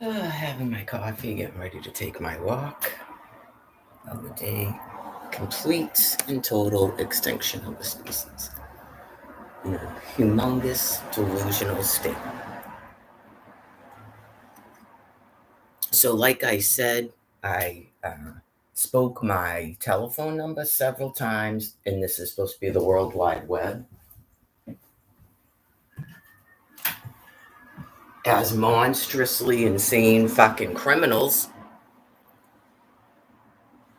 Having my coffee, getting ready to take my walk. Another day, complete and total extinction of the species. In a humongous delusional state. So, like I said, I spoke my telephone number several times, and this is supposed to be the World Wide Web. As monstrously insane fucking criminals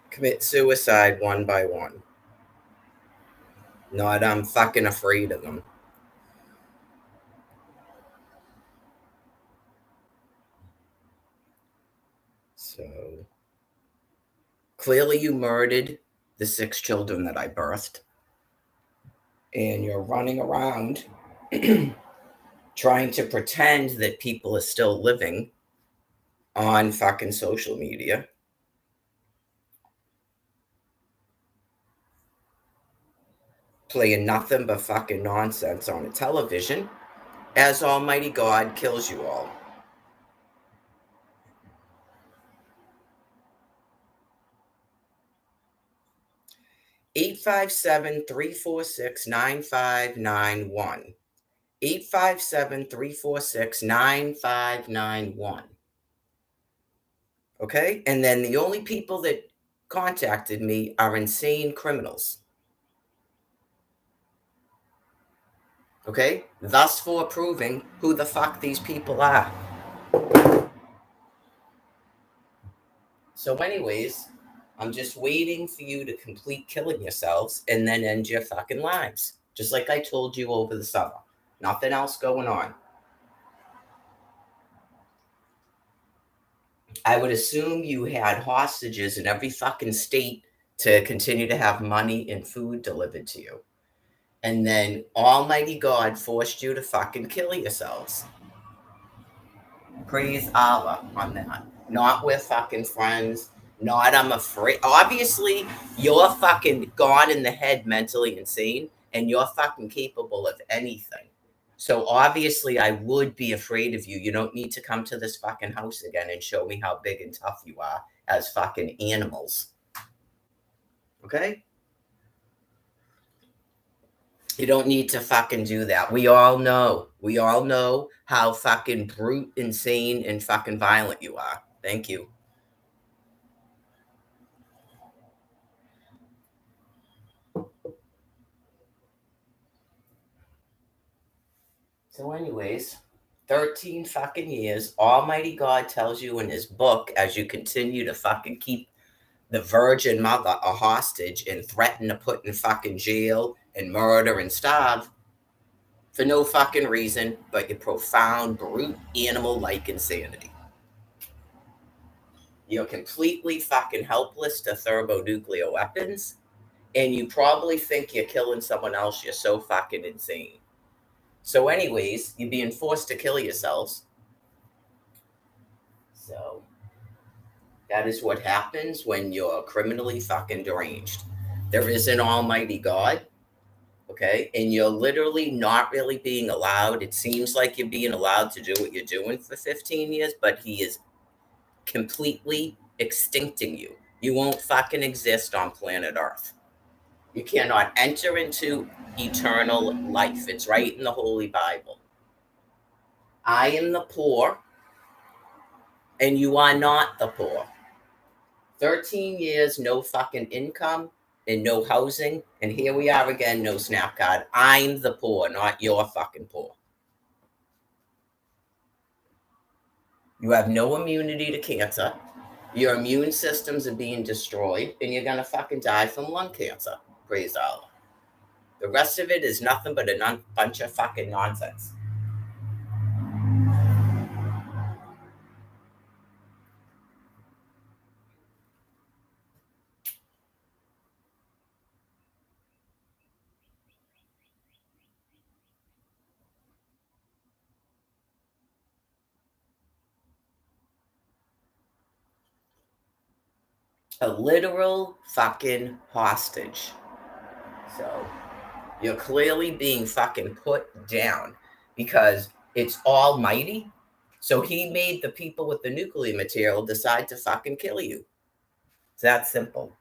commit suicide one by one. Not I'm fucking afraid of them. So clearly you murdered the 6 children that I birthed. And you're running around trying to pretend that people are still living on fucking social media. Playing nothing but fucking nonsense on a television as Almighty God kills you all. Eight 9591 857-346-9591. Okay? And then the only people that contacted me are insane criminals. Okay? Thus for proving who the fuck these people are. So anyways, I'm just waiting for you to complete killing yourselves and then end your fucking lives. Just like I told you over the summer. Nothing else going on. I would assume you had hostages in every fucking state to continue to have money and food delivered to you. And then Almighty God forced you to fucking kill yourselves. Praise Allah on that. Not with fucking friends. Not I'm afraid. Obviously, you're fucking gone in the head, mentally insane, and you're fucking capable of anything. So obviously, I would be afraid of you. You don't need to come to this fucking house again and show me how big and tough you are as fucking animals. Okay? You don't need to fucking do that. We all know. We all know how fucking brute, insane, and fucking violent you are. Thank you. So, anyways, 13 fucking years, Almighty God tells you in his book as you continue to fucking keep the Virgin Mother a hostage and threaten to put in fucking jail and murder and starve for no fucking reason but your profound, brute, animal-like insanity. You're completely fucking helpless to thermonuclear weapons, and you probably think you're killing someone else. You're so fucking insane. So, anyways, you're being forced to kill yourselves. So, that is what happens when you're criminally fucking deranged. There is an Almighty God, okay? And you're literally not really being allowed. It seems like you're being allowed to do what you're doing for 15 years, but he is completely extincting you. You won't fucking exist on planet Earth. You cannot enter into eternal life. It's right in the Holy Bible. I am the poor, and you are not the poor. 13 years, no fucking income and no housing, and here we are again, no SNAP card. I'm the poor, not your fucking poor. You have no immunity to cancer. Your immune systems are being destroyed, and you're gonna fucking die from lung cancer. Praise Allah. The rest of it is nothing but a bunch of fucking nonsense. A literal fucking hostage. So you're clearly being fucking put down because it's almighty. So he made the people with the nuclear material decide to fucking kill you. It's that simple.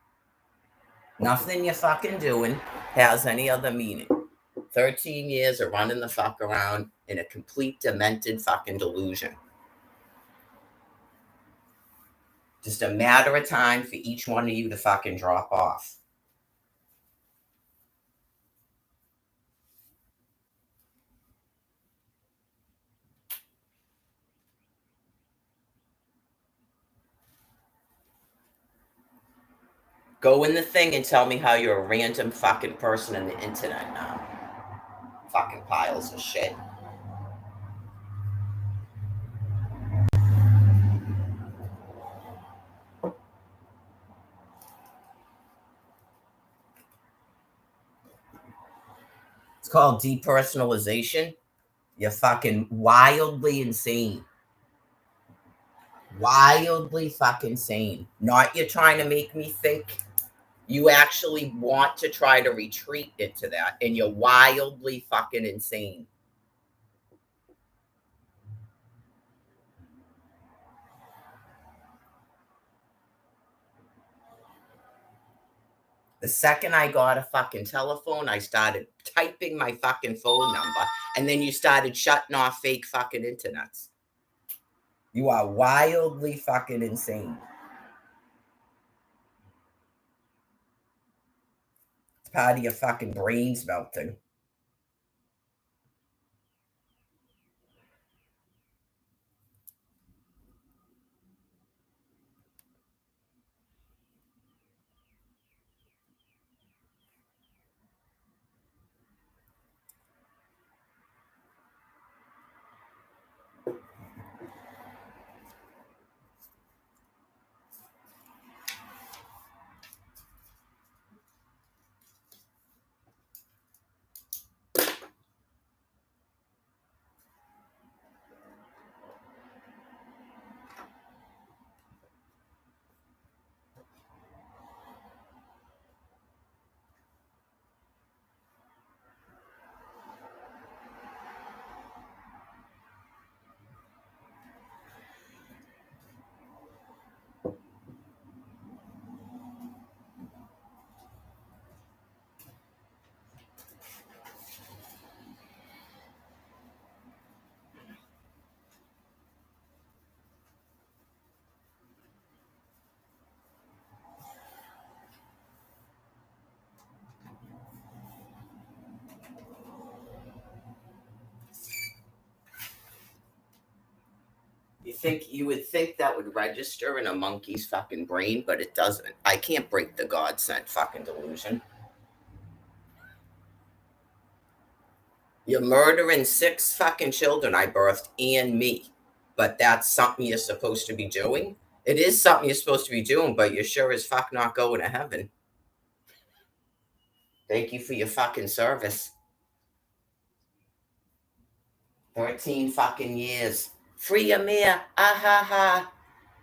Nothing you're fucking doing has any other meaning. 13 years of running the fuck around in a complete demented fucking delusion. Just a matter of time for each one of you to fucking drop off. Go in the thing and tell me how you're a random fucking person on the internet now. Fucking piles of shit. It's called depersonalization. You're fucking wildly insane. Wildly fucking insane. Not you're trying to make me think. You actually want to try to retreat into that, and you're wildly fucking insane. The second I got a fucking telephone, I started typing my fucking phone number, and then you started shutting off fake fucking internets. You are wildly fucking insane. It's part of your fucking brains melting. You would think that would register in a monkey's fucking brain, but it doesn't. I can't break the God sent fucking delusion. You're murdering 6 fucking children I birthed and me. But that's something you're supposed to be doing? It is something you're supposed to be doing, but you're sure as fuck not going to heaven. Thank you for your fucking service. 13 fucking years. Free Amir. Ah ha ha.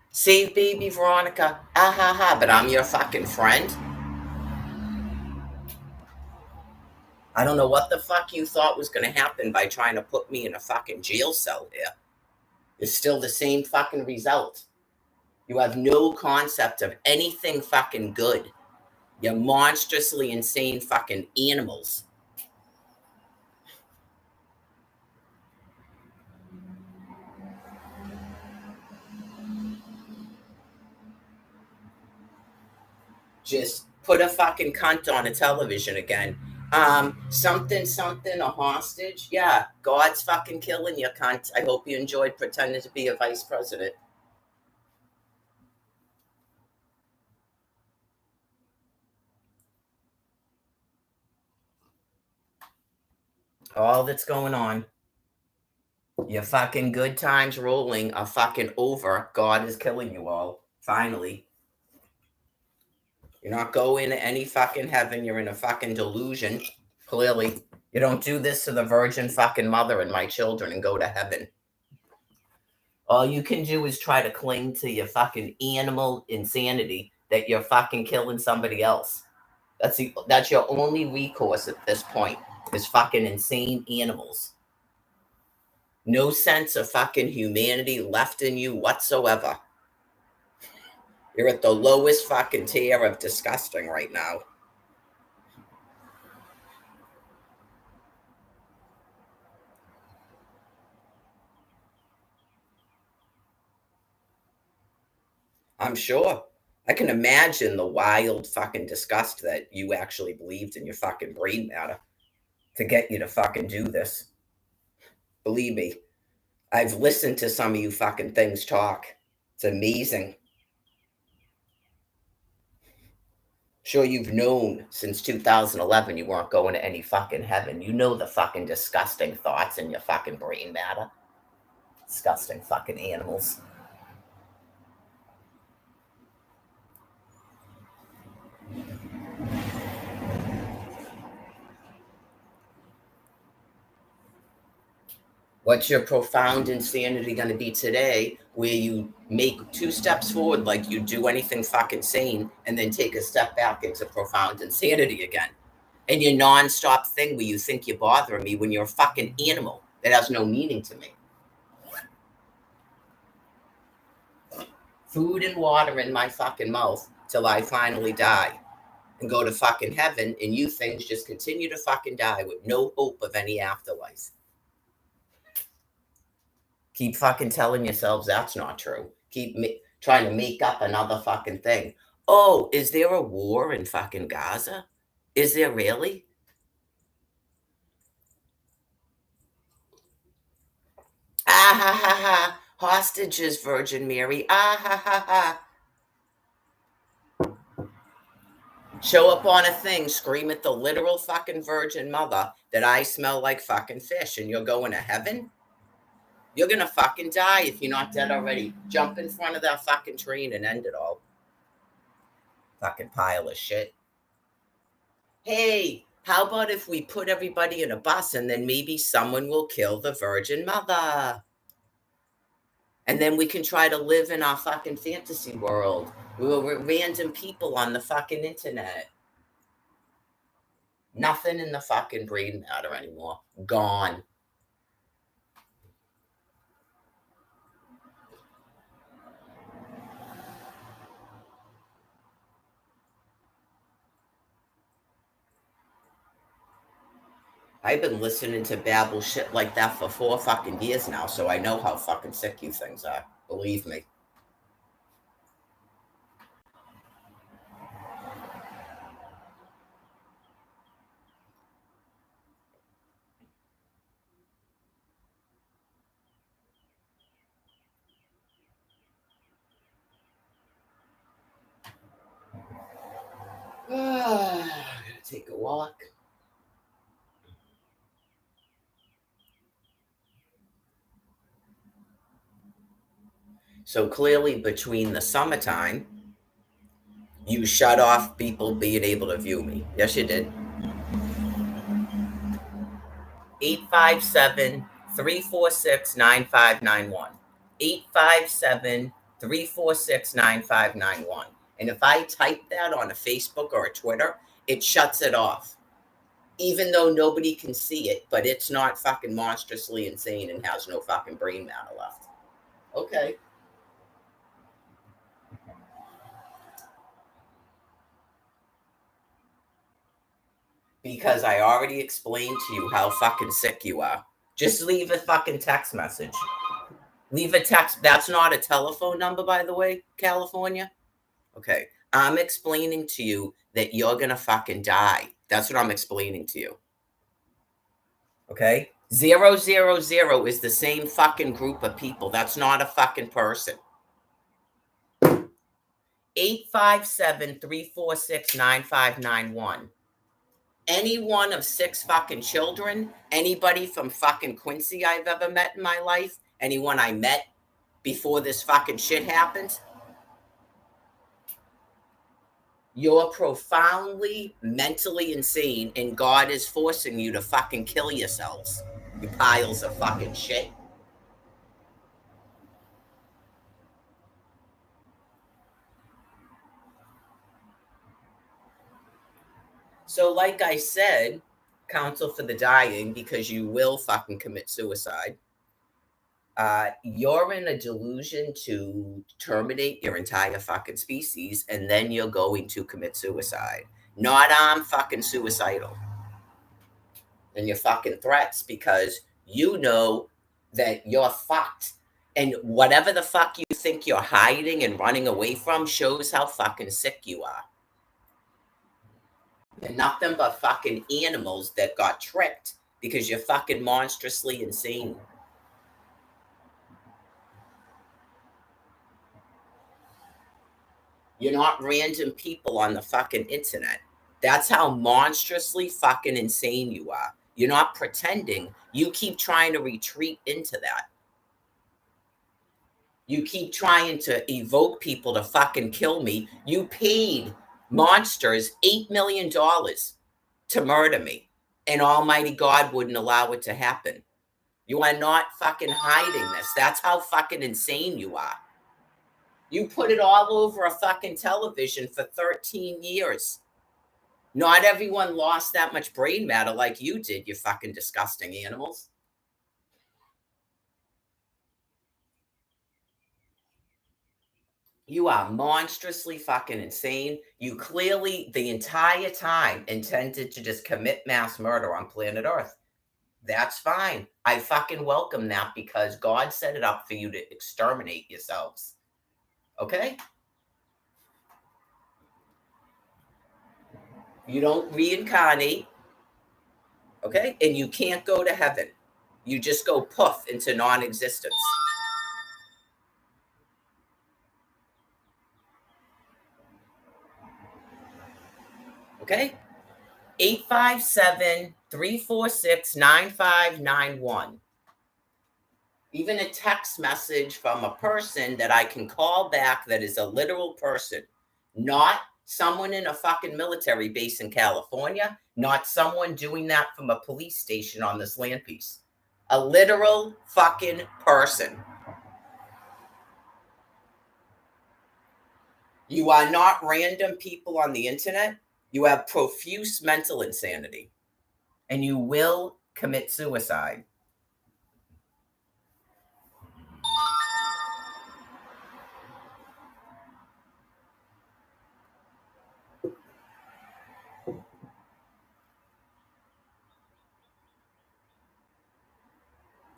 Save baby Veronica. Ah ha ha. But I'm your fucking friend? I don't know what the fuck you thought was going to happen by trying to put me in a fucking jail cell here. It's still the same fucking result. You have no concept of anything fucking good. You're monstrously insane fucking animals. Just put a fucking cunt on a television again. Something, a hostage. Yeah, God's fucking killing you, cunt. I hope you enjoyed pretending to be a vice president. All that's going on. Your fucking good times rolling are fucking over. God is killing you all. Finally. You're not going to any fucking heaven. You're in a fucking delusion. Clearly. You don't do this to the Virgin fucking Mother and my children and go to heaven. All you can do is try to cling to your fucking animal insanity that you're fucking killing somebody else. That's your only recourse at this point, is fucking insane animals. No sense of fucking humanity left in you whatsoever. You're at the lowest fucking tier of disgusting right now. I'm sure. I can imagine the wild fucking disgust that you actually believed in your fucking brain matter to get you to fucking do this. Believe me, I've listened to some of you fucking things talk. It's amazing. Sure, you've known since 2011 you weren't going to any fucking heaven. You know the fucking disgusting thoughts in your fucking brain matter. Disgusting fucking animals. What's your profound insanity going to be today where you make 2 steps forward like you do anything fucking sane and then take a step back into profound insanity again? And your non-stop thing where you think you're bothering me when you're a fucking animal that has no meaning to me. Food and water in my fucking mouth till I finally die and go to fucking heaven, and you things just continue to fucking die with no hope of any afterlife. Keep fucking telling yourselves that's not true. Keep trying to make up another fucking thing. Oh, is there a war in fucking Gaza? Is there really? Ah ha ha ha. Hostages, Virgin Mary. Ah ha ha ha. Show up on a thing, scream at the literal fucking Virgin Mother that I smell like fucking fish and you're going to heaven? You're gonna fucking die if you're not dead already. Jump in front of that fucking train and end it all. Fucking pile of shit. Hey, how about if we put everybody in a bus and then maybe someone will kill the Virgin Mother? And then we can try to live in our fucking fantasy world. We're random people on the fucking internet. Nothing in the fucking brain matter anymore. Gone. I've been listening to babble shit like that for 4 fucking years now, so I know how fucking sick you things are. Believe me. I'm gonna take a walk. So clearly, between the summertime, you shut off people being able to view me. Yes, you did. 857-346-9591. 857-346-9591. And if I type that on a Facebook or a Twitter, it shuts it off. Even though nobody can see it, but it's not fucking monstrously insane and has no fucking brain matter left. Okay. Because I already explained to you how fucking sick you are. Just leave a fucking text message. Leave a text. That's not a telephone number, by the way, California. Okay. I'm explaining to you that you're gonna fucking die. That's what I'm explaining to you. Okay? 000 is the same fucking group of people. That's not a fucking person. 857-346-9591. Any one of 6 fucking children, anybody from fucking Quincy I've ever met in my life, anyone I met before this fucking shit happened, you're profoundly mentally insane and God is forcing you to fucking kill yourselves. You piles of fucking shit. So, like I said, counsel for the dying because you will fucking commit suicide. You're in a delusion to terminate your entire fucking species, and then you're going to commit suicide. Not I'm fucking suicidal. And your fucking threats because you know that you're fucked. And whatever the fuck you think you're hiding and running away from shows how fucking sick you are. You're nothing but fucking animals that got tricked because you're fucking monstrously insane. You're not random people on the fucking internet. That's how monstrously fucking insane you are. You're not pretending. You keep trying to retreat into that. You keep trying to evoke people to fucking kill me. You paid monsters $8 million to murder me, and Almighty God wouldn't allow it to happen. You are not fucking hiding this. That's how fucking insane you are. You put it all over a fucking television for 13 years. Not everyone lost that much brain matter like you did, you fucking disgusting animals. You are monstrously fucking insane. You clearly, the entire time, intended to just commit mass murder on planet Earth. That's fine. I fucking welcome that because God set it up for you to exterminate yourselves. Okay? You don't reincarnate. Okay? And you can't go to heaven. You just go poof into non-existence. Okay? 857-346-9591. Even a text message from a person that I can call back that is a literal person, not someone in a fucking military base in California, not someone doing that from a police station on this land piece. A literal fucking person. You are not random people on the internet. You have profuse mental insanity, and you will commit suicide.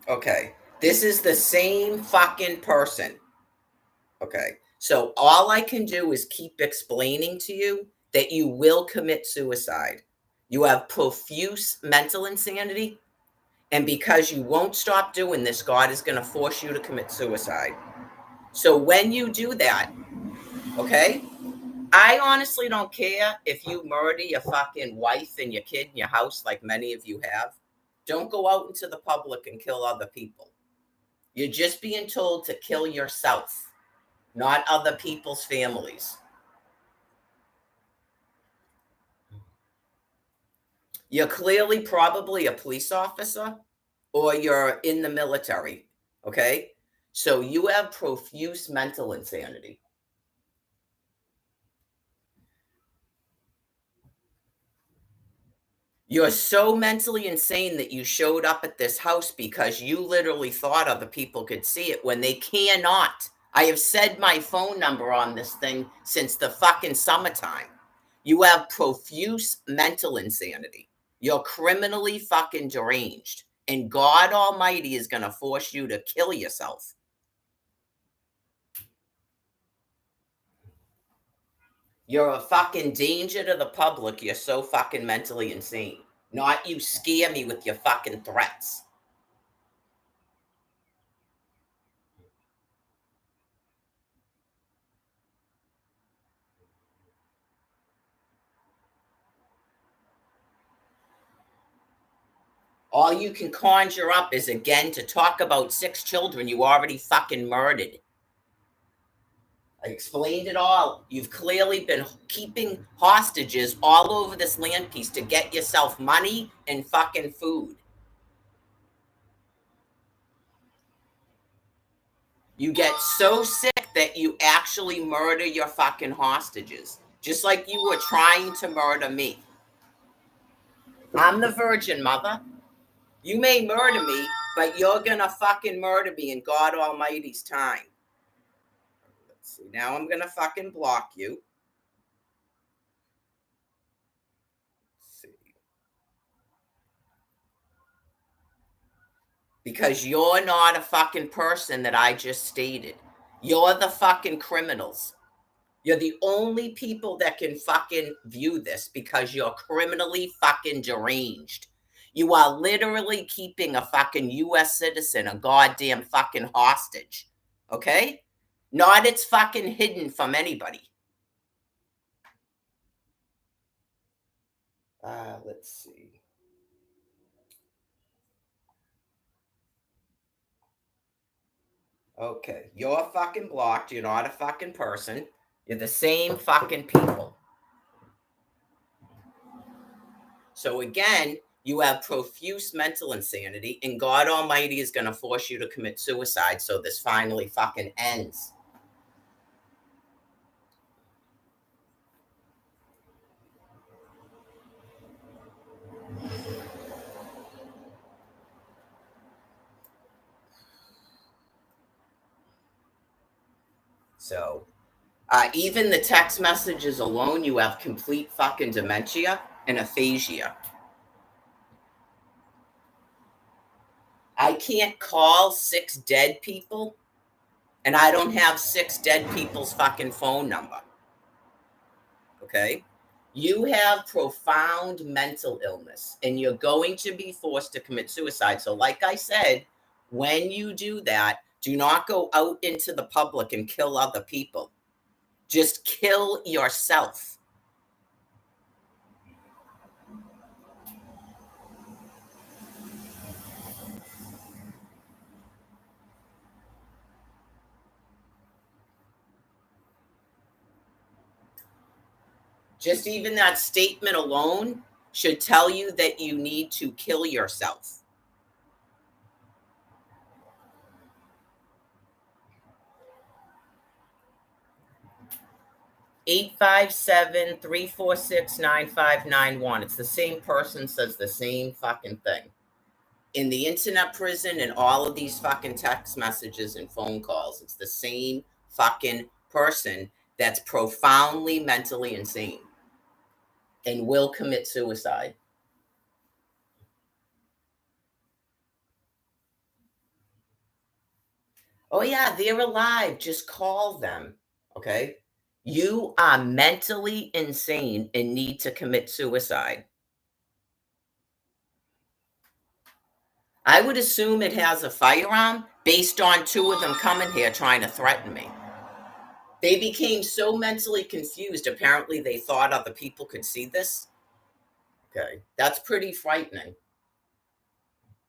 Okay, this is the same fucking person. Okay, so all I can do is keep explaining to you that you will commit suicide. You have profuse mental insanity, and because you won't stop doing this, God is going to force you to commit suicide. So when you do that, okay, I honestly don't care if you murder your fucking wife and your kid in your house like many of you have. Don't go out into the public and kill other people. You're just being told to kill yourself, not other people's families. You're clearly probably a police officer or you're in the military, okay? So you have profuse mental insanity. You're so mentally insane that you showed up at this house because you literally thought other people could see it when they cannot. I have said my phone number on this thing since the fucking summertime. You have profuse mental insanity. You're criminally fucking deranged. And God Almighty is going to force you to kill yourself. You're a fucking danger to the public. You're so fucking mentally insane. Not you scare me with your fucking threats. All you can conjure up is again to talk about 6 children you already fucking murdered. I explained it all. You've clearly been keeping hostages all over this land piece to get yourself money and fucking food. You get so sick that you actually murder your fucking hostages, just like you were trying to murder me. I'm the Virgin Mother. You may murder me, But you're gonna fucking murder me in God Almighty's time. Let's see. Now I'm gonna fucking block you. Let's see. Because you're not a fucking person that I just stated. You're the fucking criminals. You're the only people that can fucking view this because you're criminally fucking deranged. You are literally keeping a fucking US citizen a goddamn fucking hostage. Okay? Not it's fucking hidden from anybody. Let's see. Okay. You're fucking blocked. You're not a fucking person. You're the same fucking people. So again, you have profuse mental insanity, and God Almighty is going to force you to commit suicide so this finally fucking ends. So, even the text messages alone, you have complete fucking dementia and aphasia. I can't call 6 dead people, and I don't have 6 dead people's fucking phone number. Okay? You have profound mental illness, and you're going to be forced to commit suicide. So, like I said, when you do that, do not go out into the public and kill other people. Just kill yourself. Just even that statement alone should tell you that you need to kill yourself. Eight 346 9591. It's the same person says the same fucking thing. In the internet prison and all of these fucking text messages and phone calls, it's the same fucking person that's profoundly mentally insane and will commit suicide. Oh, yeah, they're alive. Just call them. Okay. You are mentally insane and need to commit suicide. I would assume it has a firearm based on 2 of them coming here trying to threaten me. They became so mentally confused. Apparently, they thought other people could see this. Okay. That's pretty frightening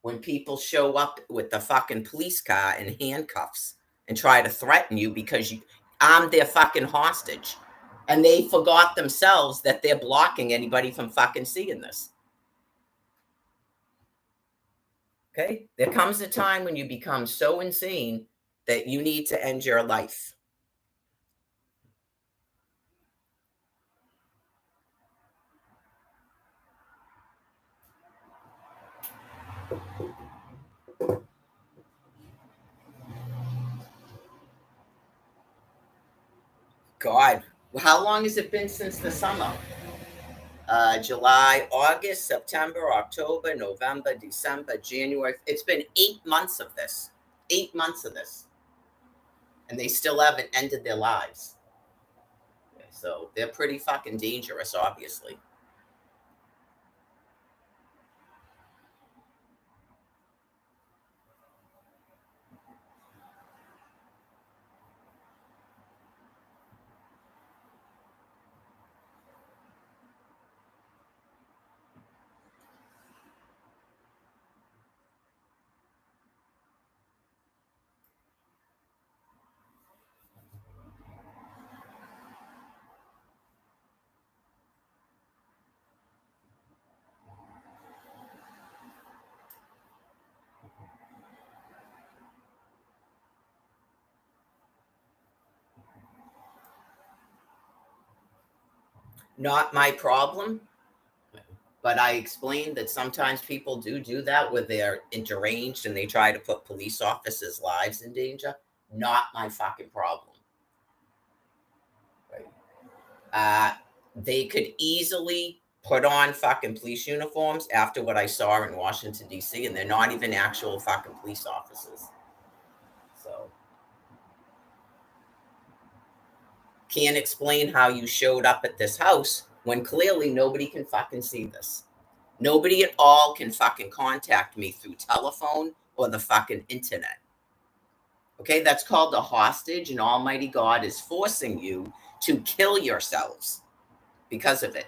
when people show up with the fucking police car and handcuffs and try to threaten you because I'm their fucking hostage. And they forgot themselves that they're blocking anybody from fucking seeing this. Okay? There comes a time when you become so insane that you need to end your life. God, how long has it been since the summer? July, August, September, October, November, December, January. It's been 8 months of this. 8 months of this. And they still haven't ended their lives. So they're pretty fucking dangerous, obviously. Not my problem. But I explained that sometimes people do that where they're deranged and they try to put police officers' lives in danger. Not my fucking problem. Right. They could easily put on fucking police uniforms after what I saw in Washington, D.C., and they're not even actual fucking police officers. So, can't explain how you showed up at this house when clearly nobody can fucking see this. Nobody at all can fucking contact me through telephone or the fucking internet. Okay, that's called a hostage, and Almighty God is forcing you to kill yourselves because of it.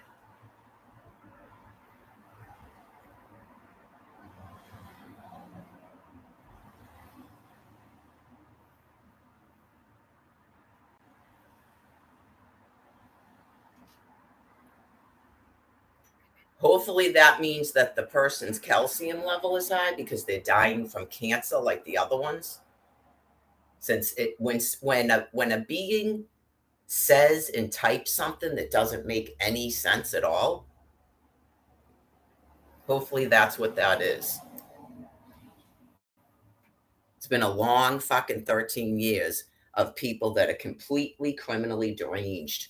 Hopefully that means that the person's calcium level is high because they're dying from cancer like the other ones. Since it when a being says and types something that doesn't make any sense at all, hopefully that's what that is. It's been a long fucking 13 years of people that are completely criminally deranged.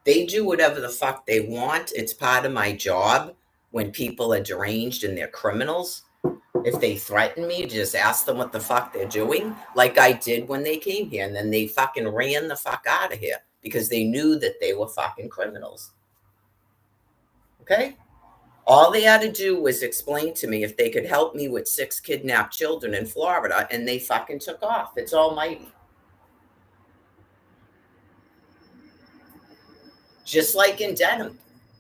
They do whatever the fuck they want. It's part of my job when people are deranged and they're criminals. If they threaten me, just ask them what the fuck they're doing, like I did when they came here. And then they fucking ran the fuck out of here because they knew that they were fucking criminals. Okay? All they had to do was explain to me if they could help me with 6 kidnapped children in Florida, and they fucking took off. It's almighty. Just like in Denham.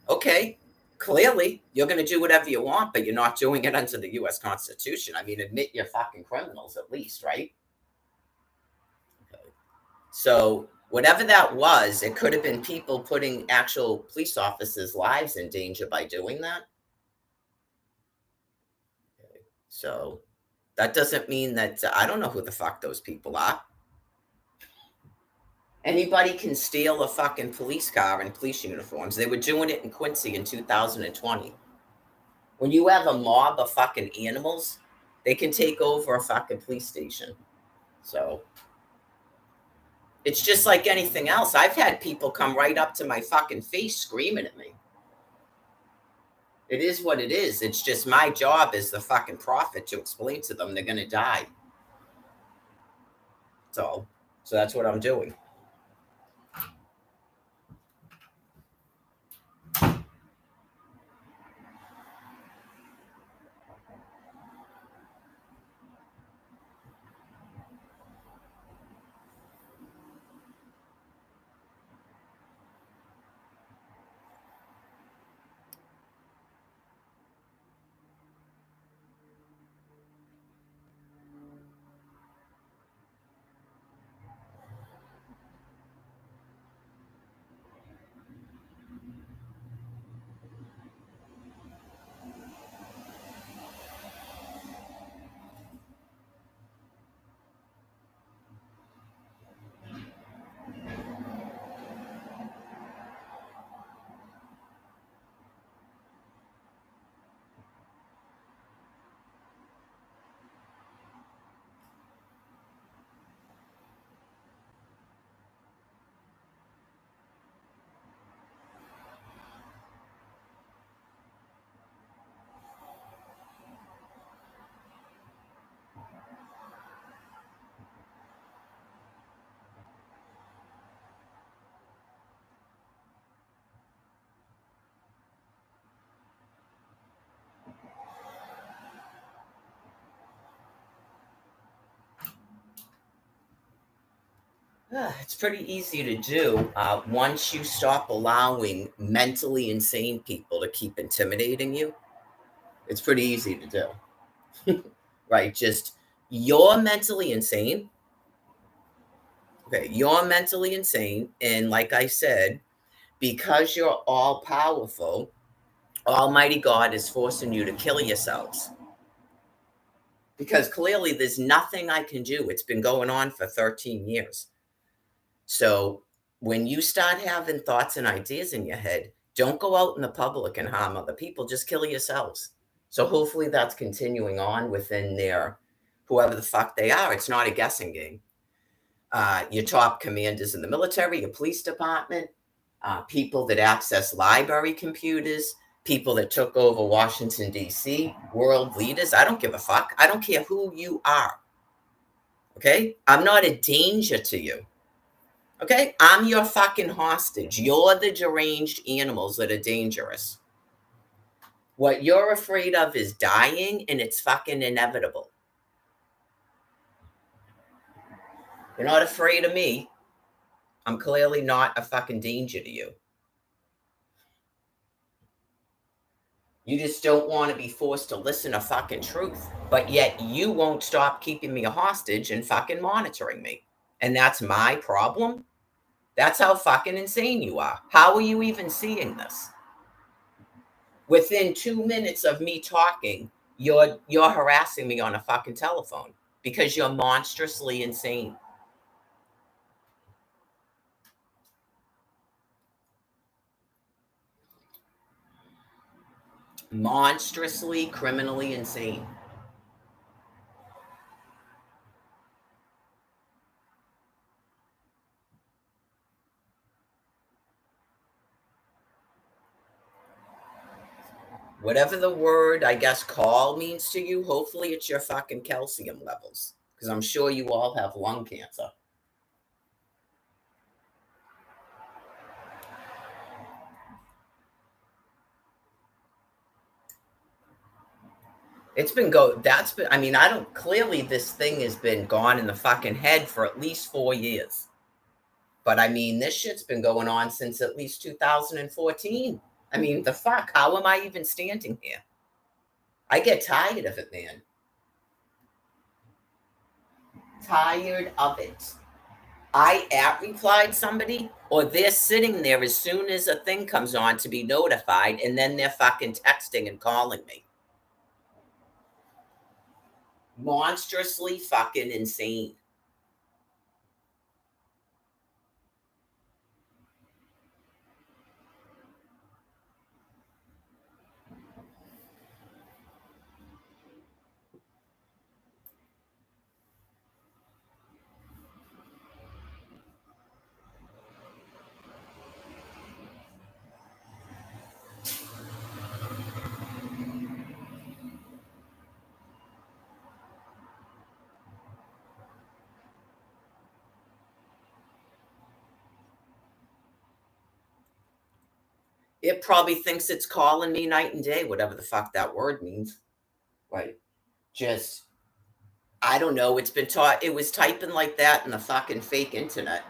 Okay, clearly you're going to do whatever you want, but you're not doing it under the U.S. Constitution. I mean, admit you're fucking criminals at least, right? Okay. So whatever that was, it could have been people putting actual police officers' lives in danger by doing that. Okay. So that doesn't mean that I don't know who the fuck those people are. Anybody can steal a fucking police car in police uniforms. They were doing it in Quincy in 2020. When you have a mob of fucking animals, they can take over a fucking police station. So it's just like anything else. I've had people come right up to my fucking face screaming at me. It is what it is. It's just my job as the fucking prophet to explain to them they're going to die. So that's what I'm doing. It's pretty easy to do once you stop allowing mentally insane people to keep intimidating you. It's pretty easy to do. Right? Just you're mentally insane. Okay, you're mentally insane. And like I said, because you're all powerful, Almighty God is forcing you to kill yourselves. Because clearly there's nothing I can do. It's been going on for 13 years. So when you start having thoughts and ideas in your head, don't go out in the public and harm other people. Just kill yourselves. So hopefully that's continuing on within their whoever the fuck they are. It's not a guessing game. Your top commanders in the military, your police department, people that access library computers, people that took over Washington, D.C., world leaders. I don't give a fuck. I don't care who you are. Okay? I'm not a danger to you. Okay? I'm your fucking hostage. You're the deranged animals that are dangerous. What you're afraid of is dying, and it's fucking inevitable. You're not afraid of me. I'm clearly not a fucking danger to you. You just don't want to be forced to listen to fucking truth. But yet you won't stop keeping me a hostage and fucking monitoring me. And that's my problem. That's how fucking insane you are. How are you even seeing this? Within 2 minutes of me talking, you're harassing me on a fucking telephone because you're monstrously insane. Monstrously, criminally insane. Whatever the word, I guess, call means to you, hopefully it's your fucking calcium levels. Because I'm sure you all have lung cancer. I mean, I don't, clearly this thing has been gone in the fucking head for at least 4 years. But I mean, this shit's been going on since at least 2014. I mean, the fuck, how am I even standing here? I get tired of it, man. Tired of it. I replied somebody, or they're sitting there as soon as a thing comes on to be notified, and then they're fucking texting and calling me. Monstrously fucking insane. It probably thinks it's calling me night and day, whatever the fuck that word means. Right. Just, I don't know. It's been taught, it was typing like that in the fucking fake internet.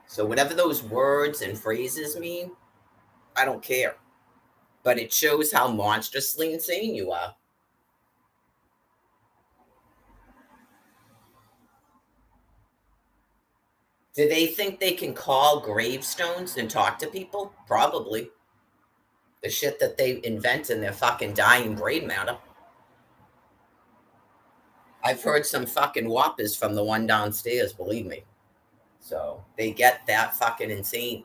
So whatever those words and phrases mean, I don't care. But it shows how monstrously insane you are. Do they think they can call gravestones and talk to people? Probably. The shit that they invent in their fucking dying brain matter. I've heard some fucking whoppers from the one downstairs, believe me. So they get that fucking insane.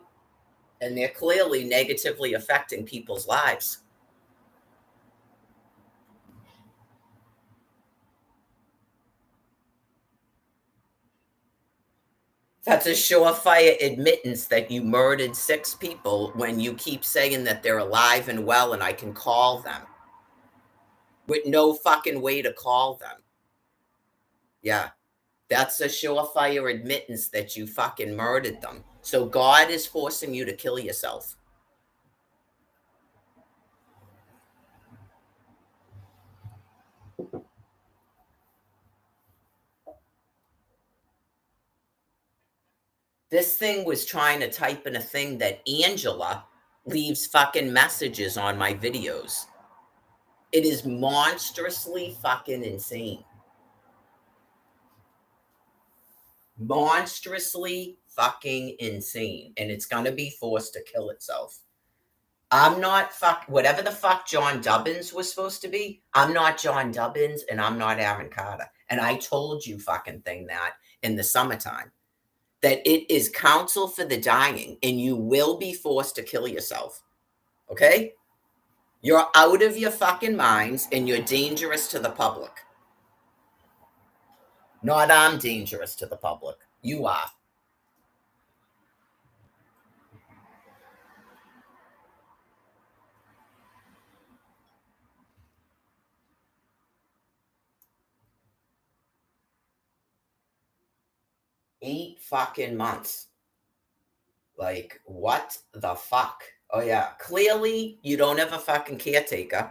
And they're clearly negatively affecting people's lives. That's a surefire admittance that you murdered 6 people when you keep saying that they're alive and well and I can call them with no fucking way to call them. Yeah, that's a surefire admittance that you fucking murdered them. So God is forcing you to kill yourself. This thing was trying to type in a thing that Angela leaves fucking messages on my videos. It is monstrously fucking insane. Monstrously fucking insane. And it's going to be forced to kill itself. I'm not whatever the fuck John Dubbins was supposed to be. I'm not John Dubbins and I'm not Aaron Carter. And I told you fucking thing that in the summertime that it is counsel for the dying and you will be forced to kill yourself. Okay? You're out of your fucking minds and you're dangerous to the public. Not I'm dangerous to the public. You are. Eight fucking months. Like, what the fuck? Oh, yeah. Clearly, you don't have a fucking caretaker.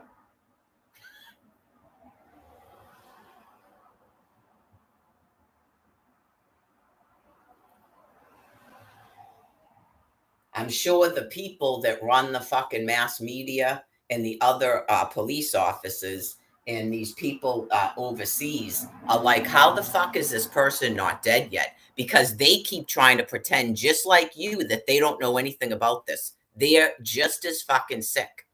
I'm sure the people that run the fucking mass media and the other police officers and these people overseas are like, how the fuck is this person not dead yet? Because they keep trying to pretend, just like you, that they don't know anything about this. They're just as fucking sick.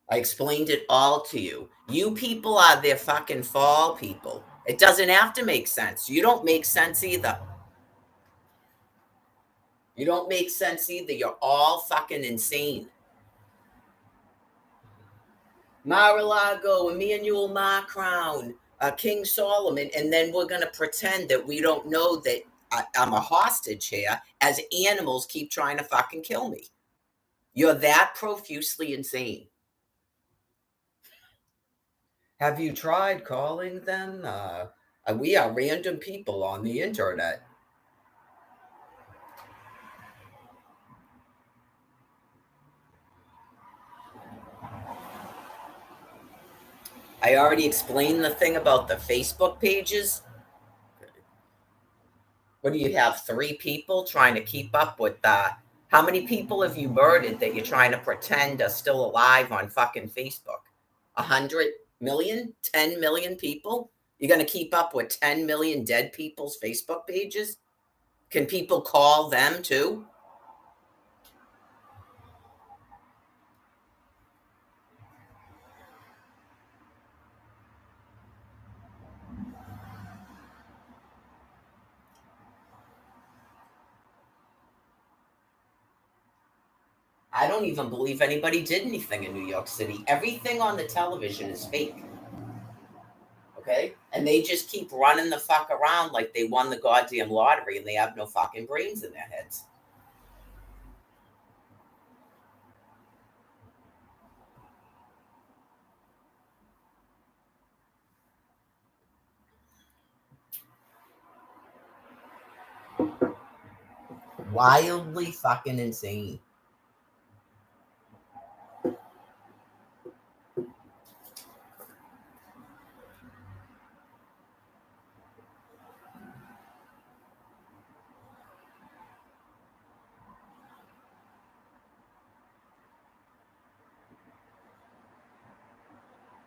I explained it all to you. You people are their fucking fall people. It doesn't have to make sense. You don't make sense either. You don't make sense either. You're all fucking insane. Mar-a-Lago, Emmanuel Macron, King Solomon, and then we're going to pretend that we don't know that I'm a hostage here as animals keep trying to fucking kill me. You're that profusely insane. Have you tried calling them? We are random people on the internet. I already explained the thing about the Facebook pages. What do you have? 3 people trying to keep up with that? How many people have you murdered that you're trying to pretend are still alive on fucking Facebook? 100 million? 10 million people? You're going to keep up with 10 million dead people's Facebook pages? Can people call them too? I don't even believe anybody did anything in New York City. Everything on the television is fake. Okay? And they just keep running the fuck around like they won the goddamn lottery and they have no fucking brains in their heads. Wildly fucking insane.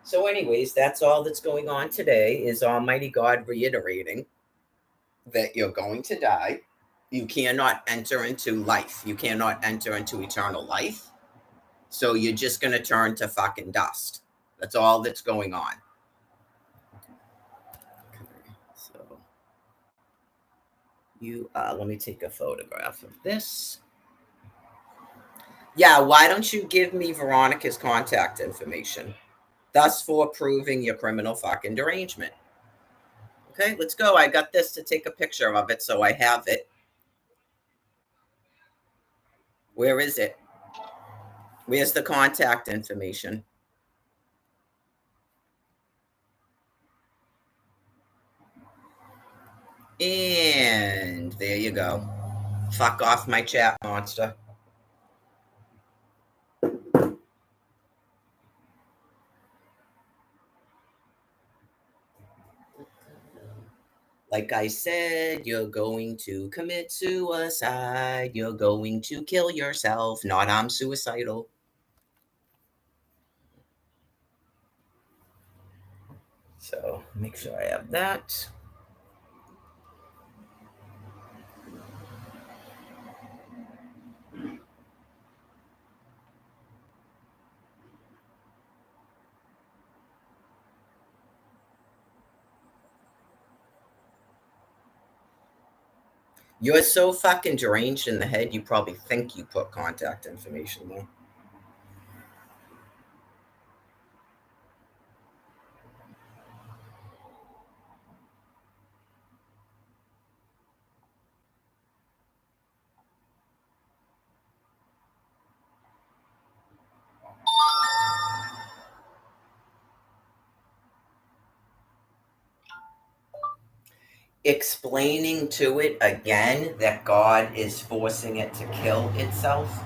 So, anyways, that's all that's going on today is Almighty God reiterating that you're going to die. You cannot enter into life. You cannot enter into eternal life. So you're just going to turn to fucking dust. That's all that's going on. Okay, so let me take a photograph of this. Yeah, why don't you give me Veronica's contact information? Thus for proving your criminal fucking derangement. Okay, let's go. I got this to take a picture of it, so I have it. Where is it? Where's the contact information? And there you go. Fuck off my chat, monster. Like I said, you're going to commit suicide. You're going to kill yourself. Not I'm suicidal. So make sure I have that. You're so fucking deranged in the head, you probably think you put contact information there. Explaining to it again that God is forcing it to kill itself.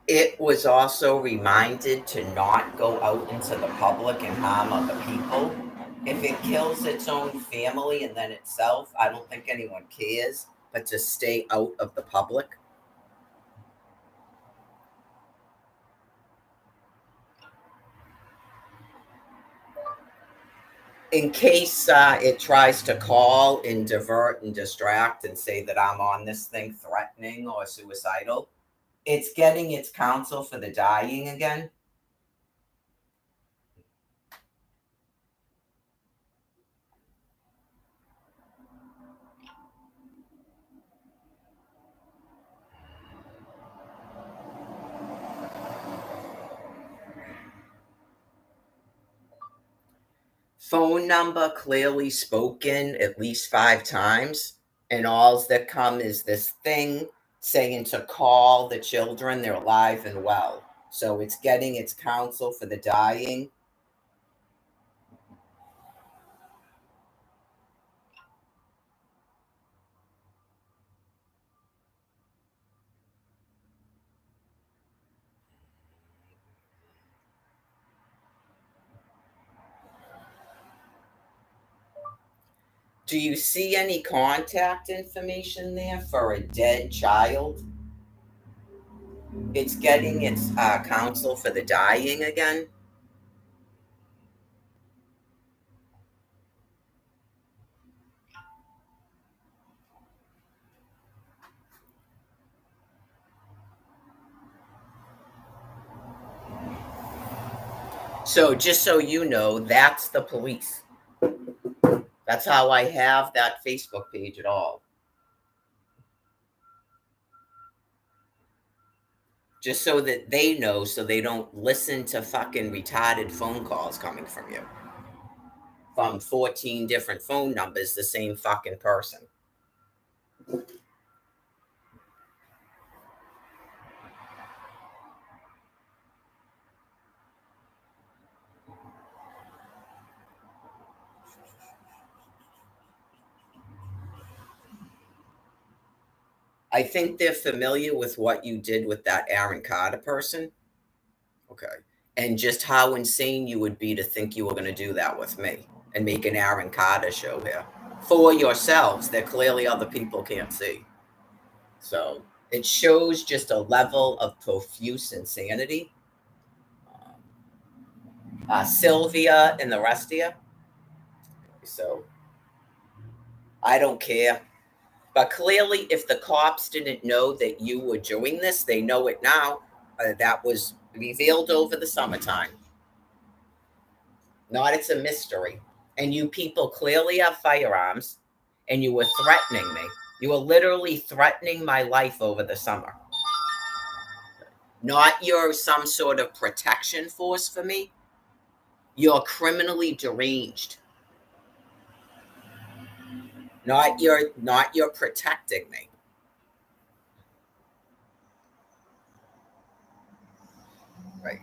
It was also reminded to not go out into the public and harm other people. If it kills its own family and then itself, I don't think anyone cares, but to stay out of the public. In case it tries to call and divert and distract and say that I'm on this thing threatening or suicidal, it's getting its counsel for the dying again. Phone number clearly spoken at least 5 times, and alls that come is this thing saying to call the children, they're alive and well. So it's getting its counsel for the dying. Do you see any contact information there for a dead child? It's getting its counsel for the dying again. So just so you know, that's the police. That's how I have that Facebook page at all. Just so that they know, so they don't listen to fucking retarded phone calls coming from you. From 14 different phone numbers, the same fucking person. I think they're familiar with what you did with that Aaron Carter person. Okay. And just how insane you would be to think you were going to do that with me and make an Aaron Carter show here for yourselves that clearly other people can't see. So it shows just a level of profuse insanity. Sylvia and the rest of you. So I don't care. But clearly, if the cops didn't know that you were doing this, they know it now. That was revealed over the summertime. Not it's a mystery. And you people clearly have firearms and you were threatening me. You were literally threatening my life over the summer. Not you're some sort of protection force for me. You're criminally deranged. Not you're protecting me. Right.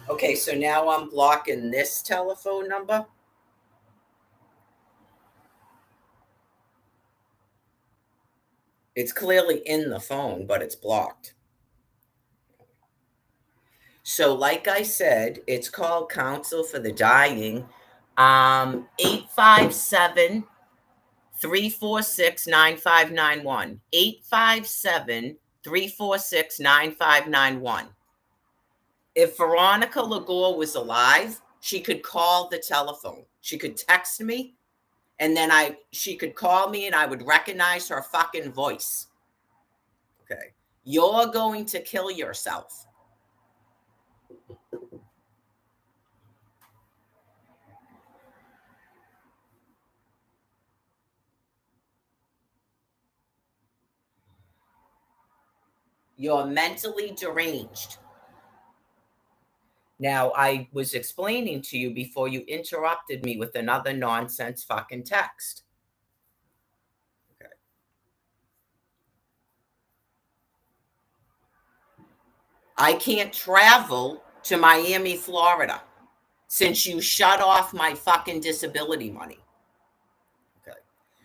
Okay, so now I'm blocking this telephone number. It's clearly in the phone, but it's blocked. So, like I said, it's called Counsel for the Dying. 857 346 9591. 857 346 9591. If Veronica Lagore was alive, she could call the telephone. She could text me, and then she could call me and I would recognize her fucking voice. Okay. You're going to kill yourself. You're mentally deranged. Now, I was explaining to you before you interrupted me with another nonsense fucking text. Okay. I can't travel to Miami, Florida, since you shut off my fucking disability money. Okay.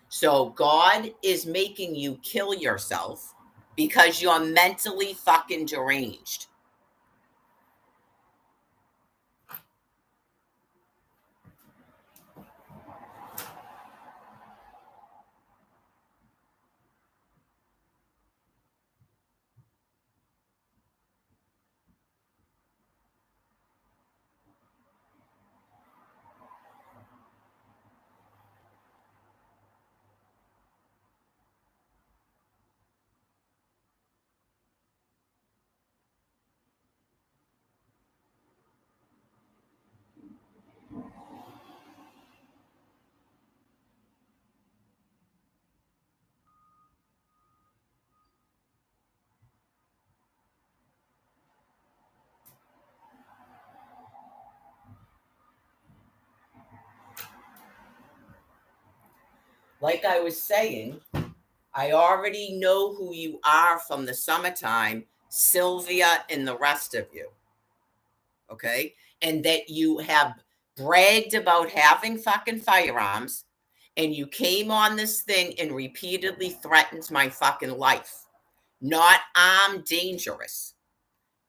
So God is making you kill yourself because you're mentally fucking deranged. Like I was saying, I already know who you are from the summertime, Sylvia and the rest of you. Okay. And that you have bragged about having fucking firearms, and you came on this thing and repeatedly threatened my fucking life. Not I'm dangerous.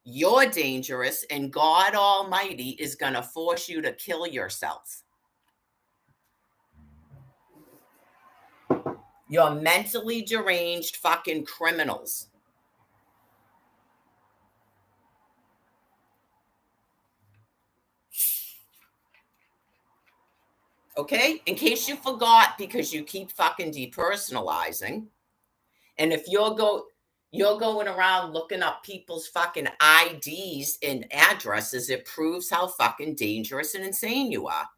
You're dangerous, and God Almighty is going to force you to kill yourself. You're mentally deranged fucking criminals. Okay? In case you forgot, because you keep fucking depersonalizing. And if you're going around looking up people's fucking IDs and addresses, it proves how fucking dangerous and insane you are.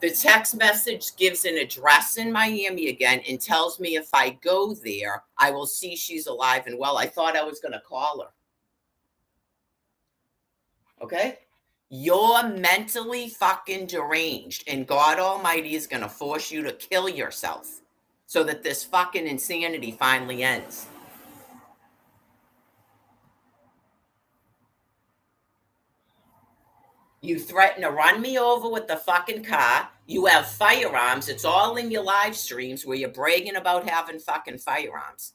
The text message gives an address in Miami again and tells me if I go there, I will see she's alive and well. I thought I was going to call her. Okay? You're mentally fucking deranged, and God Almighty is going to force you to kill yourself so that this fucking insanity finally ends. You threaten to run me over with the fucking car. You have firearms. It's all in your live streams where you're bragging about having fucking firearms.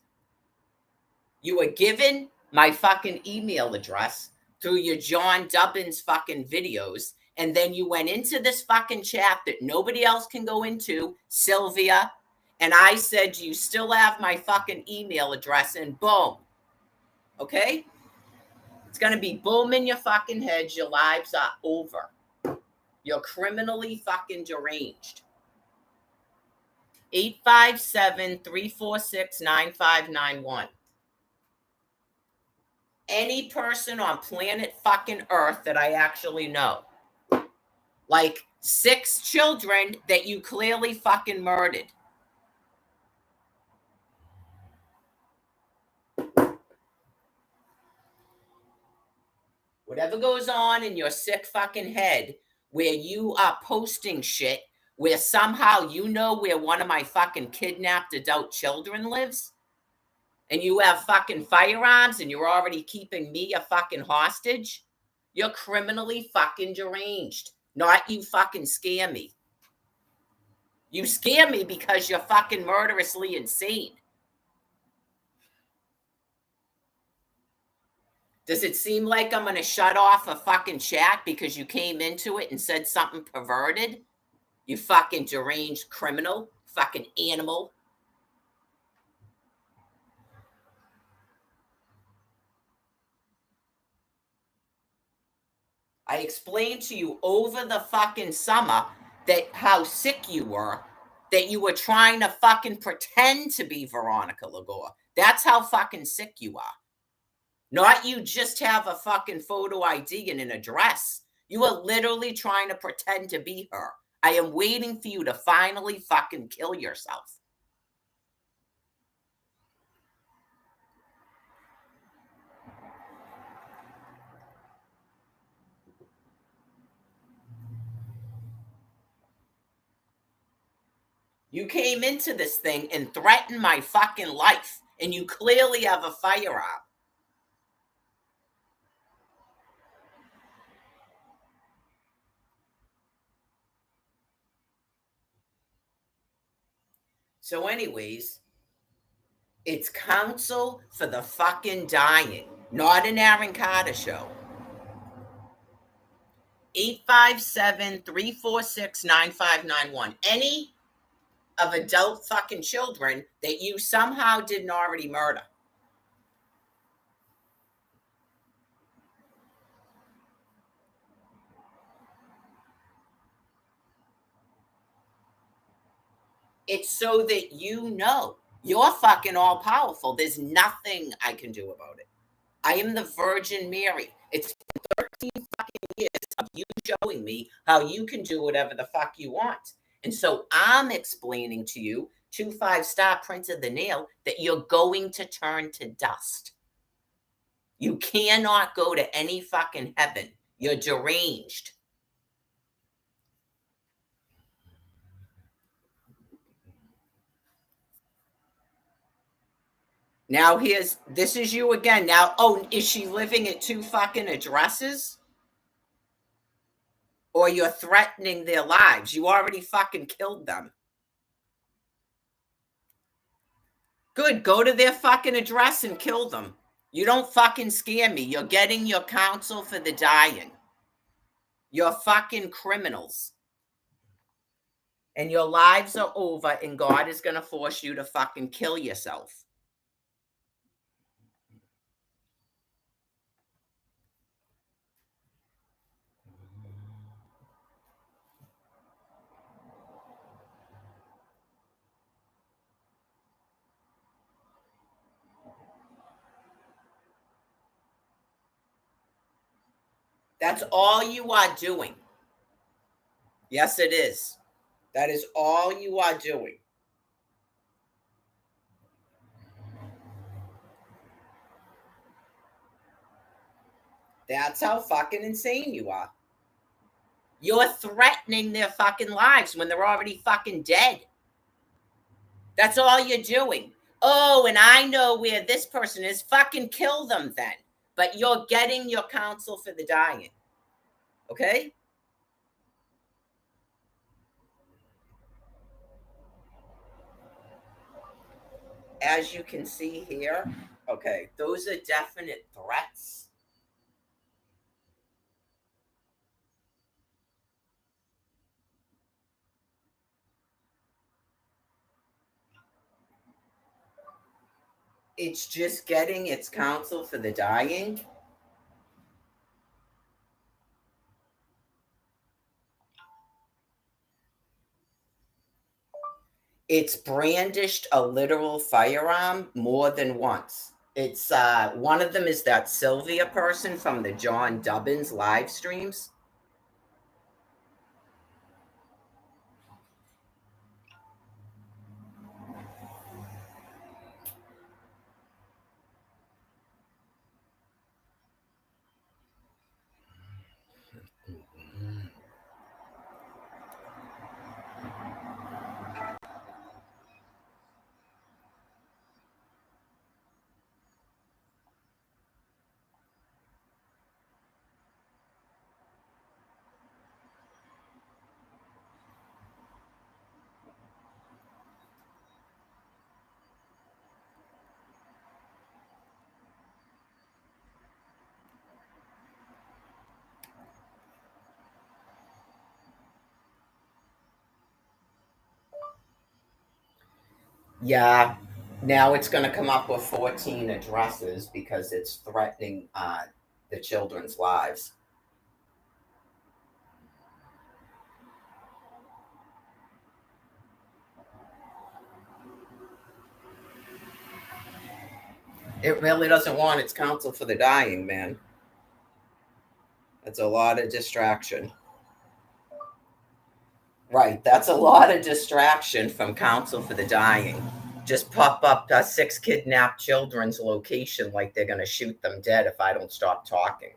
You were given my fucking email address through your John Dubbins fucking videos. And then you went into this fucking chat that nobody else can go into, Sylvia. And I said, you still have my fucking email address, and boom. Okay? It's going to be boom in your fucking head. Your lives are over. You're criminally fucking deranged. 857 346 9591. Any person on planet fucking Earth that I actually know. Like 6 children that you clearly fucking murdered. Whatever goes on in your sick fucking head where you are posting shit where somehow you know where one of my fucking kidnapped adult children lives, and you have fucking firearms and you're already keeping me a fucking hostage, you're criminally fucking deranged. Not you fucking scare me. You scare me because you're fucking murderously insane. Does it seem like I'm going to shut off a fucking chat because you came into it and said something perverted? You fucking deranged criminal, fucking animal. I explained to you over the fucking summer that how sick you were, that you were trying to fucking pretend to be Veronica Lagore. That's how fucking sick you are. Not you just have a fucking photo ID and an address. You are literally trying to pretend to be her. I am waiting for you to finally fucking kill yourself. You came into this thing and threatened my fucking life, and you clearly have a firearm. So, anyways, it's counsel for the fucking dying, not an Aaron Carter show. 857-346-9591. Any of adult fucking children that you somehow didn't already murder. It's so that you know you're fucking all powerful. There's nothing I can do about it. I am the Virgin Mary. It's 13 fucking years of you showing me how you can do whatever the fuck you want. And so I'm explaining to you, 2 5-star Prince of the Nail, that you're going to turn to dust. You cannot go to any fucking heaven. You're deranged. Now this is you again. Now, oh, is she living at 2 fucking addresses? Or you're threatening their lives? You already fucking killed them. Good, go to their fucking address and kill them. You don't fucking scare me. You're getting your counsel for the dying. You're fucking criminals. And your lives are over, and God is going to force you to fucking kill yourself. That's all you are doing. Yes, it is. That is all you are doing. That's how fucking insane you are. You're threatening their fucking lives when they're already fucking dead. That's all you're doing. Oh, and I know where this person is. Fucking kill them then. But you're getting your counsel for the dying. Okay? As you can see here, okay, those are definite threats. It's just getting its counsel for the dying. It's brandished a literal firearm more than once. It's one of them is that Sylvia person from the John Dubbins live streams. Yeah. Now it's going to come up with 14 addresses because it's threatening the children's lives. It really doesn't want its counsel for the dying, man. That's a lot of distraction. Right. That's a lot of distraction from counsel for the dying. Just pop up 6 kidnapped children's location like they're going to shoot them dead if I don't stop talking.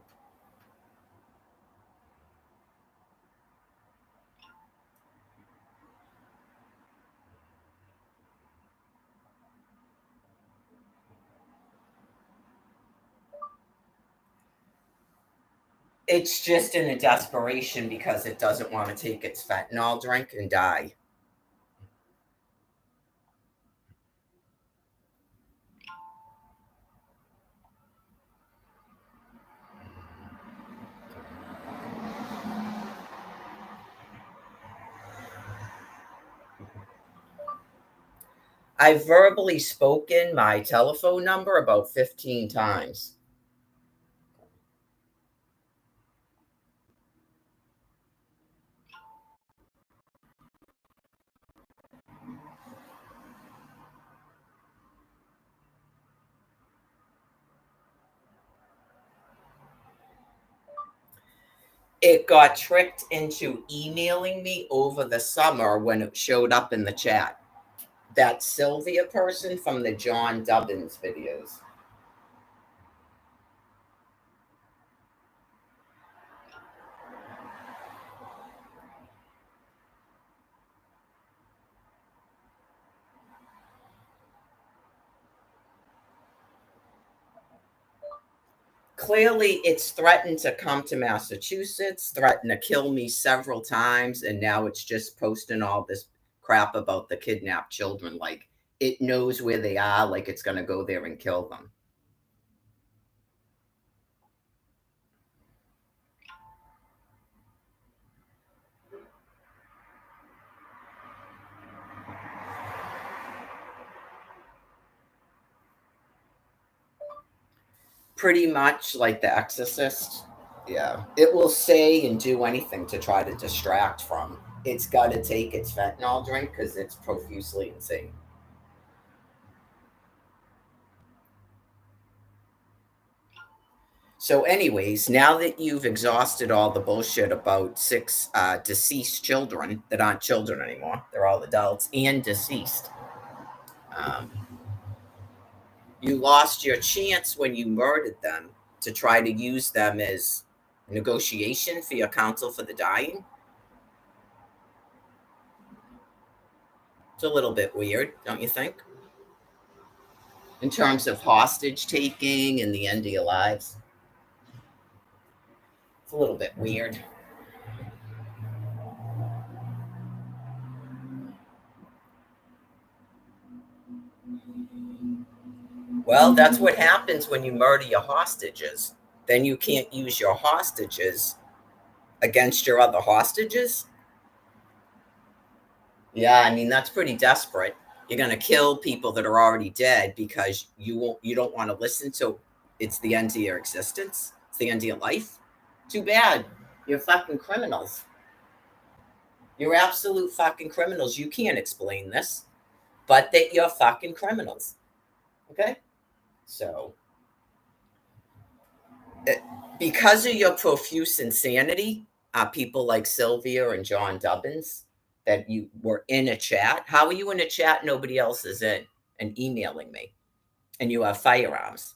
It's just in a desperation because it doesn't want to take its fentanyl drink and die. I've verbally spoken my telephone number about 15 times. It got tricked into emailing me over the summer when it showed up in the chat. That Sylvia person from the John Dubbins videos. Clearly, it's threatened to come to Massachusetts, threatened to kill me several times, and now it's just posting all this crap about the kidnapped children. Like it knows where they are, like it's going to go there and kill them. Pretty much like The Exorcist. Yeah. It will say and do anything to try to distract from. It's got to take its fentanyl drink because it's profusely insane. So, anyways, now that you've exhausted all the bullshit about 6 deceased children that aren't children anymore, they're all adults and deceased, um, you lost your chance when you murdered them to try to use them as negotiation for your counsel for the dying. It's a little bit weird, don't you think? In terms of hostage taking and the end of your lives. It's a little bit weird. Well, that's what happens when you murder your hostages. Then you can't use your hostages against your other hostages. Yeah, I mean that's pretty desperate. You're gonna kill people that are already dead because you don't want to listen to it's the end of your existence. It's the end of your life. Too bad. You're fucking criminals. You're absolute fucking criminals. You can't explain this, but that you're fucking criminals. Okay? So because of your profuse insanity, people like Sylvia and John Dubbins, that you were in a chat. How are you in a chat? Nobody else is in and emailing me, and you have firearms.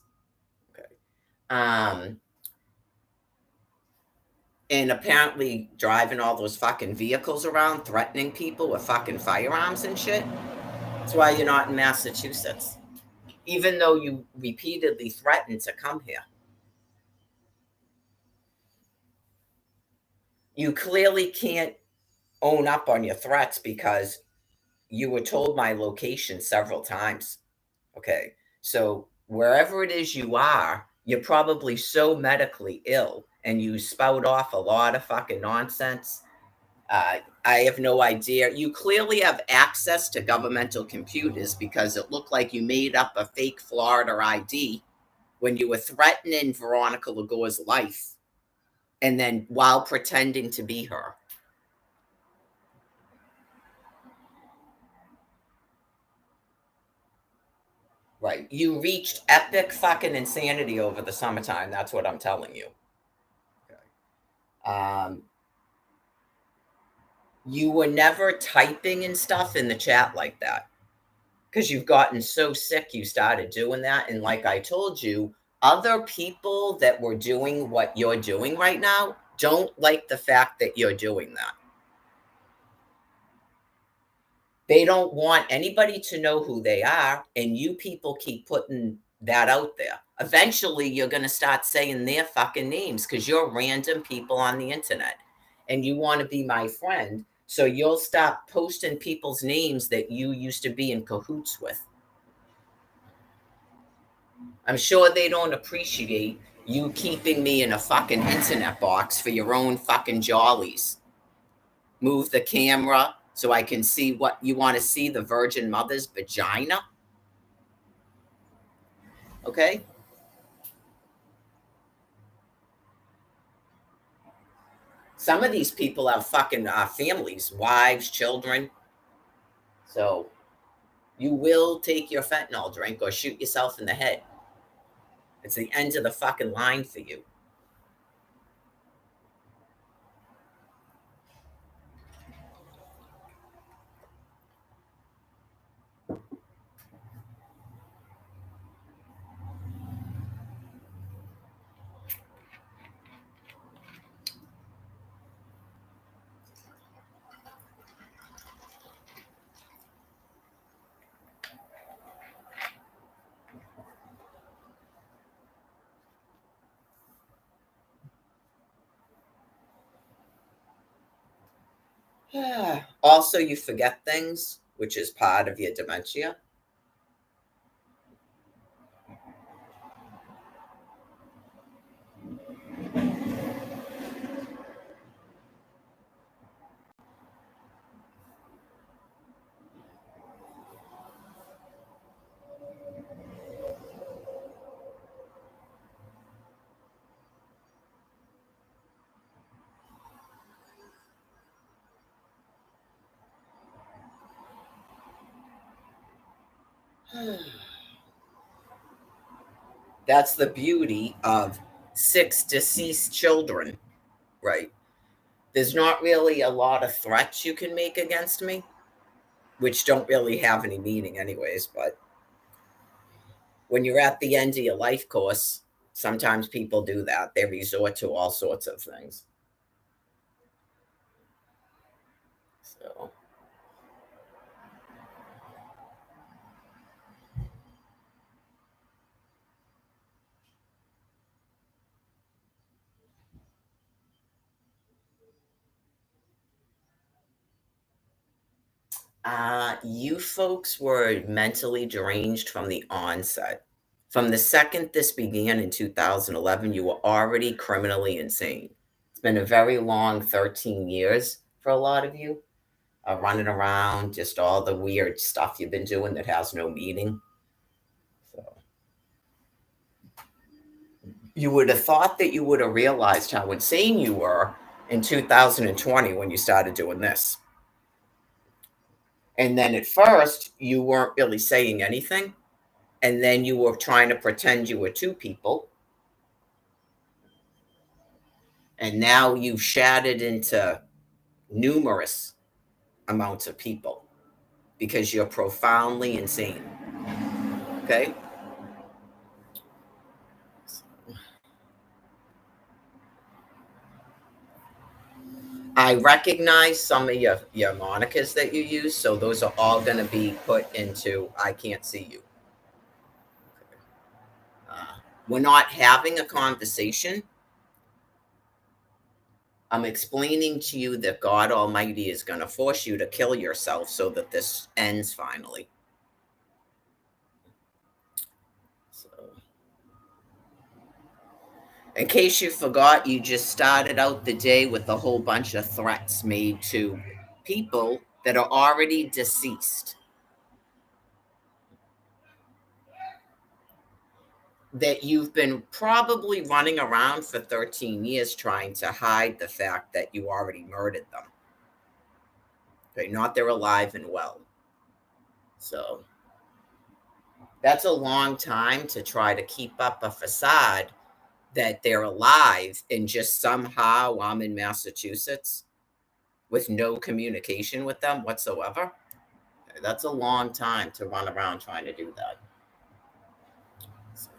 Okay. Um, and apparently driving all those fucking vehicles around, threatening people with fucking firearms and shit. That's why you're not in Massachusetts, even though you repeatedly threatened to come here. You clearly can't own up on your threats because you were told my location several times. Okay. So wherever it is you are, you're probably so medically ill and you spout off a lot of fucking nonsense I have no idea. You clearly have access to governmental computers because it looked like you made up a fake Florida ID when you were threatening Veronica Lagore's life, and then while pretending to be her. Right. You reached epic fucking insanity over the summertime. That's what I'm telling you. Okay. You were never typing and stuff in the chat like that because you've gotten so sick you started doing that. And like I told you, other people that were doing what you're doing right now don't like the fact that you're doing that. They don't want anybody to know who they are, and you people keep putting that out there. Eventually, you're going to start saying their fucking names because you're random people on the internet and you want to be my friend. So you'll stop posting people's names that you used to be in cahoots with. I'm sure they don't appreciate you keeping me in a fucking internet box for your own fucking jollies. Move the camera so I can see what you want to see, the Virgin Mother's vagina. Okay? Some of these people have fucking families, wives, children. So you will take your fentanyl drink or shoot yourself in the head. It's the end of the fucking line for you. Also, you forget things, which is part of your dementia. That's the beauty of 6 deceased children, right? There's not really a lot of threats you can make against me, which don't really have any meaning, anyways. But when you're at the end of your life course, sometimes people do that. They resort to all sorts of things. So, you folks were mentally deranged from the onset. From the second this began in 2011, you were already criminally insane. It's been a very long 13 years for a lot of you, running around, just all the weird stuff you've been doing that has no meaning. So, you would have thought that you would have realized how insane you were in 2020 when you started doing this. And then at first, you weren't really saying anything. And then you were trying to pretend you were two people. And now you've shattered into numerous amounts of people because you're profoundly insane. Okay? I recognize some of your monikers that you use, so those are all going to be put into I can't see you. We're not having a conversation. I'm explaining to you that God Almighty is going to force you to kill yourself so that this ends finally. So, In case you forgot, you just started out the day with a whole bunch of threats made to people that are already deceased, that you've been probably running around for 13 years trying to hide the fact that you already murdered them. Okay, not they're alive and well. So that's a long time to try to keep up a facade that they're alive, and just somehow I'm in Massachusetts with no communication with them whatsoever. That's a long time to run around trying to do that. So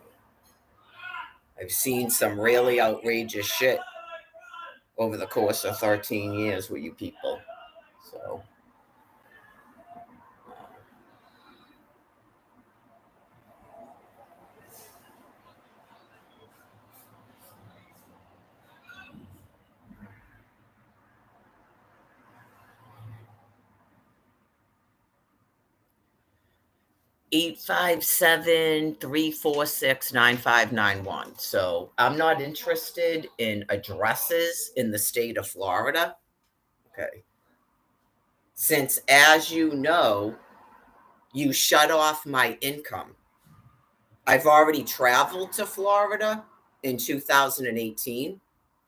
I've seen some really outrageous shit over the course of 13 years with you people. So 857-346-9591. So I'm not interested in addresses in the state of Florida. Okay. Since, as you know, you shut off my income. I've already traveled to Florida in 2018.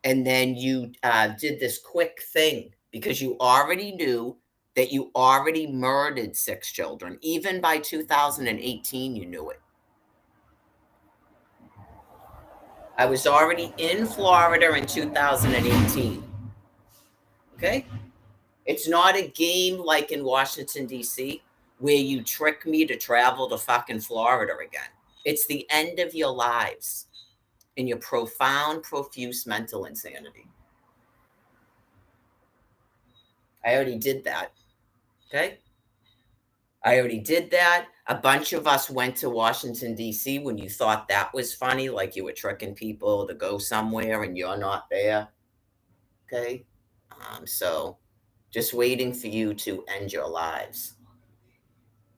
And then you did this quick thing because you already knew that you already murdered 6 children. Even by 2018, you knew it. I was already in Florida in 2018. Okay? It's not a game like in Washington, D.C., where you trick me to travel to fucking Florida again. It's the end of your lives and your profound, profuse mental insanity. I already did that. Okay? I already did that. A bunch of us went to Washington, D.C. when you thought that was funny, like you were tricking people to go somewhere and you're not there. Okay? So just waiting for you to end your lives.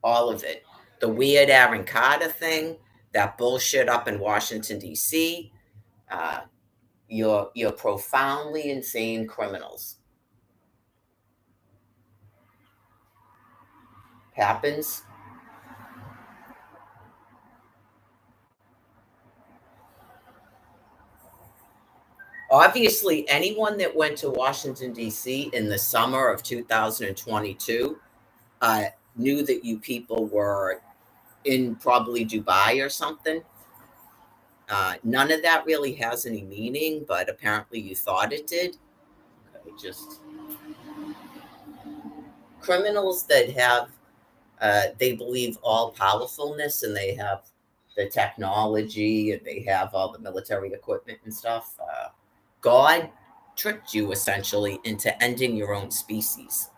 All of it. The weird Aaron Carter thing, that bullshit up in Washington, D.C. You're profoundly insane criminals. Happens. Obviously, anyone that went to Washington, D.C. in the summer of 2022 knew that you people were in probably Dubai or something. None of that really has any meaning, but apparently you thought it did. Okay, just criminals that have, they believe all powerfulness and they have the technology and they have all the military equipment and stuff. God tricked you essentially into ending your own species.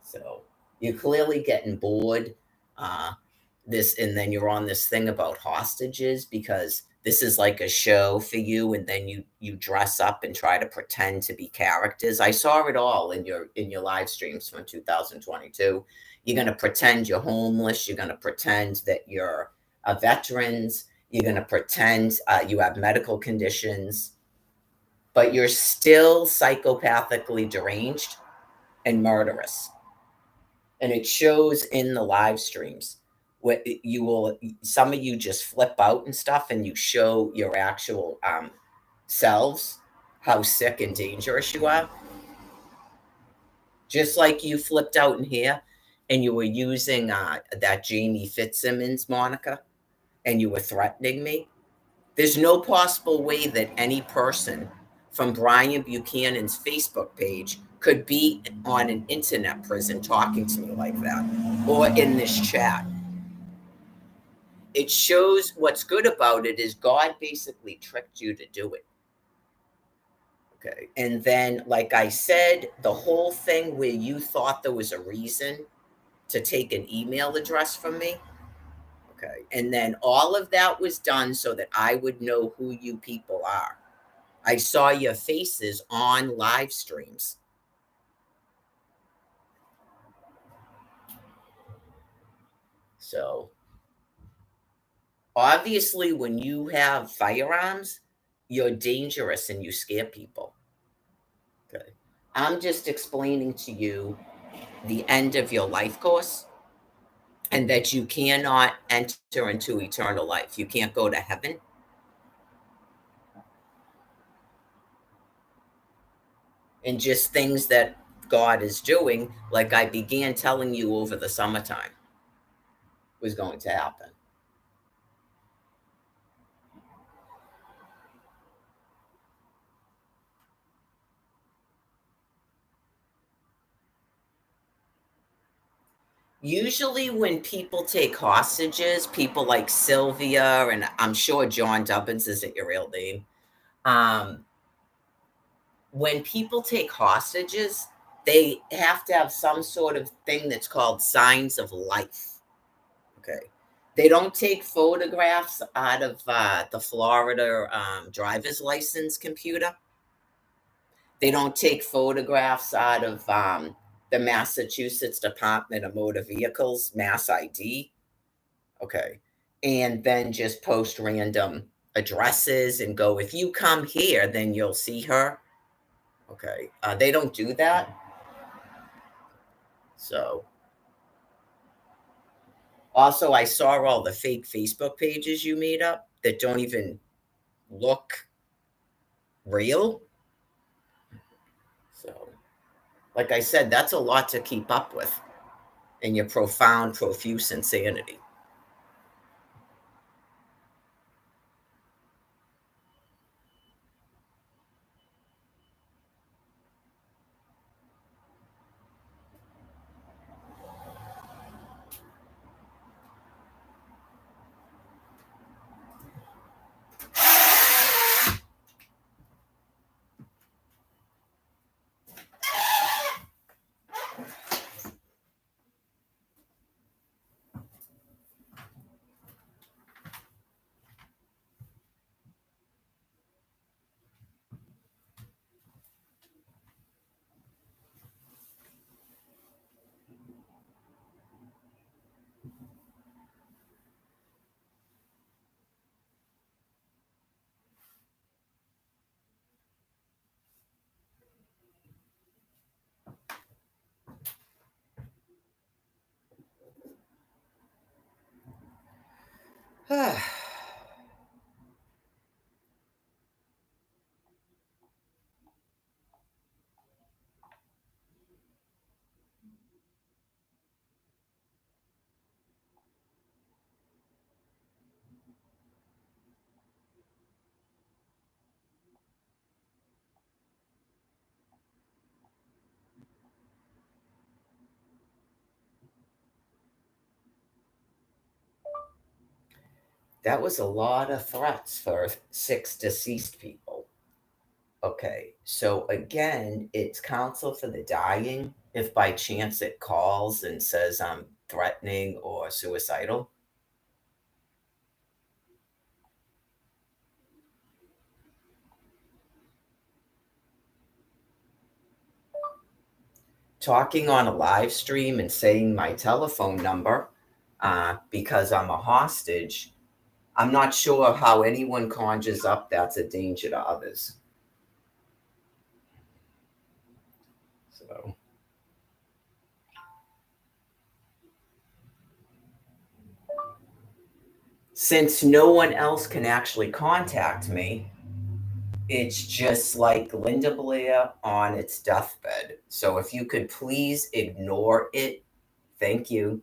So you're clearly getting bored. And then you're on this thing about hostages because this is like a show for you, and then you dress up and try to pretend to be characters. I saw it all in your live streams from 2022. You're gonna pretend you're homeless. You're gonna pretend that you're a veterans. You're gonna pretend you have medical conditions, but you're still psychopathically deranged and murderous. And it shows in the live streams. What you will, some of you just flip out and stuff, and you show your actual selves how sick and dangerous you are. Just like you flipped out in here, and you were using that Jamie Fitzsimmons moniker, and you were threatening me. There's no possible way that any person from Brian Buchanan's Facebook page could be on an internet prison talking to me like that or in this chat. It shows what's good about it is God basically tricked you to do it. Okay. And then, like I said, the whole thing where you thought there was a reason to take an email address from me. Okay. And then all of that was done so that I would know who you people are. I saw your faces on live streams. So obviously, when you have firearms, you're dangerous and you scare people. Okay. I'm just explaining to you the end of your life course and that you cannot enter into eternal life. You can't go to heaven. And just things that God is doing, like I began telling you over the summertime, was going to happen. Usually, when people take hostages, people like Sylvia, and I'm sure John Dubbins isn't your real name. Um, when people take hostages, they have to have some sort of thing that's called signs of life. Okay. They don't take photographs out of the Florida driver's license computer. They don't take photographs out of the Massachusetts Department of Motor Vehicles, Mass ID. Okay. And then just post random addresses and go, if you come here, then you'll see her. Okay. They don't do that. So, also, I saw all the fake Facebook pages you made up that don't even look real. So, like I said, that's a lot to keep up with in your profound, profuse insanity. That was a lot of threats for 6 deceased people. Okay, so again, it's counsel for the dying if by chance it calls and says I'm threatening or suicidal. Talking on a live stream and saying my telephone number because I'm a hostage, I'm not sure how anyone conjures up that's a danger to others. So, since no one else can actually contact me, it's just like Linda Blair on its deathbed. So if you could please ignore it, thank you.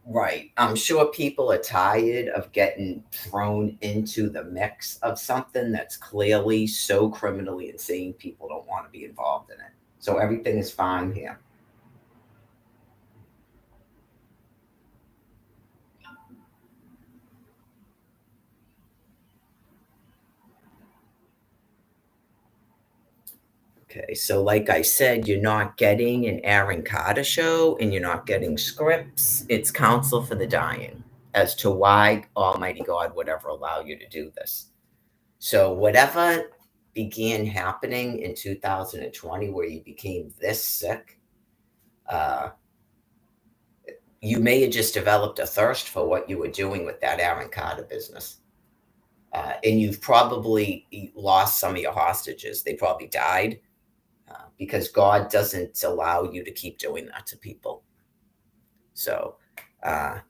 Right. I'm sure people are tired of getting thrown into the mix of something that's clearly so criminally insane, people don't want to be involved in it. So everything is fine here. Okay, so like I said, you're not getting an Aaron Carter show and you're not getting scripts. It's counsel for the dying as to why Almighty God would ever allow you to do this. So whatever began happening in 2020 where you became this sick, uh, you may have just developed a thirst for what you were doing with that Aaron Carter business. And you've probably lost some of your hostages. They probably died because God doesn't allow you to keep doing that to people. So uh,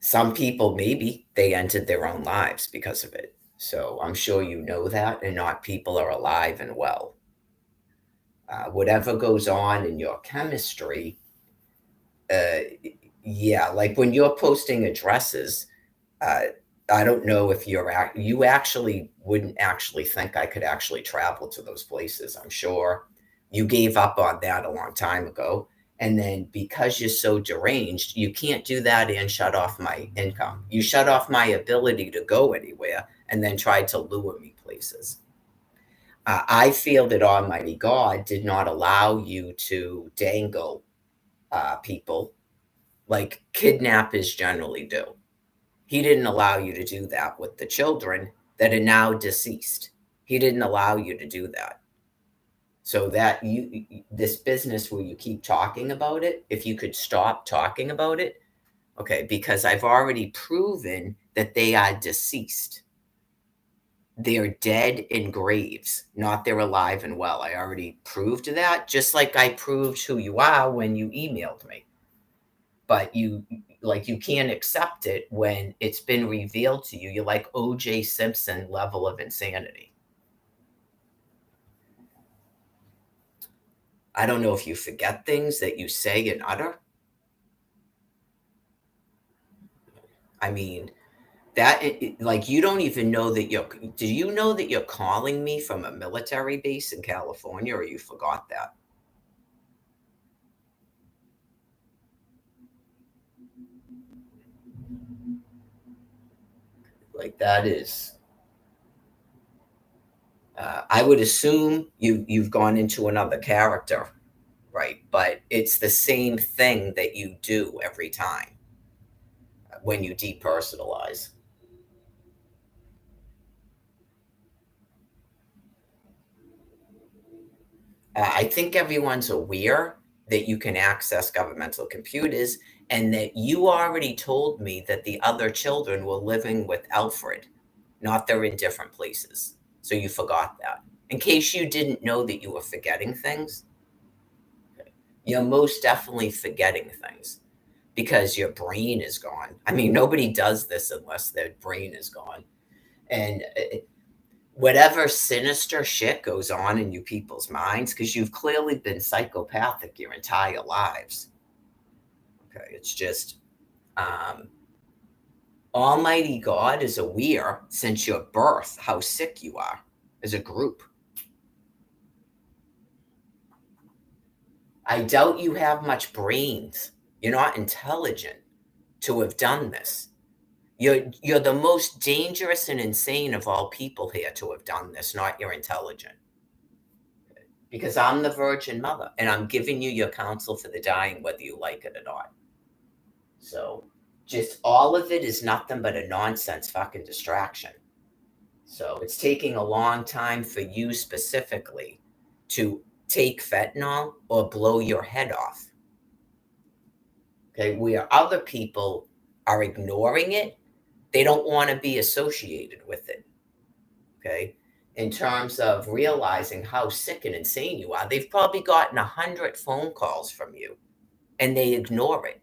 some people, maybe they ended their own lives because of it. So I'm sure you know that, and not people are alive and well. Whatever goes on in your chemistry, uh, yeah, like when you're posting addresses, uh, I don't know if you actually wouldn't actually think I could actually travel to those places. I'm sure you gave up on that a long time ago. And then because you're so deranged, you can't do that and shut off my income. You shut off my ability to go anywhere and then tried to lure me places. I feel that Almighty God did not allow you to dangle people like kidnappers generally do. He didn't allow you to do that with the children that are now deceased. He didn't allow you to do that. So that this business where you keep talking about it, if you could stop talking about it, okay, because I've already proven that they are deceased. They're dead in graves, not they're alive and well. I already proved that, just like I proved who you are when you emailed me. But you can't accept it when it's been revealed to you. You're like OJ Simpson level of insanity. I don't know if you forget things that you say and utter. I mean, like you don't even know that do you know that you're calling me from a military base in California, or you forgot that? Like that is I would assume you've gone into another character, right? But it's the same thing that you do every time when you depersonalize. I think everyone's aware that you can access governmental computers, and that you already told me that the other children were living with Alfred, not they're in different places. So you forgot that. In case you didn't know that you were forgetting things, you're most definitely forgetting things because your brain is gone. I mean, nobody does this unless their brain is gone. And whatever sinister shit goes on in you people's minds, because you've clearly been psychopathic your entire lives. Okay, it's just um, Almighty God is aware since your birth how sick you are as a group. I doubt you have much brains. You're not intelligent to have done this. You're the most dangerous and insane of all people here to have done this, not you're intelligent. Because I'm the Virgin Mother and I'm giving you your counsel for the dying, whether you like it or not. So just all of it is nothing but a nonsense fucking distraction. So it's taking a long time for you specifically to take fentanyl or blow your head off. Okay, where other people are ignoring it, they don't want to be associated with it. Okay, in terms of realizing how sick and insane you are, they've probably gotten 100 phone calls from you and they ignore it.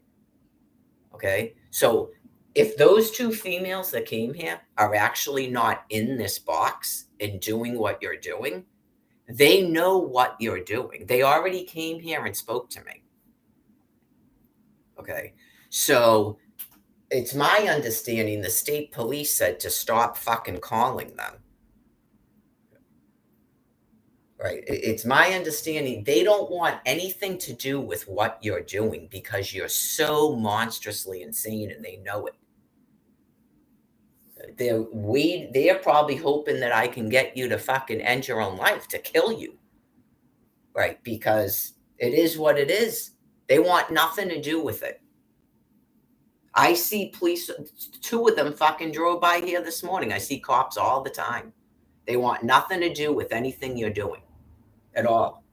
Okay. So if those two females that came here are actually not in this box and doing what you're doing, they know what you're doing. They already came here and spoke to me. Okay. So it's my understanding the state police said to stop fucking calling them. Right. It's my understanding they don't want anything to do with what you're doing because you're so monstrously insane and they know it. They're probably hoping that I can get you to fucking end your own life, to kill you. Right? Because it is what it is. They want nothing to do with it. I see police, two of them fucking drove by here this morning. I see cops all the time. They want nothing to do with anything you're doing at all.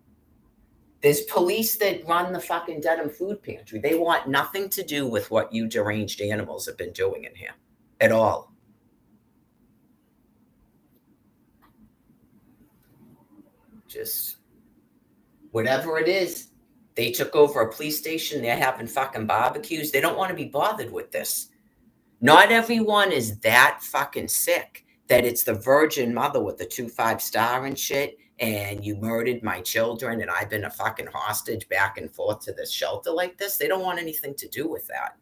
There's police that run the fucking Dedham food pantry. They want nothing to do with what you deranged animals have been doing in here at all. Just whatever it is. They took over a police station. They're having fucking barbecues. They don't want to be bothered with this. Not everyone is that fucking sick that it's the Virgin Mother with the 2 5-star and shit, and you murdered my children, and I've been a fucking hostage back and forth to this shelter like this. They don't want anything to do with that.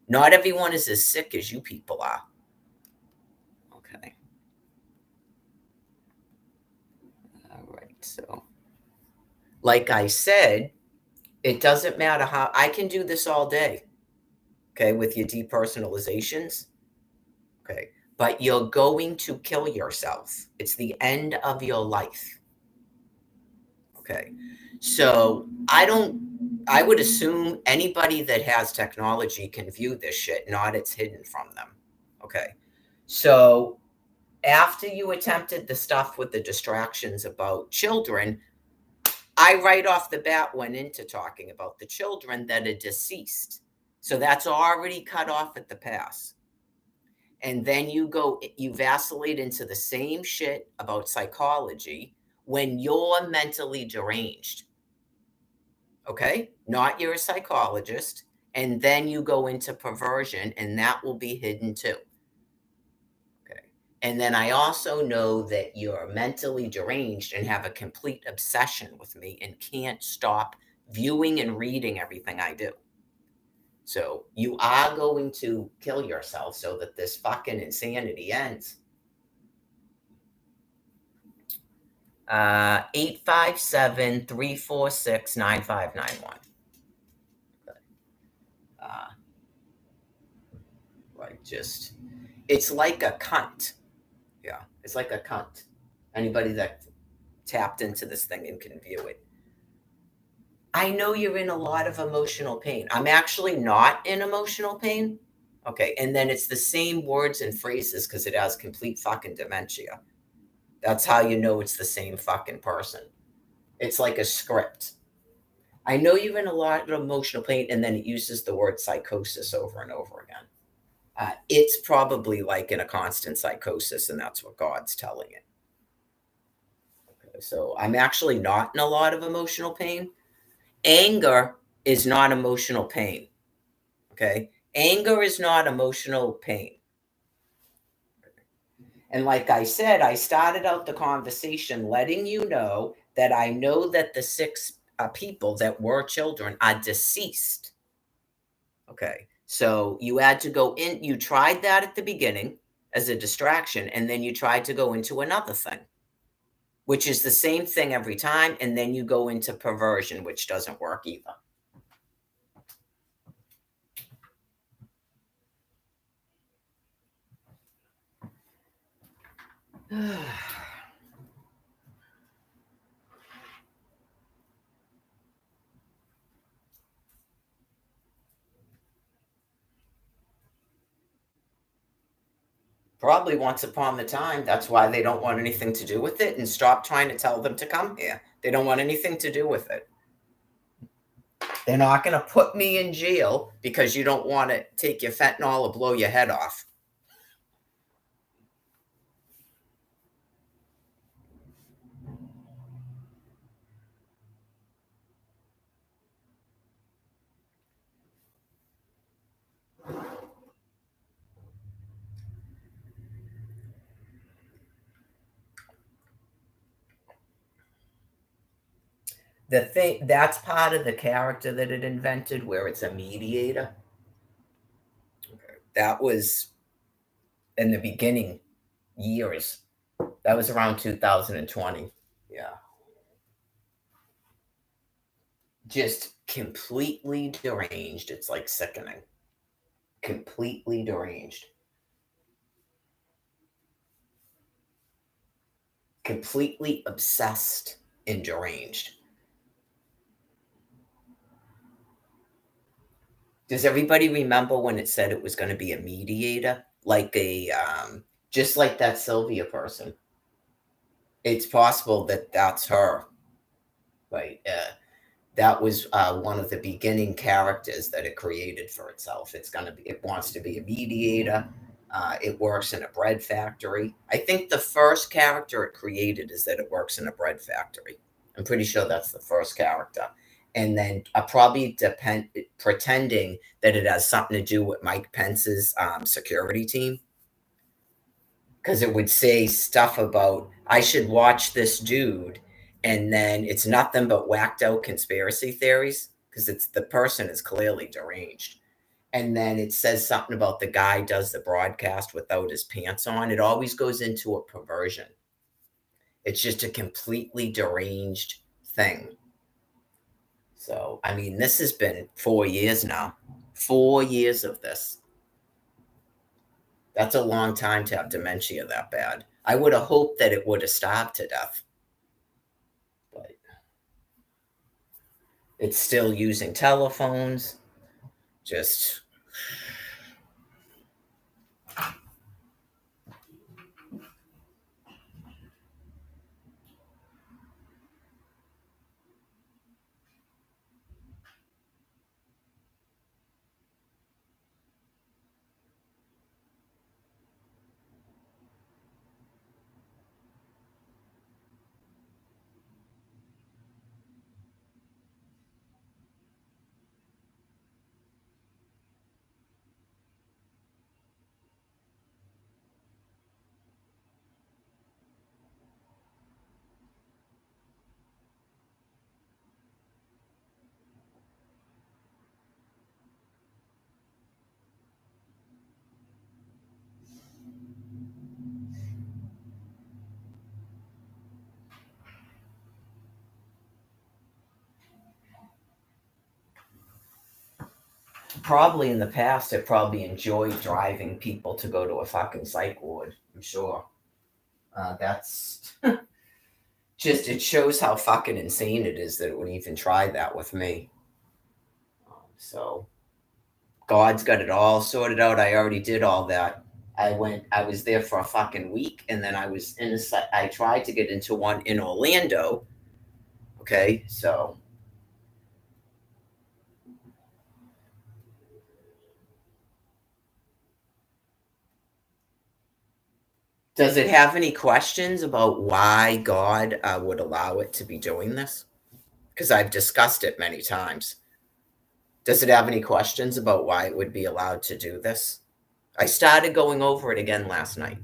Not everyone is as sick as you people are. Okay. All right. So, like I said, it doesn't matter how I can do this all day. Okay, with your depersonalizations. Okay, but you're going to kill yourself. It's the end of your life. Okay, so I would assume anybody that has technology can view this shit, not it's hidden from them. Okay, so after you attempted the stuff with the distractions about children, I right off the bat went into talking about the children that are deceased. So that's already cut off at the pass. And then you vacillate into the same shit about psychology when you're mentally deranged. Okay? Not you're a psychologist. And then you go into perversion, and that will be hidden too. Okay. And then I also know that you're mentally deranged and have a complete obsession with me and can't stop viewing and reading everything I do. So you are going to kill yourself so that this fucking insanity ends. 857-346-9591. Right, just it's like a cunt. Yeah, it's like a cunt. Anybody that tapped into this thing and can view it. I know you're in a lot of emotional pain. I'm actually not in emotional pain. Okay. And then it's the same words and phrases because it has complete fucking dementia. That's how you know it's the same fucking person. It's like a script. I know you're in a lot of emotional pain, and then it uses the word psychosis over and over again. It's probably like in a constant psychosis, and that's what God's telling it. Okay, so I'm actually not in a lot of emotional pain. Anger is not emotional pain. Okay. Anger is not emotional pain. And like I said, I started out the conversation letting you know that I know that the 6 people that were children are deceased. Okay. So you had to go in, you tried that at the beginning as a distraction, and then you tried to go into another thing, which is the same thing every time. And then you go into perversion, which doesn't work either. Probably once upon a time. That's why they don't want anything to do with it, and stop trying to tell them to come here. They don't want anything to do with it. They're not going to put me in jail because you don't want to take your fentanyl or blow your head off. The thing that's part of the character that it invented, where it's a mediator. That was in the beginning years. That was around 2020. Yeah. Just completely deranged. It's like sickening. Completely deranged. Completely obsessed and deranged. Does everybody remember when it said it was going to be a mediator? Like just like that Sylvia person. It's possible that that's her, right? That was one of the beginning characters that it created for itself. It wants to be a mediator. It works in a bread factory. I think the first character it created is that it works in a bread factory. I'm pretty sure that's the first character. And then probably pretending that it has something to do with Mike Pence's security team, because it would say stuff about I should watch this dude, and then it's nothing but whacked out conspiracy theories because it's the person is clearly deranged. And then it says something about the guy does the broadcast without his pants on. It always goes into a perversion. It's just a completely deranged thing. So, I mean, this has been 4 years now. 4 years of this. That's a long time to have dementia that bad. I would have hoped that it would have starved to death, but it's still using telephones. Just probably in the past, it probably enjoyed driving people to go to a fucking psych ward. I'm sure. That's just, it shows how fucking insane it is that it would even try that with me. So, God's got it all sorted out. I already did all that. I was there for a fucking week, and then I tried to get into one in Orlando. Okay, so does it have any questions about why God would allow it to be doing this? Because I've discussed it many times. Does it have any questions about why it would be allowed to do this? I started going over it again last night.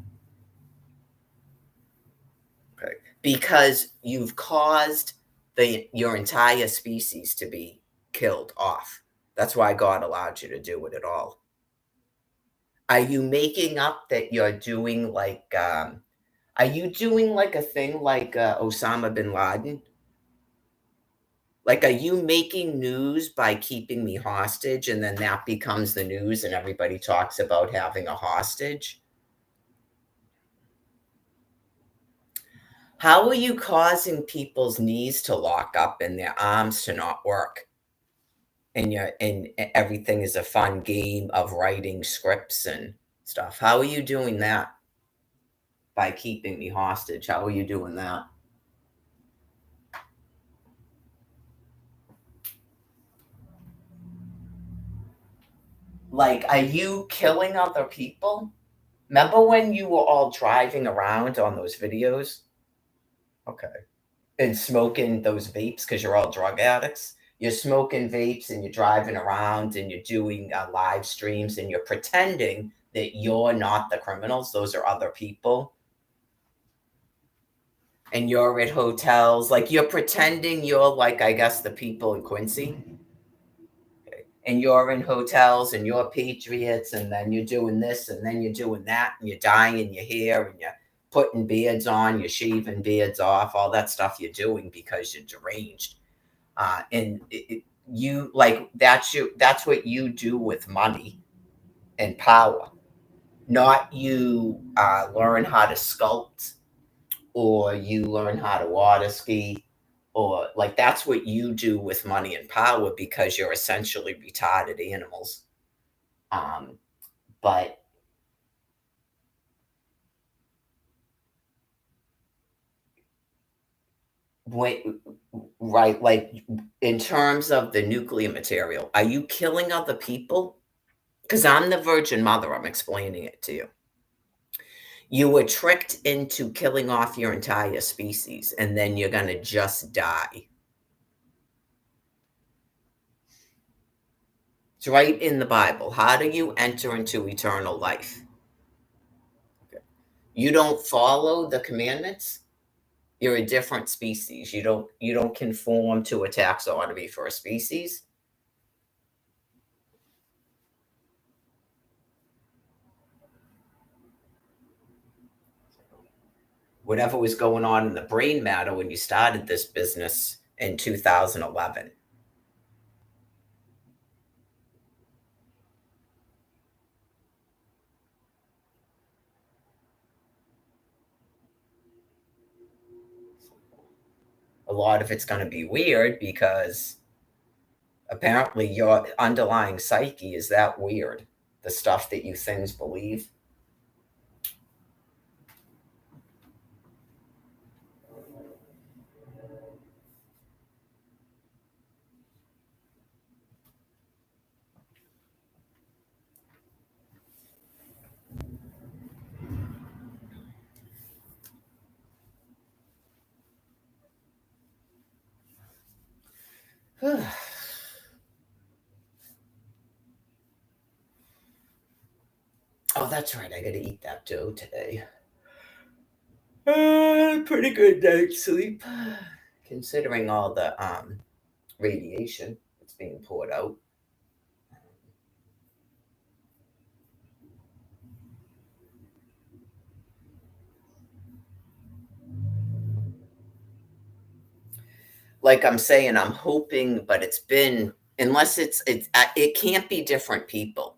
Okay. Because you've caused your entire species to be killed off. That's why God allowed you to do it at all. Are you making up that you're doing like, are you doing like a thing like Osama bin Laden? Like, are you making news by keeping me hostage and then that becomes the news and everybody talks about having a hostage? How are you causing people's knees to lock up and their arms to not work? And everything is a fun game of writing scripts and stuff. How are you doing that by keeping me hostage? How are you doing that? Like, are you killing other people? Remember when you were all driving around on those videos? Okay. And smoking those vapes because you're all drug addicts. You're smoking vapes and you're driving around and you're doing live streams and you're pretending that you're not the criminals. Those are other people. And you're at hotels. Like you're pretending you're like, I guess, the people in Quincy. And you're in hotels and you're patriots. And then you're doing this and then you're doing that. And you're dyeing your hair and you're putting beards on. You're shaving beards off. All that stuff you're doing because you're deranged. And you like that's what you do with money and power, not you learn how to sculpt or you learn how to water ski or like that's what you do with money and power because you're essentially retarded animals. But Wait, right, like, in terms of the nuclear material, are you killing other people? Because I'm the Virgin Mother, I'm explaining it to you. You were tricked into killing off your entire species, and then you're gonna just die. It's right in the Bible. How do you enter into eternal life? You don't follow the commandments, you're a different species. You don't conform to a taxonomy for a species. Whatever was going on in the brain matter when you started this business in 2011. A lot of it's going to be weird because apparently your underlying psyche is that weird. The stuff that you things believe. Oh, that's right. I got to eat that dough today. Pretty good night's sleep, considering all the radiation that's being poured out. Like I'm saying, I'm hoping, but it's been unless it can't be different people.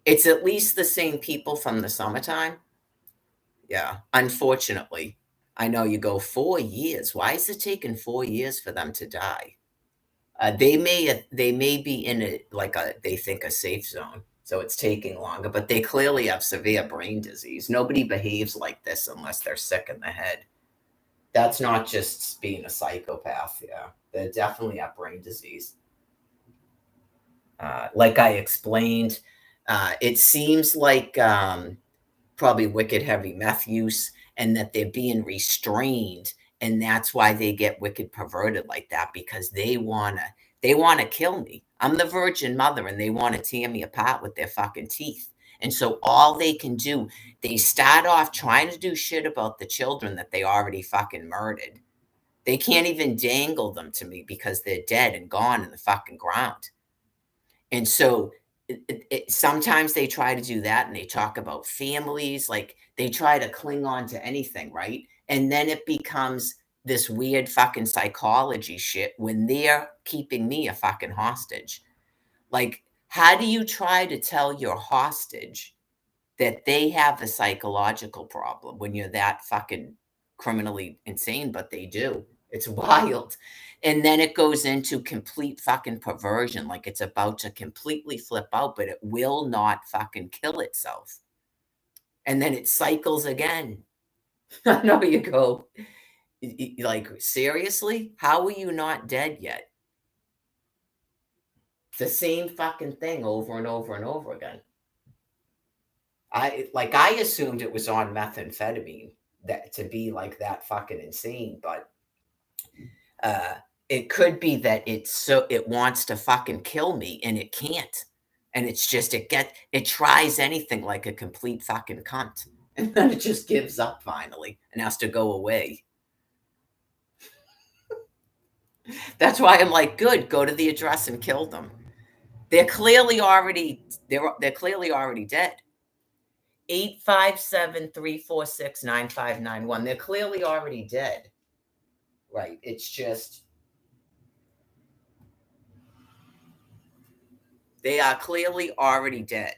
It's at least the same people from the summertime. Yeah, unfortunately, I know you go 4 years. Why is it taking 4 years for them to die? They may be in a like a they think a safe zone, so it's taking longer. But they clearly have severe brain disease. Nobody behaves like this unless they're sick in the head. That's not just being a psychopath. Yeah, they definitely have brain disease. Like I explained, it seems like probably wicked heavy meth use and that they're being restrained, and that's why they get wicked perverted like that because they want to kill me. I'm the Virgin Mother, and they want to tear me apart with their fucking teeth. And so all they can do, they start off trying to do shit about the children that they already fucking murdered. They can't even dangle them to me because they're dead and gone in the fucking ground. And so sometimes they try to do that and they talk about families, like they try to cling on to anything, right? And then it becomes this weird fucking psychology shit when they're keeping me a fucking hostage. Like, how do you try to tell your hostage that they have a psychological problem when you're that fucking criminally insane? But they do. It's wild. And then it goes into complete fucking perversion, like it's about to completely flip out, but it will not fucking kill itself. And then it cycles again. I know you go, like, seriously? How are you not dead yet? The same fucking thing over and over and over again. I assumed it was on methamphetamine that to be like that fucking insane, but uh it could be that it wants to fucking kill me and it can't. And it's just it tries anything like a complete fucking cunt. And then it just gives up finally and has to go away. That's why I'm like, good, go to the address and kill them. They're clearly already dead. 857-346-9591. They're clearly already dead. Right. It's just they are clearly already dead.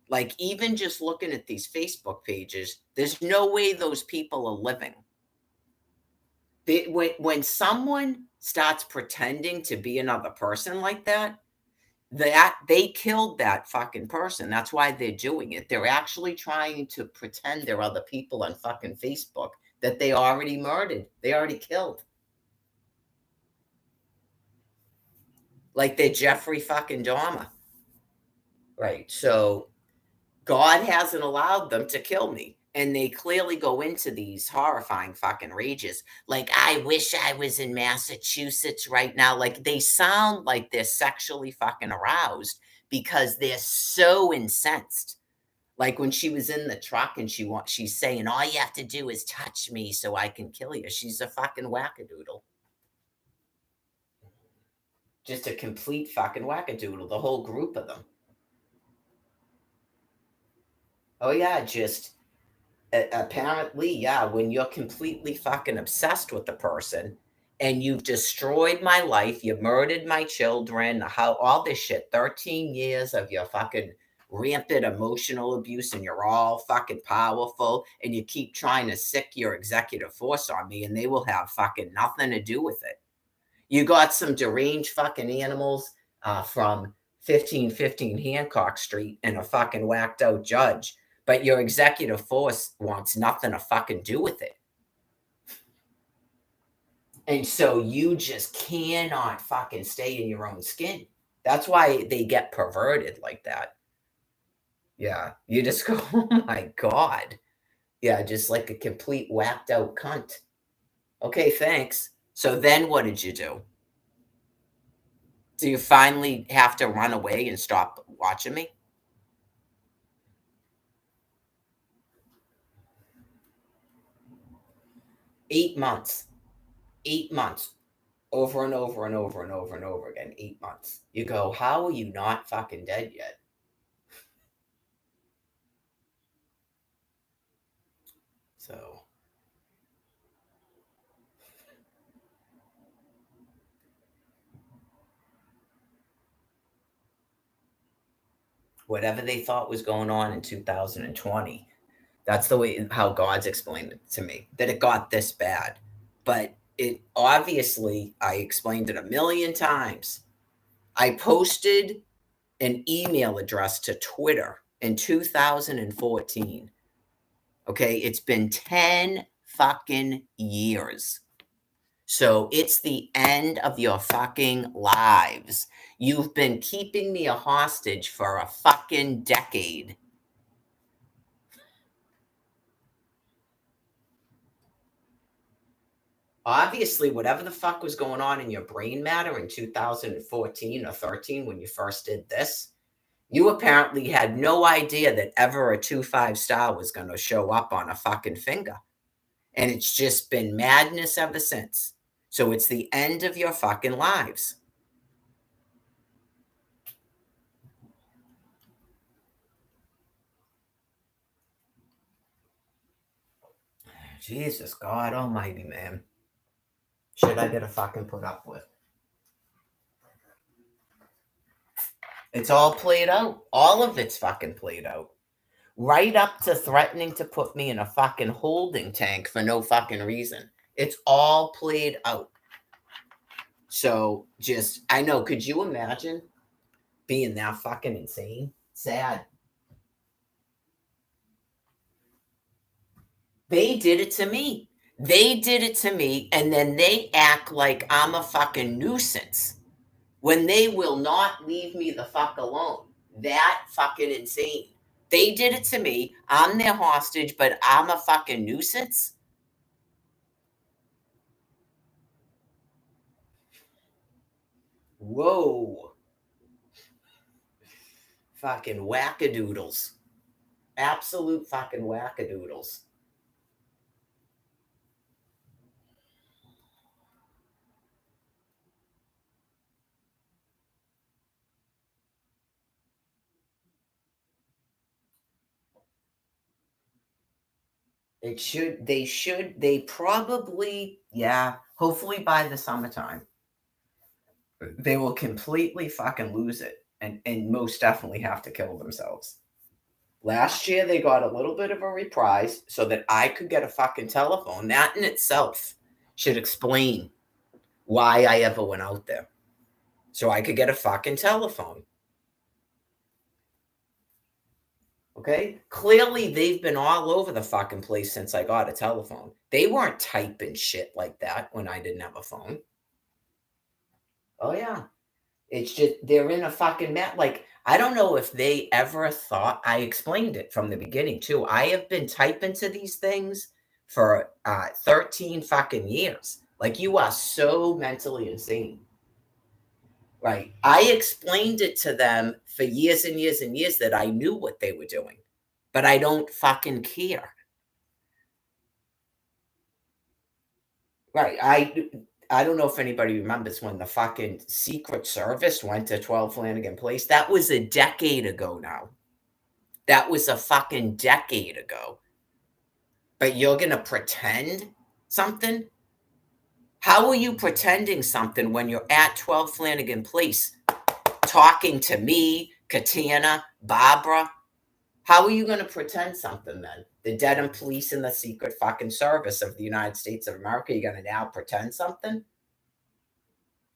Like, even just looking at these Facebook pages, there's no way those people are living. When someone starts pretending to be another person like that they killed that fucking person. That's why they're doing it. They're actually trying to pretend they're other people on fucking Facebook that they already murdered. They already killed. Like they're Jeffrey fucking Dahmer. Right. So God hasn't allowed them to kill me. And they clearly go into these horrifying fucking rages. Like, I wish I was in Massachusetts right now. Like, they sound like they're sexually fucking aroused because they're so incensed. Like when she was in the truck and she's saying, all you have to do is touch me so I can kill you. She's a fucking wackadoodle. Just a complete fucking wackadoodle, the whole group of them. Oh, yeah, just apparently, yeah, when you're completely fucking obsessed with the person and you've destroyed my life, you murdered my children, how all this shit, 13 years of your fucking rampant emotional abuse, and you're all fucking powerful, and you keep trying to sick your executive force on me, and they will have fucking nothing to do with it. You got some deranged fucking animals from 1515 Hancock Street and a fucking whacked out judge, but your executive force wants nothing to fucking do with it. And so you just cannot fucking stay in your own skin. That's why they get perverted like that. Yeah. You just go, oh my God. Yeah. Just like a complete whacked out cunt. Okay. Thanks. So then what did you do? Do you finally have to run away and stop watching me? 8 months. 8 months. Over and over and over and over and over again. 8 months. You go, how are you not fucking dead yet? So. Whatever they thought was going on in 2020, that's the way how God's explained it to me, that it got this bad. But it obviously, I explained it a million times. I posted an email address to Twitter in 2014. Okay, it's been 10 fucking years. So it's the end of your fucking lives. You've been keeping me a hostage for a fucking decade. Obviously, whatever the fuck was going on in your brain matter in 2014 or 13 when you first did this, you apparently had no idea that ever a 2-5 star was going to show up on a fucking finger. And it's just been madness ever since. So it's the end of your fucking lives. Jesus, God almighty, man. Should I get a fucking put up with? It's all played out. All of it's fucking played out. Right up to threatening to put me in a fucking holding tank for no fucking reason. It's all played out. So just, I know, could you imagine being that fucking insane? Sad. They did it to me. They did it to me, and then they act like I'm a fucking nuisance when they will not leave me the fuck alone. That fucking insane. They did it to me. I'm their hostage, but I'm a fucking nuisance. Whoa. Fucking wackadoodles. Absolute fucking wackadoodles. They probably, yeah, hopefully by the summertime, they will completely fucking lose it and most definitely have to kill themselves. Last year, they got a little bit of a reprise so that I could get a fucking telephone. That in itself should explain why I ever went out there. So I could get a fucking telephone. Okay? Clearly, they've been all over the fucking place since I got a telephone. They weren't typing shit like that when I didn't have a phone. Oh, yeah. It's just they're in a fucking mess. Like, I don't know if they ever thought. I explained it from the beginning too. I have been typing to these things for 13 fucking years. Like, you are so mentally insane. Right. I explained it to them for years and years and years that I knew what they were doing, but I don't fucking care. Right. I don't know if anybody remembers when the fucking Secret Service went to 12 Flanagan Place. That was a decade ago now. That was a fucking decade ago. But you're going to pretend something? How are you pretending something when you're at 12 Flanagan Place talking to me, Katana, Barbara? How are you going to pretend something then? The dead and police in the Secret fucking Service of the United States of America, you're going to now pretend something?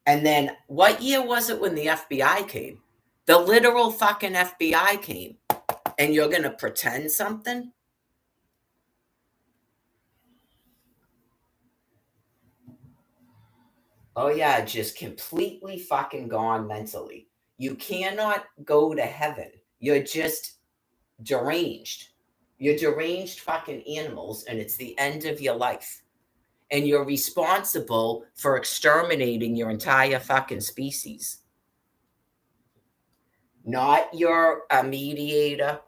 And then what year was it when the FBI came? The literal fucking FBI came. And you're going to pretend something? Oh, yeah, just completely fucking gone mentally. You cannot go to heaven. You're just deranged. You're deranged fucking animals, and it's the end of your life. And you're responsible for exterminating your entire fucking species. Not your mediator,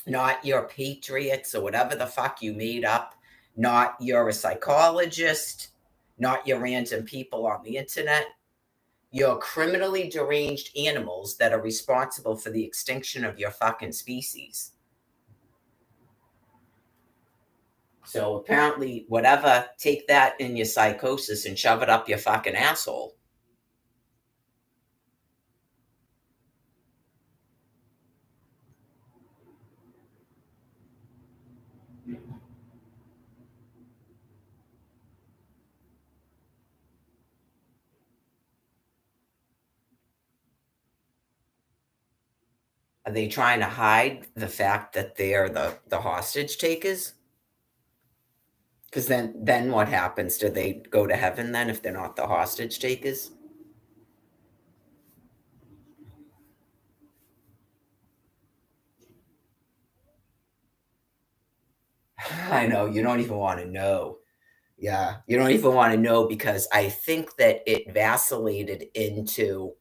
not your patriots or whatever the fuck you made up, not you're a psychologist, not your random people on the internet. You're criminally deranged animals that are responsible for the extinction of your fucking species. So apparently, whatever, take that in your psychosis and shove it up your fucking asshole. Are they trying to hide the fact that they're the hostage takers? Because then what happens? Do they go to heaven then if they're not the hostage takers? I know, you don't even want to know. Yeah, you don't even want to know because I think that it vacillated into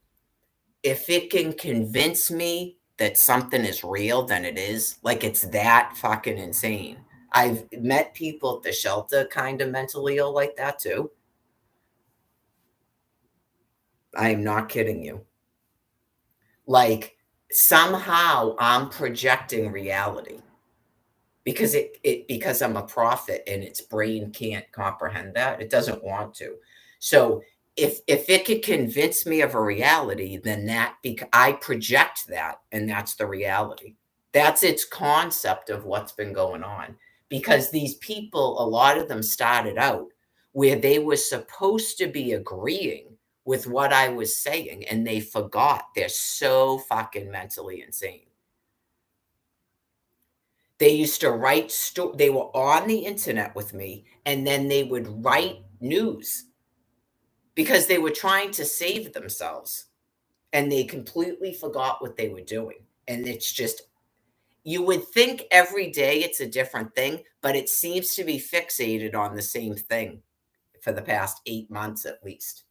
if it can convince me that something is real, then it is. Like, it's that fucking insane. I've met people at the shelter kind of mentally ill like that too. I am not kidding you. Like, somehow I'm projecting reality because because I'm a prophet and its brain can't comprehend that. It doesn't want to. So if it could convince me of a reality, then I project that, and that's the reality. That's its concept of what's been going on. Because these people, a lot of them started out where they were supposed to be agreeing with what I was saying, and they forgot. They're so fucking mentally insane. They used to write they were on the internet with me, and then they would write news because they were trying to save themselves, and they completely forgot what they were doing. And it's just you would think every day it's a different thing, but it seems to be fixated on the same thing for the past 8 months at least.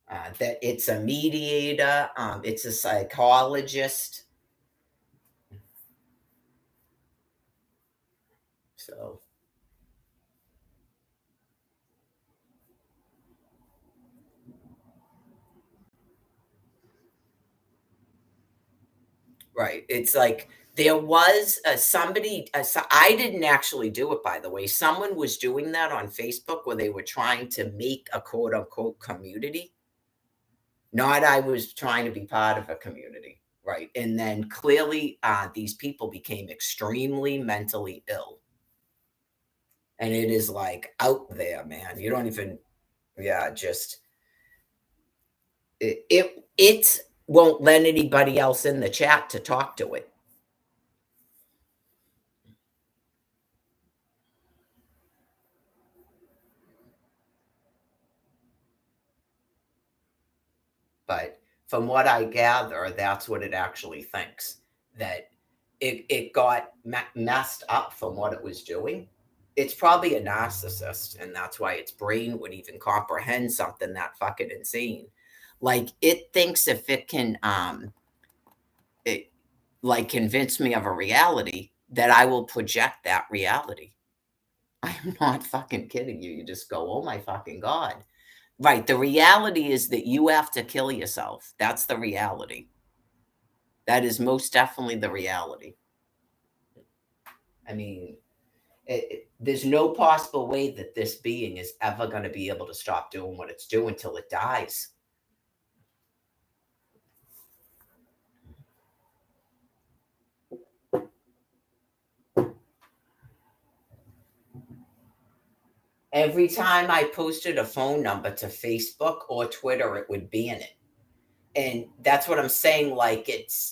That it's a mediator, it's a psychologist. So, right. It's like there was somebody, I didn't actually do it, by the way. Someone was doing that on Facebook where they were trying to make a quote unquote community. Not I was trying to be part of a community. Right. And then clearly these people became extremely mentally ill. And it is like out there, man. You don't even, yeah, just, it won't let anybody else in the chat to talk to it. But from what I gather, that's what it actually thinks. That it got messed up from what it was doing. It's probably a narcissist, and that's why its brain would even comprehend something that fucking insane. Like it thinks if it can it like convince me of a reality that I will project that reality. I'm not fucking kidding you. You just go, "Oh my fucking god." Right, the reality is that you have to kill yourself. That's the reality. That is most definitely the reality. I mean, there's no possible way that this being is ever going to be able to stop doing what it's doing till it dies. Every time I posted a phone number to Facebook or Twitter, it would be in it. And that's what I'm saying. Like,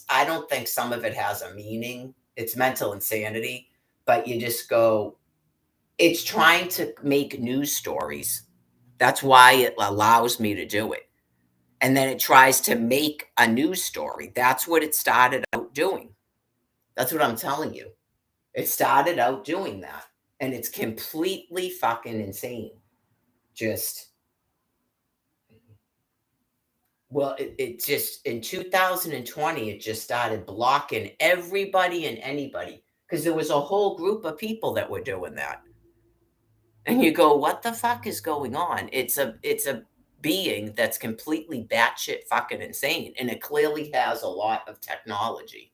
I don't think some of it has a meaning. It's mental insanity, but you just go, it's trying to make news stories. That's why it allows me to do it. And then it tries to make a news story. That's what it started out doing. That's what I'm telling you. It started out doing that. And it's completely fucking insane. Just, well, it just, in 2020, it just started blocking everybody and anybody because there was a whole group of people that were doing that. And you go, what the fuck is going on? It's a being that's completely batshit fucking insane. And it clearly has a lot of technology.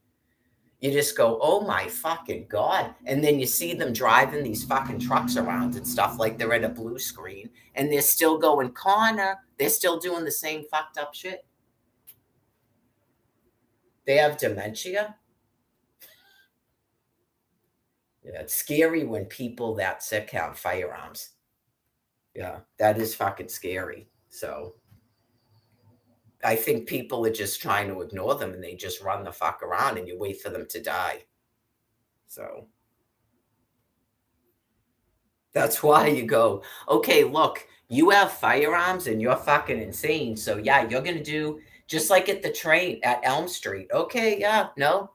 You just go, oh my fucking God. And then you see them driving these fucking trucks around and stuff like they're at a blue screen and they're still going, Connor. They're still doing the same fucked up shit. They have dementia. Yeah, it's scary when people that sick have firearms. Yeah, that is fucking scary. So I think people are just trying to ignore them and they just run the fuck around and you wait for them to die. So that's why you go, okay, look, you have firearms and you're fucking insane. So yeah, you're going to do just like at the train at Elm Street. Okay, yeah, no,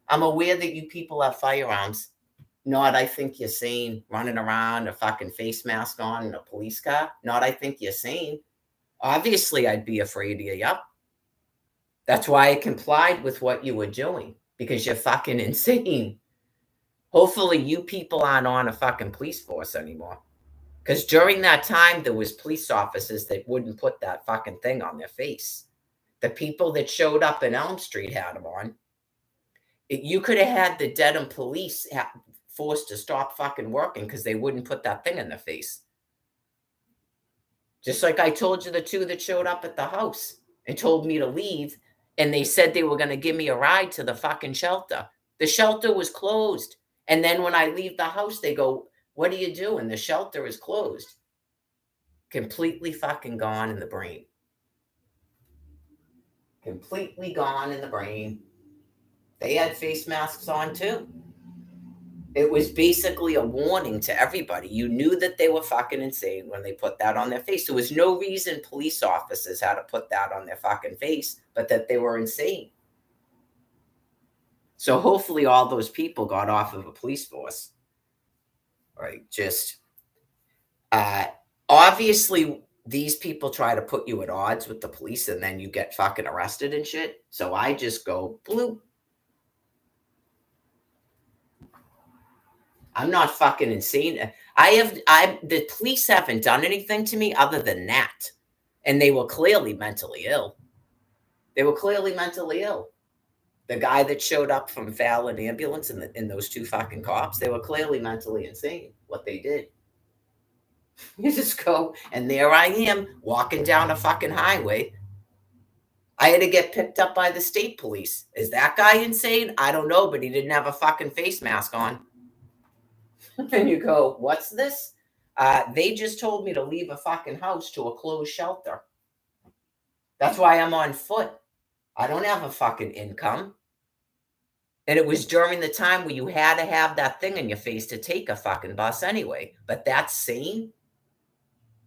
I'm aware that you people have firearms. Not, I think you're sane running around a fucking face mask on in a police car. Not, I think you're sane. Obviously, I'd be afraid of you. Yep. That's why I complied with what you were doing because you're fucking insane. Hopefully, you people aren't on a fucking police force anymore. Because during that time, there was police officers that wouldn't put that fucking thing on their face. The people that showed up in Elm Street had them on. You could have had the Dedham police forced to stop fucking working because they wouldn't put that thing in their face. Just like I told you, the two that showed up at the house and told me to leave, and they said they were going to give me a ride to the fucking shelter. The shelter was closed. And then when I leave the house, they go, what are you doing? The shelter is closed. Completely fucking gone in the brain. Completely gone in the brain. They had face masks on too. It was basically a warning to everybody. You knew that they were fucking insane when they put that on their face. There was no reason police officers had to put that on their fucking face, but that they were insane. So hopefully all those people got off of a police force. Right? Just obviously these people try to put you at odds with the police and then you get fucking arrested and shit. So I just go bloop. I'm not fucking insane. The police haven't done anything to me other than that. And they were clearly mentally ill. They were clearly mentally ill. The guy that showed up from Fallon ambulance and those two fucking cops, they were clearly mentally insane, what they did. You just go, and there I am walking down a fucking highway. I had to get picked up by the state police. Is that guy insane? I don't know, but he didn't have a fucking face mask on. And you go, what's this? They just told me to leave a fucking house to a closed shelter. That's why I'm on foot. I don't have a fucking income. And it was during the time where you had to have that thing in your face to take a fucking bus anyway. But that's sane?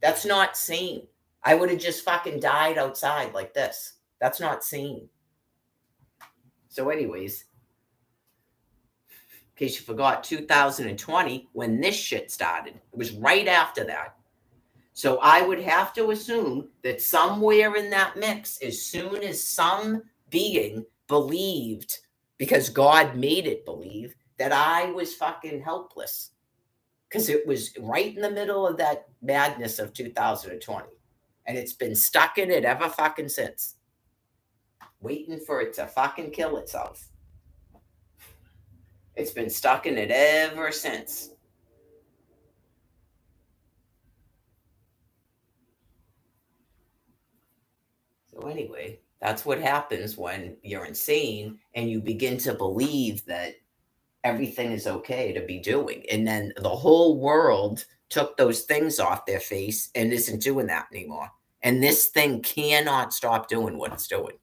That's not sane. I would have just fucking died outside like this. That's not sane. So, anyways, in case you forgot, 2020, when this shit started, it was right after that. So I would have to assume that somewhere in that mix, as soon as some being believed, because God made it believe, that I was fucking helpless. Because it was right in the middle of that madness of 2020. And it's been stuck in it ever fucking since. Waiting for it to fucking kill itself. It's been stuck in it ever since. So anyway, that's what happens when you're insane and you begin to believe that everything is okay to be doing. And then the whole world took those things off their face and isn't doing that anymore. And this thing cannot stop doing what it's doing.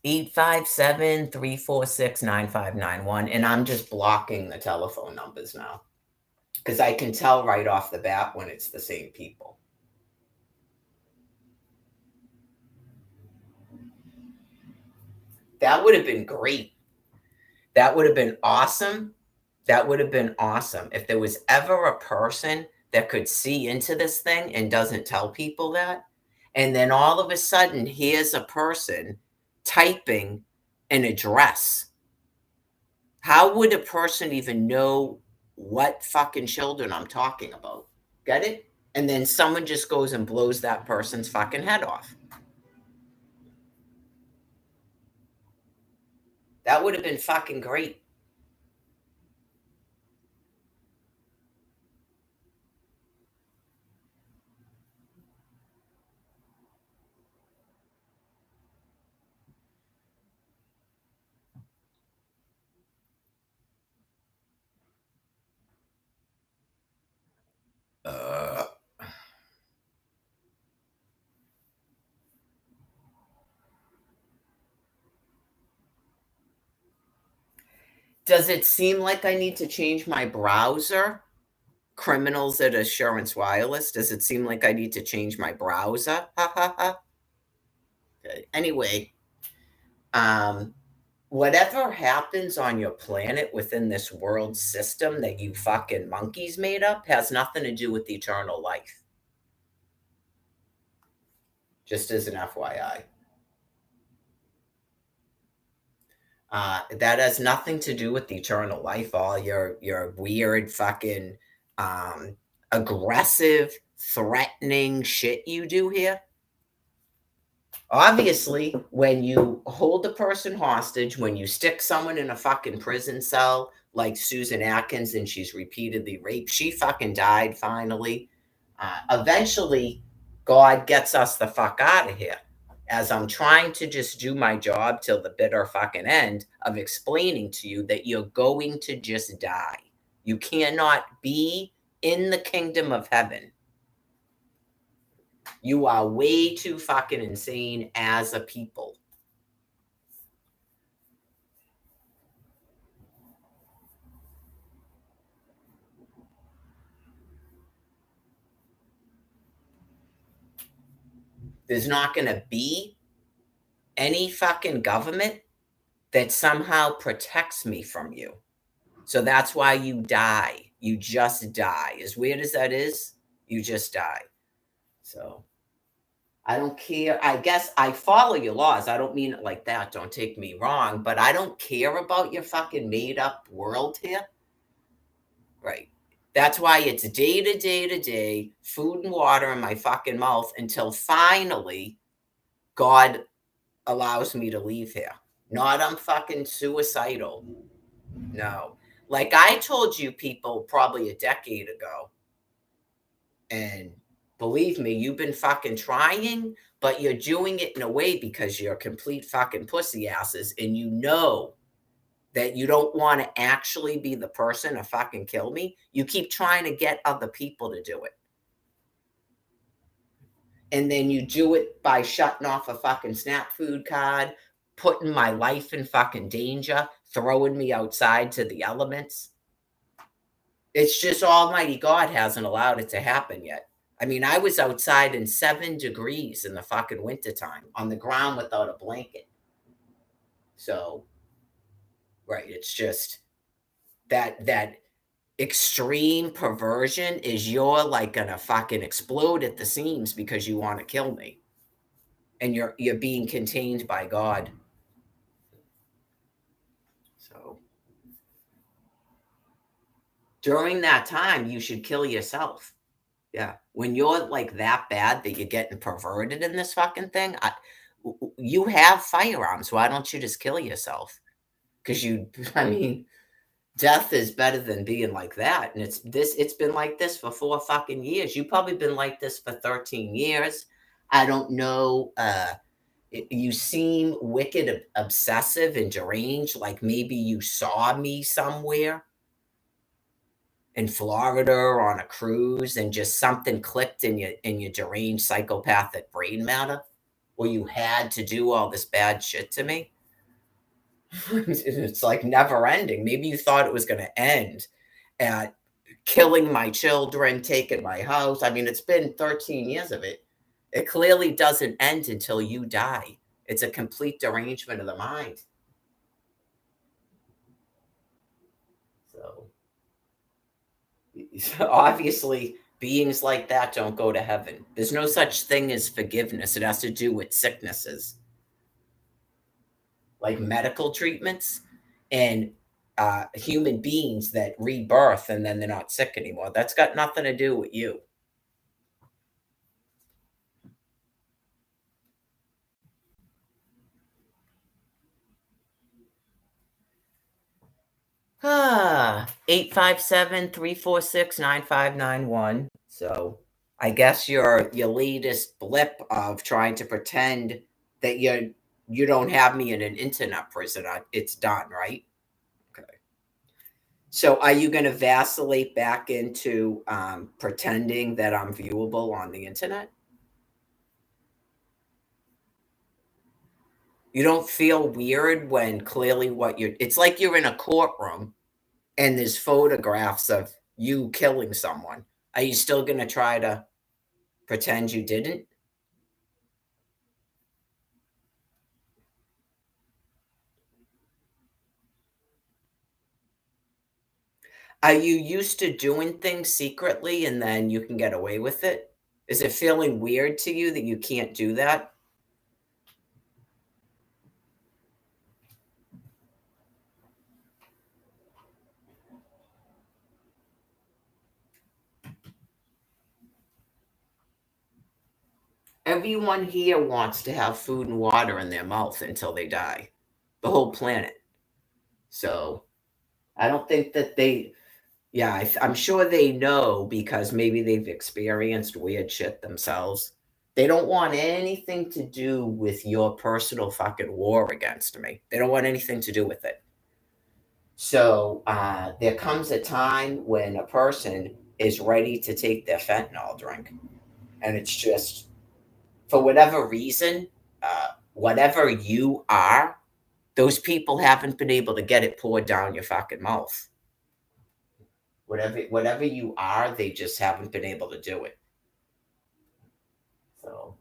Eight 346 9591, and I'm just blocking the telephone numbers now because I can tell right off the bat when it's the same people. That would have been great. That would have been awesome. That would have been awesome if there was ever a person that could see into this thing and doesn't tell people that. And then all of a sudden, here's a person typing an address. How would a person even know what fucking children I'm talking about? Get it? And then someone just goes and blows that person's fucking head off. That would have been fucking great. Uh, does it seem like I need to change my browser? Criminals at Assurance Wireless. Does it seem like I need to change my browser? Ha ha ha. Okay. Anyway, whatever happens on your planet within this world system that you fucking monkeys made up has nothing to do with eternal life. Just as an FYI. That has nothing to do with eternal life. All your weird fucking aggressive, threatening shit you do here. Obviously, when you hold a person hostage, when you stick someone in a fucking prison cell like Susan Atkins and she's repeatedly raped, she fucking died finally. Eventually, God gets us the fuck out of here. As I'm trying to just do my job till the bitter fucking end of explaining to you that you're going to just die. You cannot be in the kingdom of heaven. You are way too fucking insane as a people. There's not going to be any fucking government that somehow protects me from you. So that's why you die. You just die. As weird as that is, you just die. So I don't care. I guess I follow your laws. I don't mean it like that. Don't take me wrong. But I don't care about your fucking made up world here. Right. That's why it's day to day to day, food and water in my fucking mouth until finally God allows me to leave here. Not I'm fucking suicidal. No. Like I told you people probably a decade ago, and believe me, you've been fucking trying, but you're doing it in a way because you're complete fucking pussy asses and you know that you don't want to actually be the person to fucking kill me. You keep trying to get other people to do it. And then you do it by shutting off a fucking SNAP food card, putting my life in fucking danger, throwing me outside to the elements. It's just Almighty God hasn't allowed it to happen yet. I mean, I was outside in 7 degrees in the fucking wintertime on the ground without a blanket. So, right, it's just that extreme perversion is you're like gonna fucking explode at the seams because you want to kill me. And you're being contained by God. So during that time, you should kill yourself. Yeah. When you're like that bad that you're getting perverted in this fucking thing, you have firearms. Why don't you just kill yourself? Because I mean, death is better than being like that. And it's been like this for 4 fucking years. You've probably been like this for 13 years. I don't know. You seem wicked, obsessive, and deranged. Like maybe you saw me somewhere in Florida or on a cruise, and just something clicked in your deranged psychopathic brain matter, where you had to do all this bad shit to me. It's like never ending. Maybe you thought it was going to end at killing my children, taking my house. I mean, it's been 13 years of it. It clearly doesn't end until you die. It's a complete derangement of the mind. So, obviously, beings like that don't go to heaven. There's no such thing as forgiveness. It has to do with sicknesses, like medical treatments, and human beings that rebirth and then they're not sick anymore. That's got nothing to do with you. 857-346-9591. So I guess your latest blip of trying to pretend that you don't have me in an internet prison, it's done, right? Okay. So are you going to vacillate back into pretending that I'm viewable on the internet? You don't feel weird when clearly it's like you're in a courtroom and there's photographs of you killing someone. Are you still going to try to pretend you didn't? Are you used to doing things secretly and then you can get away with it? Is it feeling weird to you that you can't do that? Everyone here wants to have food and water in their mouth until they die. The whole planet. So I don't think that yeah, I'm sure they know because maybe they've experienced weird shit themselves. They don't want anything to do with your personal fucking war against me. They don't want anything to do with it. So there comes a time when a person is ready to take their fentanyl drink. And it's just, for whatever reason, whatever you are, those people haven't been able to get it poured down your fucking mouth. Whatever you are, they just haven't been able to do it. So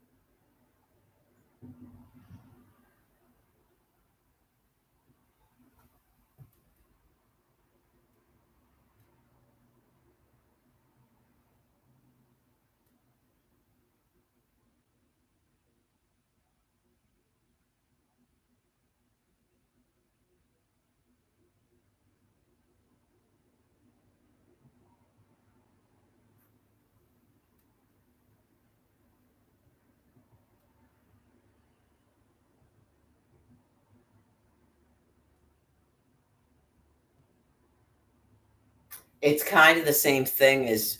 it's kind of the same thing as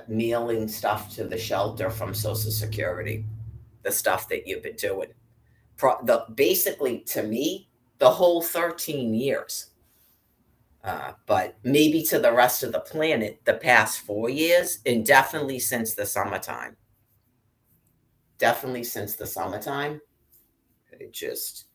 mailing stuff to the shelter from Social Security, the stuff that you've been doing. Basically, to me, the whole 13 years. But maybe to the rest of the planet, the past 4 years, and definitely since the summertime. definitely since the summertime. It just,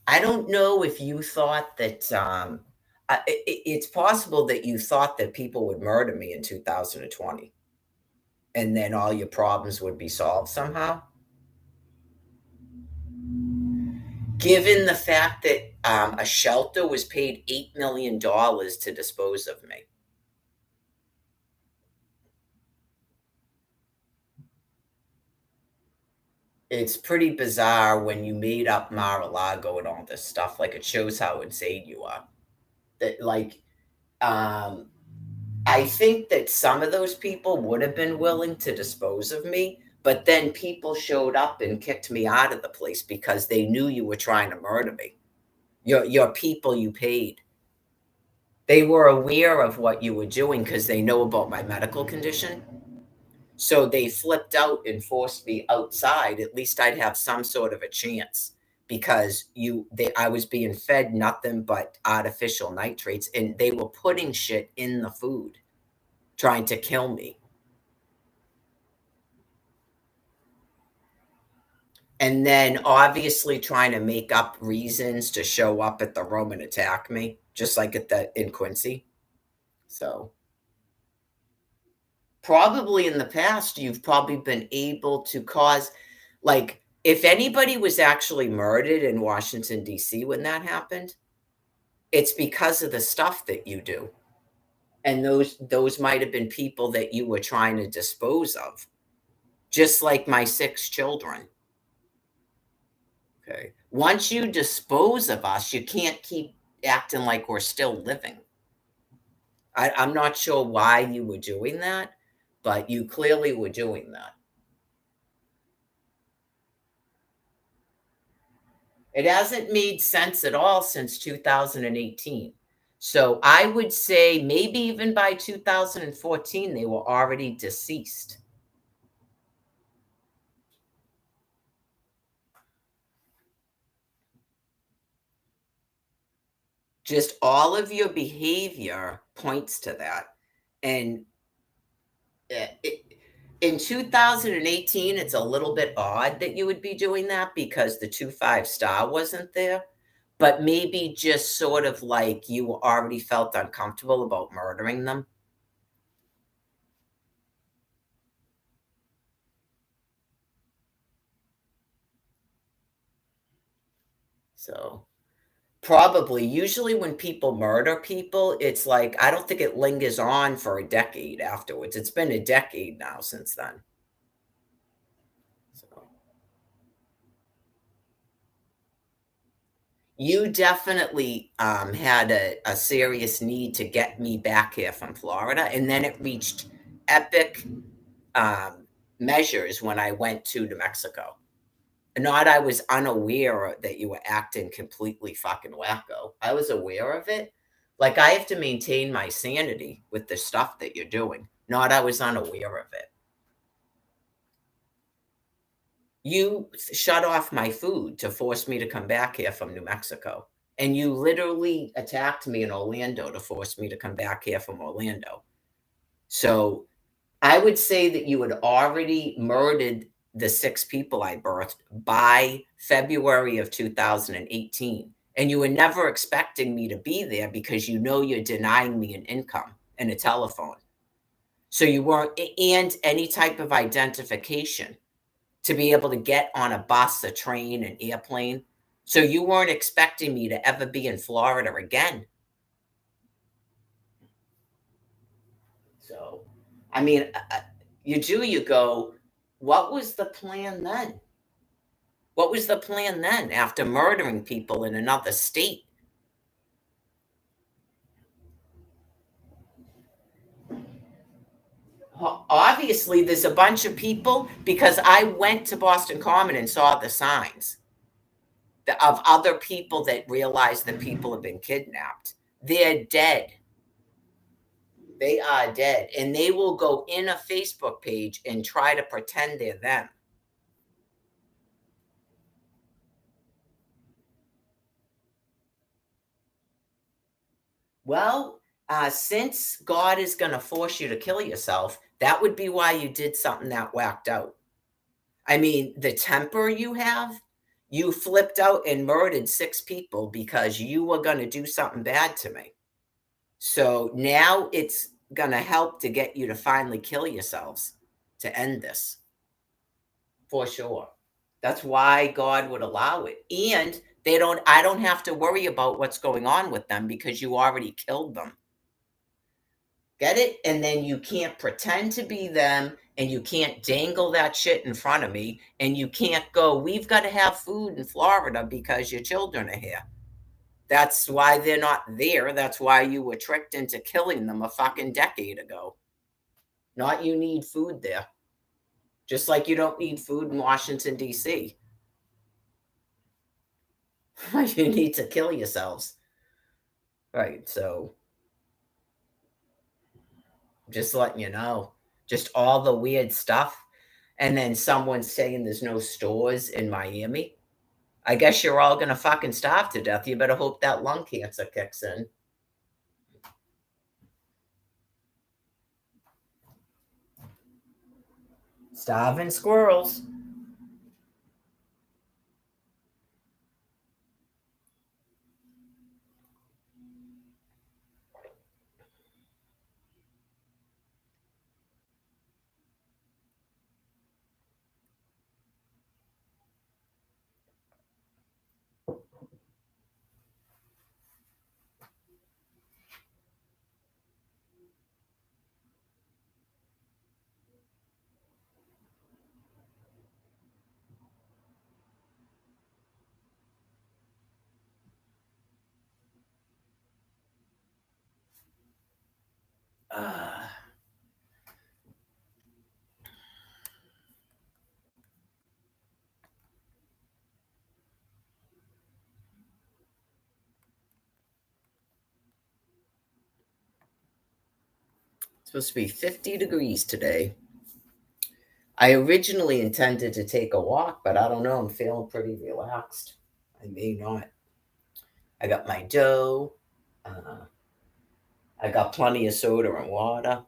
I don't know if you thought that, it's possible that you thought that people would murder me in 2020 and then all your problems would be solved somehow. Given the fact that a shelter was paid $8 million to dispose of me. It's pretty bizarre when you made up Mar-a-Lago and all this stuff. Like, it shows how insane you are. That, like, um, I think that some of those people would have been willing to dispose of me, but then people showed up and kicked me out of the place because they knew you were trying to murder me. Your people you paid. They were aware of what you were doing because they know about my medical condition. So they flipped out and forced me outside. At least I'd have some sort of a chance because I was being fed nothing but artificial nitrates and they were putting shit in the food trying to kill me. And then obviously trying to make up reasons to show up at the room and attack me, just like at the in Quincy. So probably in the past, you've probably been able to cause, like, if anybody was actually murdered in Washington, D.C. when that happened, it's because of the stuff that you do. And those might have been people that you were trying to dispose of, just like my 6 children. Okay. Once you dispose of us, you can't keep acting like we're still living. I'm not sure why you were doing that, but you clearly were doing that. It hasn't made sense at all since 2018. So I would say maybe even by 2014, they were already deceased. Just all of your behavior points to that. And it, in 2018, it's a little bit odd that you would be doing that because the 2 5 star wasn't there. But maybe just sort of like you already felt uncomfortable about murdering them. So probably usually when people murder people, it's like I don't think it lingers on for a decade afterwards. It's been a decade now since then. So you definitely had a serious need to get me back here from Florida, and then it reached epic um, measures when I went to New Mexico. Not I was unaware that you were acting completely fucking wacko. I was aware of it. Like, I have to maintain my sanity with the stuff that you're doing. Not I was unaware of it. You shut off my food to force me to come back here from New Mexico. And you literally attacked me in Orlando to force me to come back here from Orlando. So I would say that you had already murdered the 6 people I birthed by February of 2018. And you were never expecting me to be there because you know you're denying me an income and a telephone. So you weren't, and any type of identification to be able to get on a bus, a train, an airplane. So you weren't expecting me to ever be in Florida again. So, I mean, you go, what was the plan then? What was the plan then after murdering people in another state? Obviously, there's a bunch of people because I went to Boston Common and saw the signs of other people that realize that people have been kidnapped. They're dead. They are dead. And they will go in a Facebook page and try to pretend they're them. Well, since God is going to force you to kill yourself, that would be why you did something that whacked out. I mean, the temper you have, you flipped out and murdered 6 people because you were going to do something bad to me. So now it's going to help to get you to finally kill yourselves to end this for sure. That's why God would allow it. And I don't have to worry about what's going on with them because you already killed them. Get it? And then you can't pretend to be them and you can't dangle that shit in front of me and you can't go, we've got to have food in Florida because your children are here. That's why they're not there. That's why you were tricked into killing them a fucking decade ago. Not you need food there. Just like you don't need food in Washington, D.C. You need to kill yourselves. Right. So just letting you know, just all the weird stuff. And then someone saying there's no stores in Miami. I guess you're all gonna fucking starve to death. You better hope that lung cancer kicks in. Starving squirrels. Uh, it's supposed to be 50 degrees today. I originally intended to take a walk, but I don't know. I'm feeling pretty relaxed. I may not. I got my dough. Uh, I got plenty of soda and water.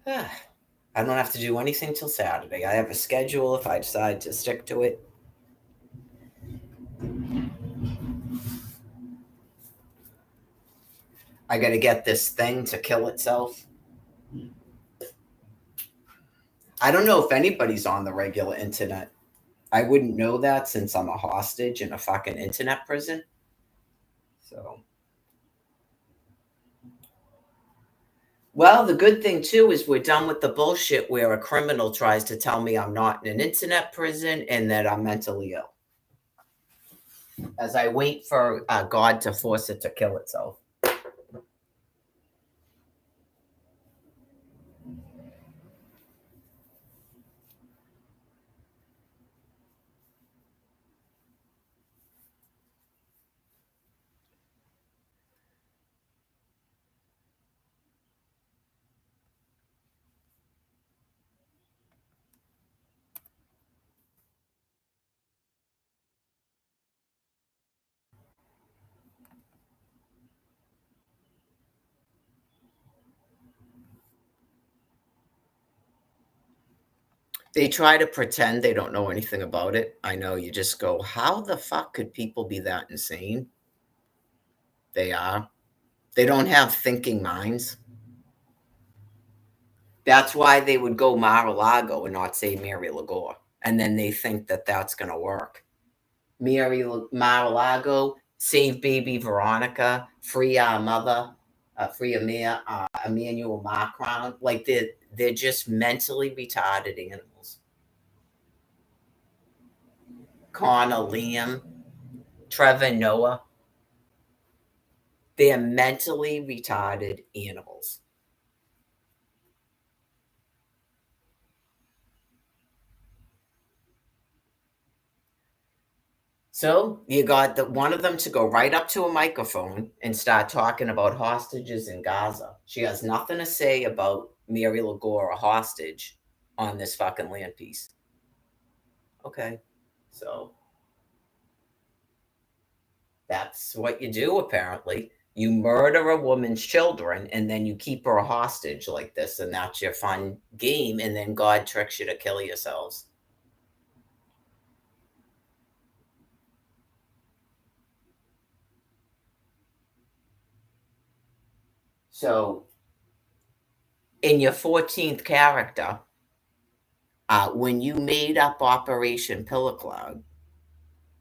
I don't have to do anything till Saturday. I have a schedule if I decide to stick to it. I got to get this thing to kill itself. I don't know if anybody's on the regular internet. I wouldn't know that since I'm a hostage in a fucking internet prison. So, well, the good thing too is we're done with the bullshit where a criminal tries to tell me I'm not in an internet prison and that I'm mentally ill. As I wait for God to force it to kill itself. They try to pretend they don't know anything about it. I know you just go, how the fuck could people be that insane? They are. They don't have thinking minds. That's why they would go Mar-a-Lago and not say Mary Lagore. And then they think that that's going to work. Mar-a-Lago, save baby Veronica, free our mother, free Amir, Emmanuel Macron. Like they're just mentally retarded animals. Connor, Liam, Trevor, Noah. They're mentally retarded animals. So you got one of them to go right up to a microphone and start talking about hostages in Gaza. She has nothing to say about Mary Lagore, a hostage, on this fucking land piece. Okay, so That's what you do, apparently. You murder a woman's children and then you keep her hostage like this, and that's your fun game, and then God tricks you to kill yourselves. So, in your 14th character, when you made up Operation Pillar Cloud,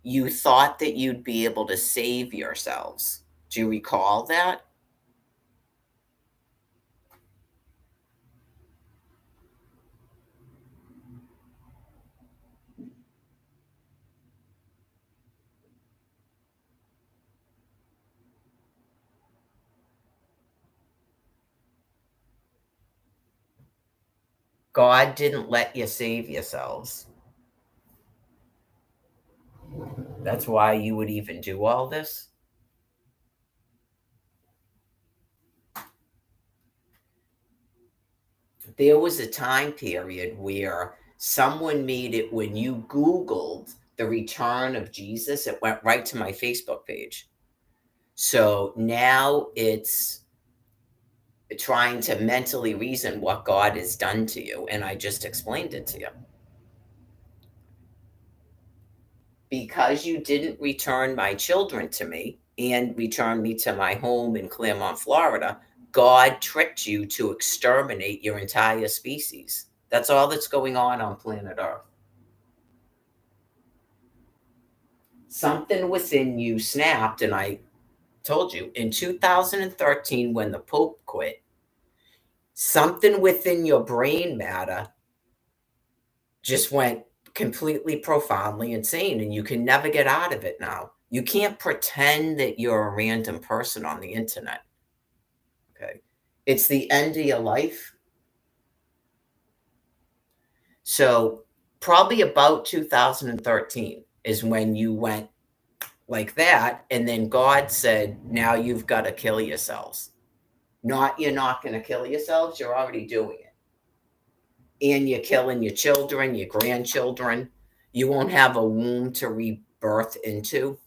you thought that you'd be able to save yourselves. Do you recall that? God didn't let you save yourselves. That's why you would even do all this. There was a time period where someone made it when you Googled the return of Jesus, it went right to my Facebook page. So now it's trying to mentally reason what God has done to you. And I just explained it to you. Because you didn't return my children to me and return me to my home in Claremont, Florida, God tricked you to exterminate your entire species. That's all that's going on planet Earth. Something within you snapped, and I told you in 2013 when the Pope quit, something within your brain matter just went completely profoundly insane, and you can never get out of it now. You can't pretend that you're a random person on the internet. Okay. It's the end of your life. So, probably about 2013 is when you went like that. And then God said, now you've got to kill yourselves. Not you're not going to kill yourselves, you're already doing it. And you're killing your children, your grandchildren. You won't have a womb to rebirth into.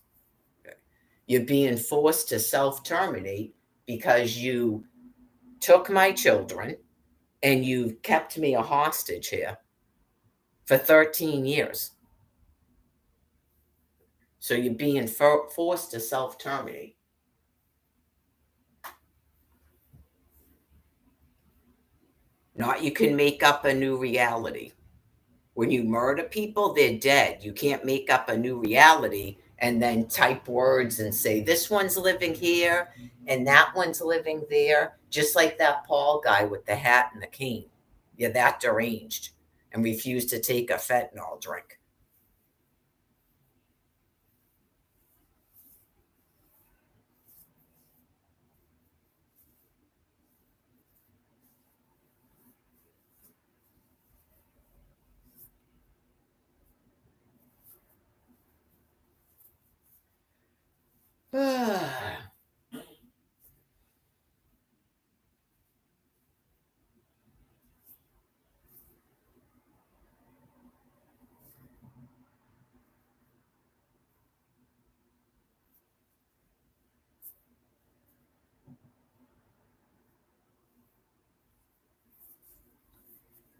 You're being forced to self terminate because you took my children and you kept me a hostage here for 13 years. So you're being forced to self terminate. Not you can make up a new reality. When you murder people, they're dead. You can't make up a new reality and then type words and say, this one's living here and that one's living there. Just like that Paul guy with the hat and the cane. You're that deranged and refuse to take a fentanyl drink.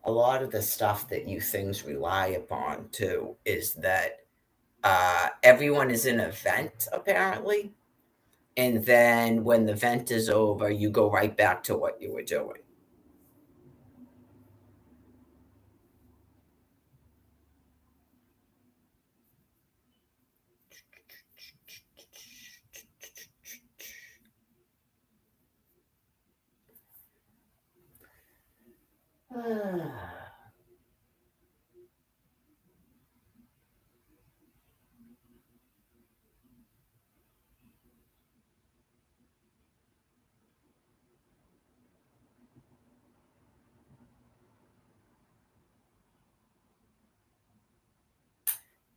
A lot of the stuff that you things rely upon too is that everyone is in a vent apparently, and then when the vent is over, you go right back to what you were doing.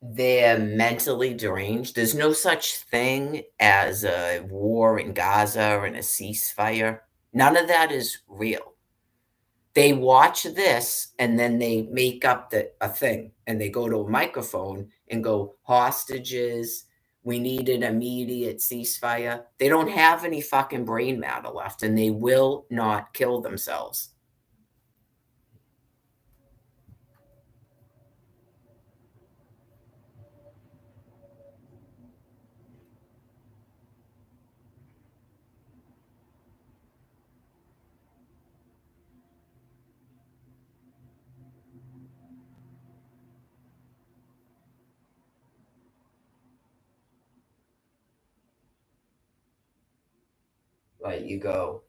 They're mentally deranged. There's no such thing as a war in Gaza and a ceasefire. None of that is real. They watch this and then they make up a thing and they go to a microphone and go hostages. We need an immediate ceasefire. They don't have any fucking brain matter left, and they will not kill themselves. Right, you go.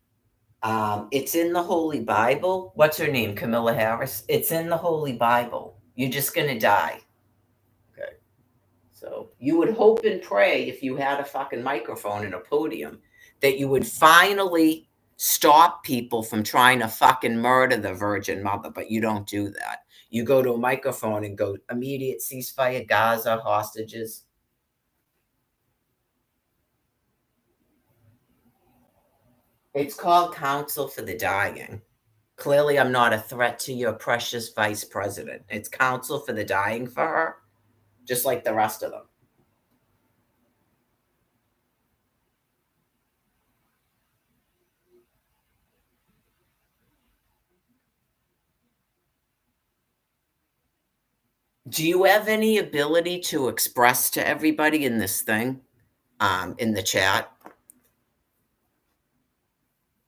It's in the Holy Bible. What's her name? Camilla Harris. It's in the Holy Bible. You're just gonna die. Okay. So you would hope and pray if you had a fucking microphone and a podium that you would finally stop people from trying to fucking murder the Virgin Mother, but you don't do that. You go to a microphone and go immediate ceasefire, Gaza, hostages. It's called Counsel for the Dying. Clearly, I'm not a threat to your precious vice president. It's counsel for the dying for her, just like the rest of them. Do you have any ability to express to everybody in this thing, in the chat,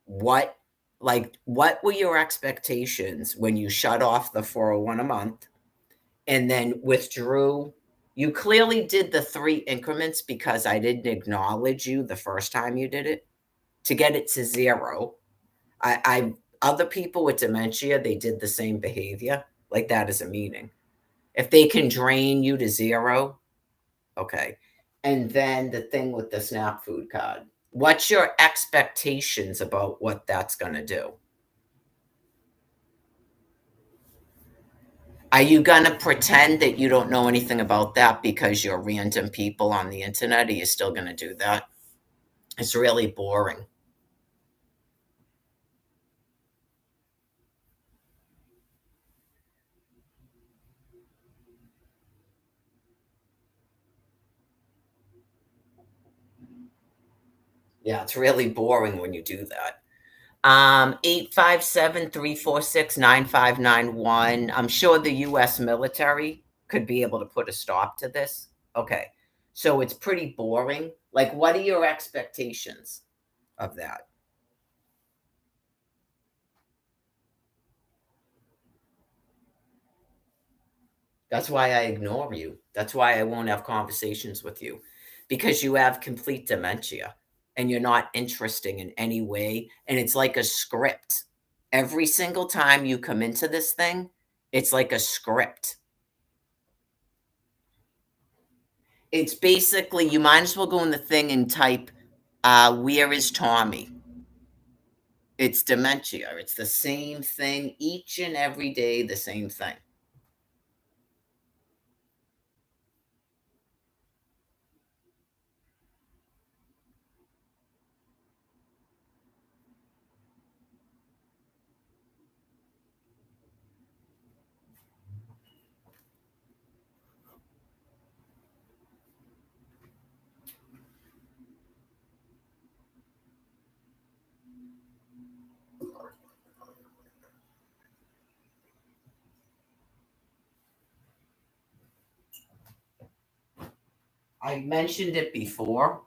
what, like, what were your expectations when you shut off the 401 a month and then withdrew? You clearly did the 3 increments because I didn't acknowledge you the first time you did it to get it to 0. I other people with dementia, they did the same behavior. Like that is a meaning. If they can drain you to 0, okay. And then the thing with the SNAP food card. What's your expectations about what that's going to do? Are you going to pretend that you don't know anything about that because you're random people on the internet? Are you still going to do that? It's really boring. Yeah, it's really boring when you do that. 857-346-9591. I'm sure the US military could be able to put a stop to this. Okay. So it's pretty boring. Like, what are your expectations of that? That's why I ignore you. That's why I won't have conversations with you because you have complete dementia and you're not interesting in any way. And it's like a script. Every single time you come into this thing, it's like a script. It's basically, you might as well go in the thing and type, where is Tommy? It's dementia. It's the same thing each and every day, the same thing. I mentioned it before.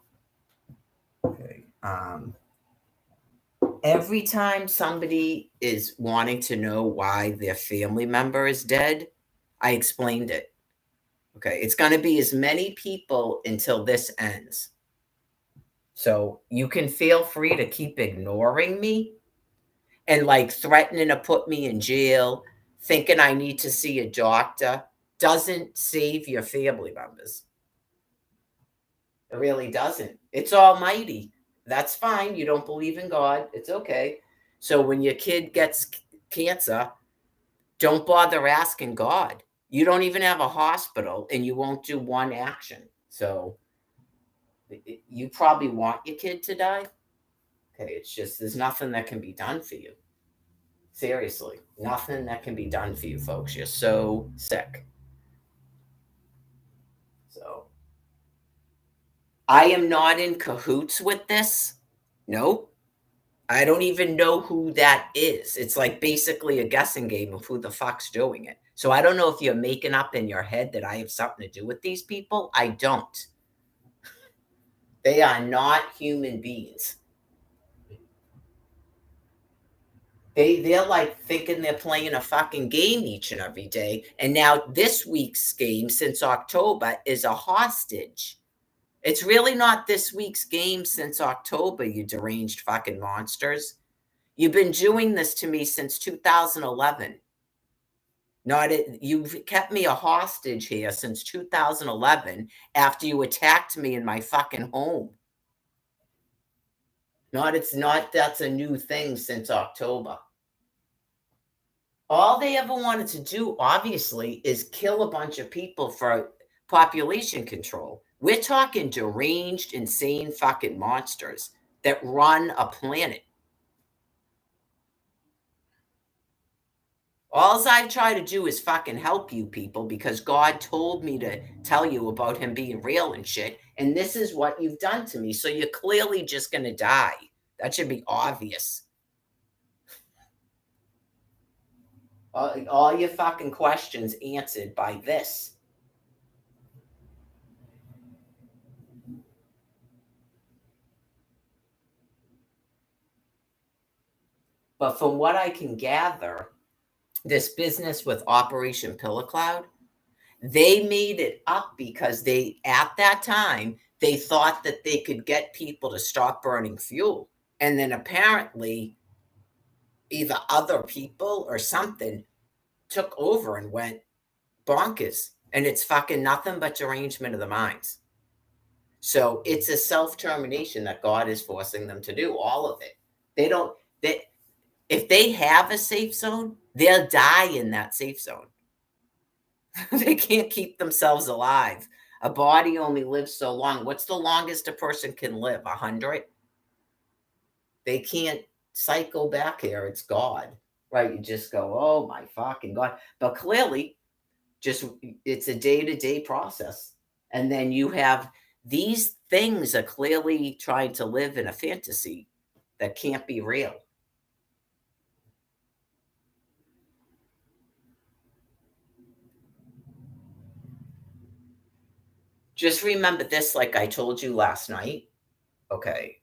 Okay. Every time somebody is wanting to know why their family member is dead, I explained it. Okay. It's going to be as many people until this ends. So you can feel free to keep ignoring me and like threatening to put me in jail, thinking I need to see a doctor, doesn't save your family members. It really doesn't. It's almighty. That's fine. You don't believe in God. It's okay. So when your kid gets cancer, don't bother asking God. You don't even have a hospital and you won't do one action. So you probably want your kid to die. Okay. It's just, there's nothing that can be done for you. Seriously, nothing that can be done for you, folks. You're so sick. So I am not in cahoots with this. Nope. I don't even know who that is. It's like basically a guessing game of who the fuck's doing it. So I don't know if you're making up in your head that I have something to do with these people. I don't. They are not human beings. They're like thinking they're playing a fucking game each and every day. And now this week's game since October is a hostage. It's really not this week's game since October, you deranged fucking monsters. You've been doing this to me since 2011. Not it, you've kept me a hostage here since 2011 after you attacked me in my fucking home. Not it's not that's a new thing since October. All they ever wanted to do, obviously, is kill a bunch of people for population control. We're talking deranged, insane fucking monsters that run a planet. All I try to do is fucking help you people because God told me to tell you about him being real and shit. And this is what you've done to me. So you're clearly just going to die. That should be obvious. All your fucking questions answered by this. But from what I can gather, this business with Operation Pillow Cloud, they made it up because they, at that time, they thought that they could get people to stop burning fuel. And then apparently, either other people or something took over and went bonkers. And it's fucking nothing but derangement of the minds. So it's a self termination that God is forcing them to do, all of it. They don't, they, if they have a safe zone, they'll die in that safe zone. They can't keep themselves alive. A body only lives so long. What's the longest a person can live? 100? They can't cycle back here. It's God, right? You just go, oh my fucking God. But clearly, just it's a day-to-day process. And then you have these things are clearly trying to live in a fantasy that can't be real. Just remember this, like I told you last night. Okay.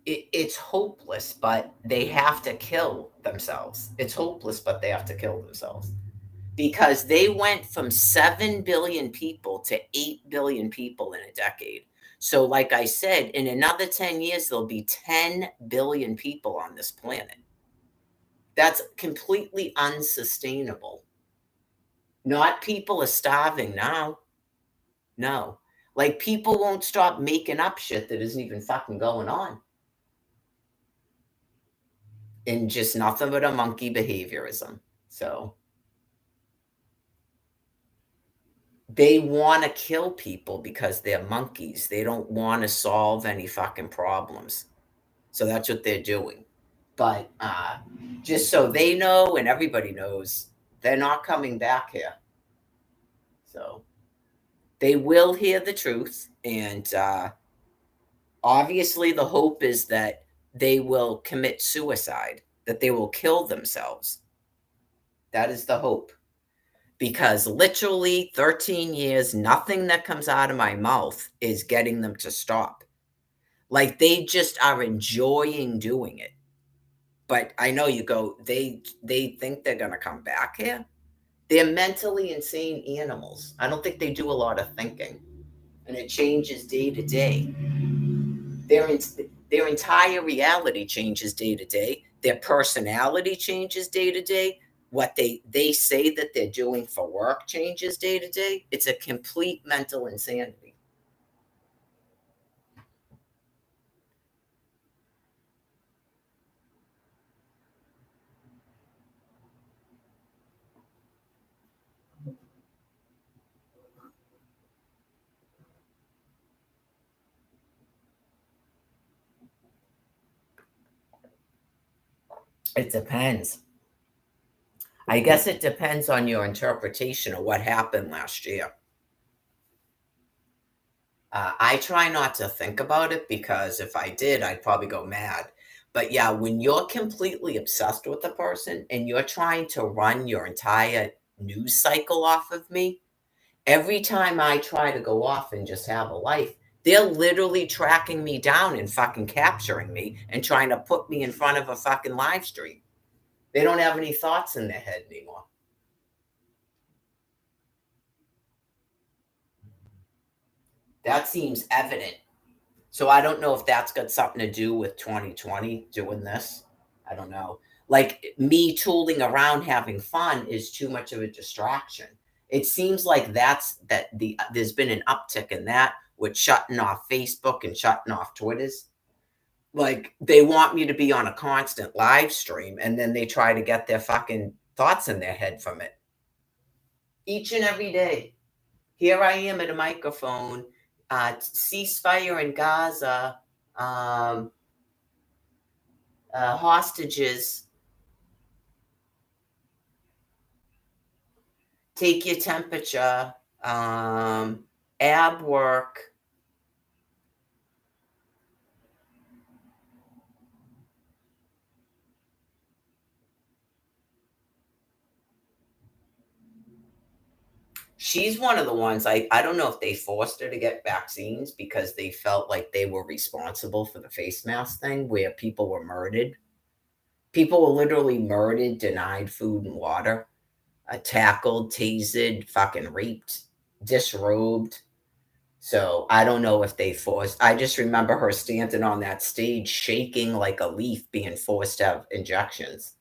It's hopeless, but they have to kill themselves. It's hopeless, but they have to kill themselves because they went from 7 billion people to 8 billion people in a decade. So, like I said, in another 10 years, there'll be 10 billion people on this planet. That's completely unsustainable. Not people are starving now. No. Like people won't stop making up shit that isn't even fucking going on. And just nothing but a monkey behaviorism. So they want to kill people because they're monkeys. They don't want to solve any fucking problems. So that's what they're doing. But just so they know and everybody knows, they're not coming back here. So they will hear the truth. And obviously, the hope is that they will commit suicide, that they will kill themselves. That is the hope. Because literally 13 years, nothing that comes out of my mouth is getting them to stop. Like they just are enjoying doing it. But I know you go, they think they're gonna come back here. They're mentally insane animals. I don't think they do a lot of thinking. And it changes day to day. Their, their entire reality changes day to day. Their personality changes day to day. What they say that they're doing for work changes day to day. It's a complete mental insanity. It depends. I guess it depends on your interpretation of what happened last year. I try not to think about it because if I did, I'd probably go mad. But yeah, when you're completely obsessed with a person and you're trying to run your entire news cycle off of me, every time I try to go off and just have a life, they're literally tracking me down and fucking capturing me and trying to put me in front of a fucking live stream. They don't have any thoughts in their head anymore. That seems evident. So I don't know if that's got something to do with 2020 doing this. I don't know. Like me tooling around having fun is too much of a distraction. It seems like there's been an uptick in that with shutting off Facebook and shutting off Twitters. Like they want me to be on a constant live stream and then they try to get their fucking thoughts in their head from it. Each and every day. Here I am at a microphone, ceasefire in Gaza, um, hostages, take your temperature, ab work. She's one of the ones I don't know if they forced her to get vaccines because they felt like they were responsible for the face mask thing where people were murdered. People were literally murdered, denied food and water, tackled, tasered, fucking raped, disrobed. So I don't know if they forced. I just remember her standing on that stage, shaking like a leaf, being forced to have injections.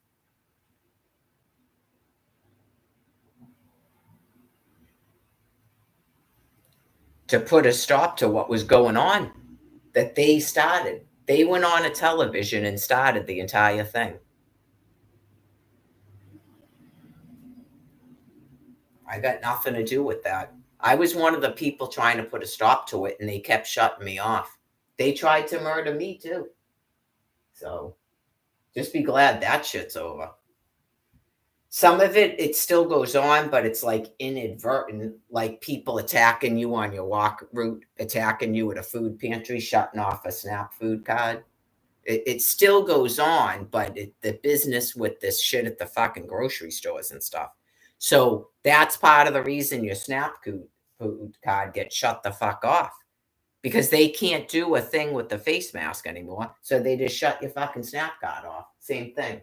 To put a stop to what was going on that they started. They went on a television and started the entire thing. I got nothing to do with that. I was one of the people trying to put a stop to it, and they kept shutting me off. They tried to murder me too. So just be glad that shit's over. Some of it still goes on, but it's like inadvertent, like people attacking you on your walk route, attacking you at a food pantry, shutting off a SNAP food card. It still goes on, but the business with this shit at the fucking grocery stores and stuff. So that's part of the reason your SNAP food card gets shut the fuck off because they can't do a thing with the face mask anymore. So they just shut your fucking SNAP card off. Same thing.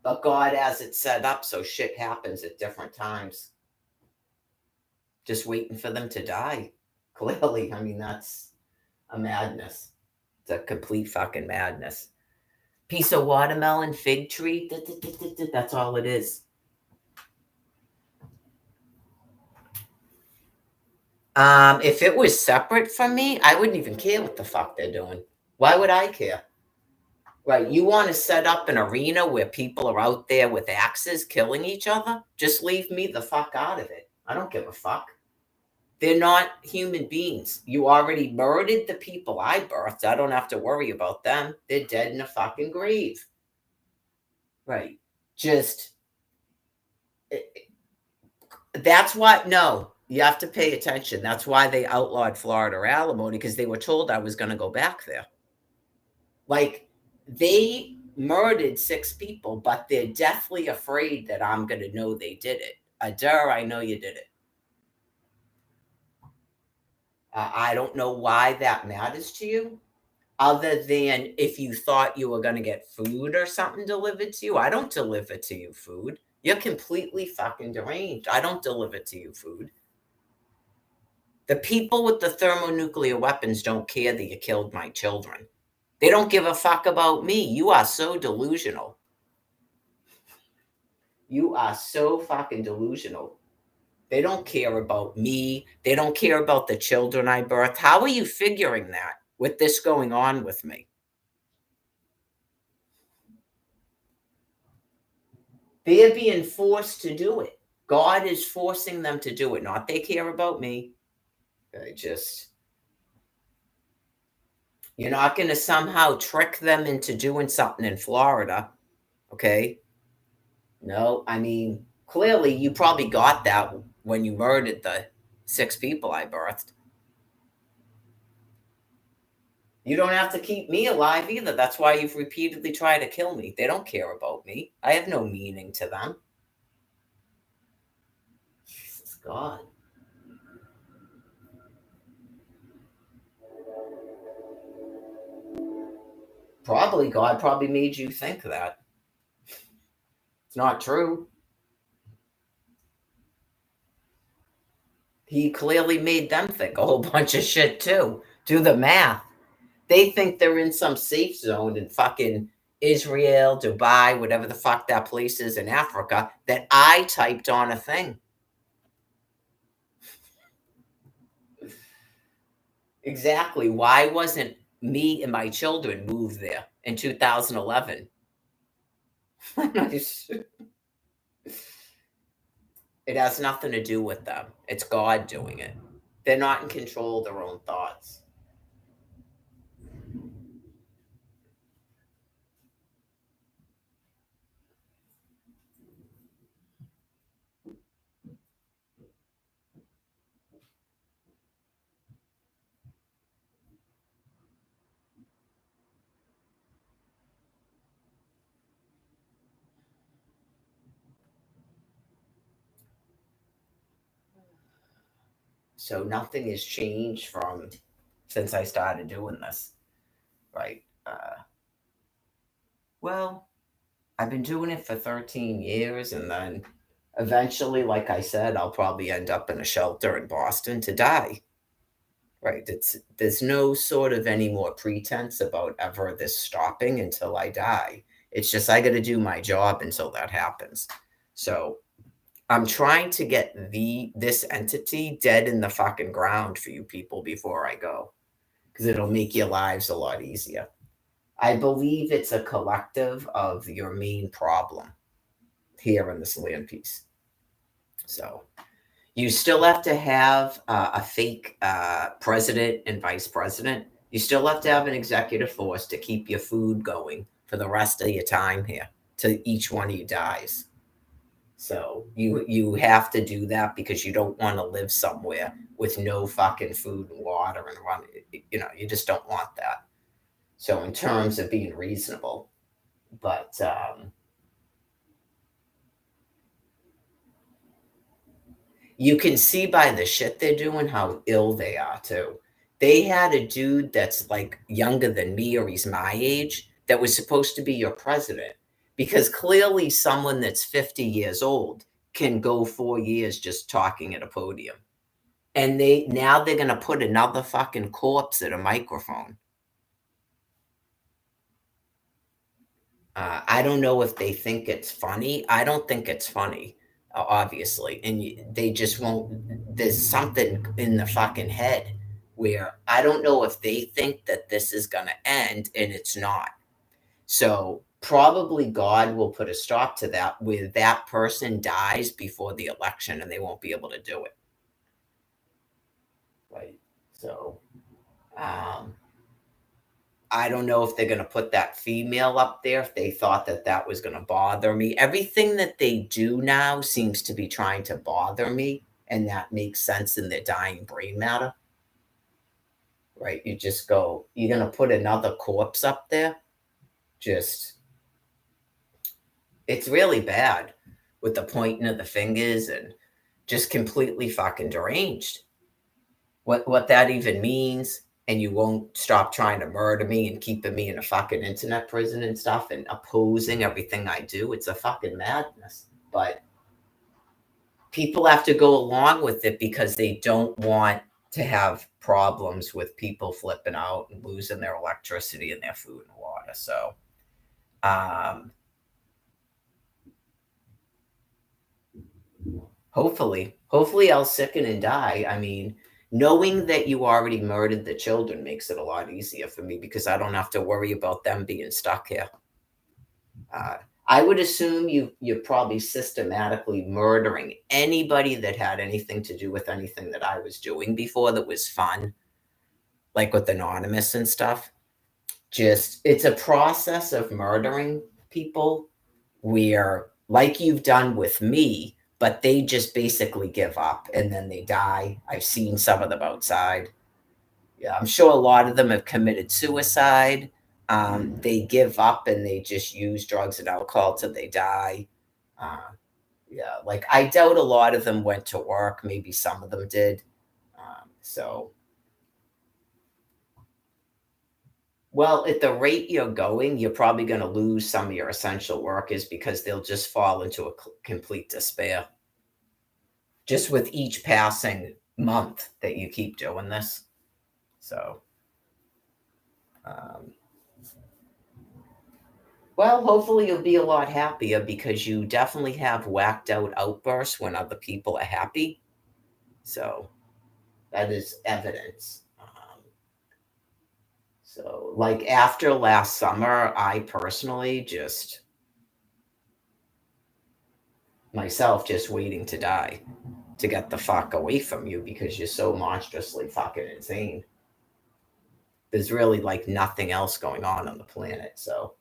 But God has it set up so shit happens at different times. Just waiting for them to die. Clearly, I mean, that's a madness. It's a complete fucking madness. Piece of watermelon, fig tree, that's all it is. If it was separate from me, I wouldn't even care what the fuck they're doing. Why would I care? Right, you want to set up an arena where people are out there with axes killing each other? Just leave me the fuck out of it. I don't give a fuck. They're not human beings. You already murdered the people I birthed. I don't have to worry about them. They're dead in a fucking grave. Right. Just, that's why, no, you have to pay attention. That's why they outlawed Florida alimony because they were told I was going to go back there. Like, they murdered 6 people, but they're deathly afraid that I'm going to know they did it. Adair, I know you did it. I don't know why that matters to you, other than if you thought you were going to get food or something delivered to you. I don't deliver to you food. You're completely fucking deranged. I don't deliver to you food. The people with the thermonuclear weapons don't care that you killed my children. They don't give a fuck about me. You are so delusional. You are so fucking delusional. They don't care about me. They don't care about the children I birthed. How are you figuring that with this going on with me? They're being forced to do it. God is forcing them to do it, not they care about me. You're not going to somehow trick them into doing something in Florida. Okay. No, I mean, clearly you probably got that when you murdered the 6 people I birthed. You don't have to keep me alive either. That's why you've repeatedly tried to kill me. They don't care about me. I have no meaning to them. Jesus God. Probably God probably made you think that. It's not true. He clearly made them think a whole bunch of shit too. Do the math. They think they're in some safe zone in fucking Israel, Dubai, whatever the fuck that place is in Africa, that I typed on a thing. Exactly. Why wasn't me and my children moved there in 2011? It has nothing to do with them. It's God doing it. They're not in control of their own thoughts. So nothing has changed from since I started doing this, right? Well, I've been doing it for 13 years, and then eventually, like I said, I'll probably end up in a shelter in Boston to die. Right? There's no sort of any more pretense about ever this stopping until I die. It's just I got to do my job until that happens. So I'm trying to get this entity dead in the fucking ground for you people before I go, because it'll make your lives a lot easier. I believe it's a collective of your main problem here in this land piece. So you still have to have a fake president and vice president. You still have to have an executive force to keep your food going for the rest of your time here till each one of you dies. So you have to do that because you don't want to live somewhere with no fucking food and water and run. You just don't want that. So in terms of being reasonable, but you can see by the shit they're doing how ill they are too. They had a dude that's like younger than me or he's my age that was supposed to be your president because clearly someone that's 50 years old can go 4 years just talking at a podium. And they're going to put another fucking corpse at a microphone. I don't know if they think it's funny. I don't think it's funny, obviously. And they just won't. There's something in the fucking head where I don't know if they think that this is going to end and it's not. So probably God will put a stop to that where that person dies before the election and they won't be able to do it. Right. So, I don't know if they're going to put that female up there if they thought that that was going to bother me. Everything that they do now seems to be trying to bother me, and that makes sense in their dying brain matter. Right? You just go, you're going to put another corpse up there? Just, it's really bad with the pointing of the fingers and just completely fucking deranged. What that even means, and you won't stop trying to murder me and keeping me in a fucking internet prison and stuff and opposing everything I do. It's a fucking madness. But people have to go along with it because they don't want to have problems with people flipping out and losing their electricity and their food and water. So, hopefully I'll sicken and die. I mean, knowing that you already murdered the children makes it a lot easier for me because I don't have to worry about them being stuck here. I would assume you're probably systematically murdering anybody that had anything to do with anything that I was doing before that was fun, like with Anonymous and stuff. Just it's a process of murdering people where, like you've done with me, but they just basically give up and then they die. I've seen some of them outside. Yeah, I'm sure a lot of them have committed suicide. They give up and they just use drugs and alcohol till they die. Uh, yeah, like I doubt a lot of them went to work. Maybe some of them did. So, well, at the rate you're going, you're probably going to lose some of your essential workers because they'll just fall into a complete despair just with each passing month that you keep doing this. So, um, well, hopefully you'll be a lot happier because you definitely have whacked out outbursts when other people are happy. So that is evidence. So, like after last summer, I personally just myself just waiting to die to get the fuck away from you because you're so monstrously fucking insane. There's really like nothing else going on the planet. So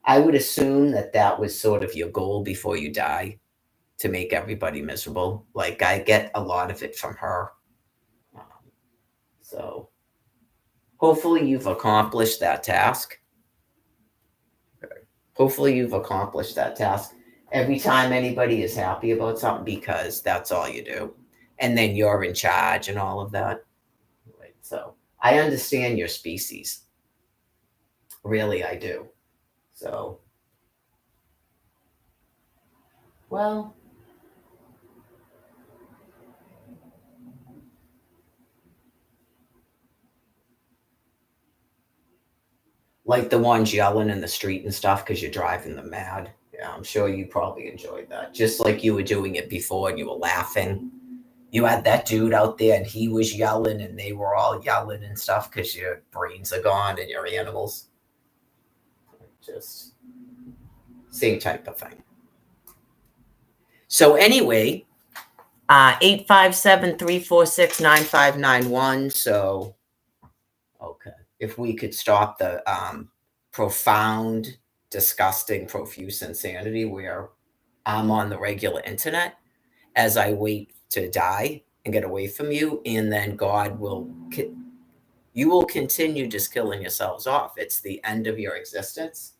I would assume that that was sort of your goal before you die to make everybody miserable. Like I get a lot of it from her. Um, so hopefully you've accomplished that task. Hopefully you've accomplished that task. Every time anybody is happy about something because that's all you do. And then you're in charge and all of that. Right? So I understand your species. Really, I do. So, well, like the ones yelling in the street and stuff because you're driving them mad. Yeah, I'm sure you probably enjoyed that. Just like you were doing it before and you were laughing. You had that dude out there and he was yelling and they were all yelling and stuff because your brains are gone and your animals. Just same type of thing. So anyway, 857-346-9591. So okay. If we could stop the profound, disgusting, profuse insanity where I'm on the regular internet as I wait to die and get away from you, and then God will, you will continue just killing yourselves off. It's the end of your existence,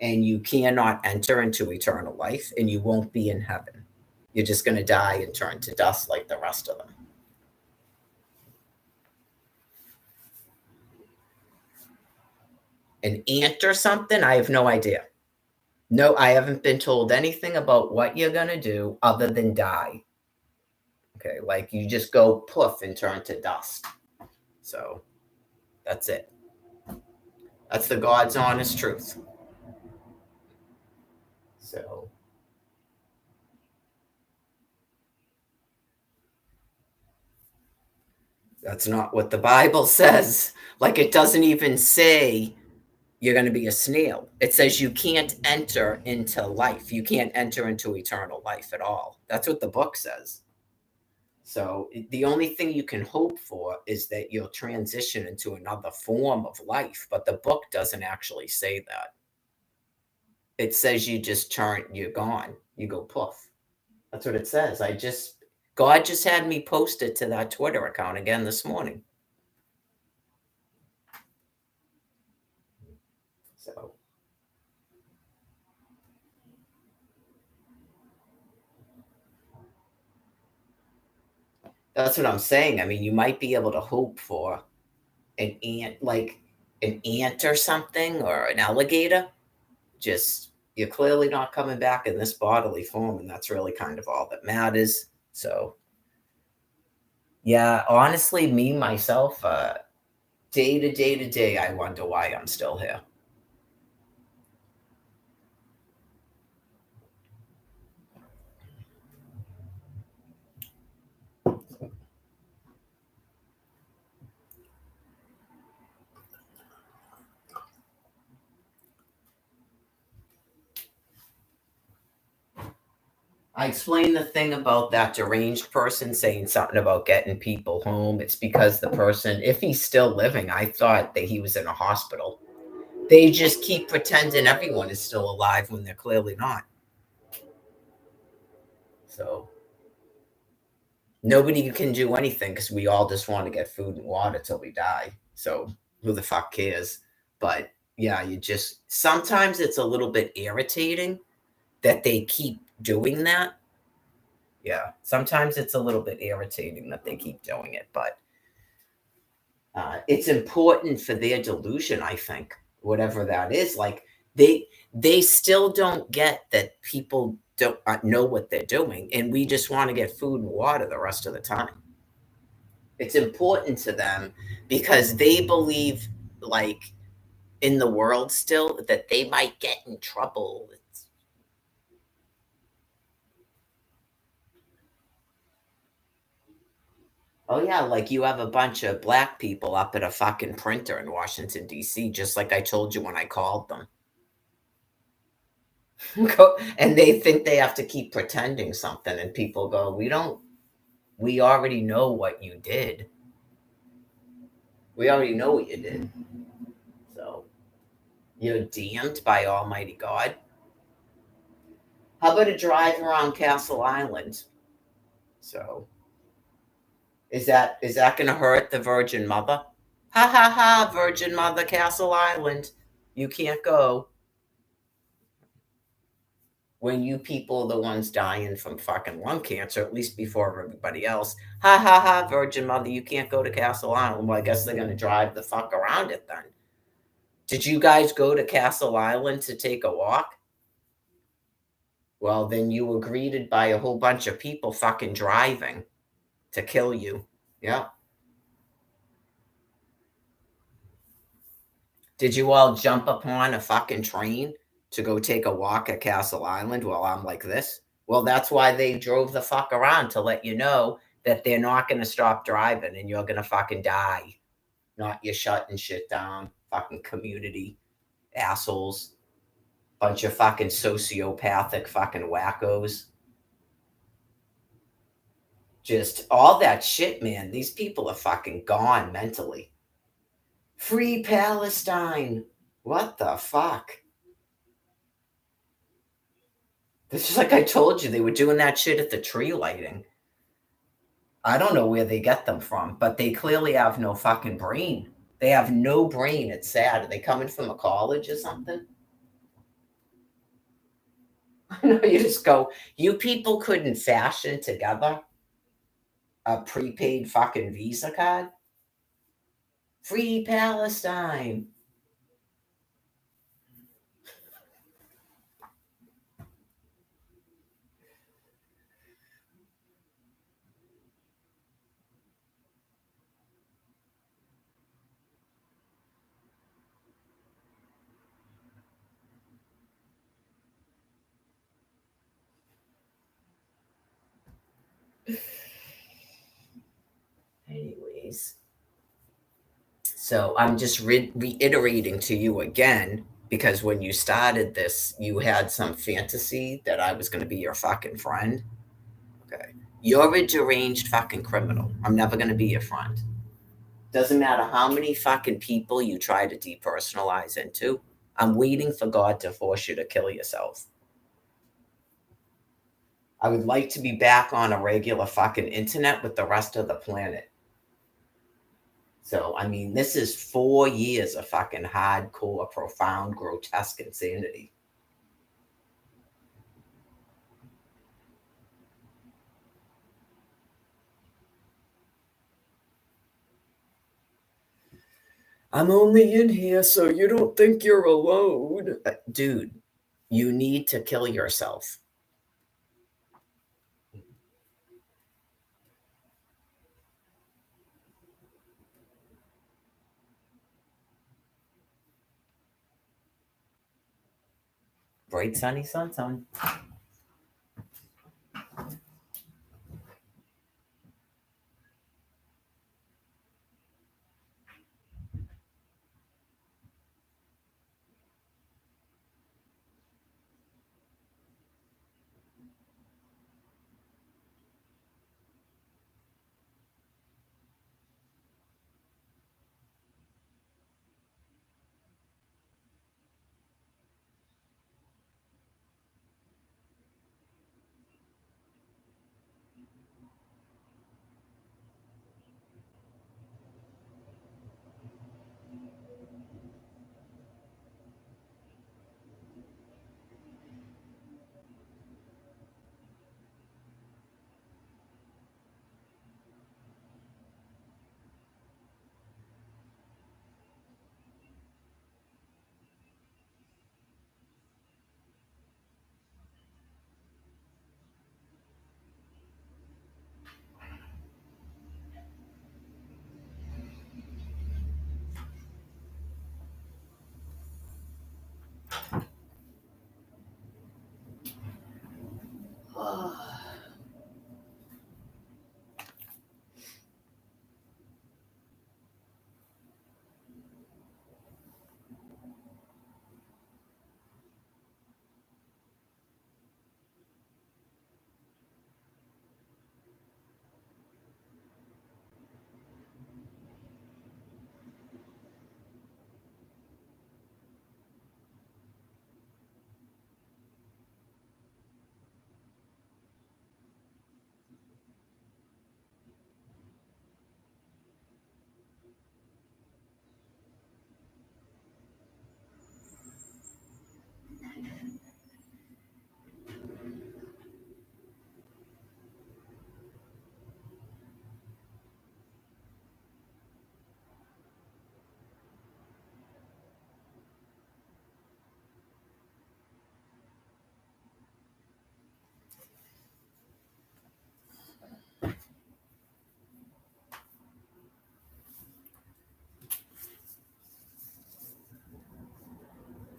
and you cannot enter into eternal life, and you won't be in heaven. You're just going to die and turn to dust like the rest of them. An ant or something? I have no idea. No, I haven't been told anything about what you're going to do other than die. Okay, like you just go poof and turn to dust. So that's it. That's the God's honest truth. So that's not what the Bible says. Like it doesn't even say you're going to be a snail. It says you can't enter into life. You can't enter into eternal life at all. That's what the book says. So the only thing you can hope for is that you'll transition into another form of life, but the book doesn't actually say that. It says you just turn, you're gone, you go poof. That's what it says. God just had me post it to that Twitter account again this morning. So that's what I'm saying. I mean, you might be able to hope for an ant, like an ant or something, or an alligator. Just you're clearly not coming back in this bodily form, and that's really kind of all that matters. So, yeah, honestly, me myself, day to day to day, I wonder why I'm still here. I explained the thing about that deranged person saying something about getting people home. It's because the person, if he's still living, I thought that he was in a hospital. They just keep pretending everyone is still alive when they're clearly not. So Nobody can do anything because we all just want to get food and water till we die. So who the fuck cares? But yeah, you just sometimes it's a little bit irritating that they keep doing that. Yeah, sometimes it's a little bit irritating that they keep doing it, but it's important for their delusion, I think, whatever that is. Like they still don't get that people don't know what they're doing, and we just want to get food and water the rest of the time. It's important to them because they believe, like, in the world still that they might get in trouble. Oh yeah, like you have a bunch of black people up at a fucking printer in Washington D.C., just like I told you when I called them. And they think they have to keep pretending something, and people go, "We don't. We already know what you did. We already know what you did. So you're damned by Almighty God." How about a drive around Castle Island? So is that going to hurt the Virgin Mother? Ha ha ha! Virgin Mother, Castle Island, you can't go. When you people are the ones dying from fucking lung cancer, at least before everybody else. Ha ha ha, Virgin Mother, you can't go to Castle Island. Well, I guess they're going to drive the fuck around it then. Did you guys go to Castle Island to take a walk? Well, then you were greeted by a whole bunch of people fucking driving to kill you. Yeah. Did you all jump upon a fucking train to go take a walk at Castle Island while I'm like this? Well, that's why they drove the fuck around to let you know that they're not going to stop driving and you're going to fucking die. Not you shutting shit down. Fucking community assholes. Bunch of fucking sociopathic fucking wackos. Just all that shit, man. These people are fucking gone mentally. Free Palestine. What the fuck? This is like I told you, they were doing that shit at the tree lighting. I don't know where they get them from, but they clearly have no fucking brain. They have no brain. It's sad. Are they coming from a college or something? No, you just go, you people couldn't fashion together a prepaid fucking Visa card? Free Palestine. Anyways, so I'm just reiterating to you again because when you started this, you had some fantasy that I was going to be your fucking friend. Okay. You're a deranged fucking criminal. I'm never going to be your friend. Doesn't matter how many fucking people you try to depersonalize into. I'm waiting for God to force you to kill yourself. I would like to be back on a regular fucking internet with the rest of the planet. So, I mean, this is 4 years of fucking hardcore, profound, grotesque insanity. I'm only in here so you don't think you're alone. Dude, you need to kill yourself. Bright, sunny sunshine.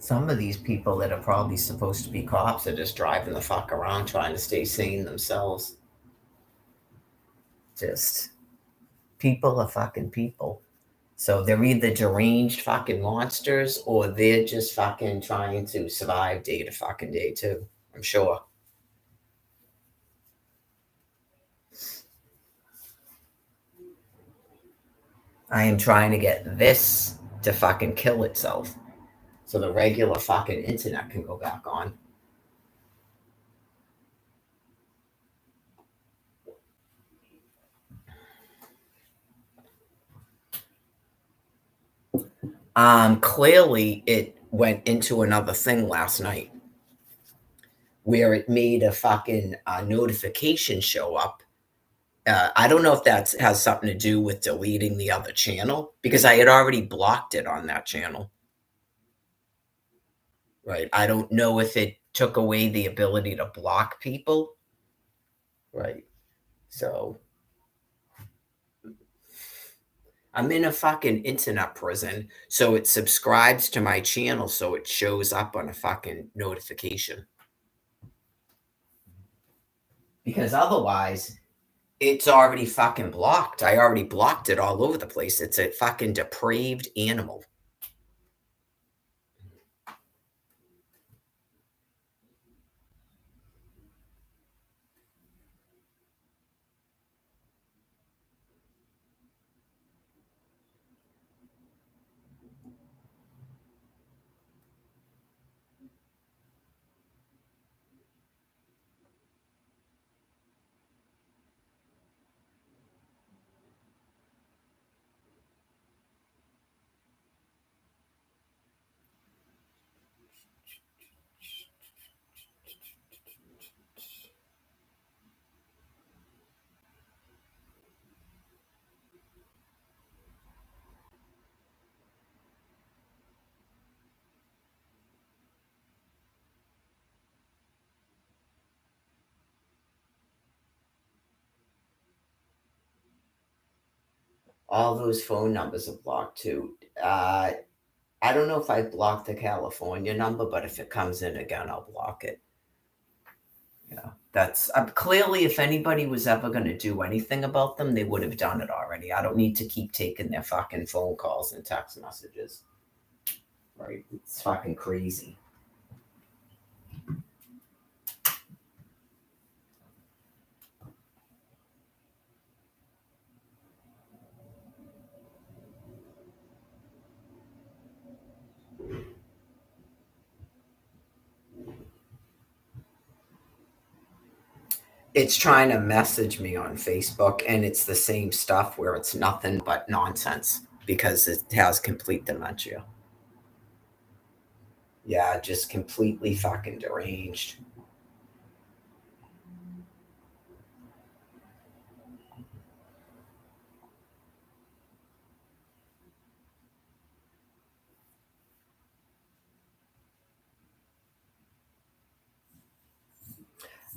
Some of these people that are probably supposed to be cops are just driving the fuck around trying to stay sane themselves. Just people are fucking people. So they're either deranged fucking monsters or they're just fucking trying to survive day to fucking day too. I'm sure. I am trying to get this to fucking kill itself so the regular fucking internet can go back on. Clearly it went into another thing last night where it made a fucking notification show up. I don't know if that has something to do with deleting the other channel because I had already blocked it on that channel. Right. I don't know if it took away the ability to block people. Right. So I'm in a fucking internet prison. So it subscribes to my channel so it shows up on a fucking notification. Because otherwise, it's already fucking blocked. I already blocked it all over the place. It's a fucking depraved animal. All those phone numbers are blocked too. I don't know if I blocked the California number, but if it comes in again, I'll block it. Yeah, that's clearly if anybody was ever going to do anything about them, they would have done it already. I don't need to keep taking their fucking phone calls and text messages. Right? It's fucking crazy. It's trying to message me on Facebook, and it's the same stuff where it's nothing but nonsense because it has complete dementia. Yeah, just completely fucking deranged.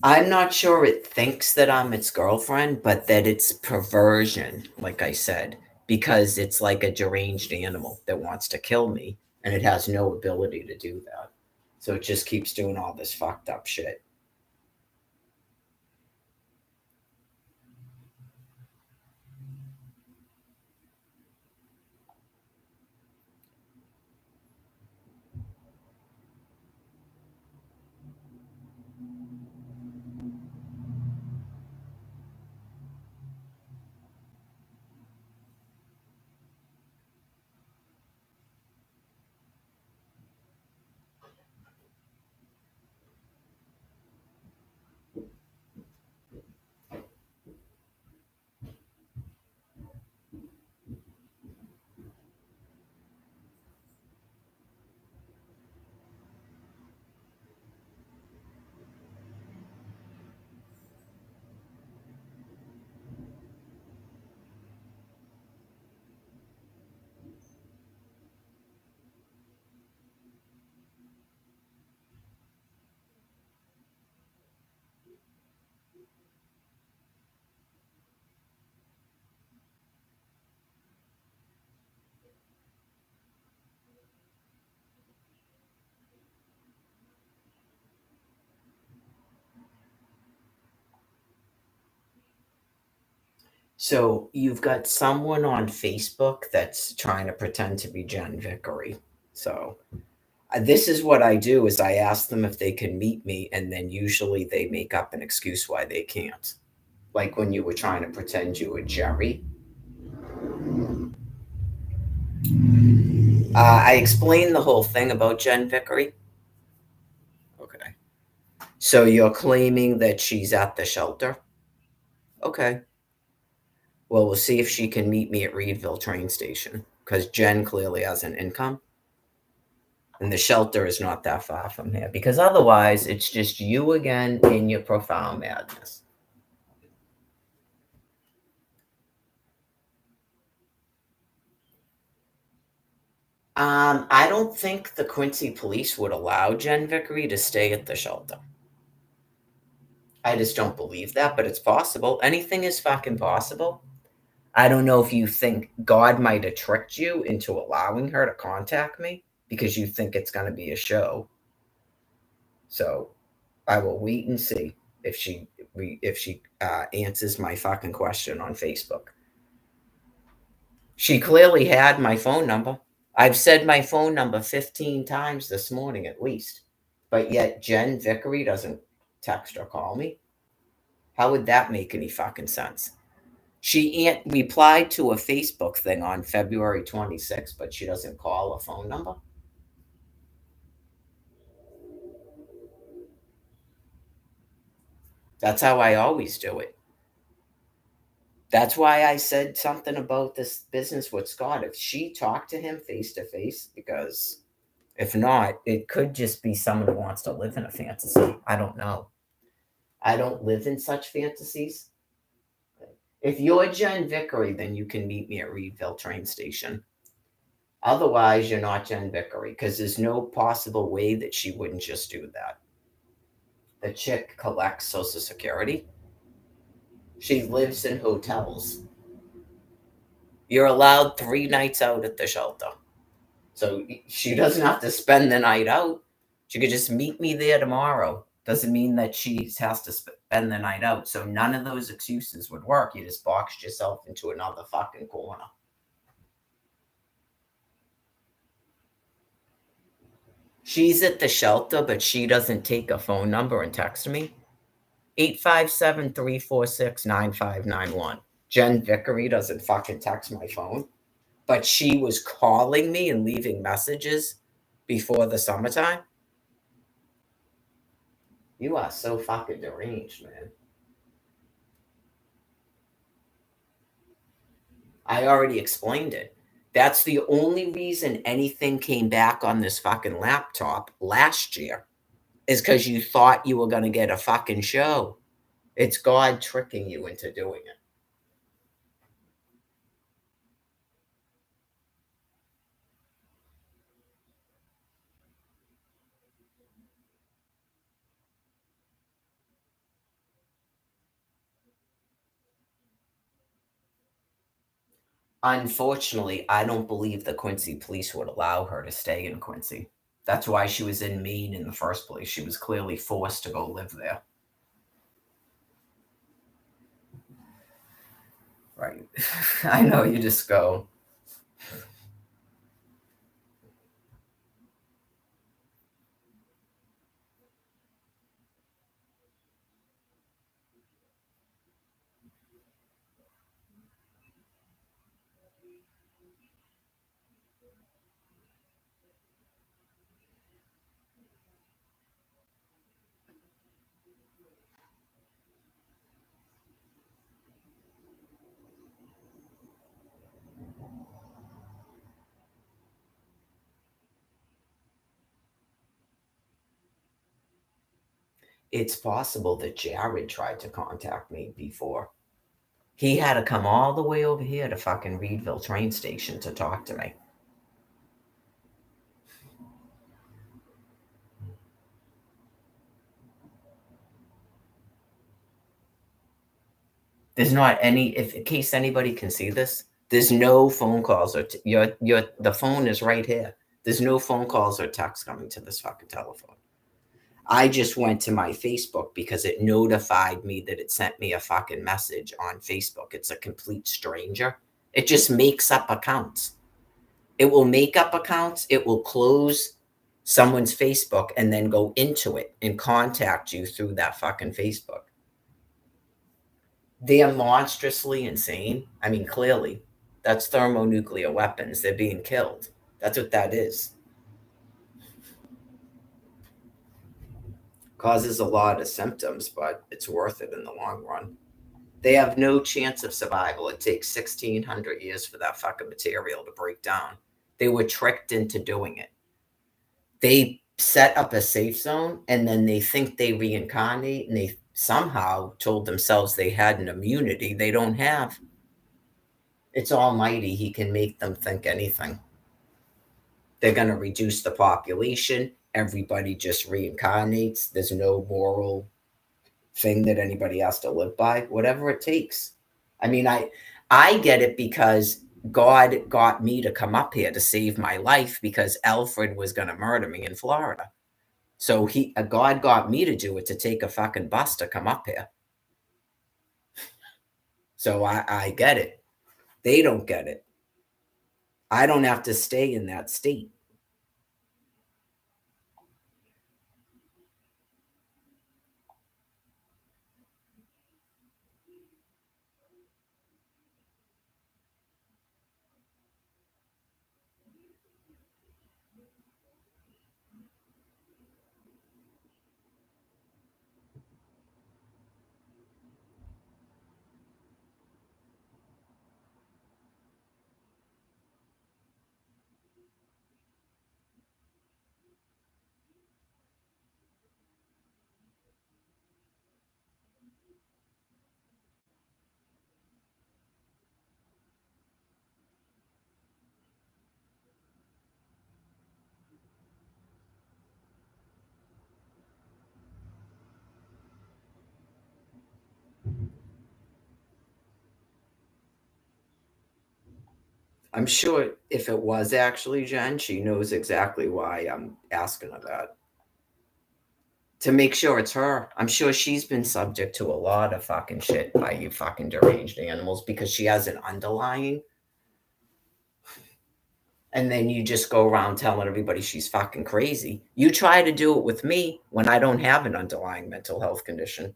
I'm not sure it thinks that I'm its girlfriend, but that it's perversion, like I said, because it's like a deranged animal that wants to kill me, and it has no ability to do that. So it just keeps doing all this fucked up shit. So you've got someone on Facebook that's trying to pretend to be Jen Vickery. So this is what I do is I ask them if they can meet me, and then usually they make up an excuse why they can't. Like when you were trying to pretend you were Jerry. I explained the whole thing about Jen Vickery. Okay. So you're claiming that she's at the shelter? Okay. Well, we'll see if she can meet me at Reedville train station because Jen clearly has an income. And the shelter is not that far from here because otherwise it's just you again in your profound madness. I don't think the Quincy police would allow Jen Vickery to stay at the shelter. I just don't believe that, but it's possible. Anything is fucking possible. I don't know if you think God might have tricked you into allowing her to contact me because you think it's going to be a show. So I will wait and see if she answers my fucking question on Facebook. She clearly had my phone number. I've said my phone number 15 times this morning at least, but yet Jen Vickery doesn't text or call me. How would that make any fucking sense? She replied to a Facebook thing on February 26th, but she doesn't call a phone number. That's how I always do it. That's why I said something about this business with Scott. If she talked to him face to face, because if not, it could just be someone who wants to live in a fantasy. I don't know. I don't live in such fantasies. If you're Jen Vickery, then you can meet me at Reedville train station. Otherwise, you're not Jen Vickery because there's no possible way that she wouldn't just do that. The chick collects Social Security. She lives in hotels. You're allowed 3 nights out at the shelter. So she doesn't have to spend the night out. She could just meet me there tomorrow. Doesn't mean that she has to spend the night out. So none of those excuses would work. You just boxed yourself into another fucking corner. She's at the shelter, but she doesn't take a phone number and text me. 857-346-9591. Jen Vickery doesn't fucking text my phone, but she was calling me and leaving messages before the summertime. You are so fucking deranged, man. I already explained it. That's the only reason anything came back on this fucking laptop last year is because you thought you were going to get a fucking show. It's God tricking you into doing it. Unfortunately, I don't believe the Quincy police would allow her to stay in Quincy. That's why she was in Maine in the first place. She was clearly forced to go live there. Right. I know, you just go. It's possible that Jared tried to contact me before. He had to come all the way over here to fucking Reedville train station to talk to me. There's not any, if in case anybody can see this, there's no phone calls or the phone is right here. There's no phone calls or texts coming to this fucking telephone. I just went to my Facebook because it notified me that it sent me a fucking message on Facebook. It's a complete stranger. It just makes up accounts. It will make up accounts, it will close someone's Facebook and then go into it and contact you through that fucking Facebook. They are monstrously insane. I mean, clearly, that's thermonuclear weapons. They're being killed. That's what that is. Causes a lot of symptoms, but it's worth it in the long run. They have no chance of survival. It takes 1,600 years for that fucking material to break down. They were tricked into doing it. They set up a safe zone and then they think they reincarnate and they somehow told themselves they had an immunity they don't have. It's almighty. He can make them think anything. They're going to reduce the population. Everybody just reincarnates. There's no moral thing that anybody has to live by, whatever it takes. I mean, I get it because God got me to come up here to save my life because Alfred was going to murder me in Florida. So God got me to do it to take a fucking bus to come up here. So I get it. They don't get it. I don't have to stay in that state. I'm sure if it was actually Jen, she knows exactly why I'm asking her that. To make sure it's her. I'm sure she's been subject to a lot of fucking shit by you fucking deranged animals because she has an underlying. And then you just go around telling everybody she's fucking crazy. You try to do it with me when I don't have an underlying mental health condition.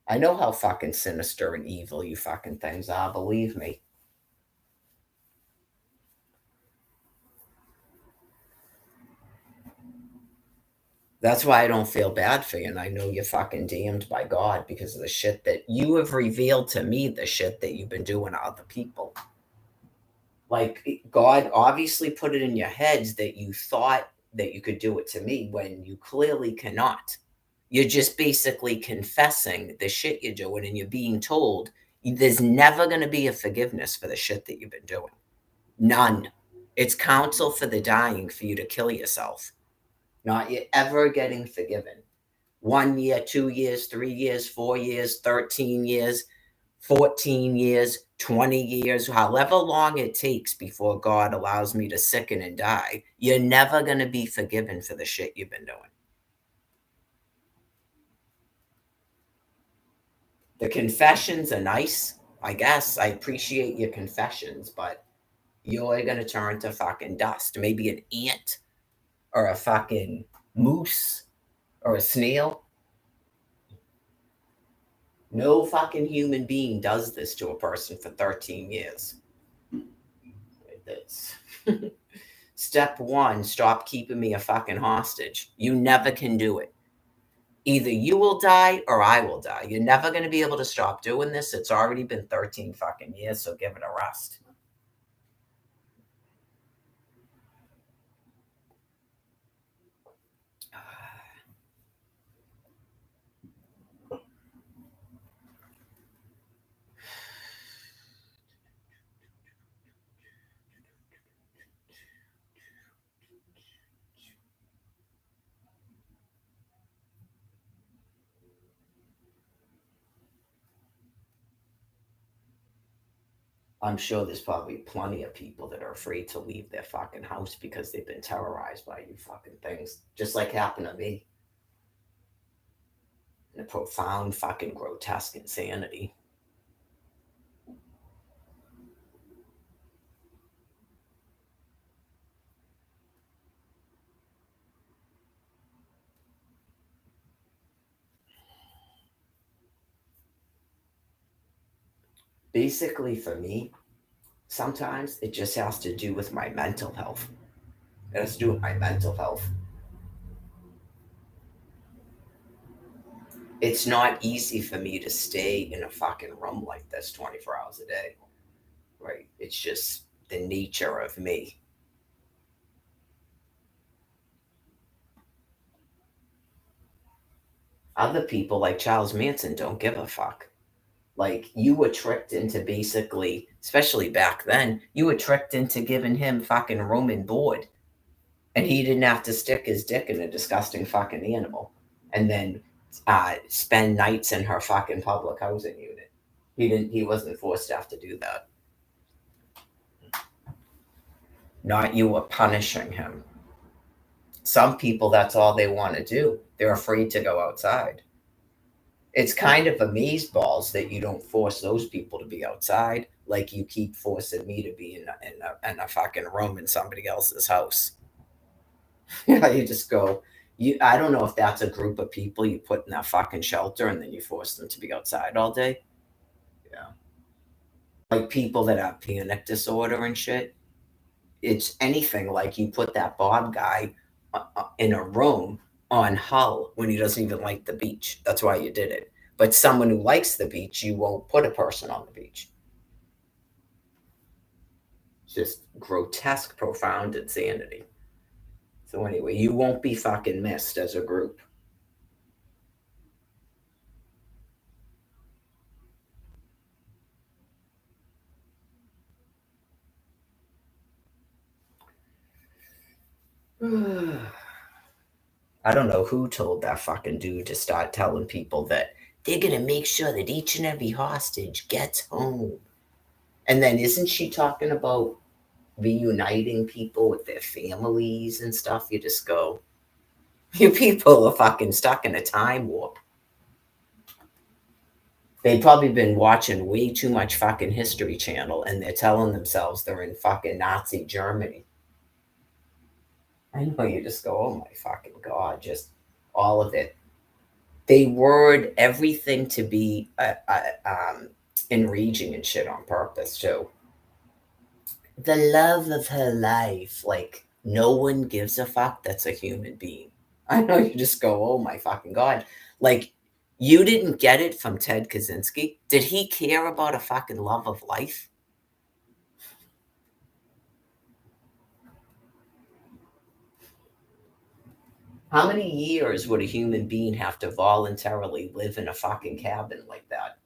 I know how fucking sinister and evil you fucking things are, believe me. That's why I don't feel bad for you, and I know you're fucking damned by God because of the shit that you have revealed to me, the shit that you've been doing to other people. Like, God obviously put it in your heads that you thought that you could do it to me when you clearly cannot. You're just basically confessing the shit you're doing, and you're being told there's never going to be a forgiveness for the shit that you've been doing. None. It's counsel for the dying for you to kill yourself. Not you ever getting forgiven. 1 year, 2 years, 3 years, 4 years, 13 years, 14 years, 20 years, however long it takes before God allows me to sicken and die, you're never going to be forgiven for the shit you've been doing. The confessions are nice, I guess. I appreciate your confessions, but you're going to turn to fucking dust. Maybe an ant or a fucking moose or a snail. No fucking human being does this to a person for 13 years. This. Step one, stop keeping me a fucking hostage. You never can do it. Either you will die or I will die. You're never going to be able to stop doing this. It's already been 13 fucking years, so give it a rest. I'm sure there's probably plenty of people that are afraid to leave their fucking house because they've been terrorized by you fucking things. Just like happened to me. and a profound fucking grotesque insanity. Basically, for me, sometimes it just has to do with my mental health. It has to do with my mental health. It's not easy for me to stay in a fucking room like this 24 hours a day, right? It's just the nature of me. Other people like Charles Manson don't give a fuck. Like, you were tricked into basically, especially back then, you were tricked into giving him fucking room and board. And he didn't have to stick his dick in a disgusting fucking animal and then spend nights in her fucking public housing unit. He wasn't forced to have to do that. Not you were punishing him. Some people, that's all they want to do. They're afraid to go outside. It's kind of amazeballs that you don't force those people to be outside like you keep forcing me to be in a fucking room in somebody else's house. You just go, I don't know if that's a group of people you put in that fucking shelter and then you force them to be outside all day. Yeah. Like people that have panic disorder and shit. It's anything like you put that Bob guy in a room on Hull when he doesn't even like the beach. That's why you did it. But someone who likes the beach, you won't put a person on the beach. It's just grotesque, profound insanity. So anyway, you won't be fucking missed as a group. I don't know who told that fucking dude to start telling people that they're gonna make sure that each and every hostage gets home. And then isn't she talking about reuniting people with their families and stuff? You just go, you people are fucking stuck in a time warp. They've probably been watching way too much fucking History Channel and they're telling themselves they're in fucking Nazi Germany. I know, you just go, oh my fucking God, just all of it. They word everything to be enraging and shit on purpose too. The love of her life, like no one gives a fuck that's a human being. I know, you just go, oh my fucking God. Like, you didn't get it from Ted Kaczynski. Did he care about a fucking love of life? How many years would a human being have to voluntarily live in a fucking cabin like that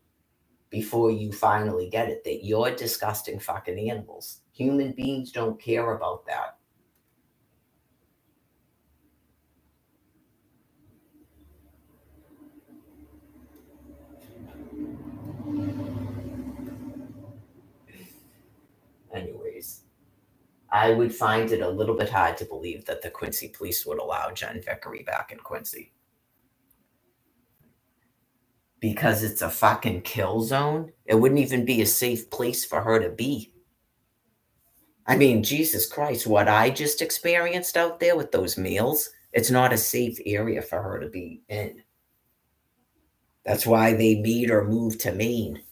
before you finally get it that you're disgusting fucking animals? Human beings don't care about that. Anyways, I would find it a little bit hard to believe that the Quincy police would allow Jen Vickery back in Quincy because it's a fucking kill zone. It wouldn't even be a safe place for her to be. I mean, Jesus Christ, what I just experienced out there with those meals, it's not a safe area for her to be in. That's why they made her move to Maine.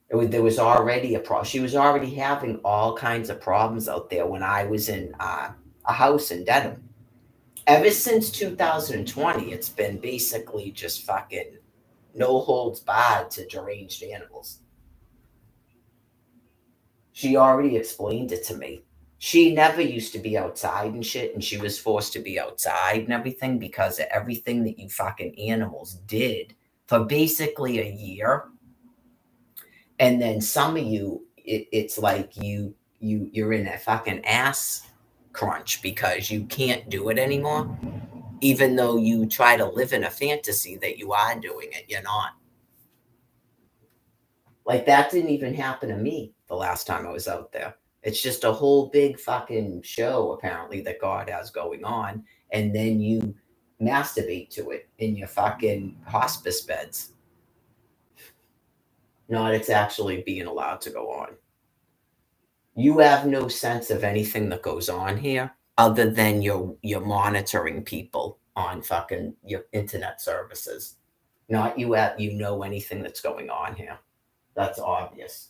There was already a problem. She was already having all kinds of problems out there when I was in a house in Dedham. Ever since 2020, it's been basically just fucking no holds barred to deranged animals. She already explained it to me. She never used to be outside and shit, and she was forced to be outside and everything because of everything that you fucking animals did for basically a year. And then some of you, it's like you're in a fucking ass crunch because you can't do it anymore, even though you try to live in a fantasy that you are doing it, you're not. Like, that didn't even happen to me the last time I was out there. It's just a whole big fucking show, apparently, that God has going on. And then masturbate to it in your fucking hospice beds. Not it's actually being allowed to go on. You have no sense of anything that goes on here other than you're monitoring people on fucking your internet services. Not you know anything that's going on here. That's obvious.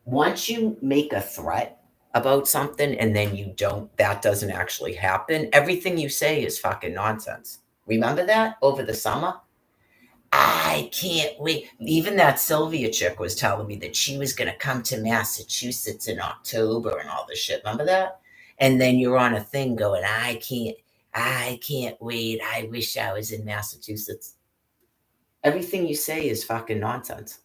Once you make a threat about something and then that doesn't actually happen, everything you say is fucking nonsense. Remember that over the summer? I can't wait. Even that Sylvia chick was telling me that she was going to come to Massachusetts in October and all this shit. Remember that? And then you're on a thing going, I can't wait. I wish I was in Massachusetts. Everything you say is fucking nonsense.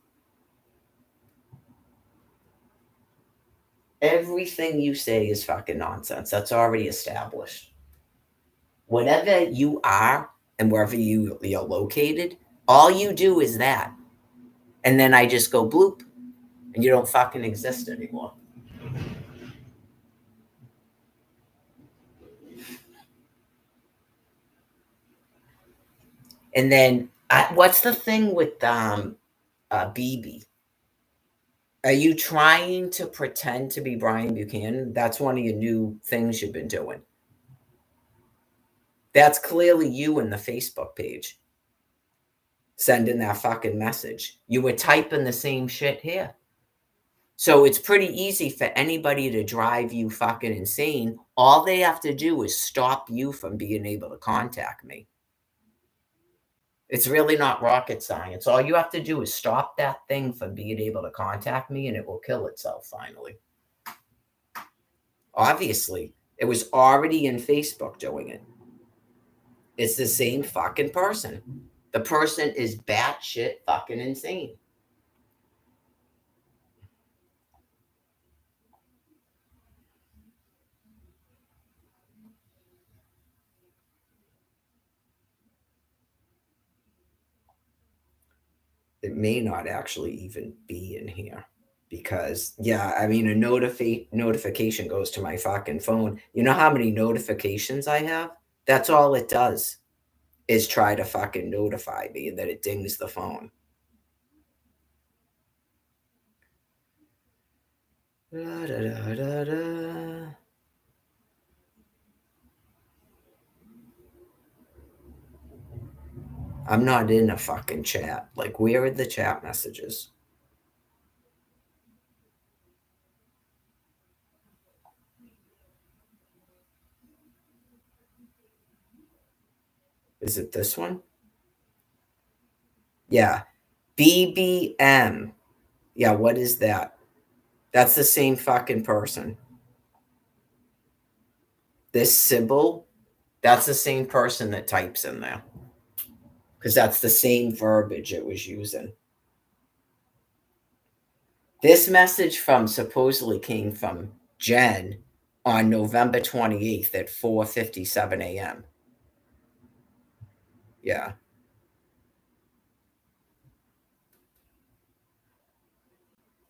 Everything you say is fucking nonsense. That's already established. Whatever you are and wherever you're located, all you do is that. And then I just go bloop and you don't fucking exist anymore. And then what's the thing with BB? Are you trying to pretend to be Brian Buchanan? That's one of your new things you've been doing. That's clearly you in the Facebook page. Sending that fucking message. You were typing the same shit here. So it's pretty easy for anybody to drive you fucking insane. All they have to do is stop you from being able to contact me. It's really not rocket science. All you have to do is stop that thing from being able to contact me and it will kill itself finally. Obviously, it was already in Facebook doing it. It's the same fucking person. The person is batshit fucking insane. It may not actually even be in here because yeah, I mean a notification goes to my fucking phone. You know how many notifications I have? That's all it does is try to fucking notify me and then it dings the phone. Da, da, da, da. I'm not in a fucking chat. Like, where are the chat messages? Is it this one? Yeah. BBM. Yeah, what is that? That's the same fucking person. This Sybil, that's the same person that types in there. Because that's the same verbiage it was using. This message from supposedly came from Jen on November 28th at 4:57 a.m. Yeah.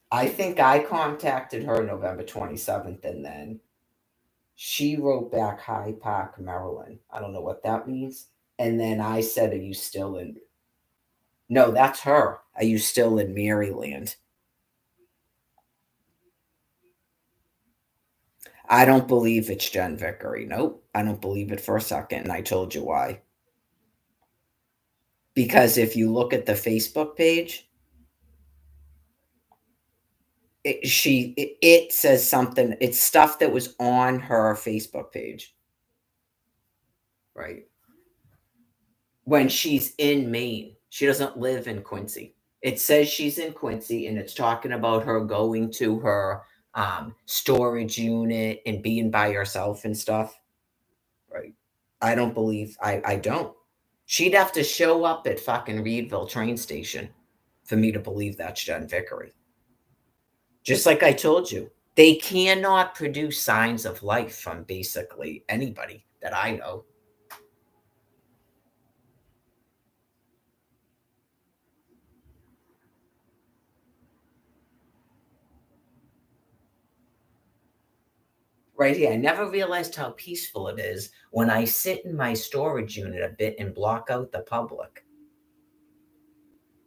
I think I contacted her November 27th and then she wrote back Hyde Park, Maryland. I don't know what that means. And then I said, are you still in? No, that's her. Are you still in Maryland? I don't believe it's Jen Vickery. Nope. I don't believe it for a second. And I told you why. Because if you look at the Facebook page, it says something. It's stuff that was on her Facebook page. Right. When she's in Maine. She doesn't live in Quincy. It says she's in Quincy and it's talking about her going to her storage unit and being by herself and stuff. Right. I don't believe, I don't. She'd have to show up at fucking Reedville train station for me to believe that's Jen Vickery. Just like I told you, they cannot produce signs of life from basically anybody that I know. right here. I never realized how peaceful it is when I sit in my storage unit a bit and block out the public.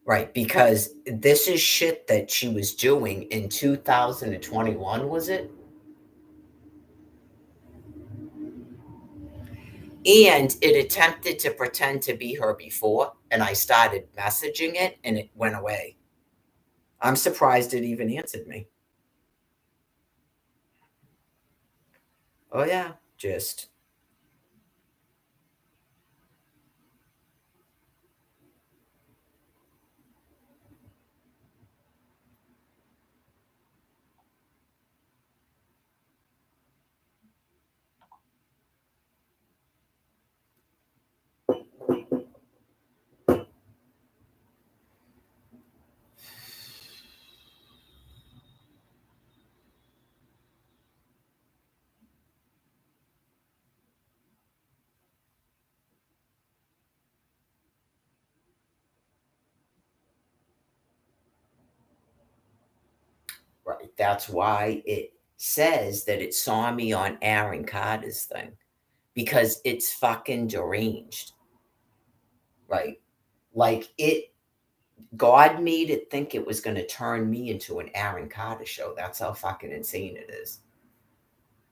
Right, because this is shit that she was doing in 2021, was it? And it attempted to pretend to be her before, and I started messaging it and it went away. I'm surprised it even answered me. Oh, yeah, just right. That's why it says that it saw me on Aaron Carter's thing because it's fucking deranged, right? Like God made it think it was going to turn me into an Aaron Carter show. That's how fucking insane it is.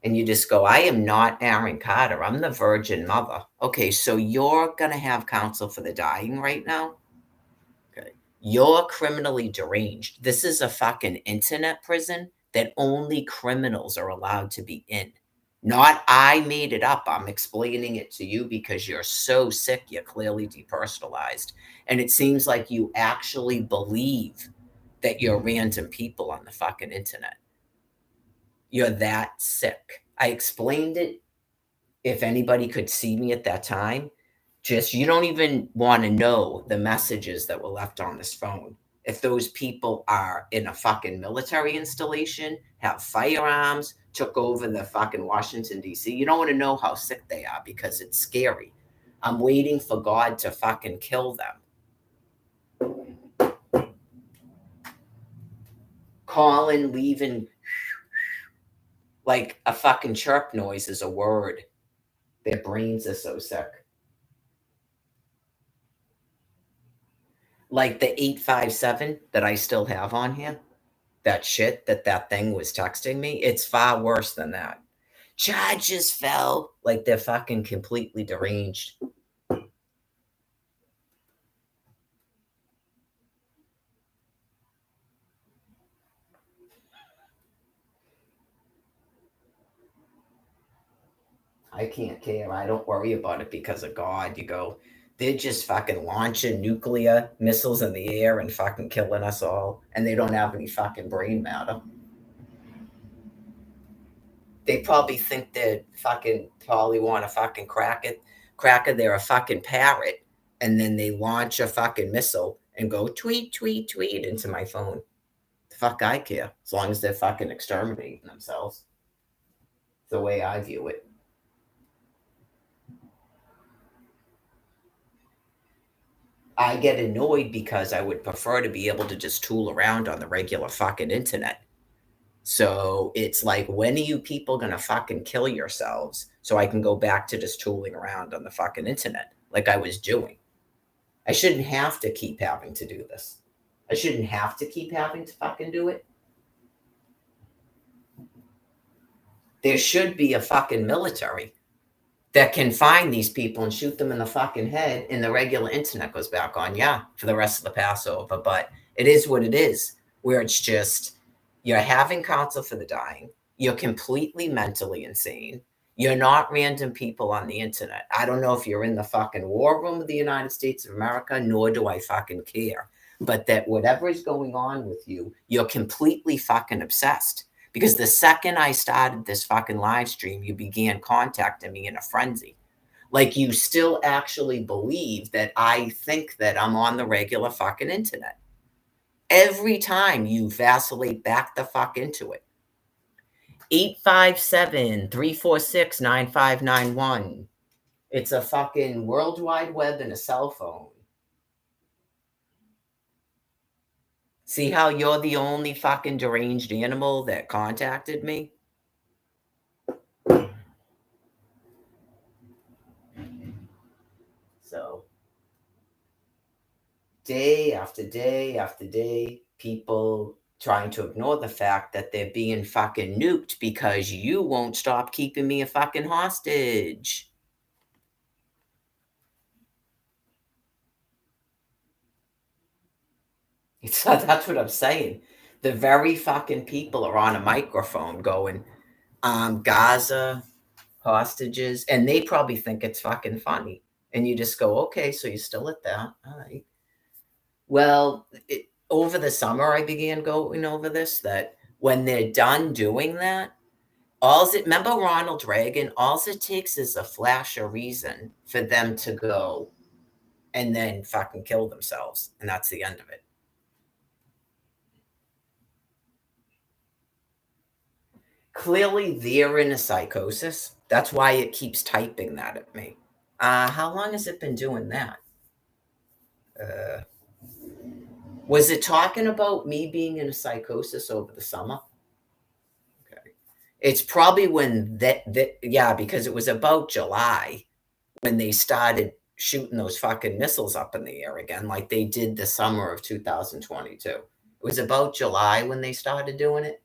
And you just go, I am not Aaron Carter. I'm the Virgin Mother. Okay, so you're going to have counsel for the dying right now? Okay. You're criminally deranged. This is a fucking internet prison that only criminals are allowed to be in. Not I made it up. I'm explaining it to you because you're so sick. You're clearly depersonalized. And it seems like you actually believe that you're random people on the fucking internet. You're that sick. I explained it. If anybody could see me at that time, just you don't even want to know the messages that were left on this phone. If those people are in a fucking military installation, have firearms, took over the fucking Washington, D.C., you don't want to know how sick they are because it's scary. I'm waiting for God to fucking kill them. Calling, leaving, like a fucking chirp noise is a word. Their brains are so sick. Like the 857 that I still have on here, that shit that thing was texting me, it's far worse than that. Charges fell. Like they're fucking completely deranged. I can't care. I don't worry about it because of God. You go, they're just fucking launching nuclear missiles in the air and fucking killing us all. And they don't have any fucking brain matter. They probably think they fucking probably want to fucking cracker. They're a fucking parrot, and then they launch a fucking missile and go tweet, tweet, tweet into my phone. The fuck I care, as long as they're fucking exterminating themselves. The way I view it. I get annoyed because I would prefer to be able to just tool around on the regular fucking internet. So it's like, when are you people gonna fucking kill yourselves so I can go back to just tooling around on the fucking internet like I was doing? I shouldn't have to keep having to do this. I shouldn't have to keep having to fucking do it. There should be a fucking military that can find these people and shoot them in the fucking head, and the regular internet goes back on, yeah, for the rest of the Passover. But it is what it is, where it's just you're having counsel for the dying, you're completely mentally insane, you're not random people on the internet. I don't know if you're in the fucking war room of the United States of America, nor do I fucking care. But that whatever is going on with you, you're completely fucking obsessed. Because the second I started this fucking live stream, you began contacting me in a frenzy. Like you still actually believe that I think that I'm on the regular fucking internet. Every time you vacillate back the fuck into it. 857-346-9591. It's a fucking World Wide Web and a cell phone. See how you're the only fucking deranged animal that contacted me? So day after day after day, people trying to ignore the fact that they're being fucking nuked because you won't stop keeping me a fucking hostage. So that's what I'm saying. The very fucking people are on a microphone going, Gaza, hostages, and they probably think it's fucking funny. And you just go, okay, so you're still at that. All right. Well, over the summer, I began going over this that when they're done doing that, remember Ronald Reagan? All it takes is a flash of reason for them to go and then fucking kill themselves. And that's the end of it. Clearly, they're in a psychosis. That's why it keeps typing that at me. How long has it been doing that? Uh, was it talking about me being in a psychosis over the summer? Okay. It's probably when yeah, because it was about July when they started shooting those fucking missiles up in the air again, like they did the summer of 2022. It was about July when they started doing it.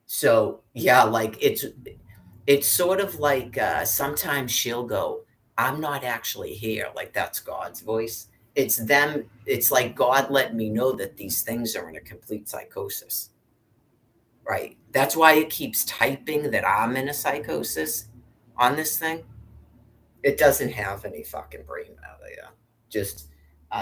So yeah, like it's sort of like sometimes she'll go, I'm not actually here. Like that's God's voice. It's them. It's like God let me know that these things are in a complete psychosis. Right. That's why it keeps typing that I'm in a psychosis on this thing. It doesn't have any fucking brain matter. Yeah. Just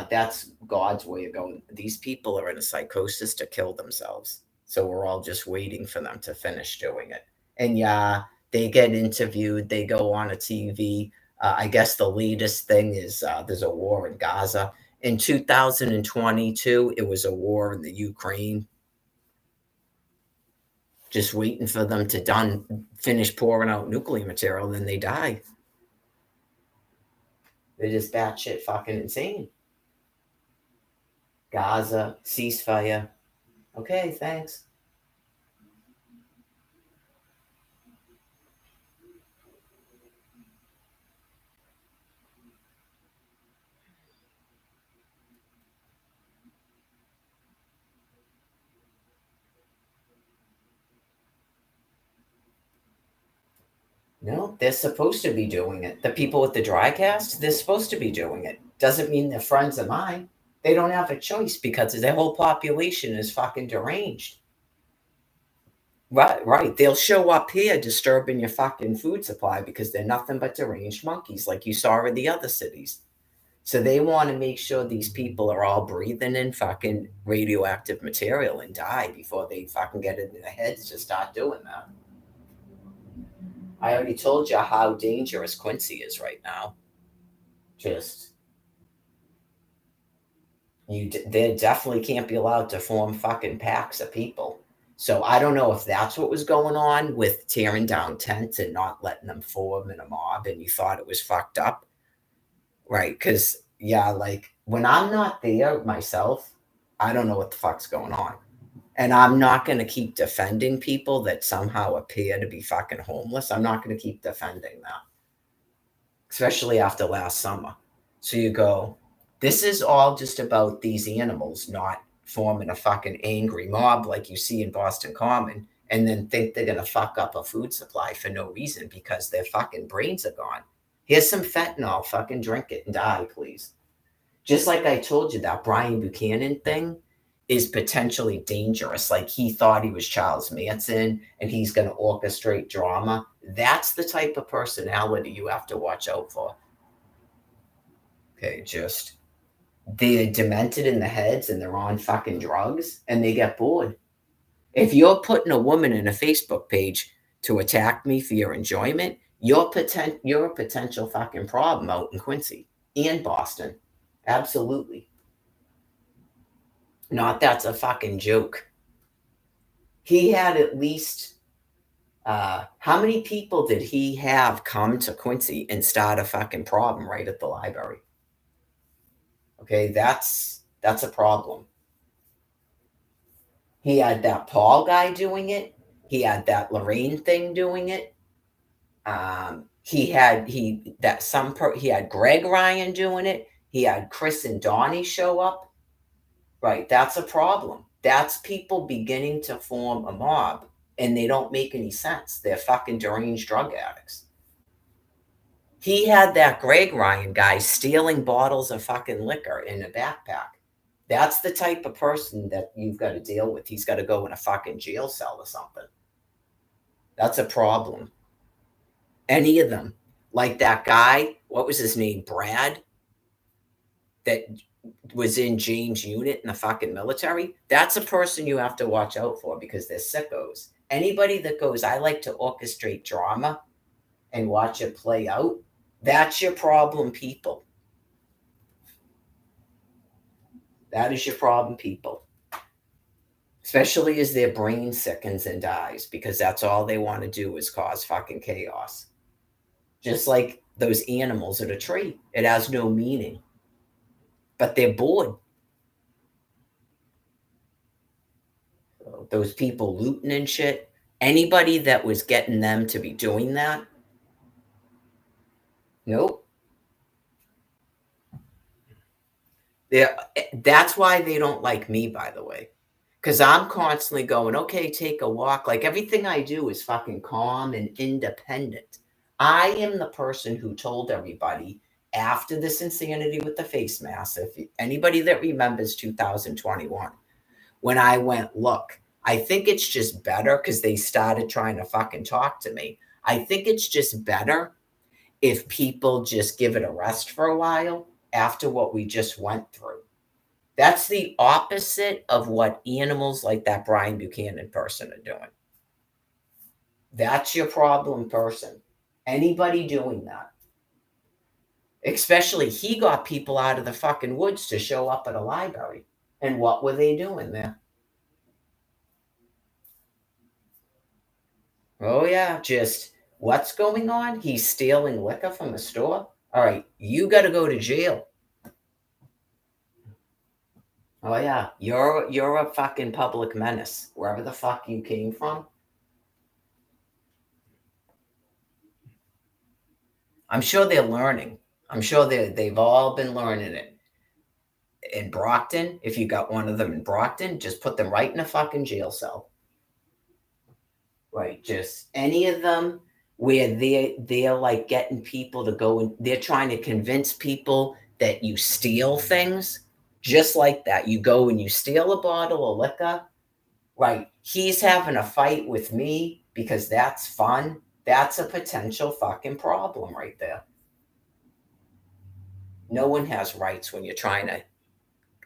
that's God's way of going. These people are in a psychosis to kill themselves. So we're all just waiting for them to finish doing it. And yeah, they get interviewed, they go on a TV. I guess the latest thing is there's a war in Gaza. In 2022, it was a war in the Ukraine. Just waiting for them to finish pouring out nuclear material, then they die. They're just batshit fucking insane. Gaza, ceasefire. Okay, thanks. No, they're supposed to be doing it. The people with the dry cast, they're supposed to be doing it. Doesn't mean they're friends of mine. They don't have a choice because their whole population is fucking deranged. Right, right. They'll show up here disturbing your fucking food supply because they're nothing but deranged monkeys, like you saw in the other cities. So they want to make sure these people are all breathing in fucking radioactive material and die before they fucking get it in their heads to start doing that. I already told you how dangerous Quincy is right now. Just they definitely can't be allowed to form fucking packs of people. So I don't know if that's what was going on with tearing down tents and not letting them form in a mob, and you thought it was fucked up, right? Because yeah, like when I'm not there myself, I don't know what the fuck's going on. And I'm not going to keep defending people that somehow appear to be fucking homeless. I'm not going to keep defending that, especially after last summer. So you go, this is all just about these animals not forming a fucking angry mob like you see in Boston Common and then think they're going to fuck up a food supply for no reason because their fucking brains are gone. Here's some fentanyl. Fucking drink it and die, please. Just like I told you, that Brian Buchanan thing is potentially dangerous. Like he thought he was Charles Manson and he's going to orchestrate drama. That's the type of personality you have to watch out for. Okay, just they're demented in the heads and they're on fucking drugs and they get bored. If you're putting a woman in a Facebook page to attack me for your enjoyment, you're a potential fucking problem out in Quincy and Boston. Absolutely. Not that's a fucking joke. He had at least how many people did he have come to Quincy and start a fucking problem right at the library? Okay, that's a problem. He had that Paul guy doing it. He had that Lorraine thing doing it. He had Greg Ryan doing it. He had Chris and Donnie show up. Right, that's a problem. That's people beginning to form a mob, and they don't make any sense. They're fucking deranged drug addicts. He had that Greg Ryan guy stealing bottles of fucking liquor in a backpack. That's the type of person that you've got to deal with. He's got to go in a fucking jail cell or something. That's a problem. Any of them. Like that guy, what was his name? Brad, that was in James' unit in the fucking military. That's a person you have to watch out for because they're sickos. Anybody that goes, I like to orchestrate drama and watch it play out, that's your problem, people. That is your problem, people. Especially as their brain sickens and dies because that's all they want to do is cause fucking chaos. Just like those animals at a tree, it has no meaning, but they're bored. So those people looting and shit, anybody that was getting them to be doing that, nope. That's why they don't like me, by the way. Because I'm constantly going, okay, take a walk. Like everything I do is fucking calm and independent. I am the person who told everybody after this insanity with the face mask, if anybody that remembers 2021, when I went, look, I think it's just better because they started trying to fucking talk to me. I think it's just better if people just give it a rest for a while after what we just went through. That's the opposite of what animals like that Brian Buchanan person are doing. That's your problem person. Anybody doing that. Especially he got people out of the fucking woods to show up at a library. And what were they doing there? Oh yeah, just what's going on? He's stealing liquor from the store? All right, you got to go to jail. Oh yeah, you're a fucking public menace wherever the fuck you came from. I'm sure they're learning. I'm sure they've all been learning it. In Brockton, if you got one of them in Brockton, just put them right in a fucking jail cell. Right, just any of them where they're like getting people to go and they're trying to convince people that you steal things. Just like that. You go and you steal a bottle of liquor. Right. He's having a fight with me because that's fun. That's a potential fucking problem right there. No one has rights when you're trying to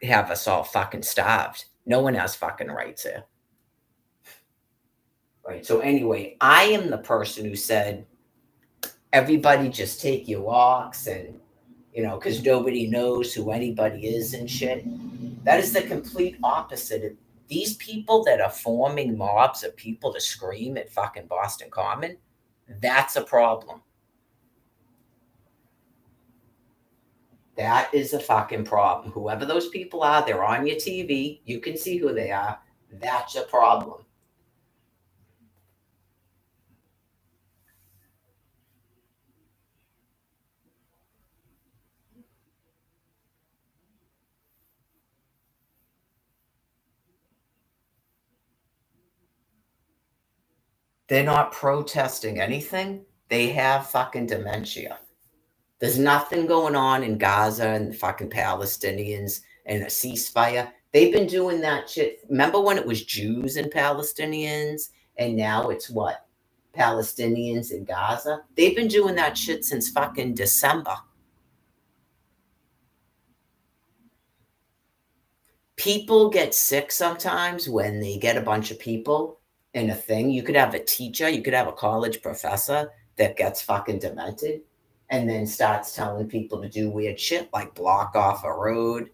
have us all fucking starved. No one has fucking rights here. Right. So anyway, I am the person who said, everybody just take your walks and, because nobody knows who anybody is and shit. That is the complete opposite of these people that are forming mobs of people to scream at fucking Boston Common. That's a problem. That is a fucking problem. Whoever those people are, they're on your TV. You can see who they are. That's a problem. They're not protesting anything. They have fucking dementia. There's nothing going on in Gaza and the fucking Palestinians and a ceasefire. They've been doing that shit. Remember when it was Jews and Palestinians, and now it's what? Palestinians in Gaza? They've been doing that shit since fucking December. People get sick sometimes when they get a bunch of people in a thing. You could have a teacher, you could have a college professor that gets fucking demented and then starts telling people to do weird shit like block off a road.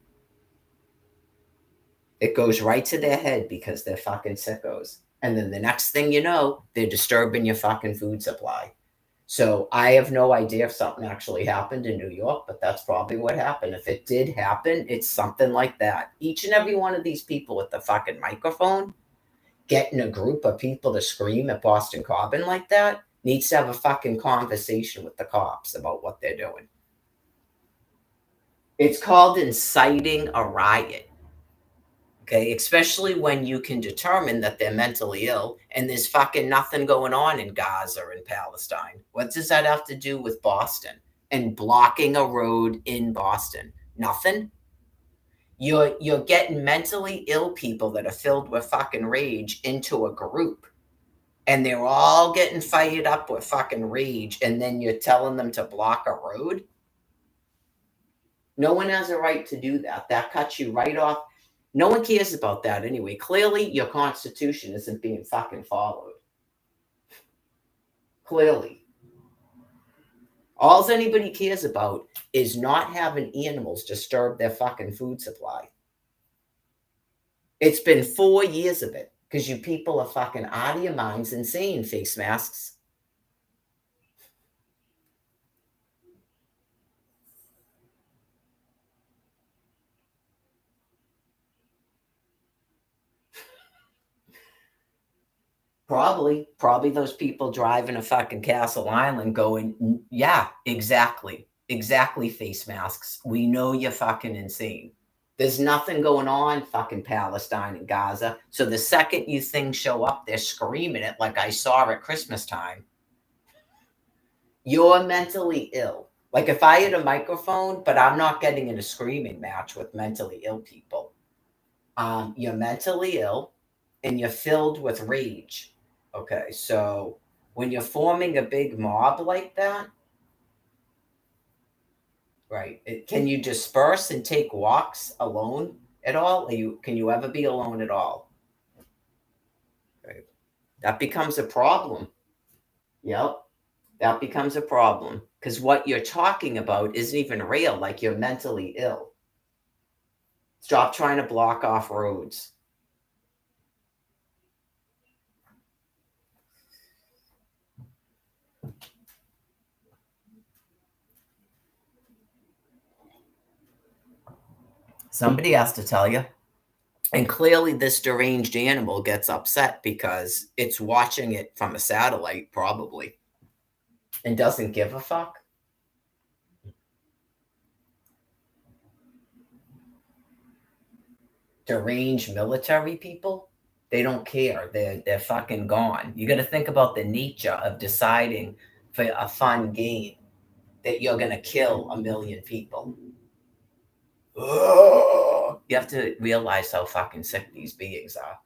It goes right to their head because they're fucking sickos. And then the next thing you know, they're disturbing your fucking food supply. So I have no idea if something actually happened in New York, but that's probably what happened. If it did happen, it's something like that. Each and every one of these people with the fucking microphone getting a group of people to scream at Boston Common like that, needs to have a fucking conversation with the cops about what they're doing. It's called inciting a riot. Okay, especially when you can determine that they're mentally ill and there's fucking nothing going on in Gaza or in Palestine. What does that have to do with Boston and blocking a road in Boston? Nothing. You're getting mentally ill people that are filled with fucking rage into a group, and they're all getting fired up with fucking rage, and then you're telling them to block a road. No one has a right to do that. That cuts you right off. No one cares about that anyway. Clearly, your constitution isn't being fucking followed. Clearly. All anybody cares about is not having animals disturb their fucking food supply. It's been 4 years of it because you people are fucking out of your minds insane, face masks. Probably those people driving a fucking Castle Island going, yeah, exactly, face masks. We know you're fucking insane. There's nothing going on fucking Palestine and Gaza. So the second you things show up, they're screaming it like I saw at Christmas time. You're mentally ill. Like if I had a microphone, but I'm not getting in a screaming match with mentally ill people. You're mentally ill and you're filled with rage. Okay, so when you're forming a big mob like that, right? Can you disperse and take walks alone at all? Can you ever be alone at all? Right. That becomes a problem. Yep, that becomes a problem because what you're talking about isn't even real. Like you're mentally ill. Stop trying to block off roads. Somebody has to tell you. And clearly, this deranged animal gets upset because it's watching it from a satellite, probably, and doesn't give a fuck. Deranged military people, they don't care. They're fucking gone. You got to think about the nature of deciding for a fun game that you're going to kill 1 million people. You have to realize how fucking sick these beings are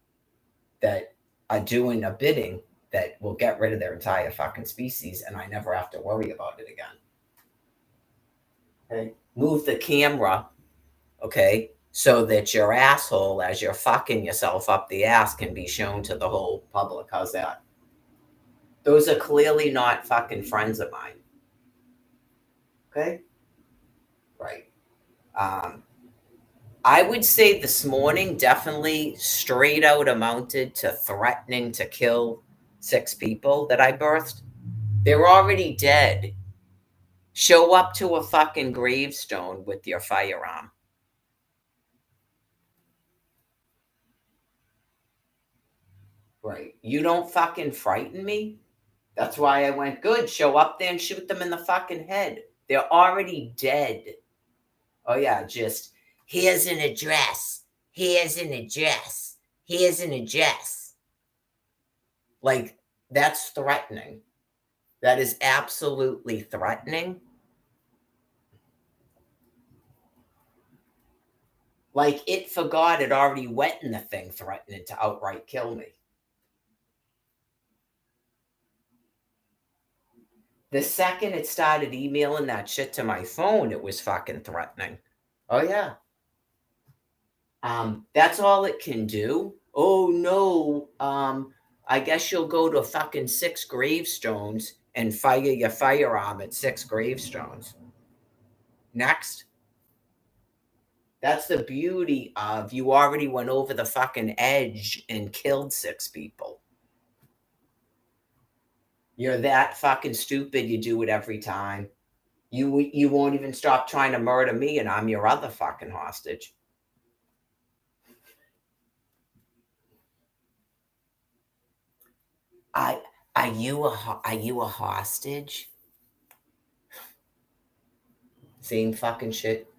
that are doing a bidding that will get rid of their entire fucking species, and I never have to worry about it again. Okay? Move the camera, okay, so that your asshole, as you're fucking yourself up the ass, can be shown to the whole public. How's that? Those are clearly not fucking friends of mine. Okay? Right. I would say this morning definitely straight out amounted to threatening to kill 6 people that I birthed. They're already dead. Show up to a fucking gravestone with your firearm. Right. You don't fucking frighten me. That's why I went, good. Show up there and shoot them in the fucking head. They're already dead. Oh, yeah. Just, here's an address. Here's an address. Here's an address. Like, that's threatening. That is absolutely threatening. Like, it forgot it already went in the thing threatening to outright kill me. The second it started emailing that shit to my phone, it was fucking threatening. Oh, yeah. That's all it can do. Oh, no. I guess you'll go to fucking 6 gravestones and fire your firearm at 6 gravestones. Next. That's the beauty of you already went over the fucking edge and killed 6 people. You're that fucking stupid. You do it every time. You won't even stop trying to murder me, and I'm your other fucking hostage. Are you a hostage? Same fucking shit.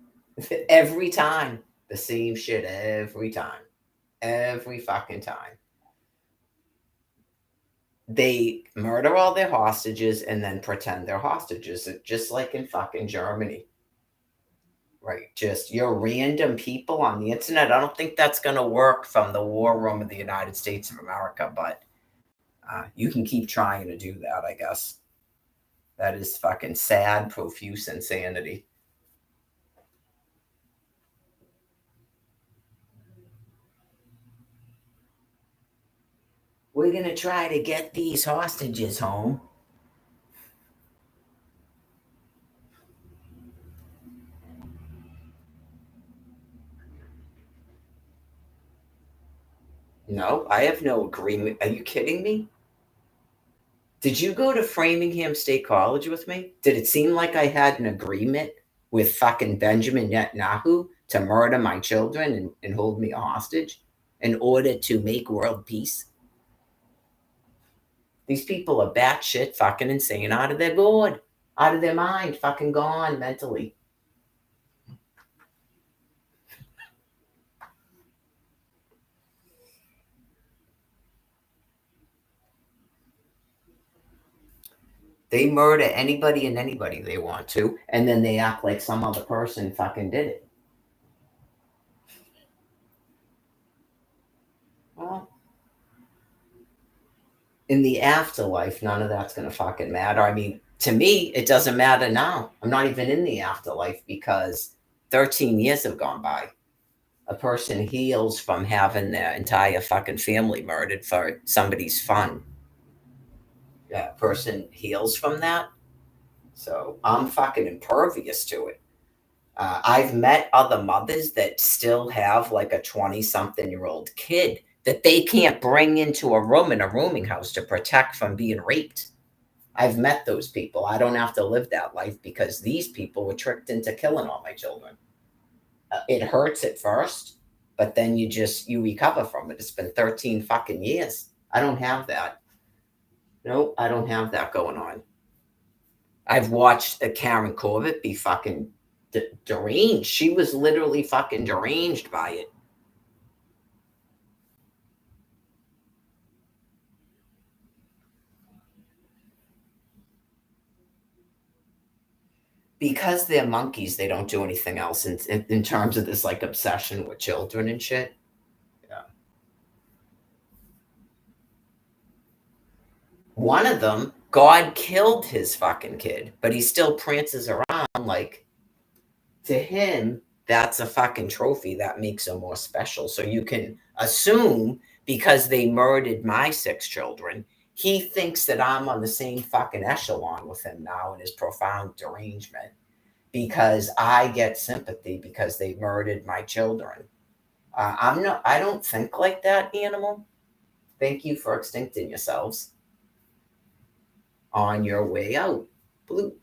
Every time. The same shit every time. Every fucking time. They murder all their hostages and then pretend they're hostages, just like in fucking Germany. Right. Just your random people on the internet. I don't think that's going to work from the war room of the United States of America, but you can keep trying to do that, I guess. That is fucking sad, profuse insanity. We're going to try to get these hostages home. No, I have no agreement. Are you kidding me? Did you go to Framingham State College with me? Did it seem like I had an agreement with fucking Benjamin Netanyahu to murder my children and hold me hostage in order to make world peace? These people are batshit fucking insane, out of their gourd, out of their mind, fucking gone mentally. They murder anybody and anybody they want to, and then they act like some other person fucking did it. Well, in the afterlife, none of that's gonna fucking matter. I mean, to me, it doesn't matter now. I'm not even in the afterlife because 13 years have gone by. A person heals from having their entire fucking family murdered for somebody's fun. Yeah, a person heals from that. So I'm fucking impervious to it. I've met other mothers that still have like a 20-something-year-old kid that they can't bring into a room in a rooming house to protect from being raped. I've met those people. I don't have to live that life because these people were tricked into killing all my children. It hurts at first, but then you recover from it. It's been 13 fucking years. I don't have that. No, I don't have that going on. I've watched a Karen Corbett be fucking deranged. She was literally fucking deranged by it. Because they're monkeys, they don't do anything else in terms of this like obsession with children and shit. Yeah. One of them, God killed his fucking kid, but he still prances around like, to him, that's a fucking trophy that makes him more special. So you can assume because they murdered my 6 children, he thinks that I'm on the same fucking echelon with him now in his profound derangement because I get sympathy because they murdered my children. I don't think like that, animal. Thank you for extincting yourselves on your way out. Blue.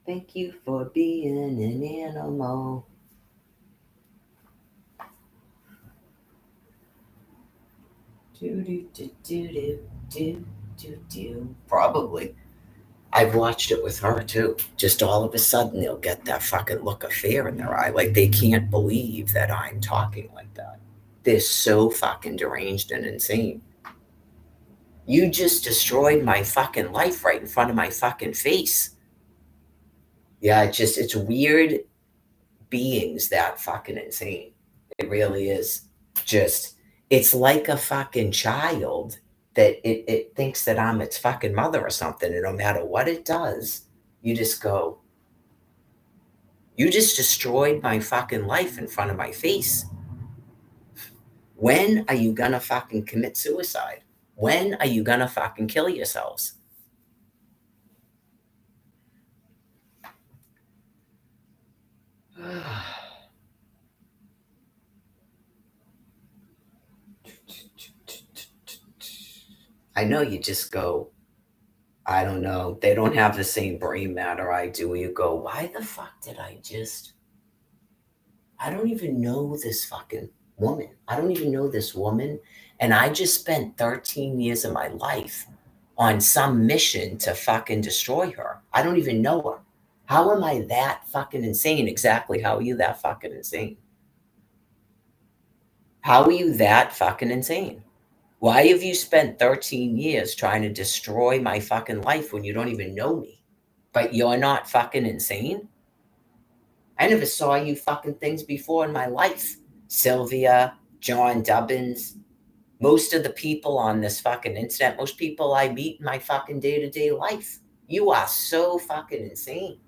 Thank you for being an animal. Do do do do do do do do. Probably. I've watched it with her too. Just all of a sudden, they'll get that fucking look of fear in their eye, like they can't believe that I'm talking like that. They're so fucking deranged and insane. You just destroyed my fucking life right in front of my fucking face. Yeah, it's weird beings that fucking insane. It really is. Just it's like a fucking child that it thinks that I'm its fucking mother or something, and no matter what it does, you just go, you just destroyed my fucking life in front of my face. When are you gonna fucking commit suicide? When are you gonna fucking kill yourselves? I know you just go, I don't know. They don't have the same brain matter I do. You go, why the fuck did I don't even know this fucking woman. I don't even know this woman. And I just spent 13 years of my life on some mission to fucking destroy her. I don't even know her. How am I that fucking insane? Exactly. How are you that fucking insane? How are you that fucking insane? Why have you spent 13 years trying to destroy my fucking life when you don't even know me? But you're not fucking insane? I never saw you fucking things before in my life. Sylvia, John Dubbins, most of the people on this fucking internet, most people I meet in my fucking day to day life. You are so fucking insane.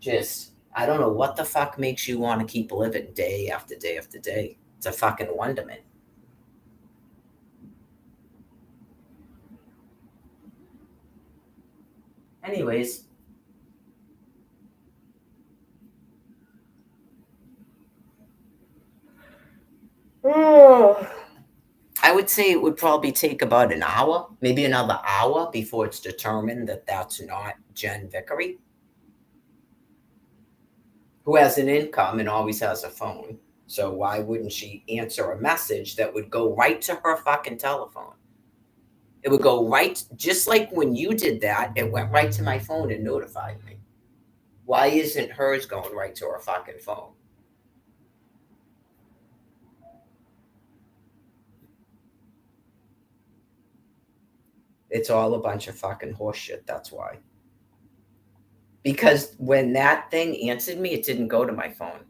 Just, I don't know what the fuck makes you want to keep living day after day after day. It's a fucking wonderment. Anyways, I would say it would probably take about an hour, maybe another hour before it's determined that that's not Jen Vickery, who has an income and always has a phone. So why wouldn't she answer a message that would go right to her fucking telephone? It would go right, just like when you did that, it went right to my phone and notified me. Why isn't hers going right to her fucking phone? It's all a bunch of fucking horseshit. That's why. Because when that thing answered me, it didn't go to my phone.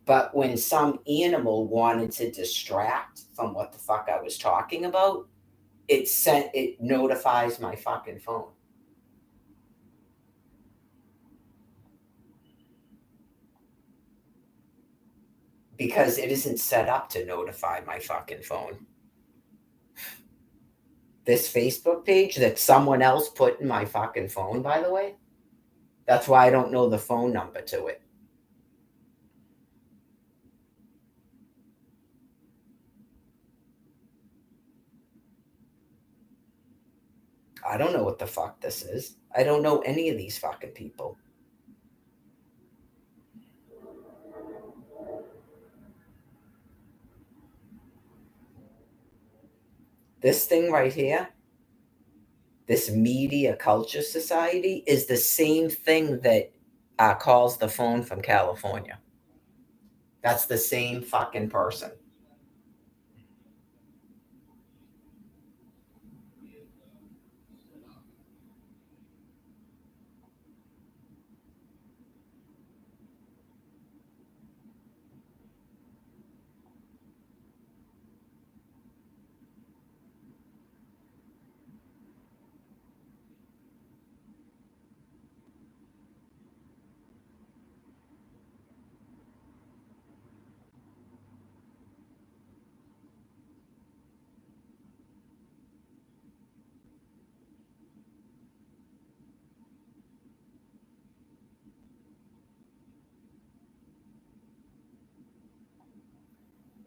But when some animal wanted to distract from what the fuck I was talking about, it notifies my fucking phone. Because it isn't set up to notify my fucking phone. This Facebook page that someone else put in my fucking phone, by the way, that's why I don't know the phone number to it. I don't know what the fuck this is. I don't know any of these fucking people. This thing right here, this media culture society, is the same thing that calls the phone from California. That's the same fucking person.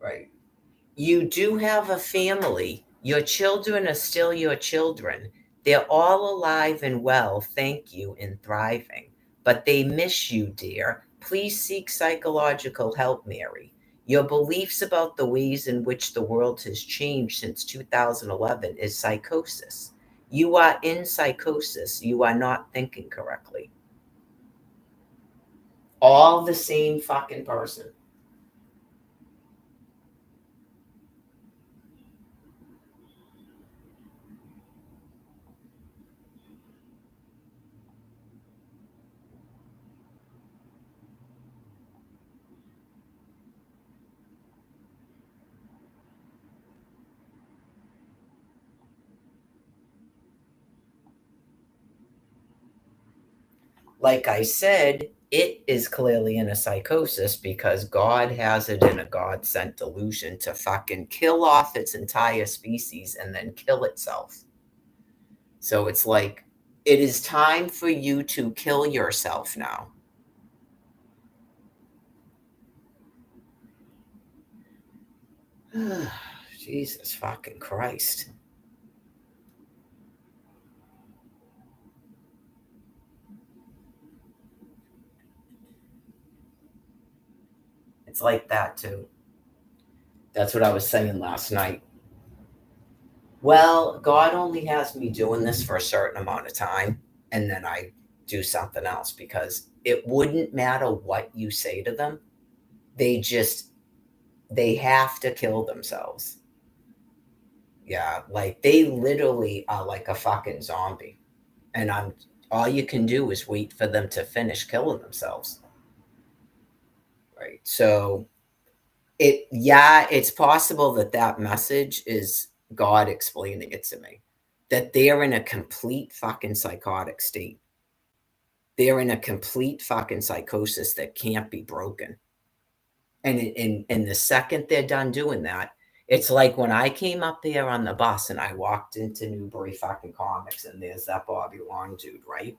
Right. You do have a family. Your children are still your children. They're all alive and well, thank you, and thriving. But they miss you, dear. Please seek psychological help, Mary. Your beliefs about the ways in which the world has changed since 2011 is psychosis. You are in psychosis. You are not thinking correctly. All the same fucking person. Like I said, it is clearly in a psychosis because God has it in a God sent delusion to fucking kill off its entire species and then kill itself. So it's like, it is time for you to kill yourself now. Jesus fucking Christ. It's like that too. That's what I was saying last night. Well, God only has me doing this for a certain amount of time, and then I do something else because it wouldn't matter what you say to them. They just, they have to kill themselves. Yeah, like they literally are like a fucking zombie. And I'm, all you can do is wait for them to finish killing themselves. Right. So it, yeah, it's possible that that message is God explaining it to me, that they're in a complete fucking psychotic state. They're in a complete fucking psychosis that can't be broken. And the second they're done doing that, it's like when I came up there on the bus and I walked into Newbury fucking Comics and there's that Bobby Long dude, right?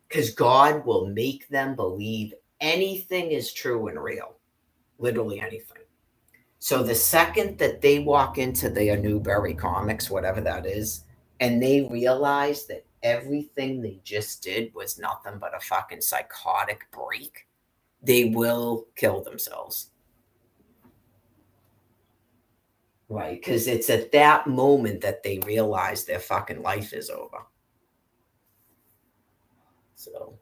Because God will make them believe anything is true and real, literally anything. So the second that they walk into their Newbury Comics, whatever that is, and they realize that everything they just did was nothing but a fucking psychotic break, they will kill themselves. Right, because it's at that moment that they realize their fucking life is over. So,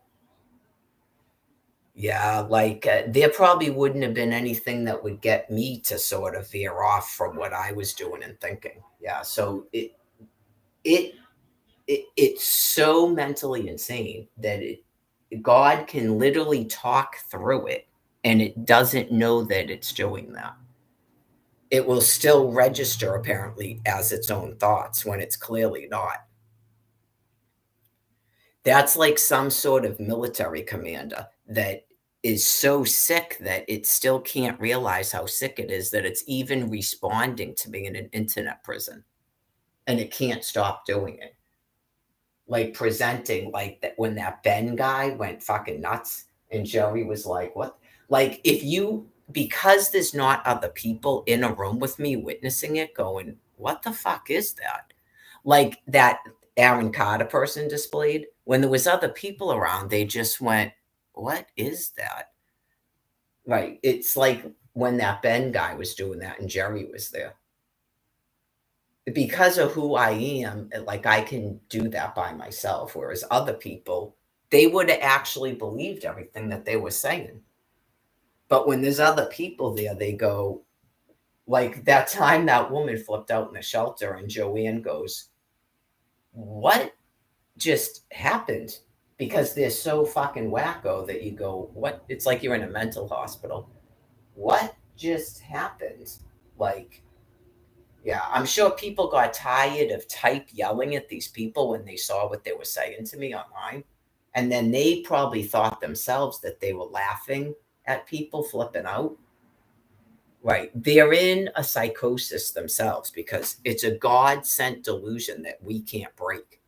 yeah, like there probably wouldn't have been anything that would get me to sort of veer off from what I was doing and thinking. Yeah, so it it's so mentally insane that God can literally talk through it and it doesn't know that it's doing that. It will still register apparently as its own thoughts when it's clearly not. That's like some sort of military commander that is so sick that it still can't realize how sick it is that it's even responding to being in an internet prison and it can't stop doing it. Like presenting like that when that Ben guy went fucking nuts and Joey was like, "What?" Like if you, because there's not other people in a room with me witnessing it going, "What the fuck is that?" Like that Aaron Carter person displayed, when there was other people around, they just went, "What is that?" Right. It's like when that Ben guy was doing that and Jerry was there. Because of who I am, like I can do that by myself. Whereas other people, they would have actually believed everything that they were saying. But when there's other people there, they go, like that time that woman flipped out in the shelter and Joanne goes, "What just happened?" Because they're so fucking wacko that you go, "What?" It's like you're in a mental hospital. What just happened? Like, yeah, I'm sure people got tired of type yelling at these people when they saw what they were saying to me online. And then they probably thought themselves that they were laughing at people flipping out. Right. They're in a psychosis themselves because it's a God sent delusion that we can't break.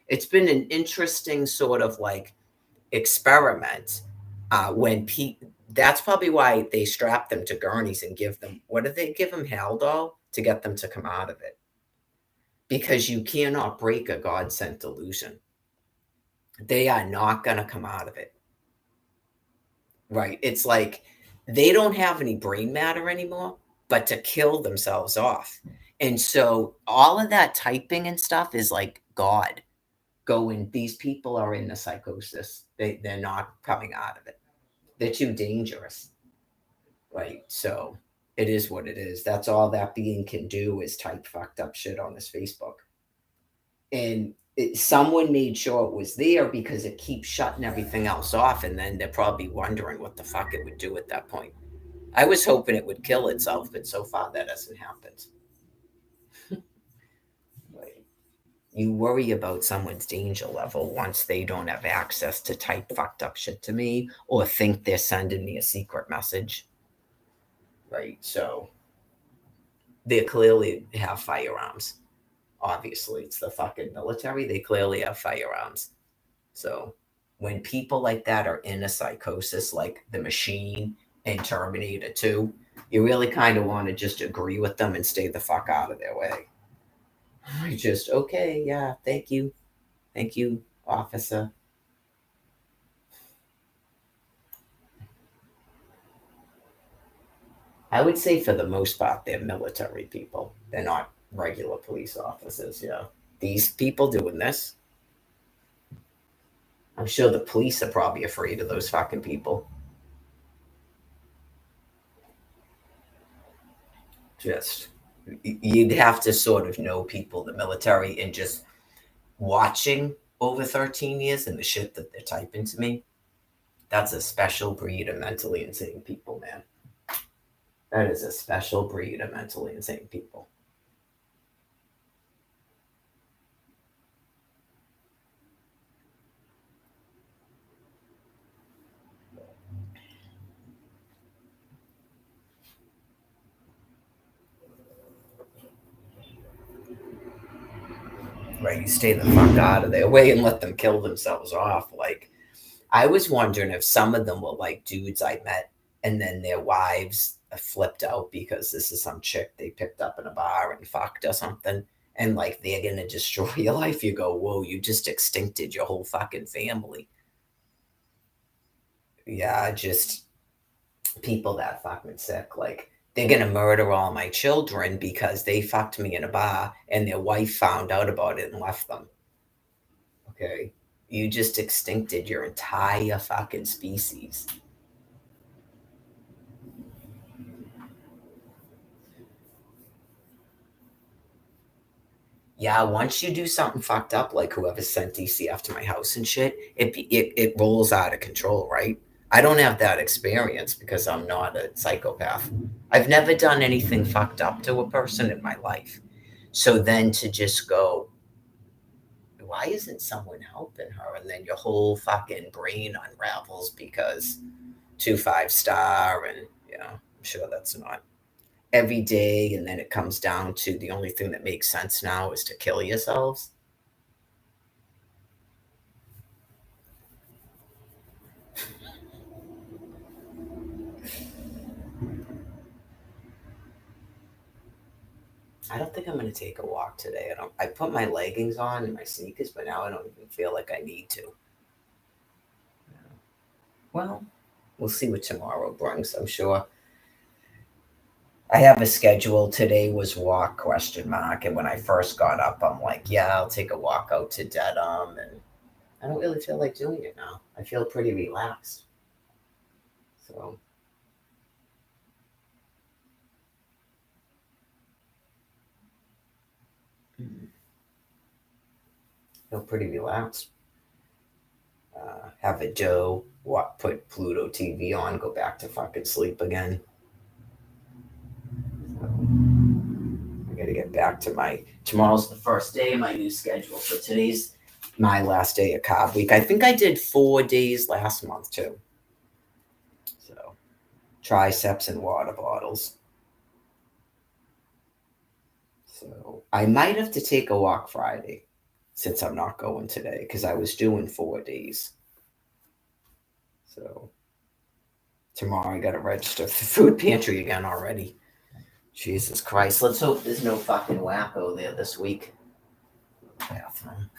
It's been an interesting sort of like experiment when that's probably why they strap them to gurneys and give them, what do they give them, Haldol to get them to come out of it, because you cannot break a God sent delusion. They are not going to come out of it. Right. It's like they don't have any brain matter anymore, but to kill themselves off. And so all of that typing and stuff is like God going, these people are in the psychosis. They're not coming out of it. They're too dangerous. Right. So it is what it is. That's all that being can do is type fucked up shit on this Facebook. And someone made sure it was there because it keeps shutting everything else off. And then they're probably wondering what the fuck it would do at that point. I was hoping it would kill itself, but so far that hasn't happened. Right. You worry about someone's danger level once they don't have access to type fucked up shit to me or think they're sending me a secret message. Right. So they clearly have firearms. Obviously, it's the fucking military. They clearly have firearms. So when people like that are in a psychosis, like the Machine and Terminator 2, you really kind of want to just agree with them and stay the fuck out of their way. Just, okay, yeah, thank you. Thank you, officer. I would say for the most part, they're military people. They're not regular police officers. Yeah. These people doing this, I'm sure the police are probably afraid of those fucking people. Just, you'd have to sort of know people, the military, and just watching over 13 years and the shit that they're typing to me. That's a special breed of mentally insane people, man. That is a special breed of mentally insane people. Right? You stay the fuck out of their way and let them kill themselves off. Like, I was wondering if some of them were like dudes I met and then their wives flipped out because this is some chick they picked up in a bar and fucked or something. And like they're gonna destroy your life. You go, whoa, you just extincted your whole fucking family. Yeah, just people that fucking sick. Like they're gonna murder all my children because they fucked me in a bar and their wife found out about it and left them. Okay. You just extincted your entire fucking species. Yeah, once you do something fucked up, like whoever sent DCF to my house and shit, it rolls out of control, right? I don't have that experience because I'm not a psychopath. I've never done anything fucked up to a person in my life. So then to just go, why isn't someone helping her? And then your whole fucking brain unravels because 2 5 star, and I'm sure that's not every day. And then it comes down to the only thing that makes sense now is to kill yourselves. I don't think I'm gonna take a walk today. I don't. I put my leggings on and my sneakers, but now I don't even feel like I need to. Well, we'll see what tomorrow brings. I'm sure. I have a schedule. Today was walk question mark, and when I first got up, I'm like, yeah, I'll take a walk out to Dedham, and I don't really feel like doing it now. I feel pretty relaxed, so feel pretty relaxed. Have a dough. What? Put Pluto TV on. Go back to fucking sleep again. I got to get back to my. Tomorrow's the first day of my new schedule. So today's my last day of carb week. I think I did 4 days last month too. So triceps and water bottles. So I might have to take a walk Friday since I'm not going today because I was doing 4 days. So tomorrow I got to register for the food pantry again already. Jesus Christ. Let's hope there's no fucking wacko there this week. Bathroom.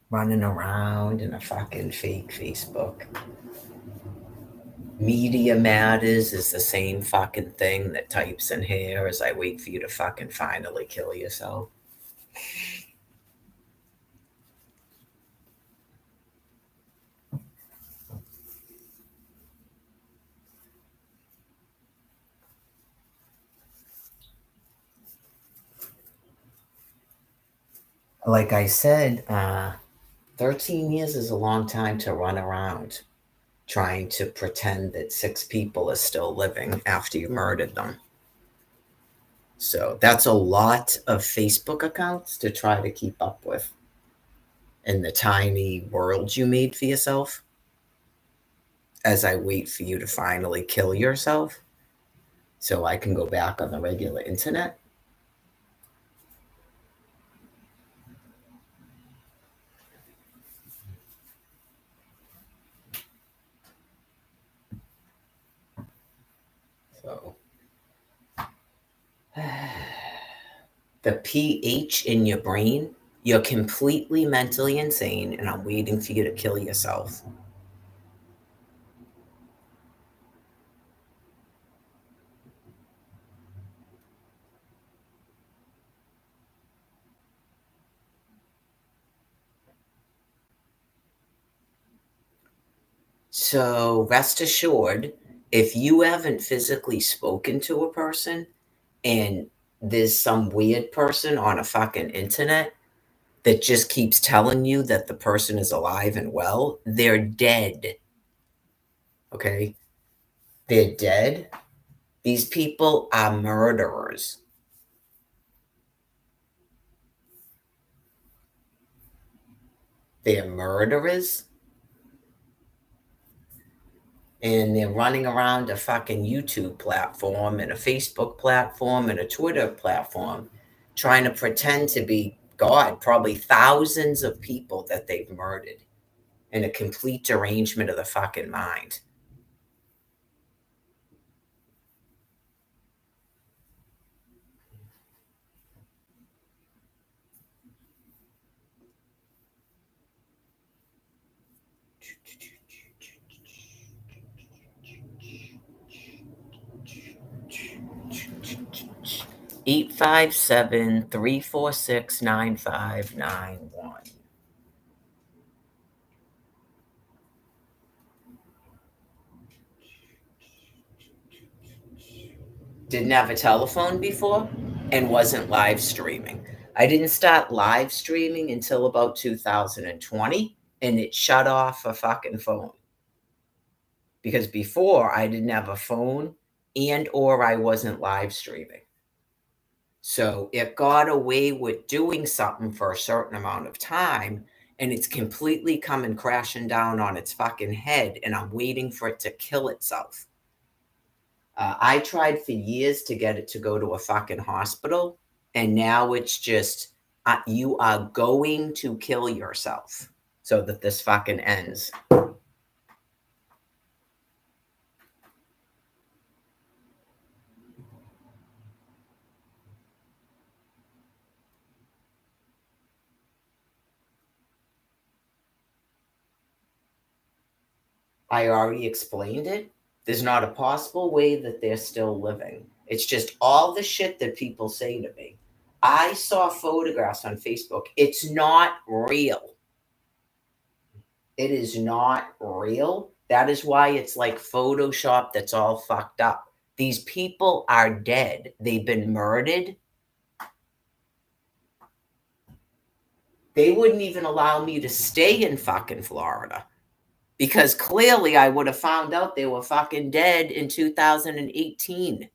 Running around in a fucking fake Facebook. Media Matters is the same fucking thing that types in here as I wait for you to fucking finally kill yourself. Like I said, 13 years is a long time to run around trying to pretend that 6 people are still living after you murdered them. So that's a lot of Facebook accounts to try to keep up with in the tiny world you made for yourself as I wait for you to finally kill yourself so I can go back on the regular internet. So the pH in your brain, you're completely mentally insane, and I'm waiting for you to kill yourself. So rest assured, if you haven't physically spoken to a person and there's some weird person on a fucking internet that just keeps telling you that the person is alive and well, they're dead. Okay? They're dead. These people are murderers. They're murderers. And they're running around a fucking YouTube platform and a Facebook platform and a Twitter platform trying to pretend to be God, probably thousands of people that they've murdered in a complete derangement of the fucking mind. Eight 857-346-9591. Didn't have a telephone before and wasn't live streaming. I didn't start live streaming until about 2020 and it shut off a fucking phone. Because before I didn't have a phone and or I wasn't live streaming. So it got away with doing something for a certain amount of time and it's completely coming crashing down on its fucking head and I'm waiting for it to kill itself. I tried for years to get it to go to a fucking hospital, and now it's just you are going to kill yourself so that this fucking ends. I already explained it. There's not a possible way that they're still living. It's just all the shit that people say to me. I saw photographs on Facebook. It's not real. It is not real. That is why it's like Photoshop that's all fucked up. These people are dead. They've been murdered. They wouldn't even allow me to stay in fucking Florida because clearly I would have found out they were fucking dead in 2018.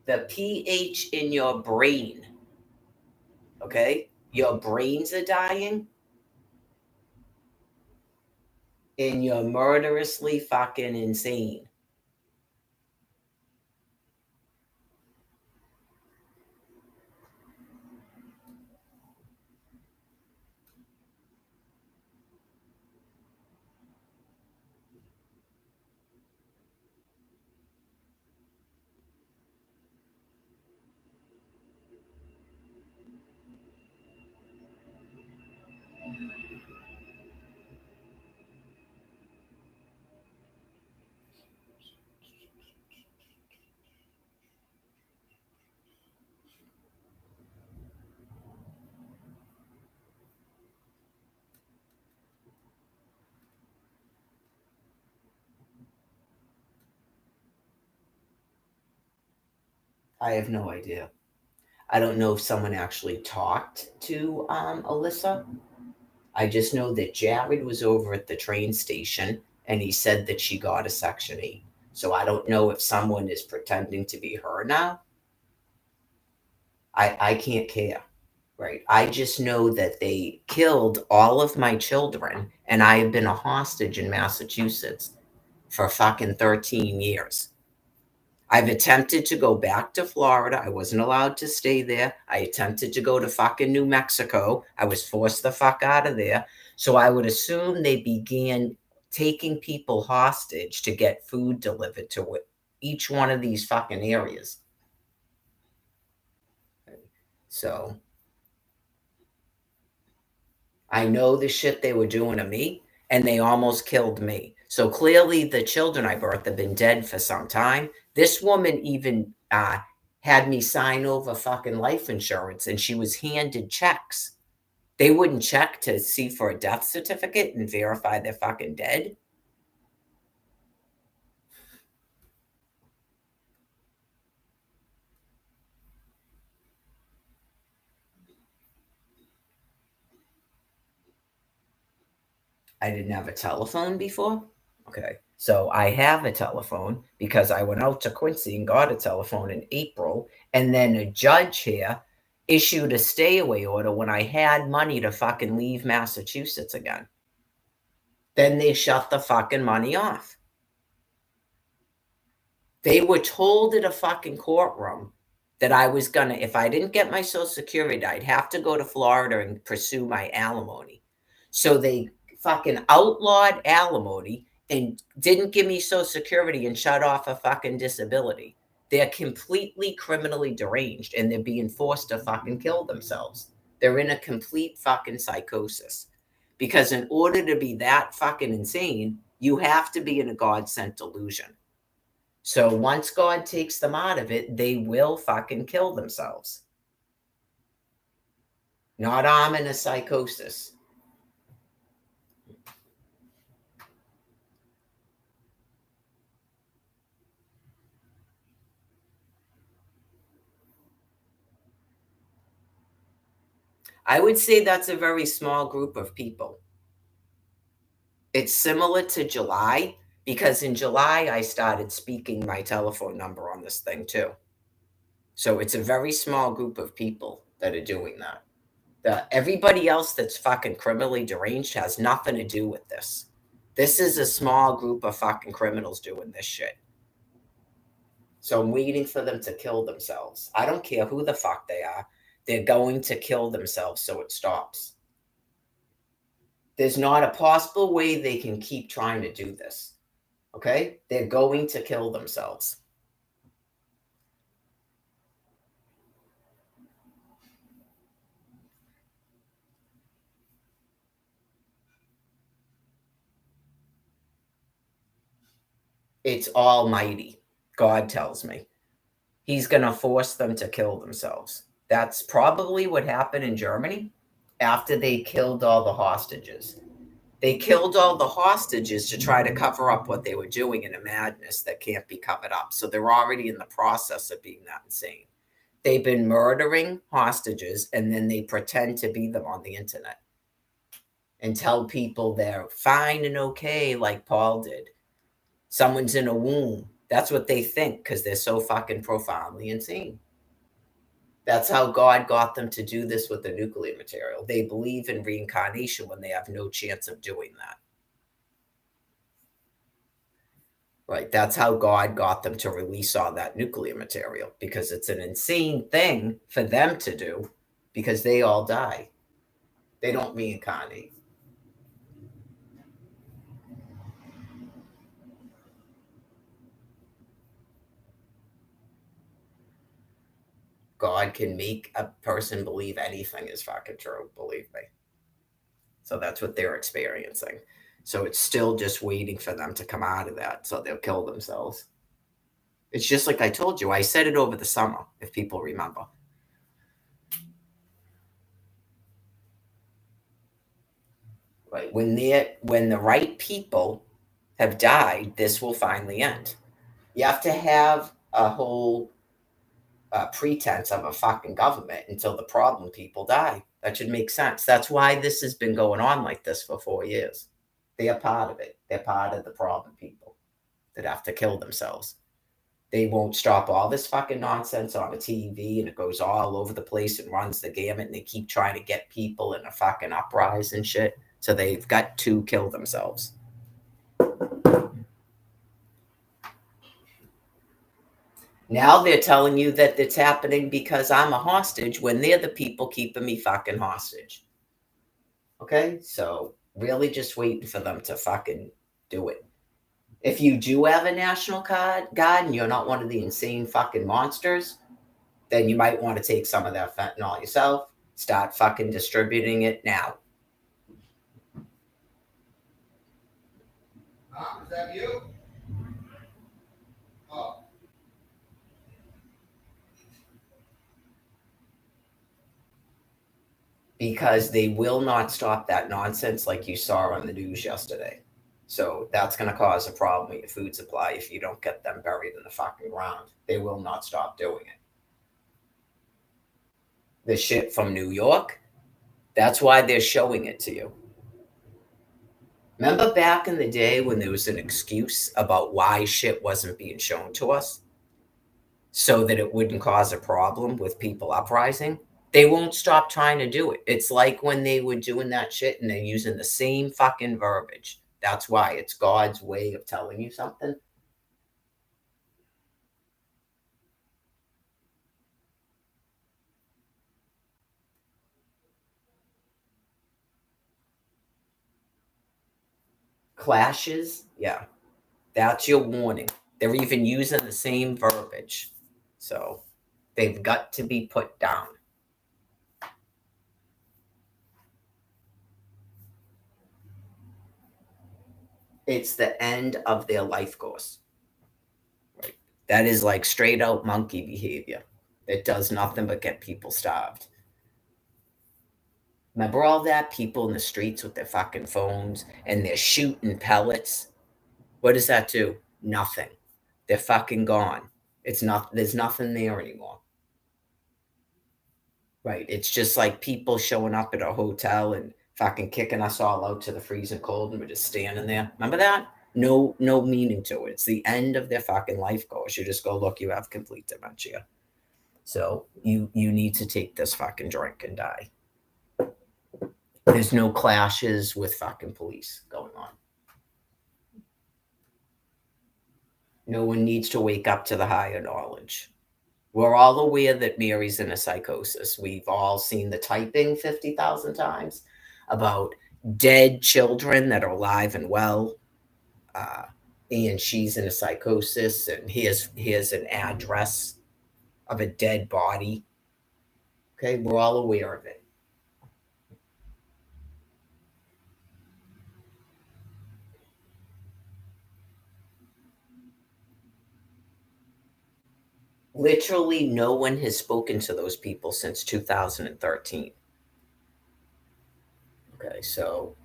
The pH in your brain, okay? Your brains are dying and you're murderously fucking insane. I have no idea. I don't know if someone actually talked to Alyssa. I just know that Jared was over at the train station and he said that she got a Section 8. So I don't know if someone is pretending to be her now. I can't care, right? I just know that they killed all of my children and I have been a hostage in Massachusetts for fucking 13 years. I've attempted to go back to Florida. I wasn't allowed to stay there. I attempted to go to fucking New Mexico. I was forced the fuck out of there. So I would assume they began taking people hostage to get food delivered to each one of these fucking areas. So I know the shit they were doing to me, and they almost killed me. So clearly, the children I birthed have been dead for some time. This woman even had me sign over fucking life insurance, and she was handed checks. They wouldn't check to see for a death certificate and verify they're fucking dead. I didn't have a telephone before. Okay. So I have a telephone because I went out to Quincy and got a telephone in April. And then a judge here issued a stay away order when I had money to fucking leave Massachusetts again. Then they shut the fucking money off. They were told at a fucking courtroom that I was gonna, if I didn't get my Social Security, I'd have to go to Florida and pursue my alimony. So they fucking outlawed alimony and didn't give me Social Security and shut off a fucking disability. They're completely criminally deranged and they're being forced to fucking kill themselves. They're in a complete fucking psychosis. Because in order to be that fucking insane, you have to be in a God sent delusion. So once God takes them out of it, they will fucking kill themselves. Not I'm in a psychosis. I would say that's a very small group of people. It's similar to July because in July I started speaking my telephone number on this thing too. So it's a very small group of people that are doing that. Everybody else that's fucking criminally deranged has nothing to do with this. This is a small group of fucking criminals doing this shit. So I'm waiting for them to kill themselves. I don't care who the fuck they are. They're going to kill themselves so it stops. There's not a possible way they can keep trying to do this. Okay? They're going to kill themselves. It's almighty. God tells me. He's going to force them to kill themselves. That's probably what happened in Germany after they killed all the hostages. They killed all the hostages to try to cover up what they were doing in a madness that can't be covered up. So they're already in the process of being that insane. They've been murdering hostages and then they pretend to be them on the internet and tell people they're fine and okay, like Paul did. Someone's in a womb. That's what they think because they're so fucking profoundly insane. That's how God got them to do this with the nuclear material. They believe in reincarnation when they have no chance of doing that. Right. That's how God got them to release all that nuclear material because it's an insane thing for them to do because they all die. They don't reincarnate. God can make a person believe anything is fucking true, believe me. So that's what they're experiencing. So it's still just waiting for them to come out of that so they'll kill themselves. It's just like I told you. I said it over the summer, if people remember. Right. When the right people have died, this will finally end. You have to have a whole pretense of a fucking government until the problem people die. That should make sense. That's why this has been going on like this for 4 years. They are part of it. They're part of the problem people that have to kill themselves. They won't stop all this fucking nonsense on the TV and it goes all over the place and runs the gamut and they keep trying to get people in a fucking uprising and shit. So they've got to kill themselves. Now they're telling you that it's happening because I'm a hostage when they're the people keeping me fucking hostage. Okay? So really just waiting for them to fucking do it. If you do have a national guard and you're not one of the insane fucking monsters, then you might want to take some of that fentanyl yourself. Start fucking distributing it now. Is that you? Oh. Because they will not stop that nonsense like you saw on the news yesterday. So that's going to cause a problem with your food supply if you don't get them buried in the fucking ground. They will not stop doing it. The shit from New York, that's why they're showing it to you. Remember back in the day when there was an excuse about why shit wasn't being shown to us? So that it wouldn't cause a problem with people uprising? They won't stop trying to do it. It's like when they were doing that shit and they're using the same fucking verbiage. That's why it's God's way of telling you something. Clashes, yeah, that's your warning. They're even using the same verbiage. So they've got to be put down. It's the end of their life course. Right? That is like straight out monkey behavior. It does nothing but get people starved. Remember all that? People in the streets with their fucking phones and they're shooting pellets. What does that do? Nothing. They're fucking gone. It's not, there's nothing there anymore. Right. It's just like people showing up at a hotel and fucking kicking us all out to the freezing cold and we're just standing there. Remember that? No meaning to it. It's the end of their fucking life course. You just go, look, you have complete dementia. So you need to take this fucking drink and die. There's no clashes with fucking police going on. No one needs to wake up to the higher knowledge. We're all aware that Mary's in a psychosis. We've all seen the typing 50,000 times about dead children that are alive and well. And she's in a psychosis, and here's an address of a dead body. Okay, we're all aware of it. Literally, no one has spoken to those people since 2013. Okay, so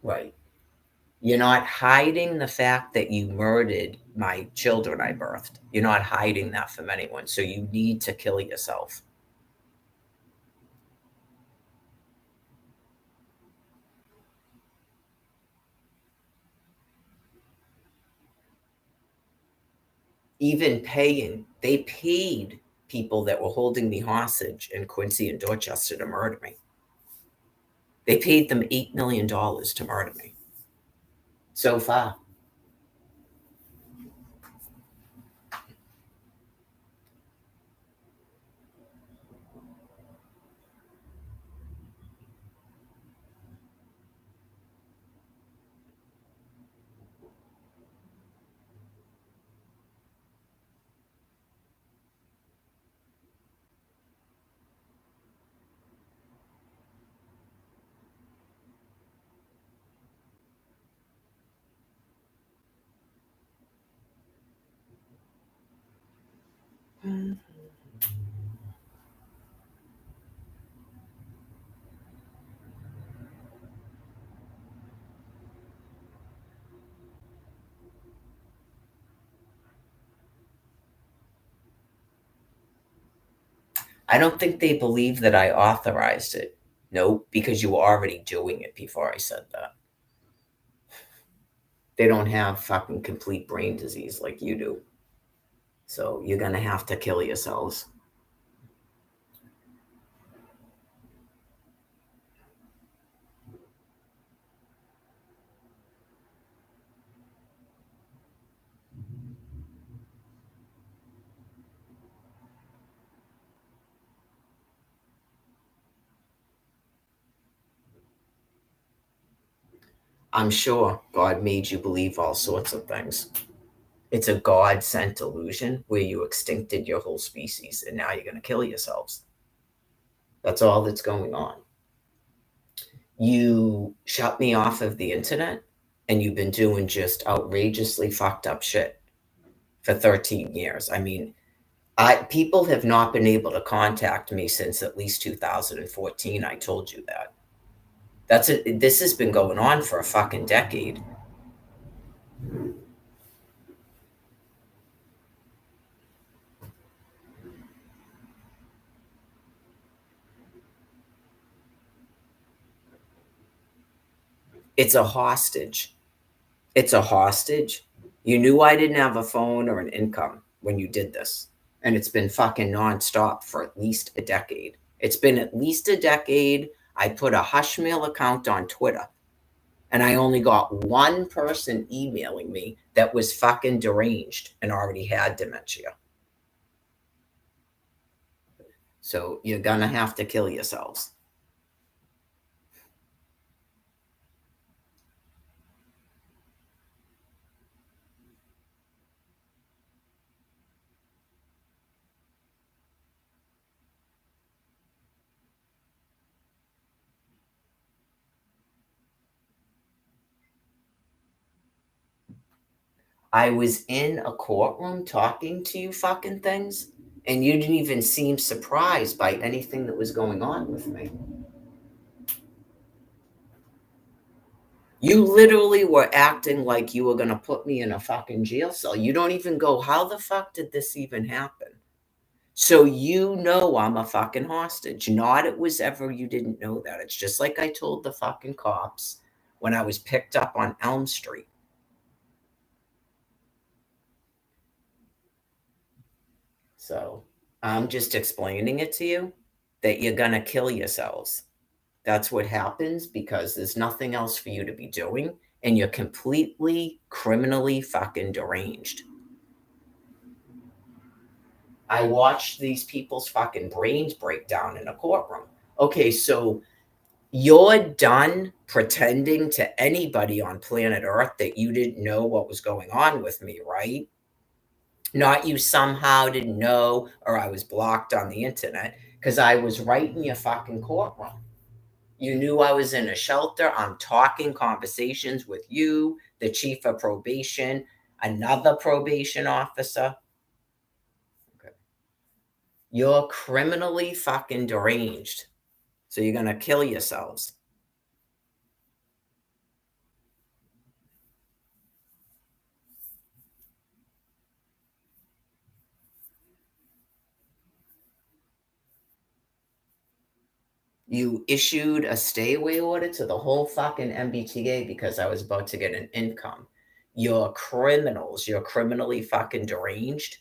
Right. You're not hiding the fact that you murdered my children I birthed. You're not hiding that from anyone. So you need to kill yourself. Even they paid people that were holding me hostage in Quincy and Dorchester to murder me. They paid them $8 million to murder me so far. I don't think they believe that I authorized it. Nope, because you were already doing it before I said that. They don't have fucking complete brain disease like you do. So you're going to have to kill yourselves. I'm sure God made you believe all sorts of things. It's a God sent illusion where you extincted your whole species and now you're going to kill yourselves. That's all that's going on. You shut me off of the internet and you've been doing just outrageously fucked up shit for 13 years. I mean, people have not been able to contact me since at least 2014. I told you that. That's it. This has been going on for a fucking decade. It's a hostage. It's a hostage. You knew I didn't have a phone or an income when you did this. And it's been fucking nonstop for at least a decade. It's been at least a decade. I put a Hushmail account on Twitter and I only got one person emailing me that was fucking deranged and already had dementia. So you're gonna have to kill yourselves. I was in a courtroom talking to you fucking things, and you didn't even seem surprised by anything that was going on with me. You literally were acting like you were going to put me in a fucking jail cell. You don't even go, how the fuck did this even happen? So you know I'm a fucking hostage. Not it was ever you didn't know that. It's just like I told the fucking cops when I was picked up on Elm Street. So I'm just explaining it to you that you're going to kill yourselves. That's what happens because there's nothing else for you to be doing and you're completely criminally fucking deranged. I watched these people's fucking brains break down in a courtroom. Okay, so you're done pretending to anybody on planet Earth that you didn't know what was going on with me, right? Not you somehow didn't know or I was blocked on the internet because I was right in your fucking courtroom. You knew I was in a shelter. I'm talking conversations with you, the chief of probation, another probation officer. Okay. You're criminally fucking deranged. So you're going to kill yourselves. You issued a stay away order to the whole fucking MBTA because I was about to get an income. You're criminals. You're criminally fucking deranged.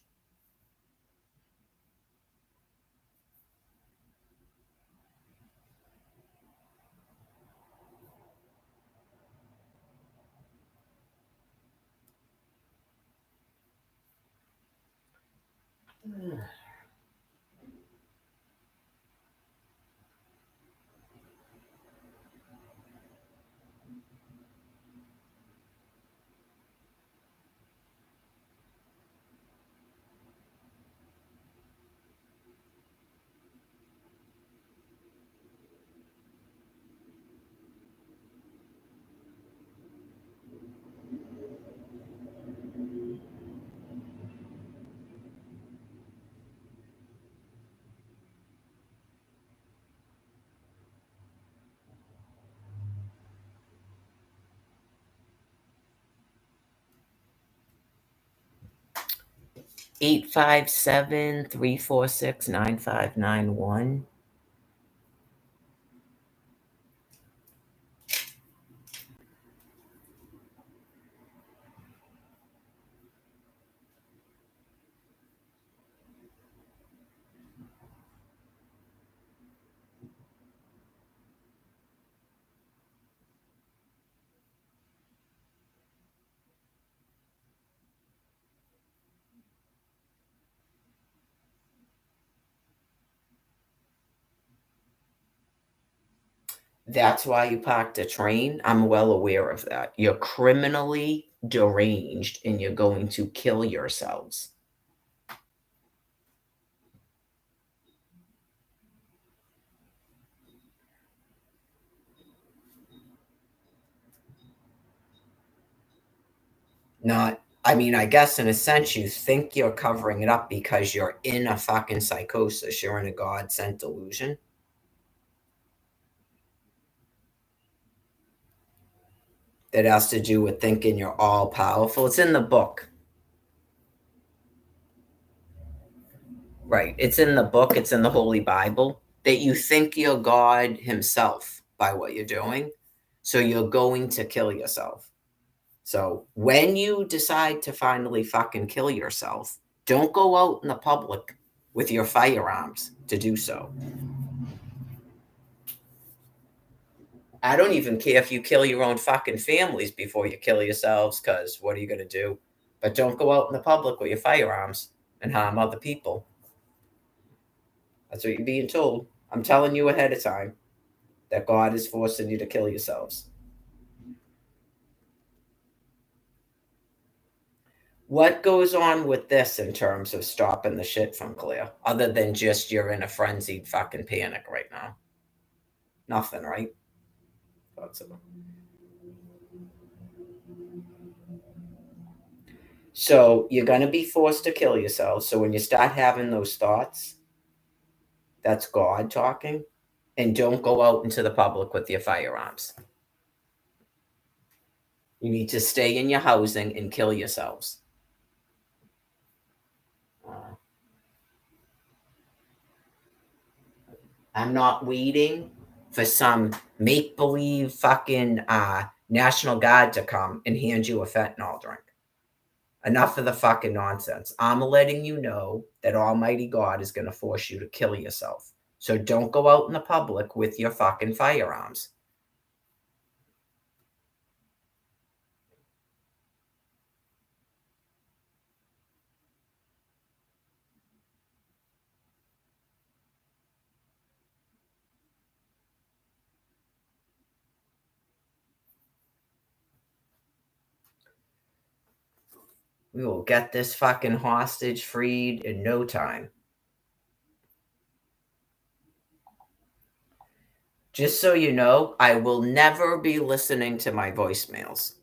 Hmm. 857-346-9591. That's why you parked a train. I'm well aware of that. You're criminally deranged and you're going to kill yourselves. Not, I mean, I guess in a sense, you think you're covering it up because you're in a fucking psychosis. You're in a God sent delusion that has to do with thinking you're all powerful. It's in the book. Right. It's in the book, it's in the Holy Bible that you think you're God Himself by what you're doing. So you're going to kill yourself. So when you decide to finally fucking kill yourself, don't go out in the public with your firearms to do so. I don't even care if you kill your own fucking families before you kill yourselves, because what are you going to do? But don't go out in the public with your firearms and harm other people. That's what you're being told. I'm telling you ahead of time that God is forcing you to kill yourselves. What goes on with this in terms of stopping the shit from Claire, other than just you're in a frenzied fucking panic right now? Nothing, right? So you're going to be forced to kill yourself. So when you start having those thoughts, that's God talking. And don't go out into the public with your firearms. You need to stay in your housing and kill yourselves. I'm not waiting for some make believe fucking National Guard to come and hand you a fentanyl drink. Enough of the fucking nonsense. I'm letting you know that Almighty God is going to force you to kill yourself. So don't go out in the public with your fucking firearms. We will get this fucking hostage freed in no time. Just so you know, I will never be listening to my voicemails.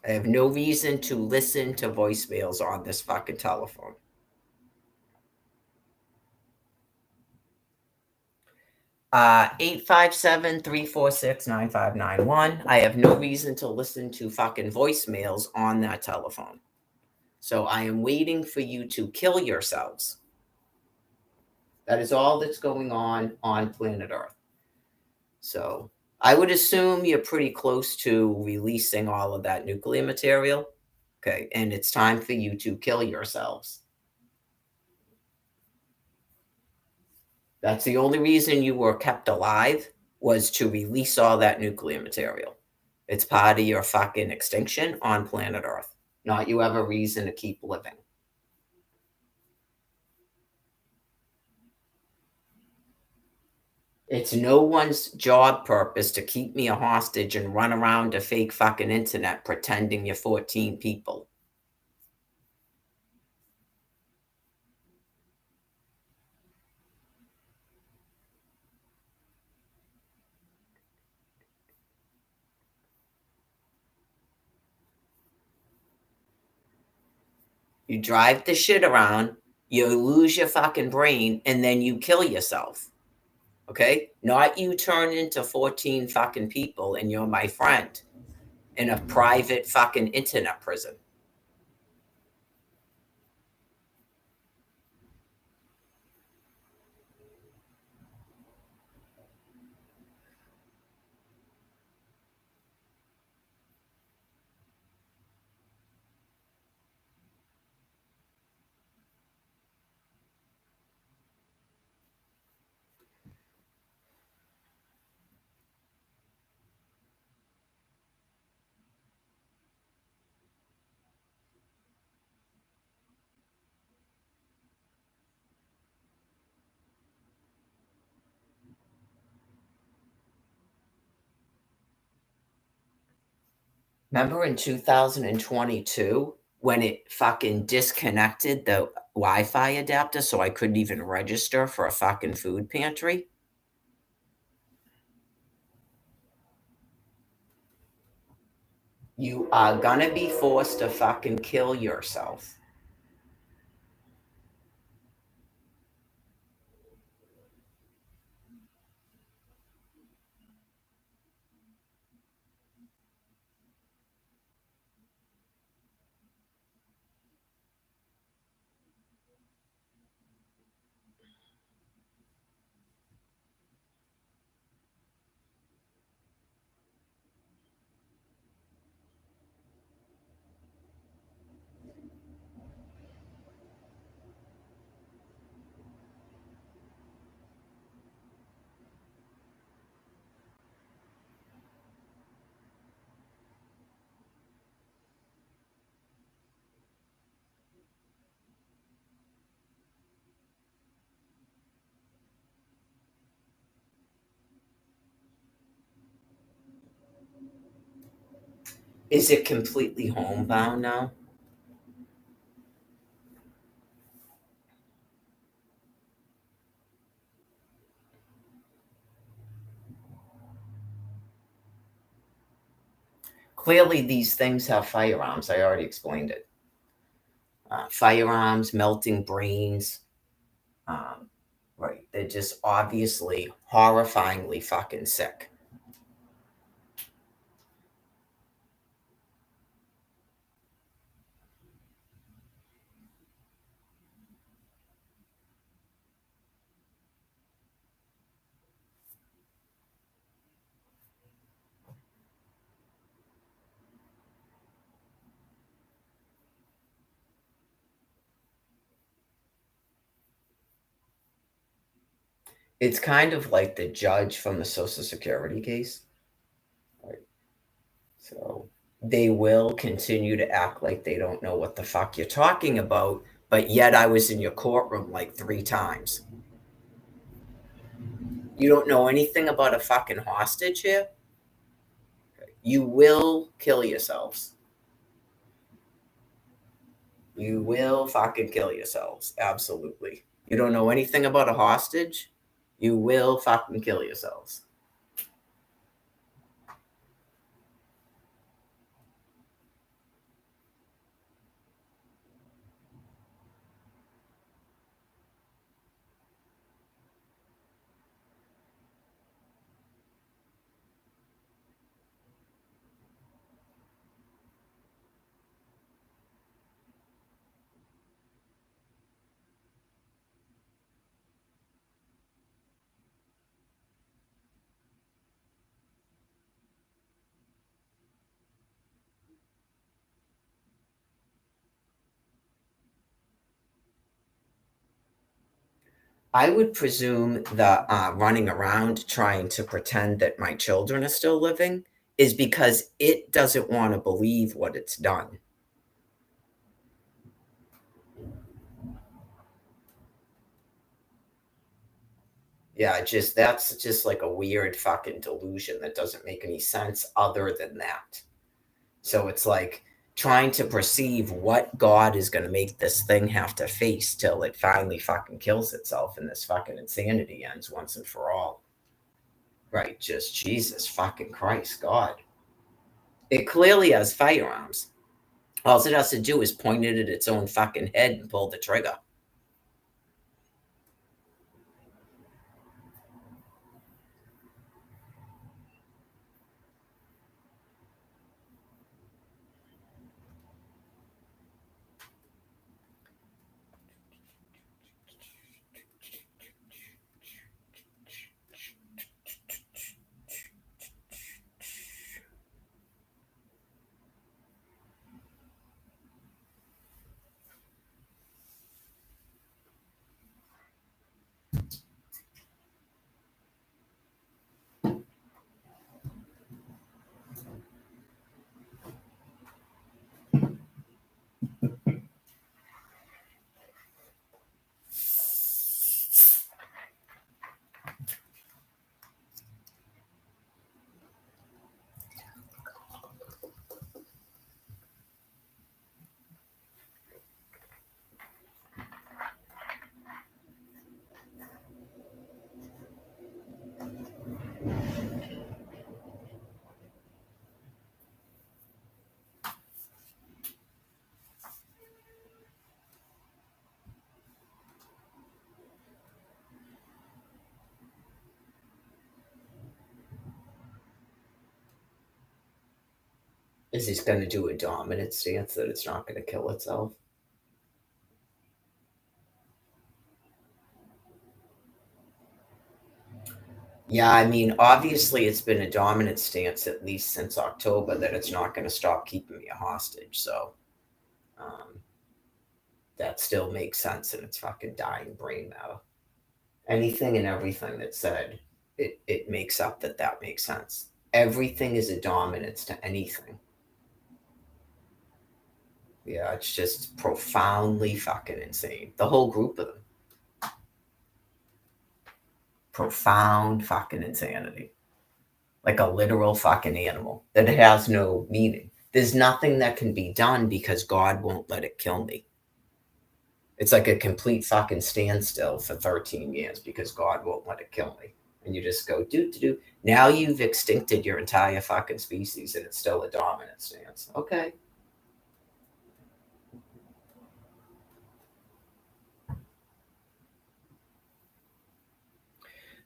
I have no reason to listen to voicemails on this fucking telephone. 857-346-9591. I have no reason to listen to fucking voicemails on that telephone. So I am waiting for you to kill yourselves. That is all that's going on planet Earth. So I would assume you're pretty close to releasing all of that nuclear material. Okay, and it's time for you to kill yourselves. That's the only reason you were kept alive, was to release all that nuclear material. It's part of your fucking extinction on planet Earth. Not you have a reason to keep living. It's no one's job purpose to keep me a hostage and run around a fake fucking internet pretending you're 14 people. You drive the shit around, you lose your fucking brain, and then you kill yourself. Okay? Not you turn into 14 fucking people and you're my friend in a private fucking internet prison. Remember in 2022 when it fucking disconnected the Wi Fi adapter so I couldn't even register for a fucking food pantry? You are gonna be forced to fucking kill yourself. Is it completely homebound now? Clearly, these things have firearms. I already explained it. Firearms, melting brains. Um, right. They're just obviously horrifyingly fucking sick. It's kind of like the judge from the Social Security case. Right? So they will continue to act like they don't know what the fuck you're talking about, but yet I was in your courtroom like 3 times. You don't know anything about a fucking hostage here? You will kill yourselves. You will fucking kill yourselves. Absolutely. You don't know anything about a hostage? You will fucking kill yourselves. I would presume the running around trying to pretend that my children are still living is because it doesn't want to believe what it's done. Yeah, just that's just like a weird fucking delusion that doesn't make any sense other than that. So it's like trying to perceive what God is going to make this thing have to face till it finally fucking kills itself and this fucking insanity ends once and for all. Right? Just Jesus fucking Christ, God. It clearly has firearms. All it has to do is point it at its own fucking head and pull the trigger. Is it going to do a dominant stance that it's not going to kill itself? Yeah, I mean, obviously it's been a dominant stance at least since October that it's not going to stop keeping me a hostage. So um, that still makes sense in its fucking dying brain matter. Anything and everything that said, it makes up that that makes sense. Everything is a dominance to anything. Yeah, it's just profoundly fucking insane. The whole group of them. Profound fucking insanity. Like a literal fucking animal that has no meaning. There's nothing that can be done because God won't let it kill me. It's like a complete fucking standstill for 13 years because God won't let it kill me. And you just go, do. Now you've extincted your entire fucking species and it's still a dominant stance. Okay.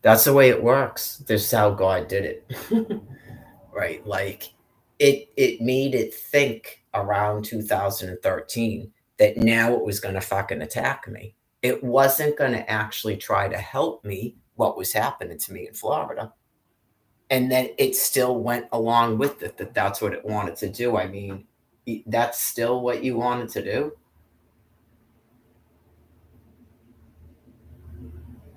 That's the way it works. This is how God did it. Right? Like it made it think around 2013 that now it was going to fucking attack me. It wasn't going to actually try to help me what was happening to me in Florida. And then it still went along with it that that's what it wanted to do. I mean, that's still what you wanted to do.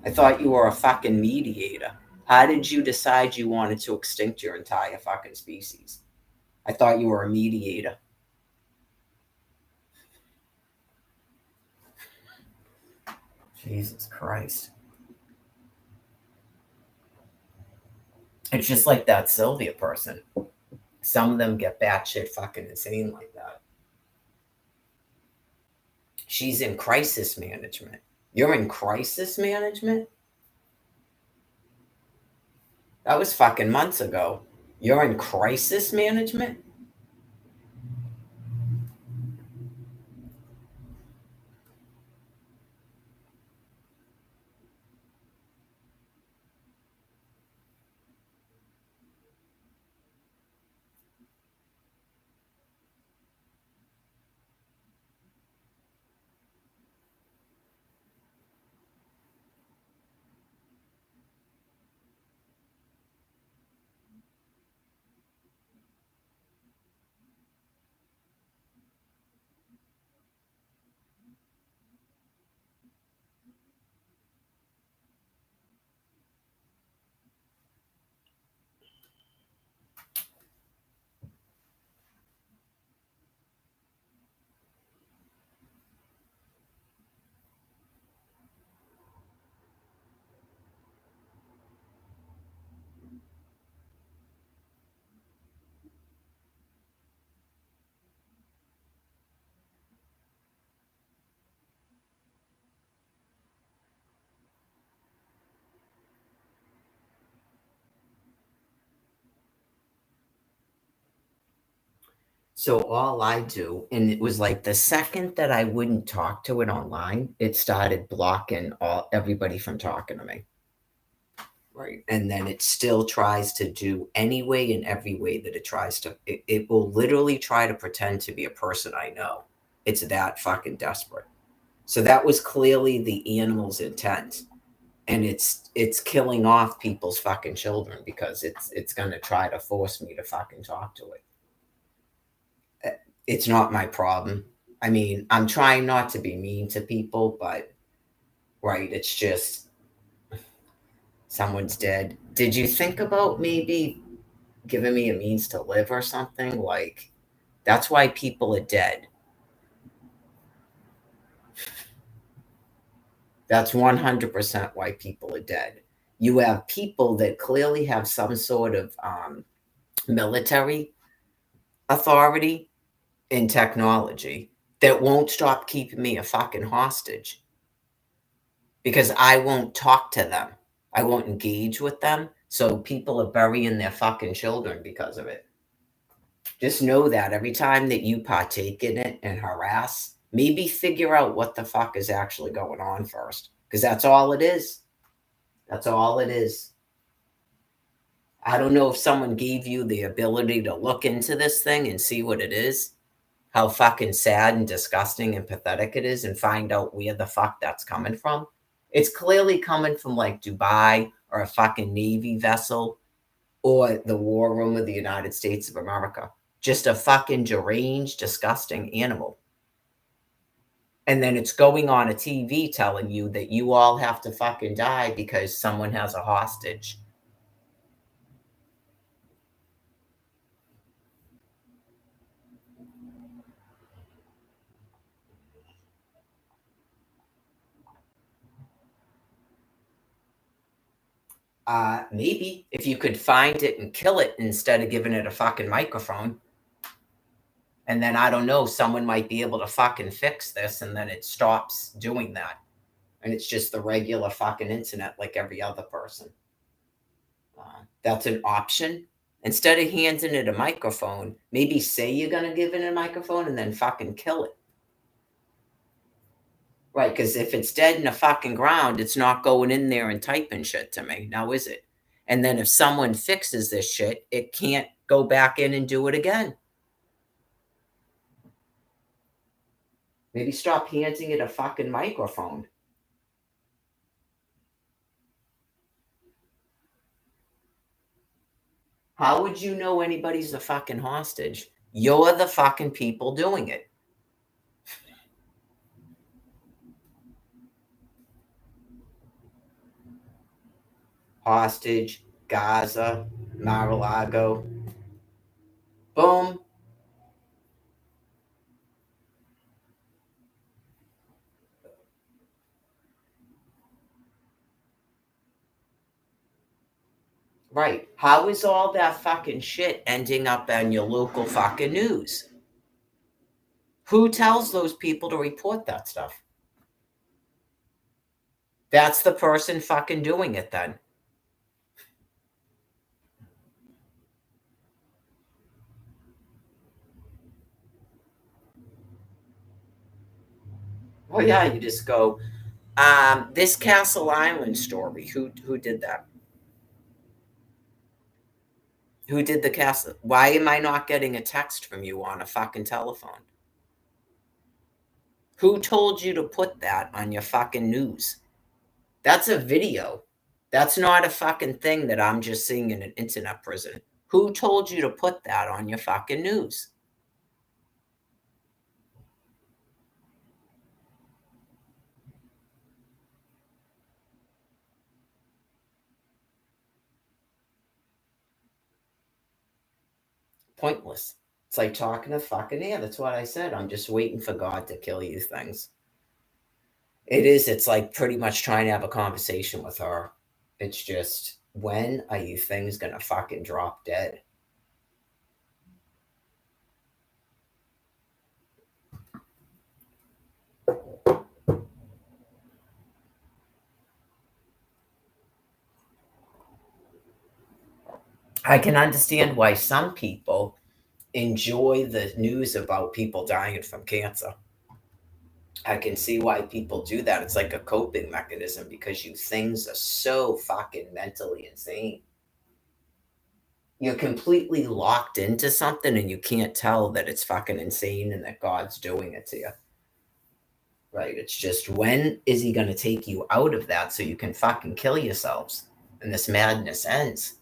I thought you were a fucking mediator. How did you decide you wanted to extinct your entire fucking species? I thought you were a mediator. Jesus Christ. It's just like that Sylvia person. Some of them get batshit fucking insane like that. She's in crisis management. You're in crisis management? That was fucking months ago. You're in crisis management? So all I do, and it was like the second that I wouldn't talk to it online, it started blocking all everybody from talking to me. Right. And then it still tries to do any way and every way that it tries to. It will literally try to pretend to be a person I know. It's that fucking desperate. So that was clearly the animal's intent. And it's killing off people's fucking children because it's gonna try to force me to fucking talk to it. It's not my problem. I mean, I'm trying not to be mean to people, but right, it's just someone's dead. Did you think about maybe giving me a means to live or something? Like, that's why people are dead. That's 100% why people are dead. You have people that clearly have some sort of military authority and technology that won't stop keeping me a fucking hostage because I won't talk to them. I won't engage with them. So people are burying their fucking children because of it. Just know that every time that you partake in it and harass, maybe figure out what the fuck is actually going on first. Because that's all it is. That's all it is. I don't know if someone gave you the ability to look into this thing and see what it is, how fucking sad and disgusting and pathetic it is, and find out where the fuck that's coming from. It's clearly coming from like Dubai or a fucking Navy vessel or the war room of the United States of America. Just a fucking deranged, disgusting animal. And then it's going on a TV telling you that you all have to fucking die because someone has a hostage. Maybe if you could find it and kill it instead of giving it a fucking microphone. And then I don't know, someone might be able to fucking fix this and then it stops doing that. And it's just the regular fucking internet like every other person. That's an option. Instead of handing it a microphone, maybe say you're going to give it a microphone and then fucking kill it. Right, because if it's dead in the fucking ground, it's not going in there and typing shit to me. Now, is it? And then if someone fixes this shit, it can't go back in and do it again. Maybe stop handing it a fucking microphone. How would you know anybody's a fucking hostage? You're the fucking people doing it. Hostage, Gaza, Mar-a-Lago. Boom. Right. How is all that fucking shit ending up on your local fucking news? Who tells those people to report that stuff? That's the person fucking doing it then. Oh yeah, you just go, this Castle Island story. Who did that? Who did the castle? Why am I not getting a text from you on a fucking telephone? Who told you to put that on your fucking news? That's a video. That's not a fucking thing that I'm just seeing in an internet prison. Who told you to put that on your fucking news? Pointless. It's like talking to fucking air. That's what I said. I'm just waiting for God to kill you things. It is. It's like pretty much trying to have a conversation with her. It's just, when are you things gonna fucking drop dead? I can understand why some people enjoy the news about people dying from cancer. I can see why people do that. It's like a coping mechanism because you things are so fucking mentally insane. You're completely locked into something and you can't tell that it's fucking insane and that God's doing it to you. Right? It's just when is he going to take you out of that so you can fucking kill yourselves and this madness ends?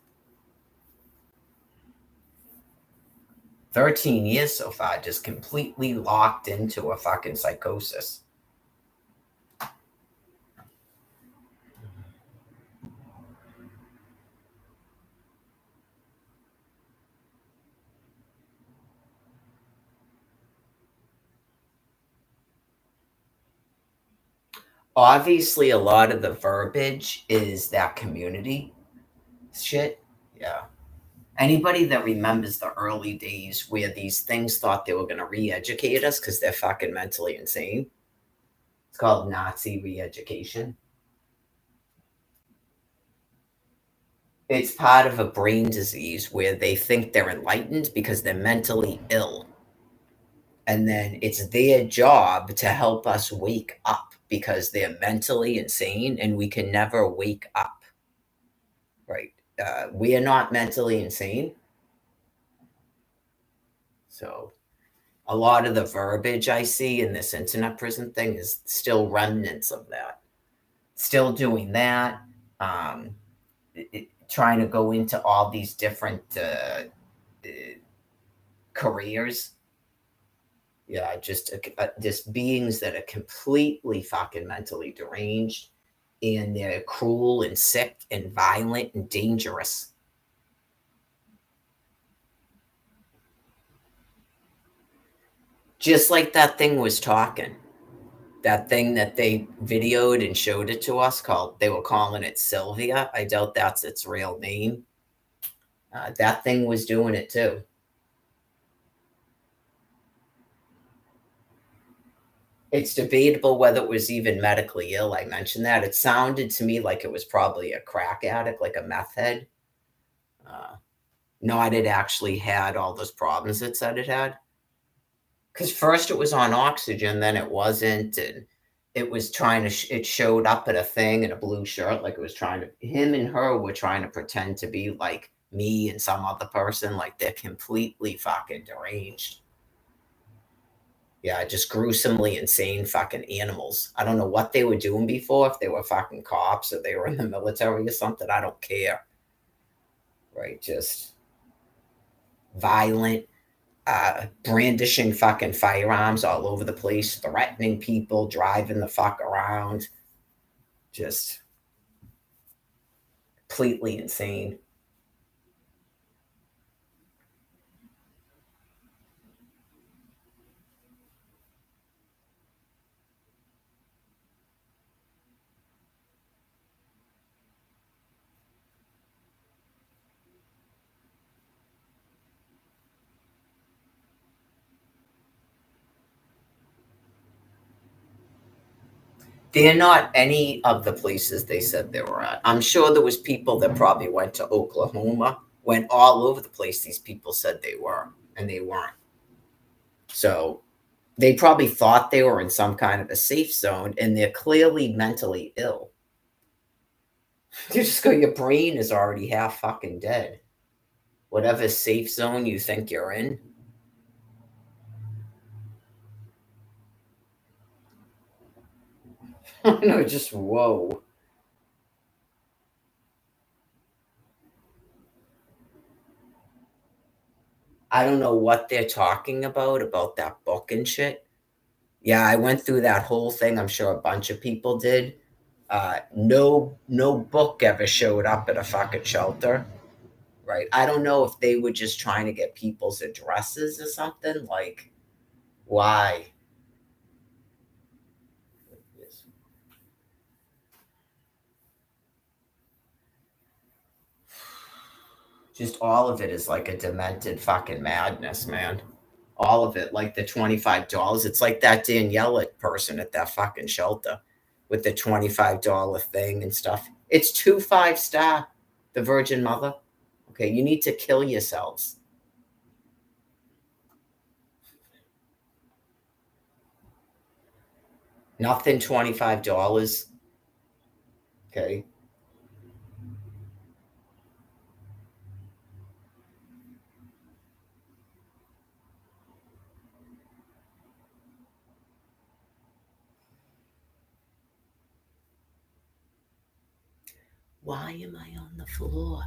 13 years so far, just completely locked into a fucking psychosis. Obviously, a lot of the verbiage is that community shit. Yeah. Anybody that remembers the early days where these things thought they were going to re educate us because they're fucking mentally insane, it's called Nazi re education. It's part of a brain disease where they think they're enlightened because they're mentally ill. And then it's their job to help us wake up because they're mentally insane and we can never wake up. Right? We are not mentally insane. So a lot of the verbiage I see in this internet prison thing is still remnants of that. Still doing that. Trying to go into all these different careers. Yeah, just beings that are completely fucking mentally deranged, and they're cruel and sick and violent and dangerous. Just like that thing was talking. That thing that they videoed and showed it to us they were calling it Sylvia. I doubt that's its real name. That thing was doing it too. It's debatable whether it was even medically ill. I mentioned that. It sounded to me like it was probably a crack addict, like a meth head. Not it actually had all those problems it said it had. Because first it was on oxygen, then it wasn't, and it was trying to. It showed up at a thing in a blue shirt, like it was trying to. Him and her were trying to pretend to be like me and some other person, like they're completely fucking deranged. Yeah, just gruesomely insane fucking animals. I don't know what they were doing before, if they were fucking cops or they were in the military or something. I don't care. Right? Just violent, brandishing fucking firearms all over the place, threatening people, driving the fuck around. Just completely insane. They're not any of the places they said they were at. I'm sure there was people that probably went to Oklahoma, went all over the place. These people said they were, and they weren't. So they probably thought they were in some kind of a safe zone, and they're clearly mentally ill. You just go, your brain is already half fucking dead. Whatever safe zone you think you're in. No, just whoa. I don't know what they're talking about that book and shit. Yeah, I went through that whole thing. I'm sure a bunch of people did. No book ever showed up at a fucking shelter, right? I don't know if they were just trying to get people's addresses or something. Like, why? Just all of it is like a demented fucking madness, man. All of it, like the $25. It's like that Daniela person at that fucking shelter with the $25 thing and stuff. It's 2 5-star, the Virgin Mother. Okay, you need to kill yourselves. Nothing $25. Okay. Why am I on the floor?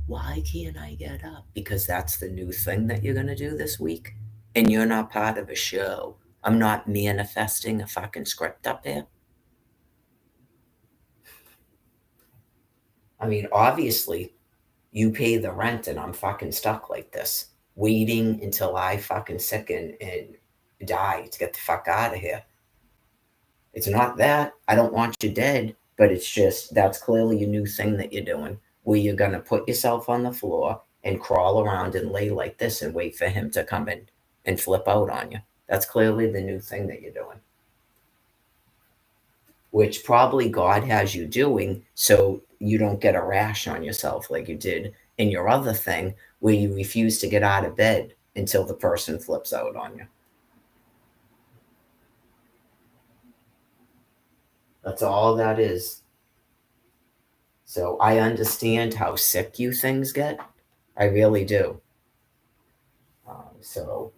Why can't I get up? Because that's the new thing that you're going to do this week. And you're not part of a show. I'm not manifesting a fucking script up here. I mean, obviously, you pay the rent and I'm fucking stuck like this, waiting until I fucking sicken and die to get the fuck out of here. It's not that. I don't want you dead, but it's just that's clearly a new thing that you're doing where you're going to put yourself on the floor and crawl around and lay like this and wait for him to come in and flip out on you. That's clearly the new thing that you're doing, which probably God has you doing so you don't get a rash on yourself like you did in your other thing where you refuse to get out of bed until the person flips out on you. That's all that is. So I understand how sick you things get. I really do. So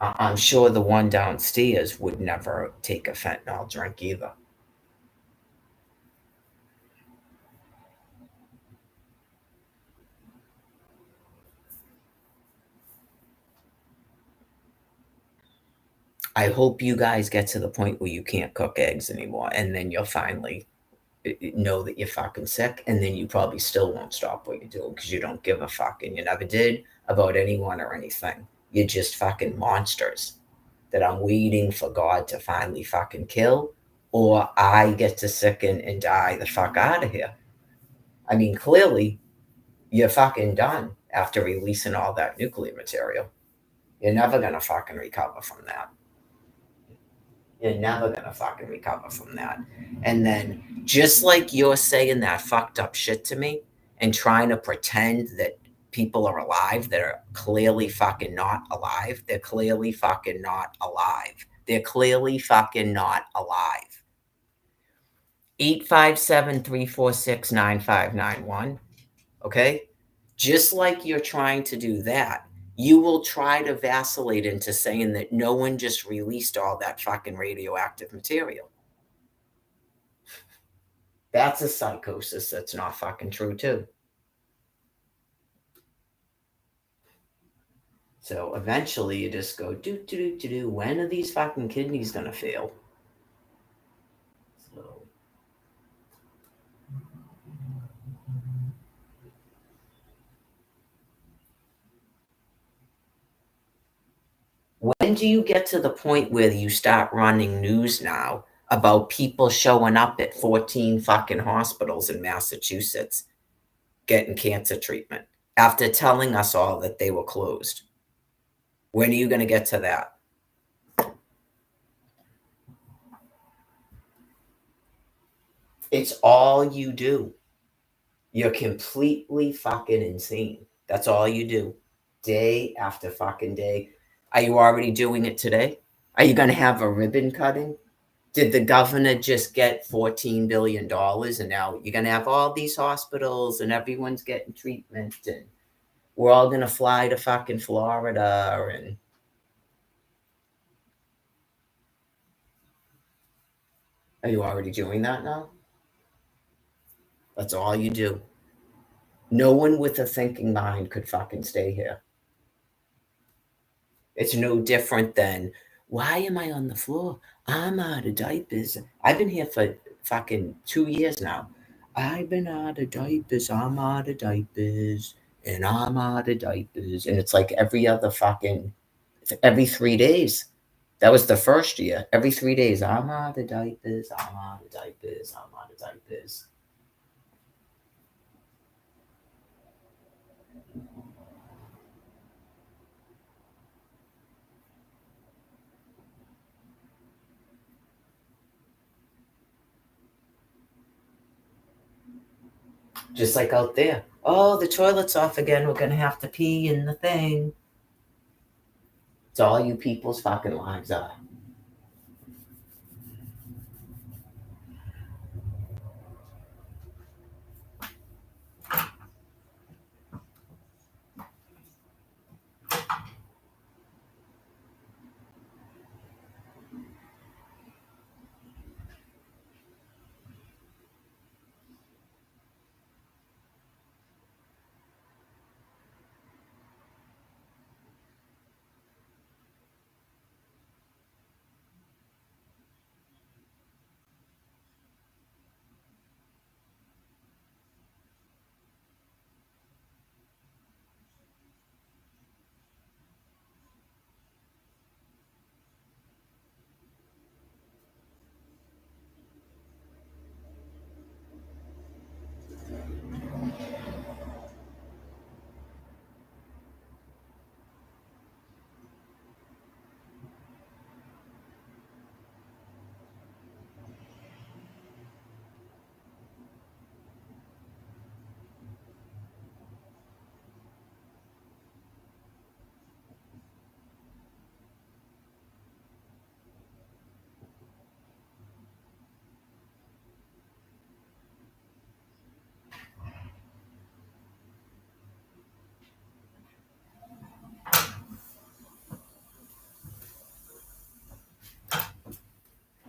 I'm sure the one downstairs would never take a fentanyl drink either. I hope you guys get to the point where you can't cook eggs anymore, and then you'll finally know that you're fucking sick, and then you probably still won't stop what you're doing because you don't give a fuck, and you never did about anyone or anything. You're just fucking monsters that I'm waiting for God to finally fucking kill, or I get to sicken and die the fuck out of here. I mean, clearly, you're fucking done after releasing all that nuclear material. You're never gonna fucking recover from that. You're never gonna fucking recover from that. And then, just like you're saying that fucked up shit to me and trying to pretend that people are alive that are clearly fucking not alive, they're clearly fucking not alive. They're clearly fucking not alive. 857-346-9591. Okay? Just like you're trying to do that, you will try to vacillate into saying that no one just released all that fucking radioactive material. That's a psychosis that's not fucking true, too. So eventually you just go, do. When are these fucking kidneys gonna fail? So, when do you get to the point where you start running news now about people showing up at 14 fucking hospitals in Massachusetts getting cancer treatment after telling us all that they were closed? When are you going to get to that? It's all you do. You're completely fucking insane. That's all you do. Day after fucking day. Are you already doing it today? Are you going to have a ribbon cutting? Did the governor just get $14 billion and now you're going to have all these hospitals and everyone's getting treatment and we're all going to fly to fucking Florida and are you already doing that now? That's all you do. No one with a thinking mind could fucking stay here. It's no different than, why am I on the floor? I'm out of diapers. I've been here for fucking 2 years now. I've been out of diapers. I'm out of diapers. And I'm out of diapers. And it's like every 3 days. That was the first year. Every 3 days, I'm out of diapers. I'm out of diapers. I'm out of diapers. Just like out there. Oh, the toilet's off again. We're going to have to pee in the thing. It's all you people's fucking lives are.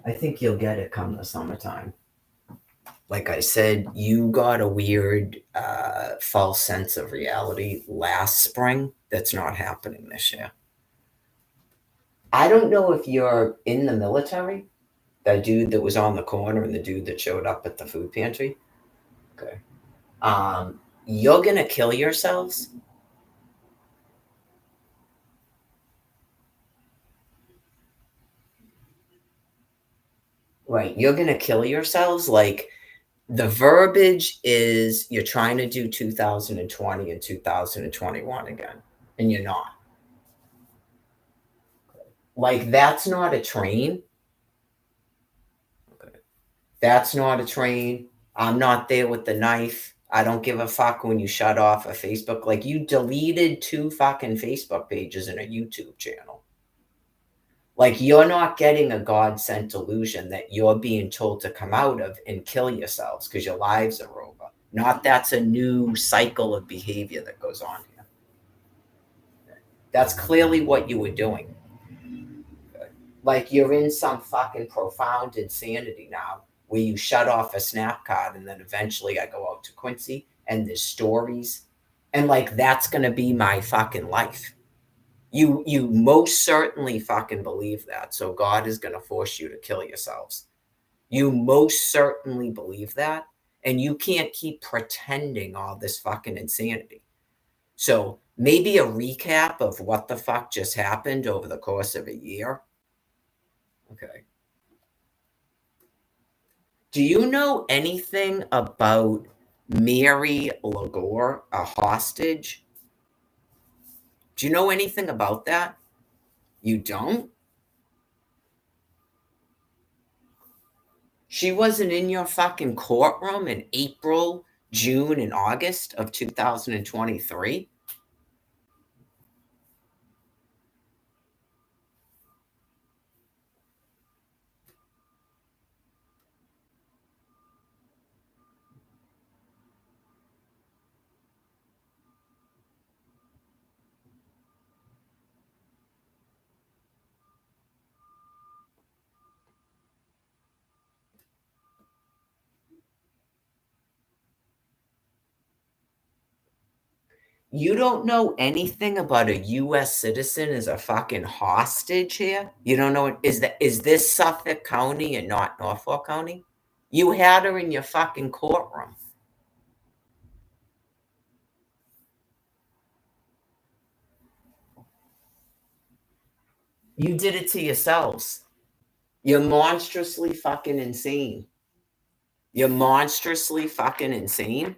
I think you'll get it come the summertime. Like I said, you got a weird false sense of reality last spring that's not happening this year. I don't know if you're in the military, that dude that was on the corner and the dude that showed up at the food pantry. Okay. You're going to kill yourselves. Right. You're going to kill yourselves. Like, the verbiage is you're trying to do 2020 and 2021 again, and you're not. Like, that's not a train. Okay. That's not a train. I'm not there with the knife. I don't give a fuck when you shut off a Facebook. Like, you deleted 2 fucking Facebook pages and a YouTube channel. Like, you're not getting a God sent delusion that you're being told to come out of and kill yourselves because your lives are over. Not that's a new cycle of behavior that goes on here. That's clearly what you were doing. Like, you're in some fucking profound insanity now where you shut off a snap card and then eventually I go out to Quincy and there's stories. And like, that's going to be my fucking life. You most certainly fucking believe that. So God is going to force you to kill yourselves. You most certainly believe that. And you can't keep pretending all this fucking insanity. So maybe a recap of what the fuck just happened over the course of a year. Okay. Do you know anything about Mary Lagore, a hostage? Do you know anything about that? You don't? She wasn't in your fucking courtroom in April, June, and August of 2023? You don't know anything about a US citizen as a fucking hostage here? You don't know, is this Suffolk County and not Norfolk County? You had her in your fucking courtroom. You did it to yourselves. You're monstrously fucking insane. You're monstrously fucking insane.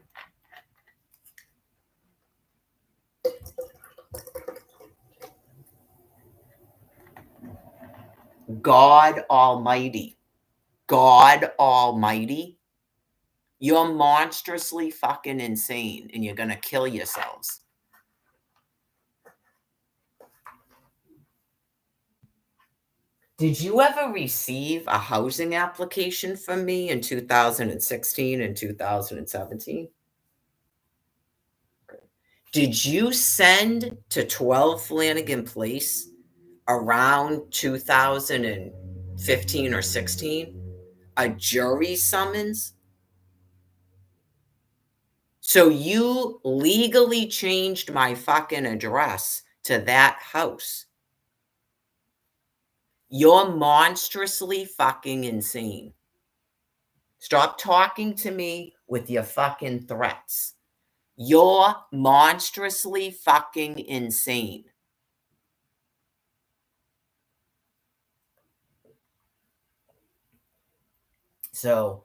God Almighty. God Almighty. You're monstrously fucking insane and you're going to kill yourselves. Did you ever receive a housing application from me in 2016 and 2017? Did you send to 12 Flanagan Place around 2015 or 16 a jury summons? So you legally changed my fucking address to that house. You're monstrously fucking insane. Stop talking to me with your fucking threats. You're monstrously fucking insane. So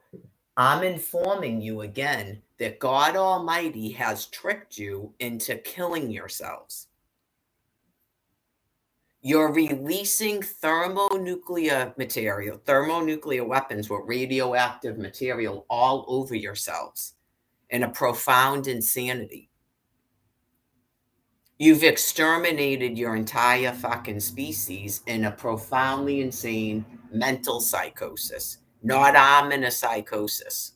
I'm informing you again that God Almighty has tricked you into killing yourselves. You're releasing thermonuclear material, thermonuclear weapons with radioactive material all over yourselves in a profound insanity. You've exterminated your entire fucking species in a profoundly insane mental psychosis. Not I'm in a psychosis.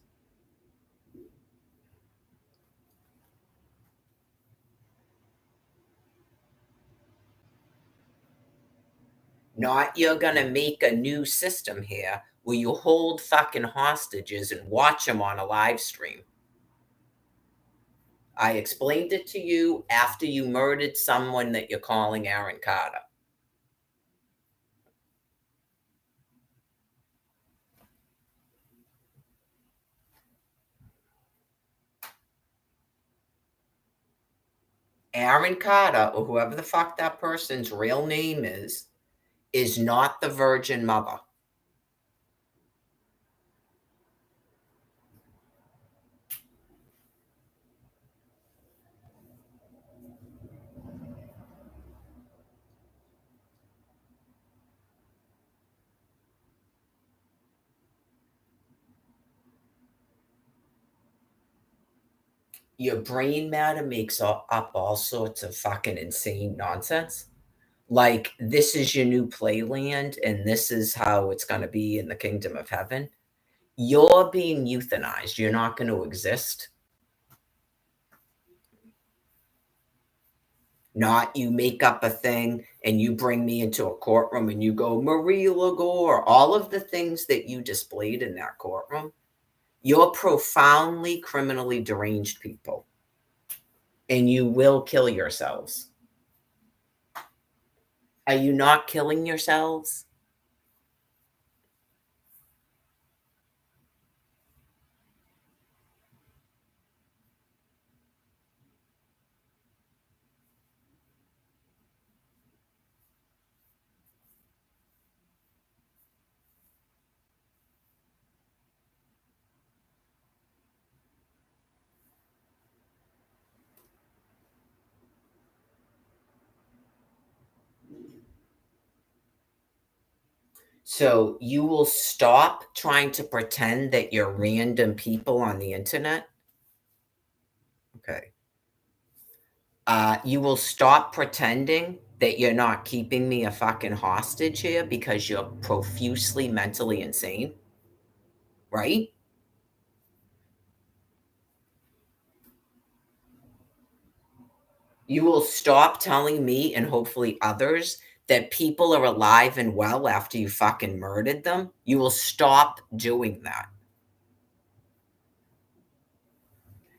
Not you're going to make a new system here where you hold fucking hostages and watch them on a live stream. I explained it to you after you murdered someone that you're calling Aaron Carter. Aaron Carter, or whoever the fuck that person's real name is not the Virgin Mother. Your brain matter makes up all sorts of fucking insane nonsense. Like, this is your new playland, and this is how it's going to be in the kingdom of heaven. You're being euthanized. You're not going to exist. Not you make up a thing and you bring me into a courtroom and you go, Marie Lagore, all of the things that you displayed in that courtroom. You're profoundly criminally deranged people, and you will kill yourselves. Are you not killing yourselves? So you will stop trying to pretend that you're random people on the internet? Okay. You will stop pretending that you're not keeping me a fucking hostage here because you're profusely mentally insane, right? You will stop telling me and hopefully others that people are alive and well after you fucking murdered them. You will stop doing that.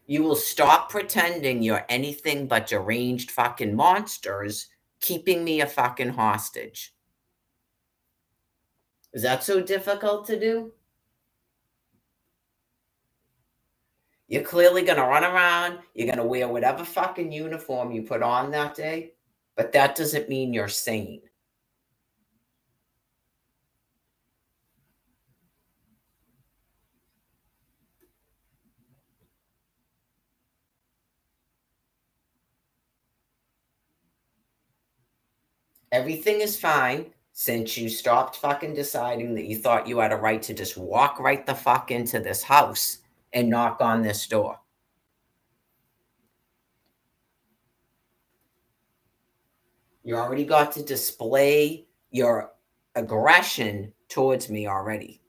You will stop pretending you're anything but deranged fucking monsters keeping me a fucking hostage. Is that so difficult to do? You're clearly going to run around. You're going to wear whatever fucking uniform you put on that day, but that doesn't mean you're sane. Everything is fine since you stopped fucking deciding that you thought you had a right to just walk right the fuck into this house and knock on this door. You already got to display your aggression towards me already.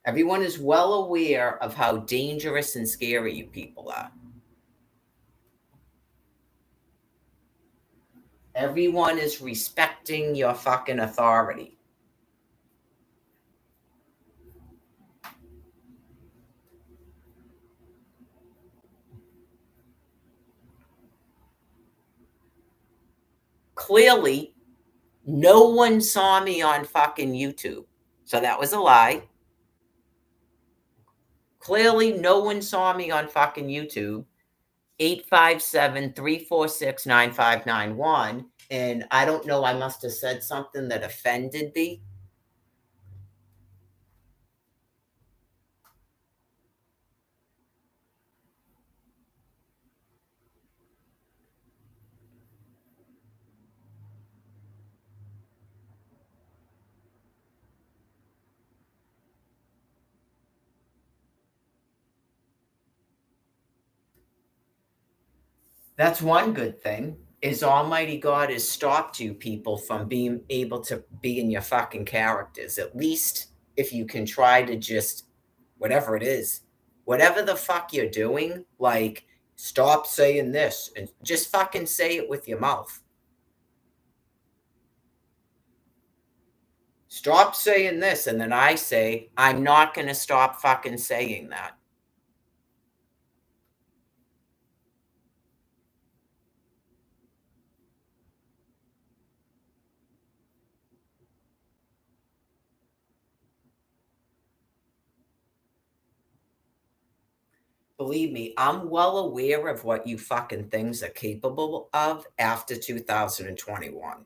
Everyone is well aware of how dangerous and scary you people are. Everyone is respecting your fucking authority. Clearly, no one saw me on fucking YouTube. So that was a lie. Clearly, no one saw me on fucking YouTube. 857-346-9591. And I don't know, I must have said something that offended me. That's one good thing, is Almighty God has stopped you people from being able to be in your fucking characters. At least if you can try to just, whatever it is, whatever the fuck you're doing, like, stop saying this and just fucking say it with your mouth. Stop saying this. And then I say, I'm not going to stop fucking saying that. Believe me, I'm well aware of what you fucking things are capable of after 2021.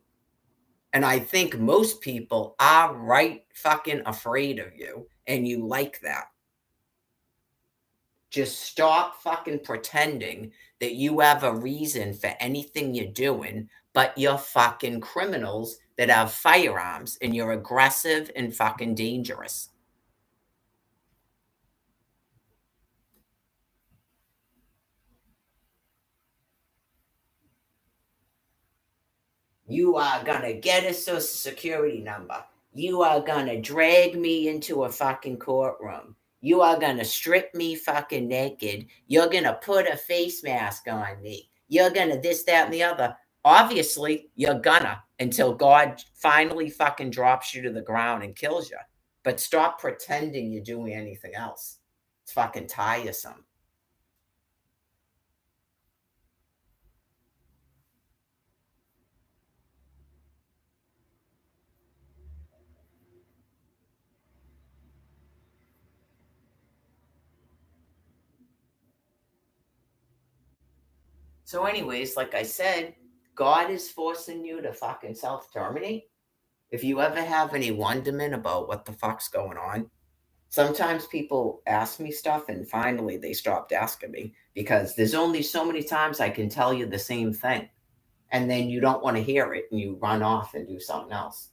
And I think most people are right fucking afraid of you, and you like that. Just stop fucking pretending that you have a reason for anything you're doing, but you're fucking criminals that have firearms and you're aggressive and fucking dangerous. You are gonna get a social security number. You are gonna drag me into a fucking courtroom. You are gonna strip me fucking naked. You're gonna put a face mask on me. You're gonna this, that, and the other. Obviously, you're gonna until God finally fucking drops you to the ground and kills you. But stop pretending you're doing anything else. It's fucking tiresome. So, anyways, like I said, God is forcing you to fucking self terminate. If you ever have any wonderment about what the fuck's going on, sometimes people ask me stuff and finally they stopped asking me because there's only so many times I can tell you the same thing. And then you don't want to hear it and you run off and do something else.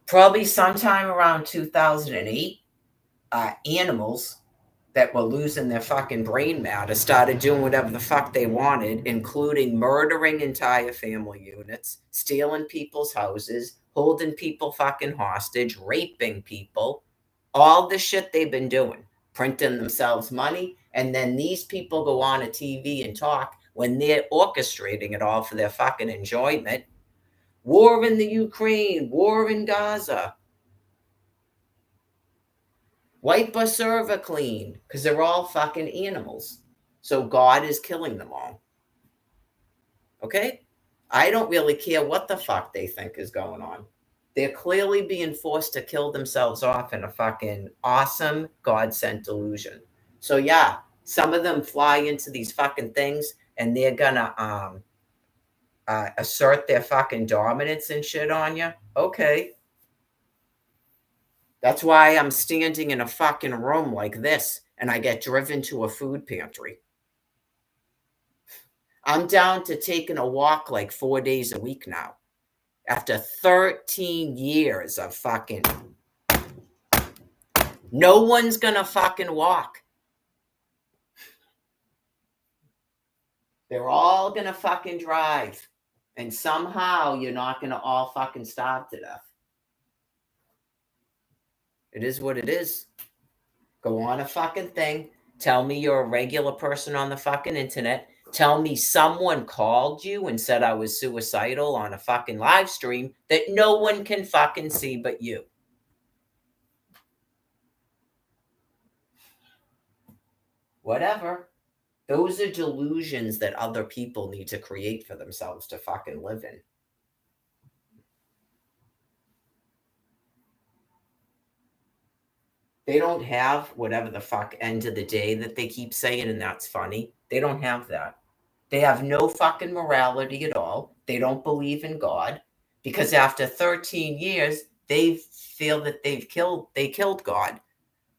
Probably sometime around 2008, animals that were losing their fucking brain matter started doing whatever the fuck they wanted, including murdering entire family units, stealing people's houses, holding people fucking hostage, raping people, all the shit they've been doing, printing themselves money. And then these people go on a TV and talk when they're orchestrating it all for their fucking enjoyment. War in the Ukraine, war in Gaza, wipe a server clean, because they're all fucking animals. So God is killing them all. Okay? I don't really care what the fuck they think is going on. They're clearly being forced to kill themselves off in a fucking awesome God sent delusion. So, yeah, some of them fly into these fucking things and they're gonna assert their fucking dominance and shit on you. Okay. That's why I'm standing in a fucking room like this and I get driven to a food pantry. I'm down to taking a walk like 4 days a week now. After 13 years of fucking. No one's gonna fucking walk. They're all gonna fucking drive. And somehow you're not gonna all fucking starve to death. It is what it is. Go on a fucking thing. Tell me you're a regular person on the fucking internet. Tell me someone called you and said I was suicidal on a fucking live stream that no one can fucking see but you. Whatever. Those are delusions that other people need to create for themselves to fucking live in. They don't have whatever the fuck end of the day that they keep saying, and that's funny. They don't have that. They have no fucking morality at all. They don't believe in God because after 13 years, they feel that they killed God.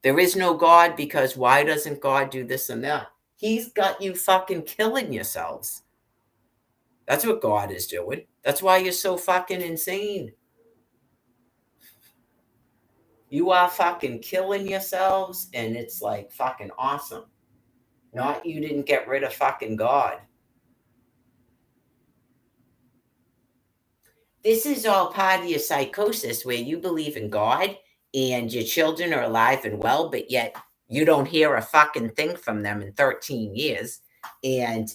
There is no God because why doesn't God do this and that? He's got you fucking killing yourselves. That's what God is doing. That's why you're so fucking insane. You are fucking killing yourselves, and it's like fucking awesome. Not you didn't get rid of fucking God. This is all part of your psychosis where you believe in God and your children are alive and well, but yet you don't hear a fucking thing from them in 13 years. And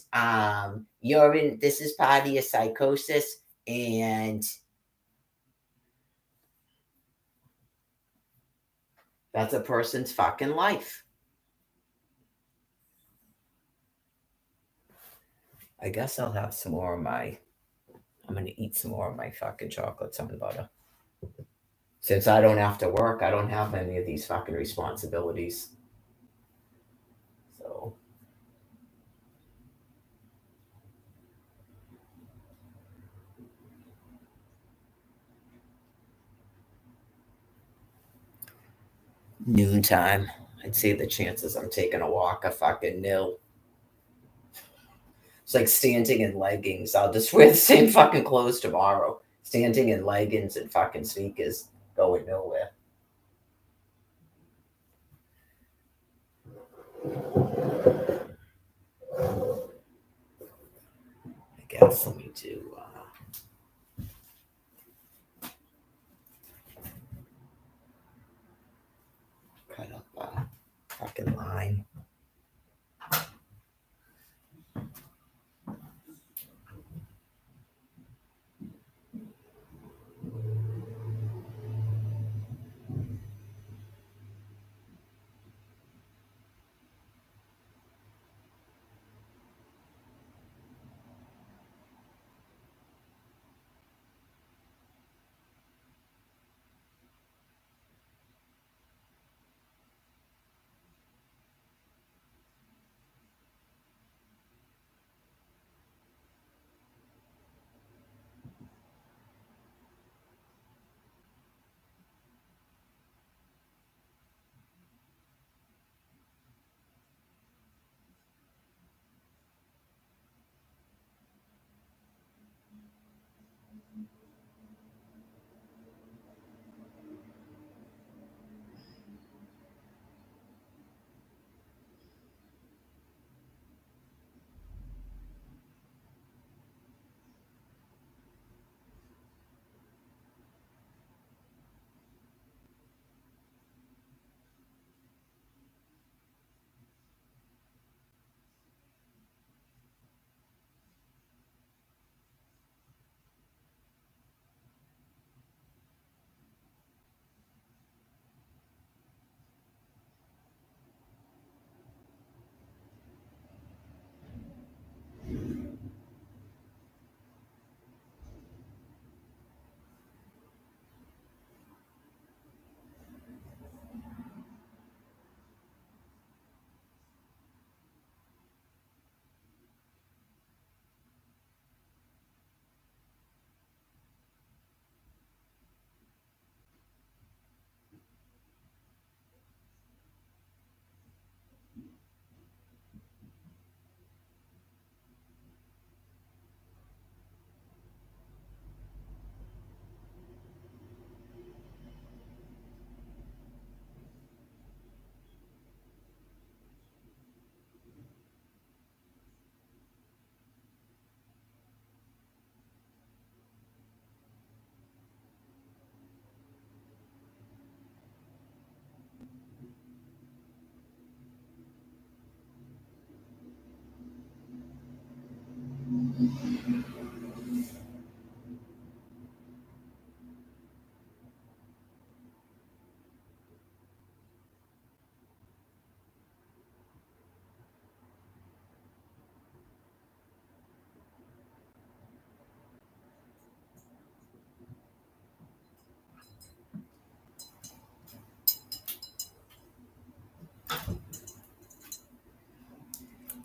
you're in this is part of your psychosis, and that's a person's fucking life. I guess I'll have some more of my I'm gonna eat some more of my fucking chocolate sun butter. Since I don't have to work, I don't have any of these fucking responsibilities. So noontime, I'd say the chances I'm taking a walk are fucking nil. It's like standing in leggings. I'll just wear the same fucking clothes tomorrow. Standing in leggings and fucking sneakers, going nowhere. I guess let me do cut up a fucking line.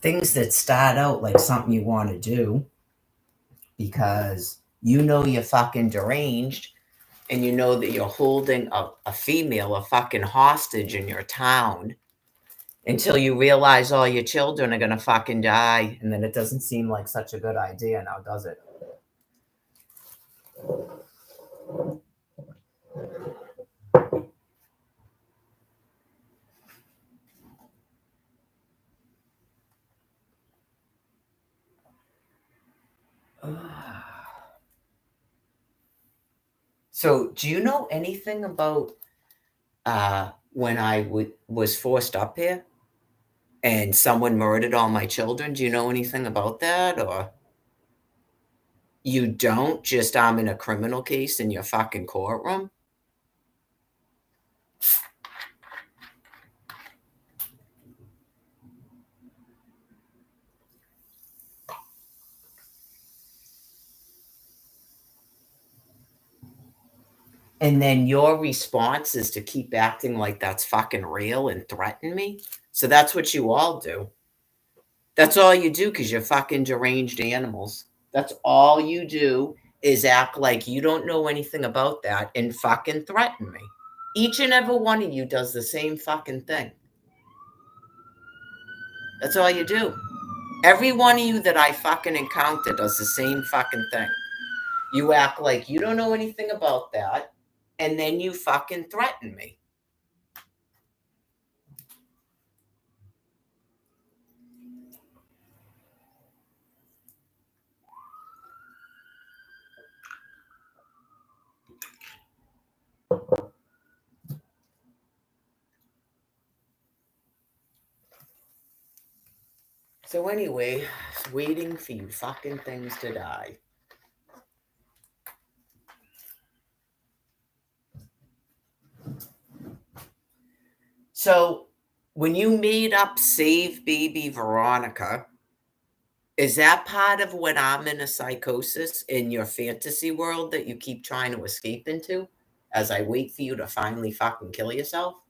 Things that start out like something you want to do because you know you're fucking deranged, and you know that you're holding a female, a fucking hostage in your town until you realize all your children are gonna fucking die, and then it doesn't seem like such a good idea now, does it? So, do you know anything about when I was forced up here and someone murdered all my children? Do you know anything about that? Or you don't? Just I'm in a criminal case in your fucking courtroom? And then your response is to keep acting like that's fucking real and threaten me? So that's what you all do. That's all you do because you're fucking deranged animals. That's all you do is act like you don't know anything about that and fucking threaten me. Each and every one of you does the same fucking thing. That's all you do. Every one of you that I fucking encounter does the same fucking thing. You act like you don't know anything about that, and then you fucking threaten me. So anyway, waiting for you fucking things to die. So when you made up Save Baby Veronica, is that part of when I'm in a psychosis in your fantasy world that you keep trying to escape into as I wait for you to finally fucking kill yourself?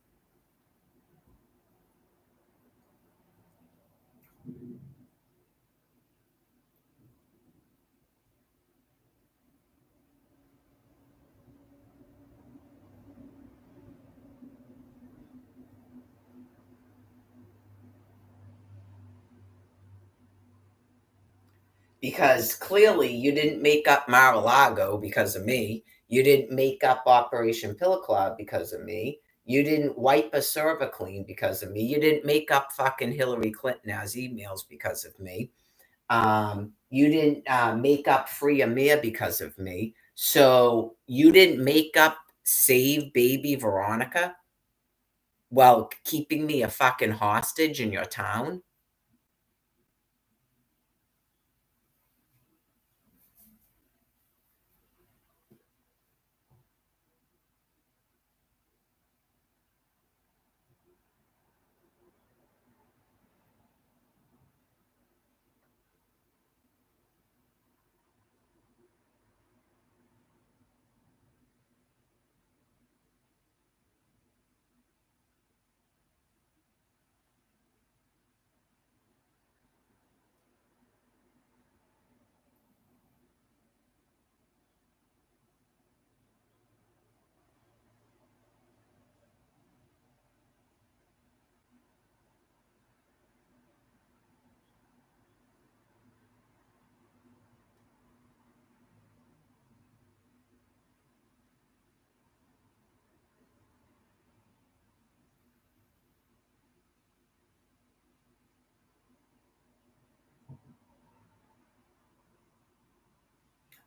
Because clearly you didn't make up Mar-a-Lago because of me. You didn't make up Operation Pillow Cloud because of me. You didn't wipe a server clean because of me. You didn't make up fucking Hillary Clinton as emails because of me. You didn't make up Free Amir because of me. So you didn't make up Save Baby Veronica while keeping me a fucking hostage in your town.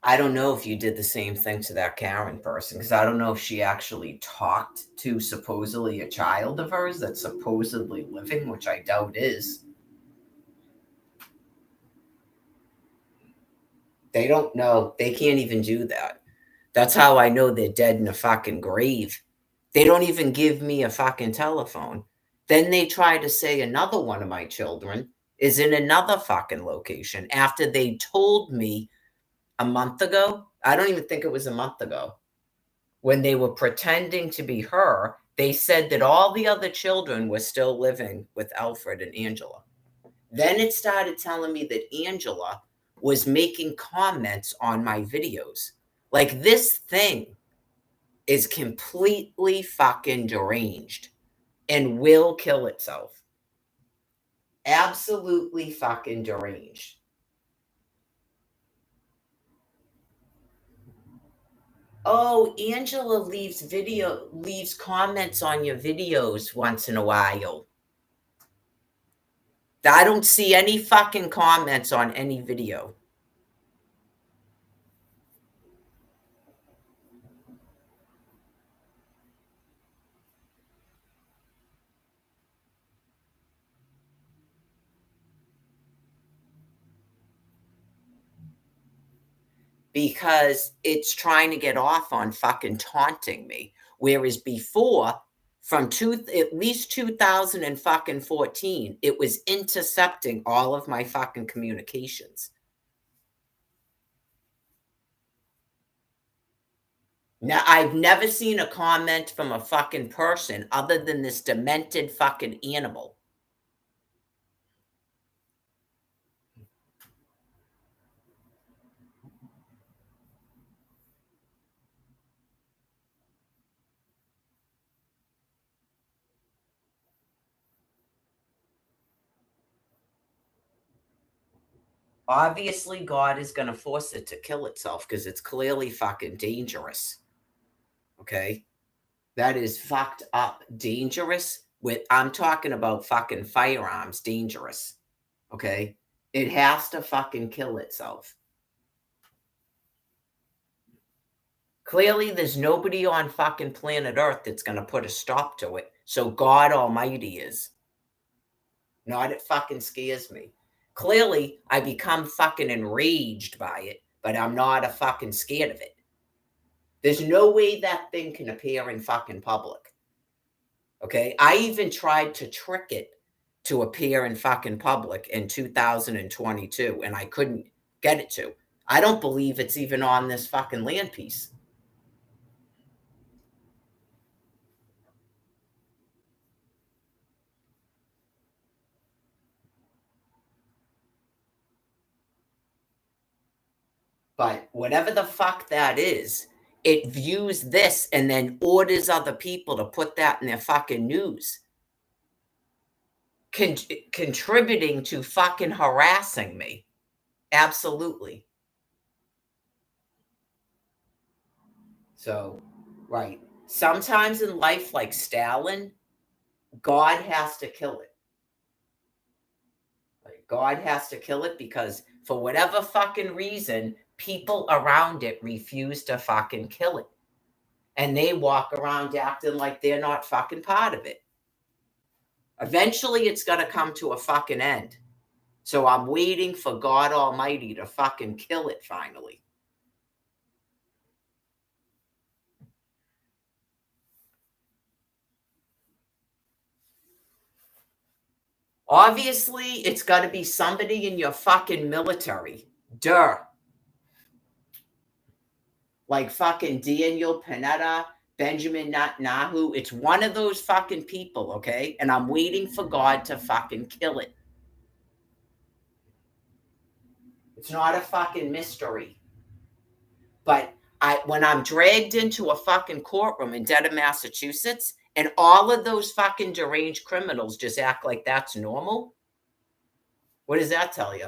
I don't know if you did the same thing to that Karen person because I don't know if she actually talked to supposedly a child of hers that's supposedly living, which I doubt is. They don't know. They can't even do that. That's how I know they're dead in a fucking grave. They don't even give me a fucking telephone. Then they try to say another one of my children is in another fucking location after they told me a month ago. I don't even think it was a month ago. When they were pretending to be her, they said that all the other children were still living with Alfred and Angela. Then it started telling me that Angela was making comments on my videos. Like, this thing is completely fucking deranged and will kill itself. Absolutely fucking deranged. Oh, Angela leaves comments on your videos once in a while. I don't see any fucking comments on any video. because it's trying to get off on fucking taunting me. Whereas before, from at least 2014, it was intercepting all of my fucking communications. Now, I've never seen a comment from a fucking person other than this demented fucking animal. Obviously, God is going to force it to kill itself because it's clearly fucking dangerous. Okay? That is fucked up dangerous. I'm talking about fucking firearms dangerous. Okay? It has to fucking kill itself. Clearly, there's nobody on fucking planet Earth that's going to put a stop to it. So God Almighty is. Not it fucking scares me. Clearly, I become fucking enraged by it, but I'm not a fucking scared of it. There's no way that thing can appear in fucking public. Okay? I even tried to trick it to appear in fucking public in 2022, and I couldn't get it to. I don't believe it's even on this fucking land piece. But whatever the fuck that is, it views this and then orders other people to put that in their fucking news. Contributing to fucking harassing me. Absolutely. So, right. Sometimes in life, like Stalin, God has to kill it. Like, God has to kill it because for whatever fucking reason, people around it refuse to fucking kill it. And they walk around acting like they're not fucking part of it. Eventually, it's going to come to a fucking end. So I'm waiting for God Almighty to fucking kill it finally. Obviously, it's got to be somebody in your fucking military. Duh. Like fucking Daniel Panetta, Benjamin Netanyahu. It's one of those fucking people, okay? And I'm waiting for God to fucking kill it. It's not a fucking mystery. But when I'm dragged into a fucking courtroom in Dedham, Massachusetts, and all of those fucking deranged criminals just act like that's normal, what does that tell you?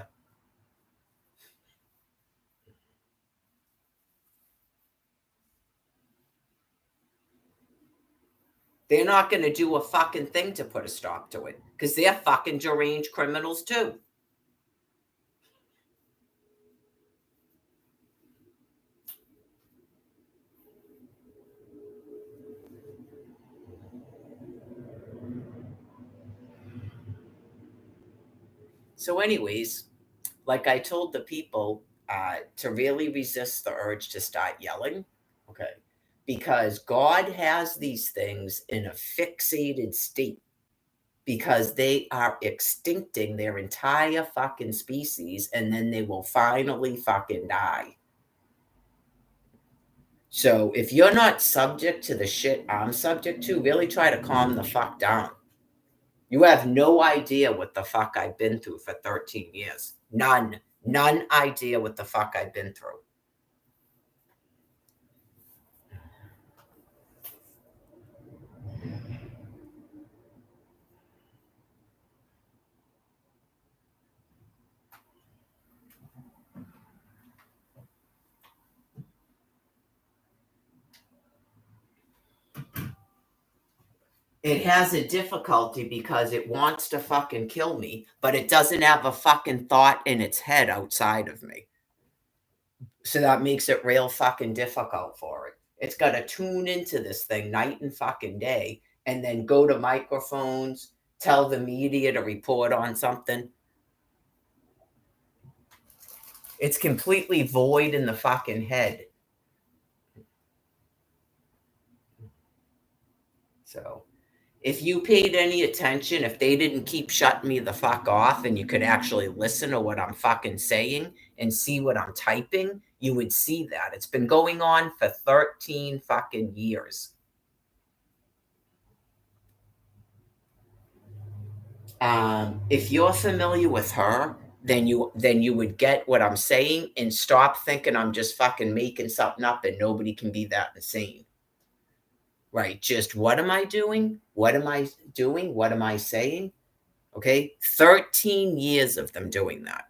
They're not going to do a fucking thing to put a stop to it because they're fucking deranged criminals too. So, anyways, like I told the people, to really resist the urge to start yelling, okay, because God has these things in a fixated state because they are extincting their entire fucking species and then they will finally fucking die. So if you're not subject to the shit I'm subject to, really try to calm the fuck down. You have no idea what the fuck I've been through for 13 years. None idea what the fuck I've been through. It has a difficulty because it wants to fucking kill me, but it doesn't have a fucking thought in its head outside of me. So that makes it real fucking difficult for it. It's got to tune into this thing night and fucking day and then go to microphones, tell the media to report on something. It's completely void in the fucking head. So if you paid any attention, if they didn't keep shutting me the fuck off and you could actually listen to what I'm fucking saying and see what I'm typing, you would see that. It's been going on for 13 fucking years. If you're familiar with her, then you would get what I'm saying and stop thinking I'm just fucking making something up and nobody can be that insane. Right? Just what am I doing? What am I doing? What am I saying? Okay? 13 years of them doing that.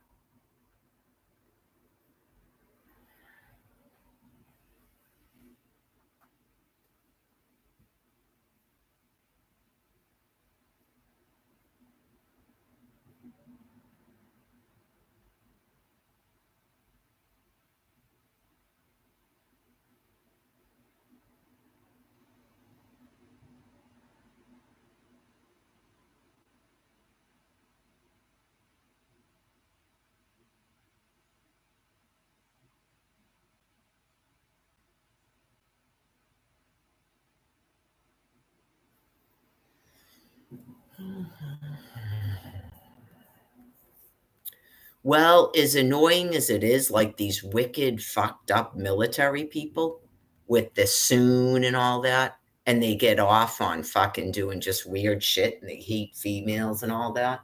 Well, as annoying as it is, like these wicked, fucked up military people with the soon and all that, and they get off on fucking doing just weird shit and they hate females and all that.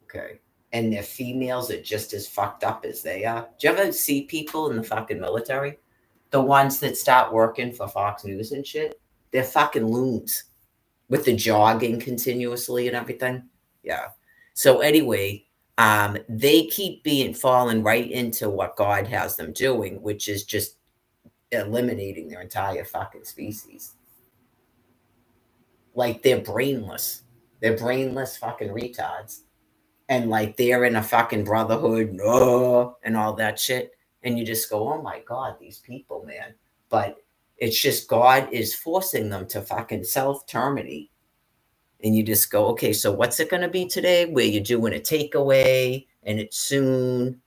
Okay. And their females are just as fucked up as they are. Do you ever see people in the fucking military? The ones that start working for Fox News and shit? They're fucking loons with the jogging continuously and everything. Yeah. So anyway, they keep being falling right into what God has them doing, which is just eliminating their entire fucking species. Like they're brainless. They're brainless fucking retards. And like they're in a fucking brotherhood, no, and all that shit. And you just go, oh my God, these people, man. But it's just God is forcing them to fucking self terminate. And you just go, okay, so what's it going to be today? Where you're doing a takeaway and it's soon.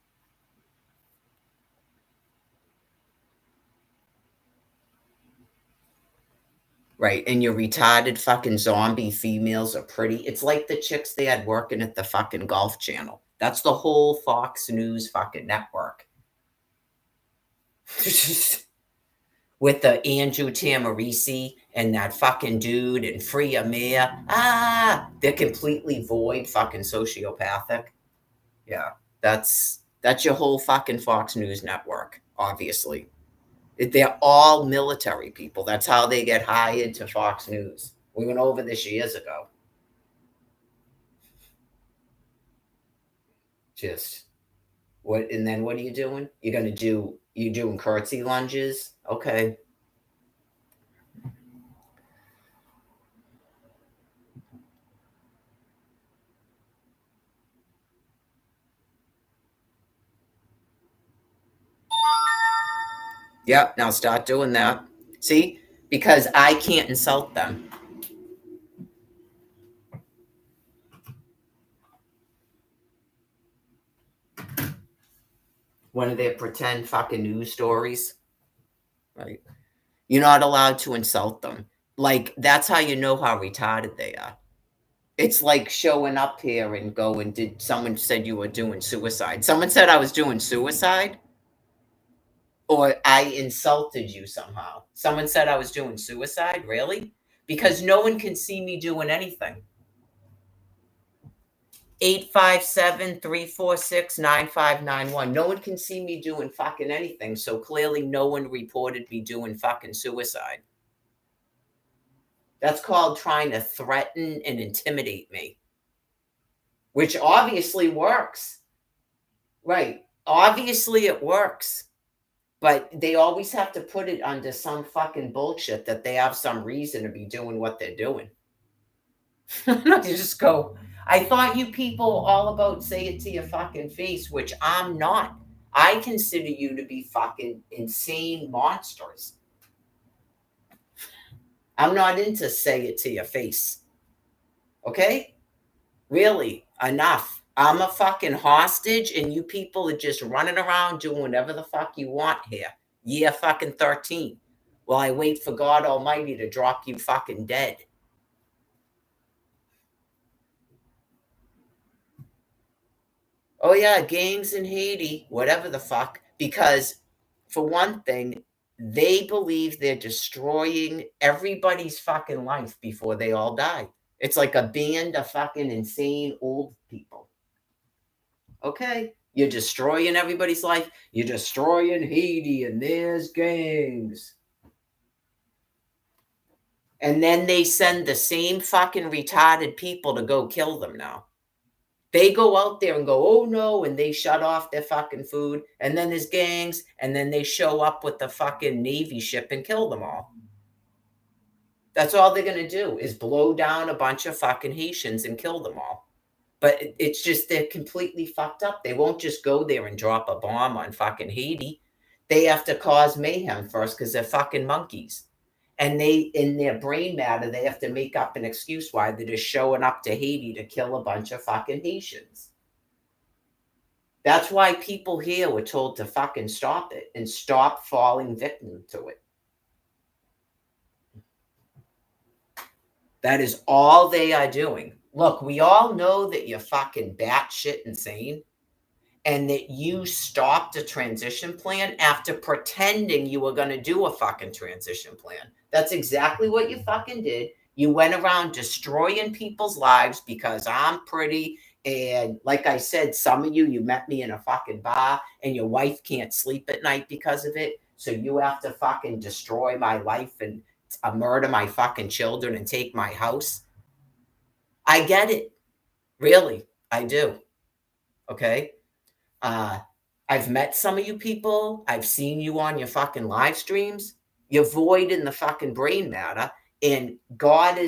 Right. And your retarded fucking zombie females are pretty. It's like the chicks they had working at the fucking Golf Channel. That's the whole Fox News fucking network. With the Andrew Tamarisi and that fucking dude and Free Amir. They're completely void, fucking sociopathic. Yeah, that's your whole fucking Fox News network, obviously. They're all military people. That's how they get hired to Fox News. We went over this years ago. Just what and then what are you doing? You doing curtsy lunges? Okay. Yep, now start doing that. See? Because I can't insult them. One of their pretend fucking news stories. Right. You're not allowed to insult them. Like, that's how you know how retarded they are. It's like showing up here and going, did someone said you were doing suicide? Someone said I was doing suicide? Or I insulted you somehow. Someone said I was doing suicide? Really? Because no one can see me doing anything. 857-346-9591. No one can see me doing fucking anything, so clearly no one reported me doing fucking suicide. That's called trying to threaten and intimidate me, which obviously works. Right. Obviously it works. But they always have to put it under some fucking bullshit that they have some reason to be doing what they're doing. You just go, I thought you people all about say it to your fucking face, which I'm not. I consider you to be fucking insane monsters. I'm not into say it to your face. Okay? Really, enough. I'm a fucking hostage and you people are just running around doing whatever the fuck you want here. Year fucking 13. While I wait for God Almighty to drop you fucking dead. Oh yeah, gangs in Haiti, whatever the fuck. Because for one thing, they believe they're destroying everybody's fucking life before they all die. It's like a band of fucking insane old people. Okay, you're destroying everybody's life. You're destroying Haiti, and there's gangs. And then they send the same fucking retarded people to go kill them now. They go out there and go, oh no, and they shut off their fucking food. And then there's gangs, and then they show up with the fucking Navy ship and kill them all. That's all they're gonna do is blow down a bunch of fucking Haitians and kill them all. But it's just they're completely fucked up. They won't just go there and drop a bomb on fucking Haiti. They have to cause mayhem first because they're fucking monkeys. And they, in their brain matter, they have to make up an excuse why they're just showing up to Haiti to kill a bunch of fucking Haitians. That's why people here were told to fucking stop it and stop falling victim to it. That is all they are doing. Look, we all know that you're fucking batshit insane and that you stopped a transition plan after pretending you were going to do a fucking transition plan. That's exactly what you fucking did. You went around destroying people's lives because I'm pretty. And like I said, some of you met me in a fucking bar and your wife can't sleep at night because of it. So you have to fucking destroy my life and murder my fucking children and take my house. I get it. Really. I do. Okay. Uh, I've met some of you people. I've seen you on your fucking live streams. You're void in the fucking brain matter, and God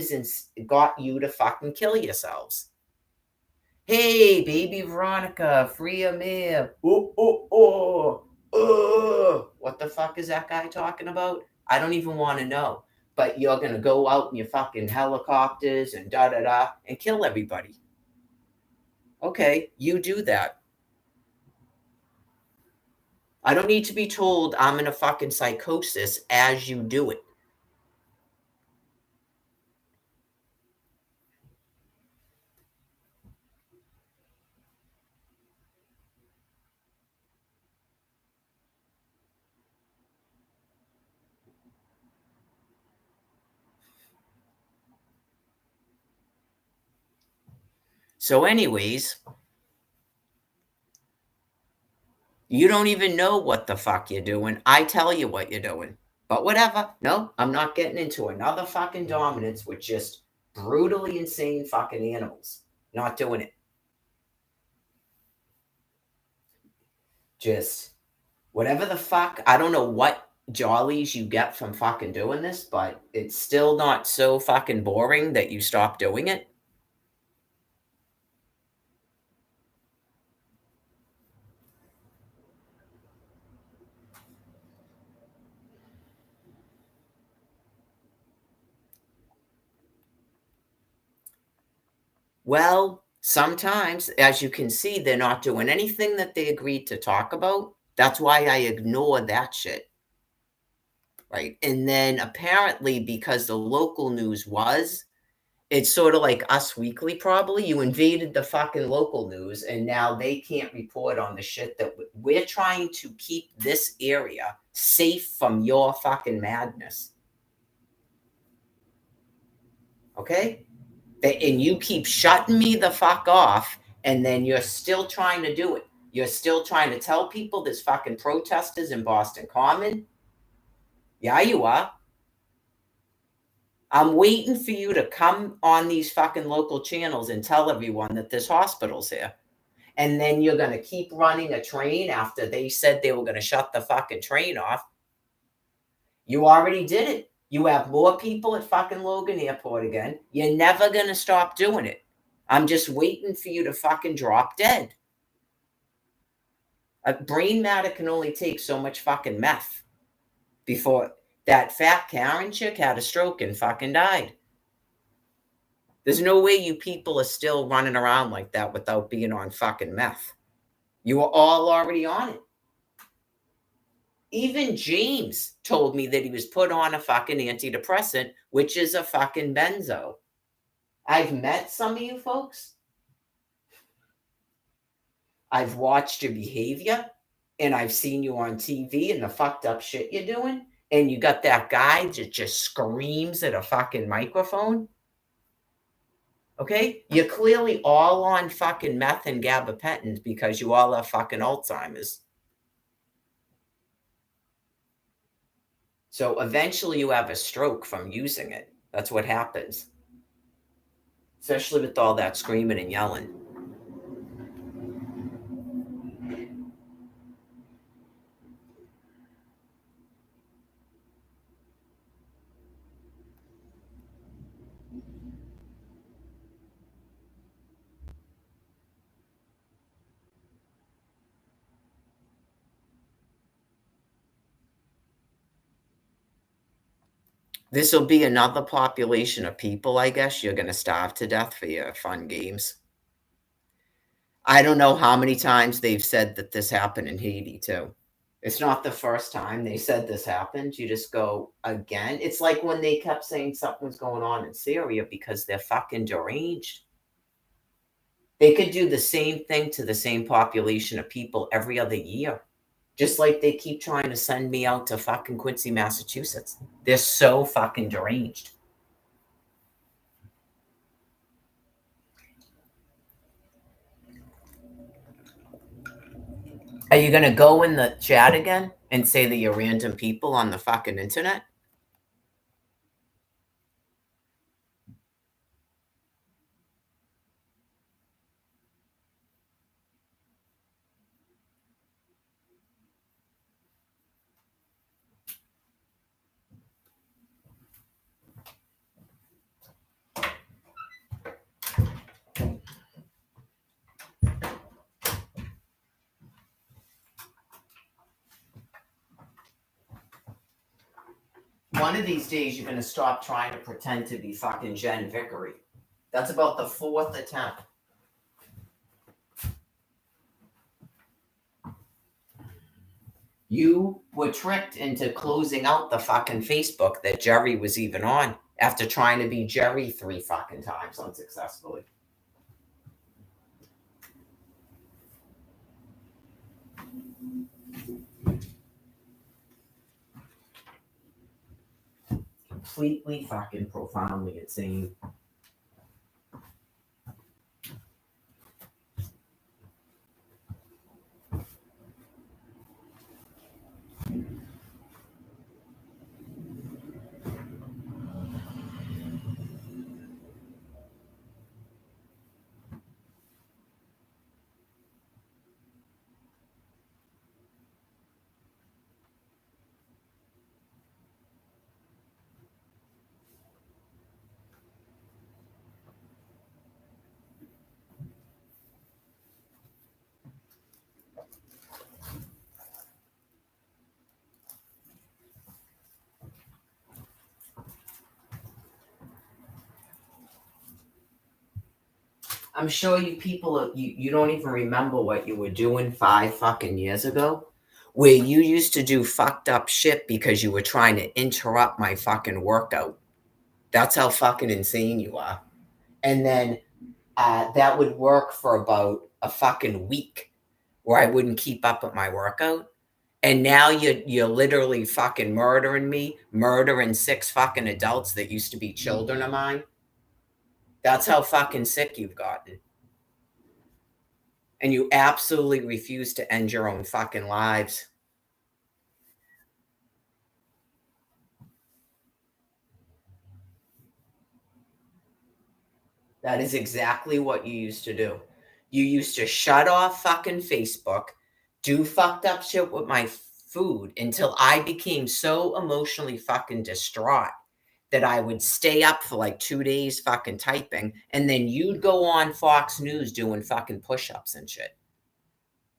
got you to fucking kill yourselves. Hey, baby Veronica, free Amir. What the fuck is that guy talking about? I don't even want to know. But you're gonna go out in your fucking helicopters and da da da and kill everybody. Okay, you do that. I don't need to be told I'm in a fucking psychosis as you do it. So, anyways, you don't even know what the fuck you're doing. I tell you what you're doing. But whatever. No, I'm not getting into another fucking dominance with just brutally insane fucking animals. Not doing it. Just whatever the fuck. I don't know what jollies you get from fucking doing this, but it's still not so fucking boring that you stop doing it. Well, sometimes, as you can see, they're not doing anything that they agreed to talk about. That's why I ignore that shit. Right. And then apparently, because the local news was, it's sort of like Us Weekly, probably. You invaded the fucking local news, and now they can't report on the shit that we're trying to keep this area safe from your fucking madness. Okay? And you keep shutting me the fuck off, and then you're still trying to do it. You're still trying to tell people there's fucking protesters in Boston Common. Yeah, you are. I'm waiting for you to come on these fucking local channels and tell everyone that there's hospitals here. And then you're going to keep running a train after they said they were going to shut the fucking train off. You already did it. You have more people at fucking Logan Airport again. You're never going to stop doing it. I'm just waiting for you to fucking drop dead. A brain matter can only take so much fucking meth before that fat Karen chick had a stroke and fucking died. There's no way you people are still running around like that without being on fucking meth. You were all already on it. Even James told me that he was put on a fucking antidepressant, which is a fucking benzo. I've met some of you folks. I've watched your behavior, and I've seen you on TV and the fucked up shit you're doing. And you got that guy that just screams at a fucking microphone. Okay? You're clearly all on fucking meth and gabapentins because you all have fucking Alzheimer's. So eventually you have a stroke from using it. That's what happens. Especially with all that screaming and yelling. This will be another population of people, I guess, you're going to starve to death for your fun games. I don't know how many times they've said that this happened in Haiti, too. It's not the first time they said this happened. You just go again. It's like when they kept saying something's going on in Syria because they're fucking deranged. They could do the same thing to the same population of people every other year. Just like they keep trying to send me out to fucking Quincy, Massachusetts. They're so fucking deranged. Are you going to go in the chat again and say that you're random people on the fucking internet? One of these days, you're going to stop trying to pretend to be fucking Jen Vickery. That's about the fourth attempt. You were tricked into closing out the fucking Facebook that Jerry was even on after trying to be Jerry 3 fucking times unsuccessfully. Completely fucking profoundly insane. I'm sure you people, you don't even remember what you were doing 5 fucking years ago, where you used to do fucked up shit because you were trying to interrupt my fucking workout. That's how fucking insane you are. And then that would work for about a fucking week where I wouldn't keep up with my workout. And now you're literally fucking murdering me, murdering 6 fucking adults that used to be children of mine. That's how fucking sick you've gotten. And you absolutely refuse to end your own fucking lives. That is exactly what you used to do. You used to shut off fucking Facebook, do fucked up shit with my food until I became so emotionally fucking distraught that I would stay up for like 2 days fucking typing, and then you'd go on Fox News doing fucking push-ups and shit.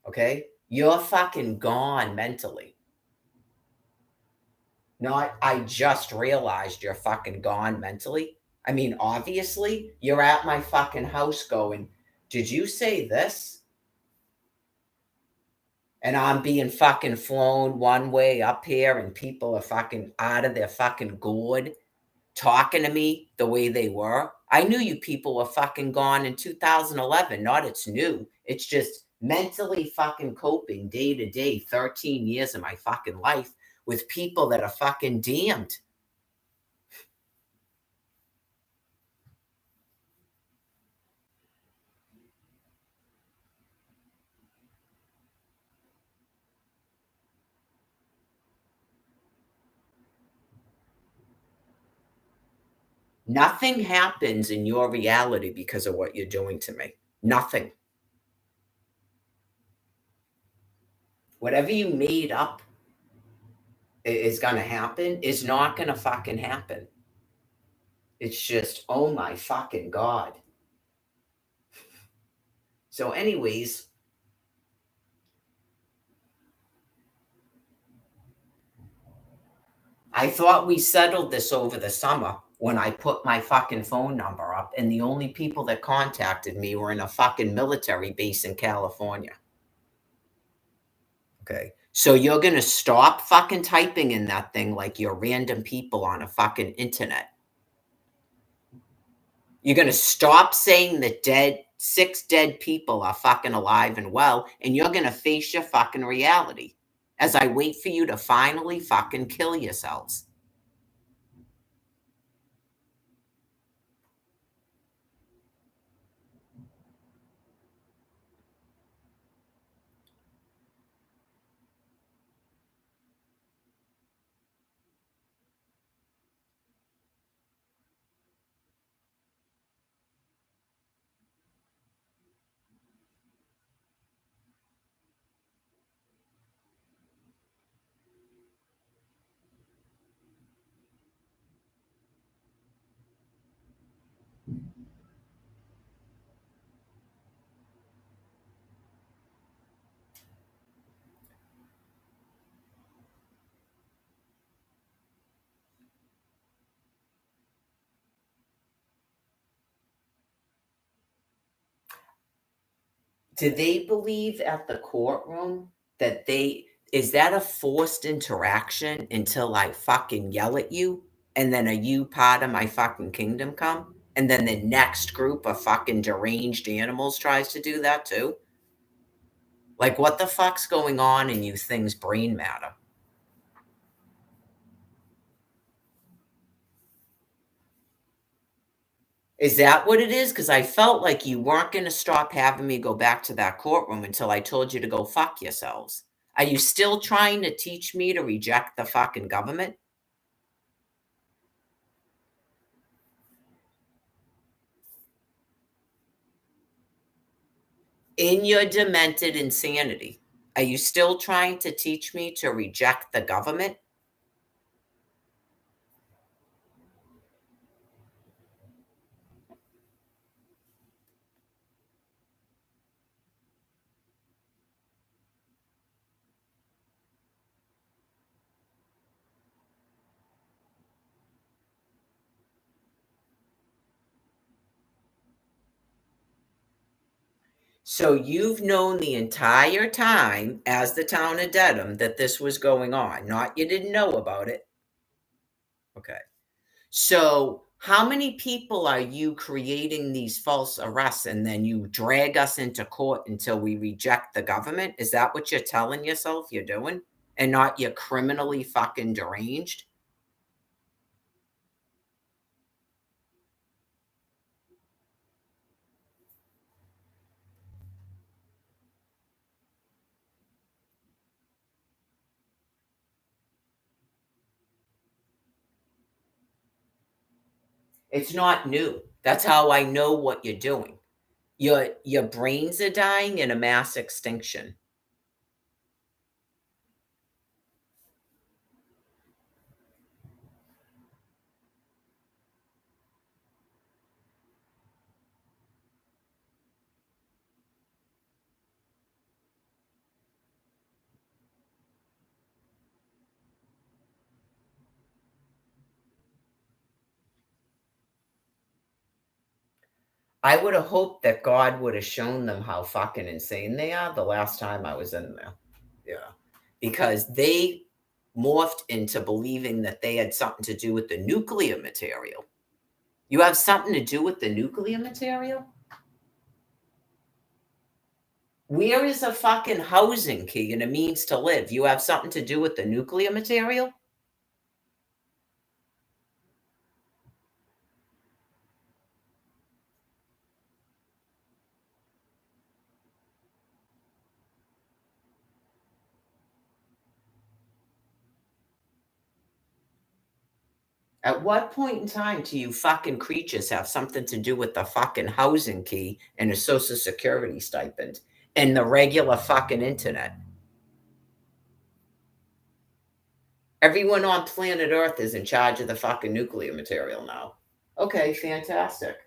Okay? You're fucking gone mentally. No, I just realized you're fucking gone mentally. I mean, obviously, you're at my fucking house going, did you say this? And I'm being fucking flown one way up here, and people are fucking out of their fucking gourd talking to me the way they were. I knew you people were fucking gone in 2011. Not it's new. It's just mentally fucking coping day to day, 13 years of my fucking life with people that are fucking damned. Nothing happens in your reality because of what you're doing to me. Nothing. Whatever you made up is going to happen is not going to fucking happen. It's just, oh my fucking God. So, anyways, I thought we settled this over the summer when I put my fucking phone number up, and the only people that contacted me were in a fucking military base in California. Okay. So you're going to stop fucking typing in that thing like you're random people on a fucking internet. You're going to stop saying that six dead people are fucking alive and well, and you're going to face your fucking reality as I wait for you to finally fucking kill yourselves. Do they believe at the courtroom that is that a forced interaction until I fucking yell at you? And then are you part of my fucking kingdom come? And then the next group of fucking deranged animals tries to do that too? Like, what the fuck's going on in you things' brain matter? Is that what it is? Because I felt like you weren't going to stop having me go back to that courtroom until I told you to go fuck yourselves. Are you still trying to teach me to reject the fucking government? In your demented insanity, are you still trying to teach me to reject the government? So you've known the entire time as the town of Dedham that this was going on, not you didn't know about it. Okay. So how many people are you creating these false arrests and then you drag us into court until we reject the government? Is that what you're telling yourself you're doing? And not you're criminally fucking deranged? It's not new. That's how I know what you're doing. Your brains are dying in a mass extinction. I would have hoped that God would have shown them how fucking insane they are the last time I was in there. Yeah. Because they morphed into believing that they had something to do with the nuclear material. You have something to do with the nuclear material? Where is a fucking housing key and a means to live? You have something to do with the nuclear material? At what point in time do you fucking creatures have something to do with the fucking housing key and a social security stipend and the regular fucking internet? Everyone on planet Earth is in charge of the fucking nuclear material now. Okay, fantastic.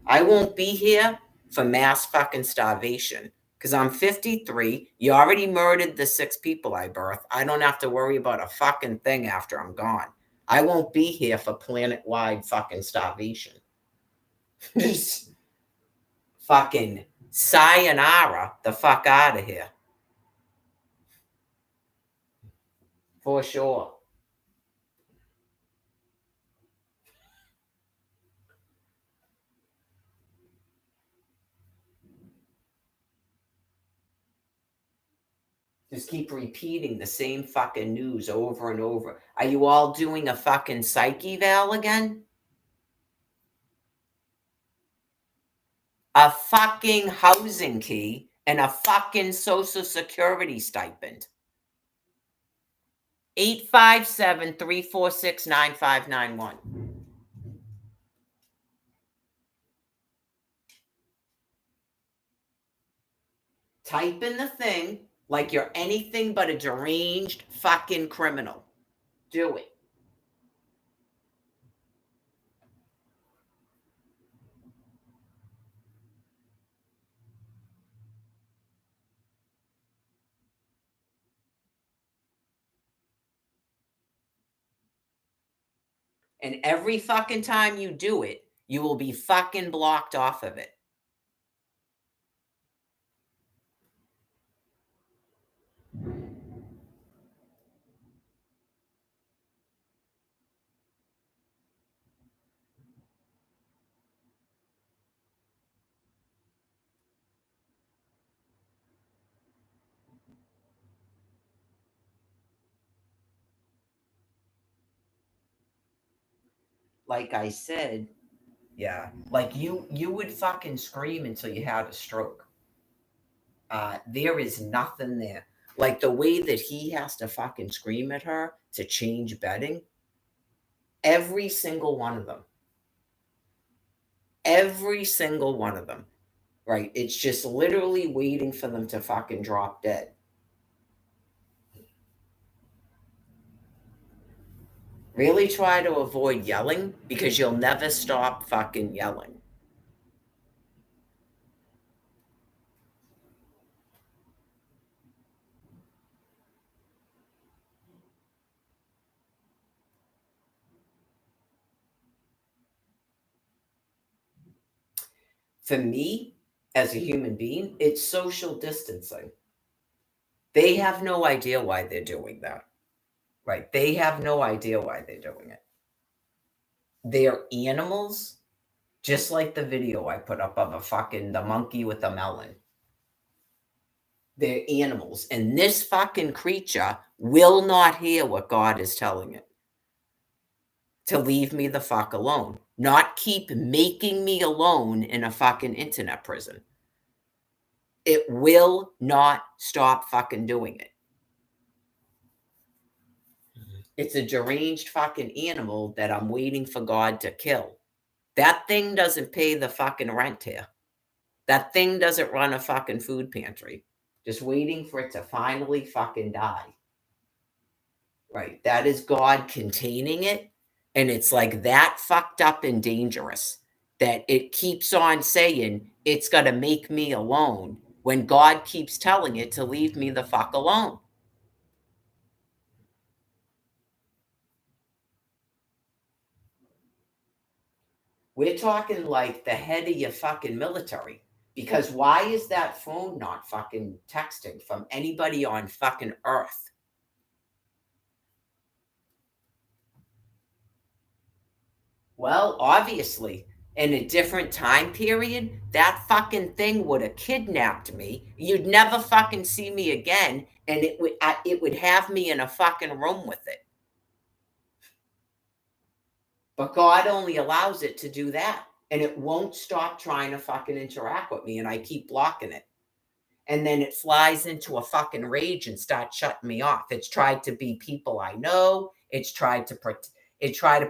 I won't be here for mass fucking starvation because I'm 53. You already murdered the 6 people I birthed. I don't have to worry about a fucking thing after I'm gone. I won't be here for planet wide fucking starvation. Just fucking sayonara the fuck out of here. For sure. Just keep repeating the same fucking news over and over. Are you all doing a fucking psych eval again? A fucking housing key and a fucking social security stipend. 857-346-9591. Type in the thing like you're anything but a deranged fucking criminal. Do it. And every fucking time you do it, you will be fucking blocked off of it. Like I said, yeah, like you would fucking scream until you had a stroke. There is nothing there. Like the way that he has to fucking scream at her to change bedding, every single one of them, every single one of them, right? It's just literally waiting for them to fucking drop dead. Really try to avoid yelling because you'll never stop fucking yelling. For me, as a human being, it's social distancing. They have no idea why they're doing that. Right? They have no idea why they're doing it. They're animals, just like the video I put up of the monkey with the melon. They're animals. And this fucking creature will not hear what God is telling it. To leave me the fuck alone. Not keep making me alone in a fucking internet prison. It will not stop fucking doing it. It's a deranged fucking animal that I'm waiting for God to kill. That thing doesn't pay the fucking rent here. That thing doesn't run a fucking food pantry. Just waiting for it to finally fucking die. Right. That is God containing it. And it's like that fucked up and dangerous that it keeps on saying it's going to make me alone when God keeps telling it to leave me the fuck alone. We're talking like the head of your fucking military. Because why is that phone not fucking texting from anybody on fucking Earth? Well, obviously, in a different time period, that fucking thing would have kidnapped me. You'd never fucking see me again, and it would have me in a fucking room with it. But God only allows it to do that, and it won't stop trying to fucking interact with me, and I keep blocking it. And then it flies into a fucking rage and starts shutting me off. It's tried to be people I know. It tried to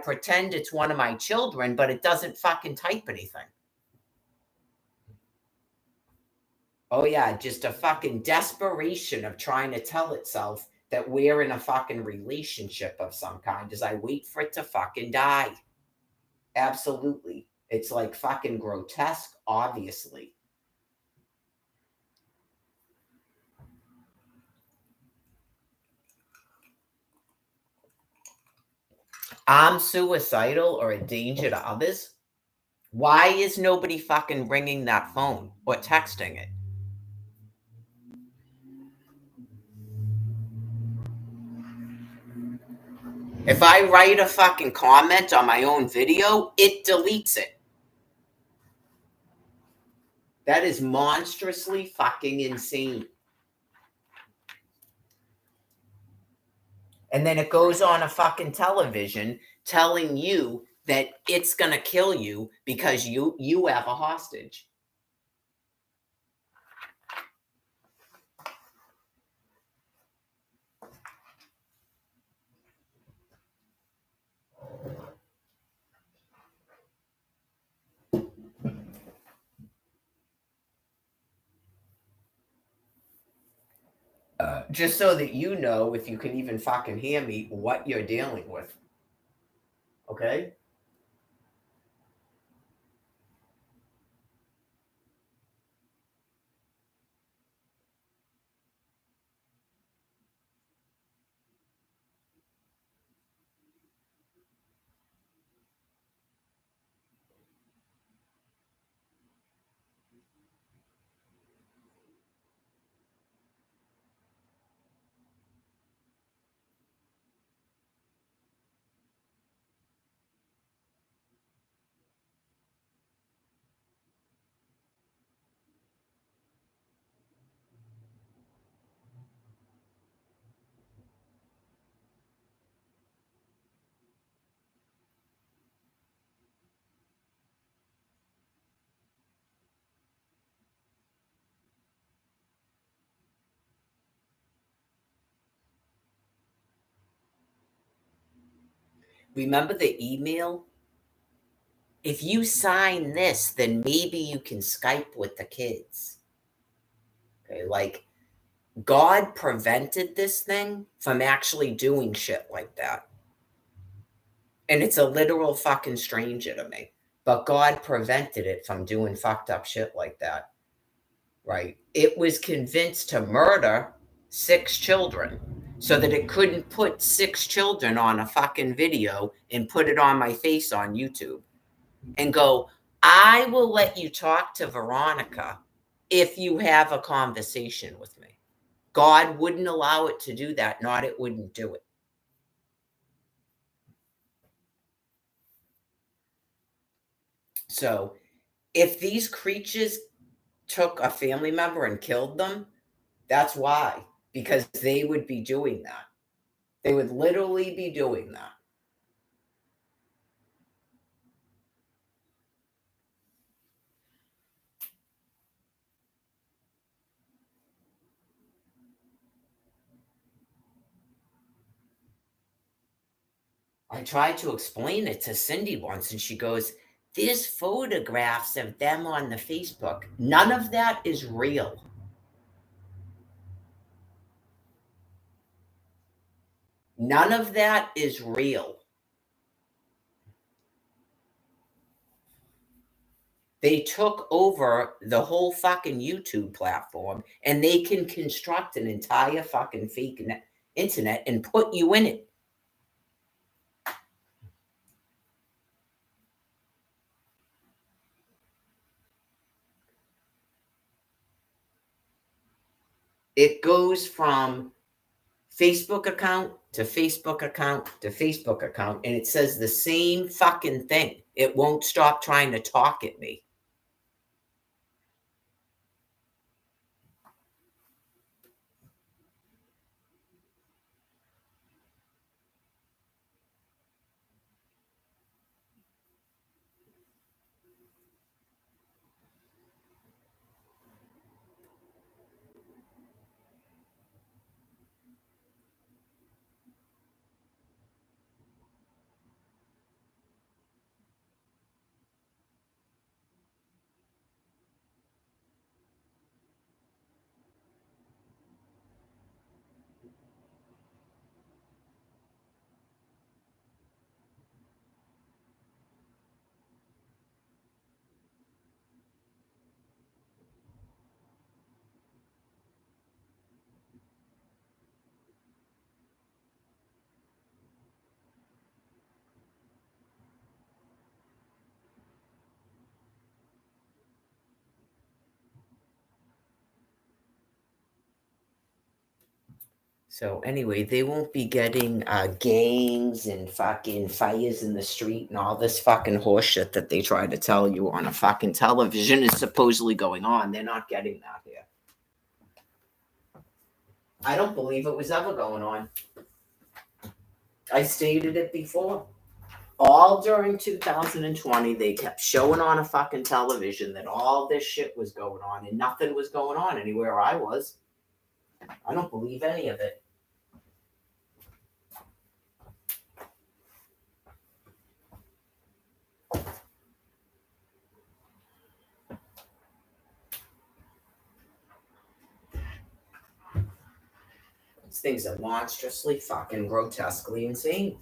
pretend it's one of my children, but it doesn't fucking type anything. Oh yeah, just a fucking desperation of trying to tell itself that we're in a fucking relationship of some kind as I wait for it to fucking die. Absolutely. It's like fucking grotesque, obviously. I'm suicidal or a danger to others. Why is nobody fucking ringing that phone or texting it? If I write a fucking comment on my own video, it deletes it. That is monstrously fucking insane. And then it goes on a fucking television telling you that it's going to kill you because you have a hostage. Just so that you know, if you can even fucking hear me, what you're dealing with. Okay? Remember the email? If you sign this, then maybe you can Skype with the kids. Okay, like God prevented this thing from actually doing shit like that. And it's a literal fucking stranger to me. But God prevented it from doing fucked up shit like that. Right? It was convinced to murder 6 children so that it couldn't put 6 children on a fucking video and put it on my face on YouTube and go, I will let you talk to Veronica if you have a conversation with me. God wouldn't allow it to do that, not it wouldn't do it. So if these creatures took a family member and killed them, that's why, because they would be doing that. They would literally be doing that. I tried to explain it to Cindy once, and she goes, there's photographs of them on the Facebook. None of that is real. None of that is real. They took over the whole fucking YouTube platform and they can construct an entire fucking fake internet and put you in it. It goes from Facebook account to Facebook account to Facebook account, and it says the same fucking thing. It won't stop trying to talk at me. So anyway, they won't be getting gangs and fucking fires in the street and all this fucking horseshit that they try to tell you on a fucking television is supposedly going on. They're not getting that here. I don't believe it was ever going on. I stated it before. All during 2020, they kept showing on a fucking television that all this shit was going on and nothing was going on anywhere I was. I don't believe any of it. These things are monstrously fucking grotesquely insane.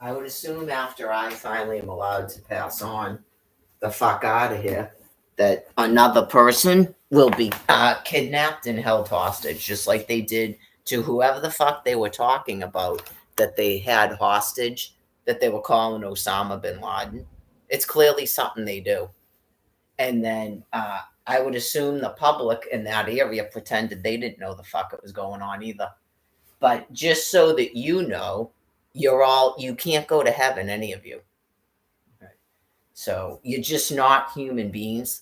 I would assume after I finally am allowed to pass on the fuck out of here, that another person will be kidnapped and held hostage, just like they did to whoever the fuck they were talking about that they had hostage, that they were calling Osama bin Laden. It's clearly something they do. And then I would assume the public in that area pretended they didn't know the fuck it was going on either. But just so that you know, you can't go to heaven, any of you. Right. So you're just not human beings.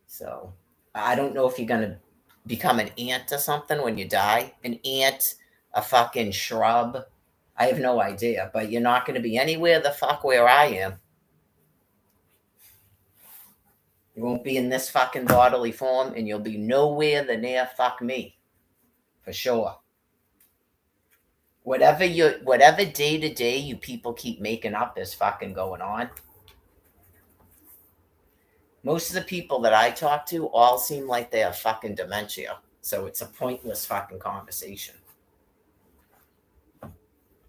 So I don't know if you're gonna become an ant or something when you die. An ant, a fucking shrub. I have no idea, but you're not gonna be anywhere the fuck where I am. You won't be in this fucking bodily form, and you'll be nowhere the near fuck me. For sure. Whatever day to day you people keep making up is fucking going on. Most of the people that I talk to all seem like they have fucking dementia. So it's a pointless fucking conversation.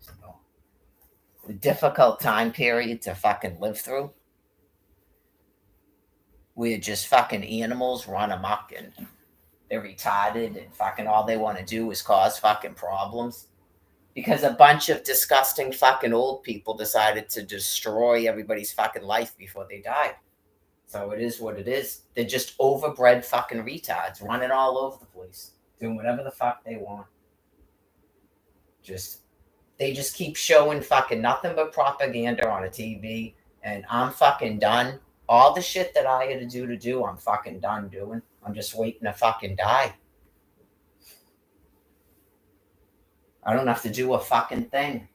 So, difficult time period to fucking live through. Where just fucking animals run amok and they're retarded and fucking all they want to do is cause fucking problems. Because a bunch of disgusting fucking old people decided to destroy everybody's fucking life before they died. So it is what it is. They're just overbred fucking retards running all over the place, doing whatever the fuck they want. They just keep showing fucking nothing but propaganda on a TV, and I'm fucking done. All the shit that I had to do, I'm fucking done doing. I'm just waiting to fucking die. I don't have to do a fucking thing.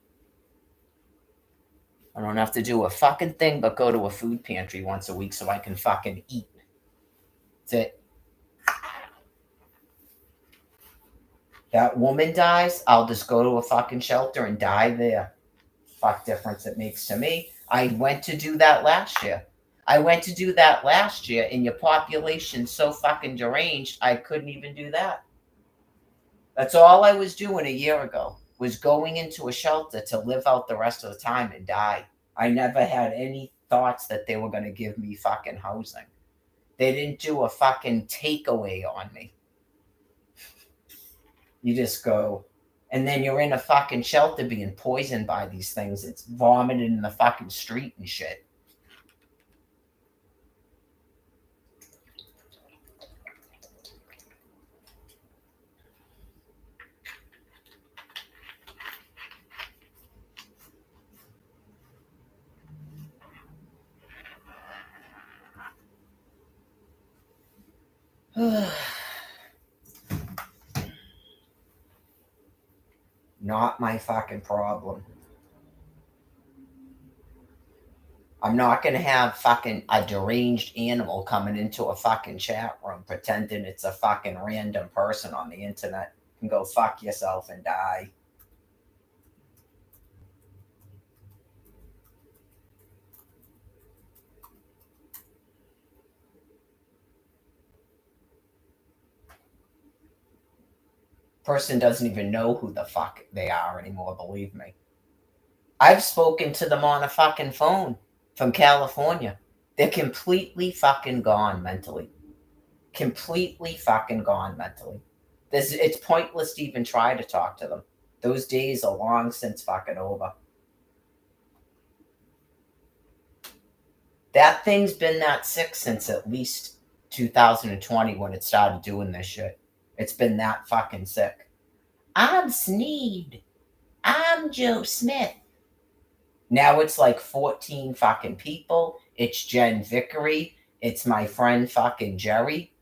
I don't have to do a fucking thing but go to a food pantry once a week so I can fucking eat. That's it. That woman dies, I'll just go to a fucking shelter and die there. Fuck difference it makes to me. I went to do that last year. And your population's so fucking deranged, I couldn't even do that. That's all I was doing a year ago, was going into a shelter to live out the rest of the time and die. I never had any thoughts that they were going to give me fucking housing. They didn't do a fucking takeaway on me. You just go, and then you're in a fucking shelter being poisoned by these things. It's vomited in the fucking street and shit. Not my fucking problem. I'm not going to have fucking a deranged animal coming into a fucking chat room pretending it's a fucking random person on the internet. And go fuck yourself and die. Person doesn't even know who the fuck they are anymore, believe me. I've spoken to them on a fucking phone from California. They're completely fucking gone mentally. Completely fucking gone mentally. It's pointless to even try to talk to them. Those days are long since fucking over. That thing's been that sick since at least 2020 when it started doing this shit. It's been that fucking sick. I'm Sneed. I'm Joe Smith. Now it's like 14 fucking people. It's Jen Vickery. It's my friend fucking Jerry.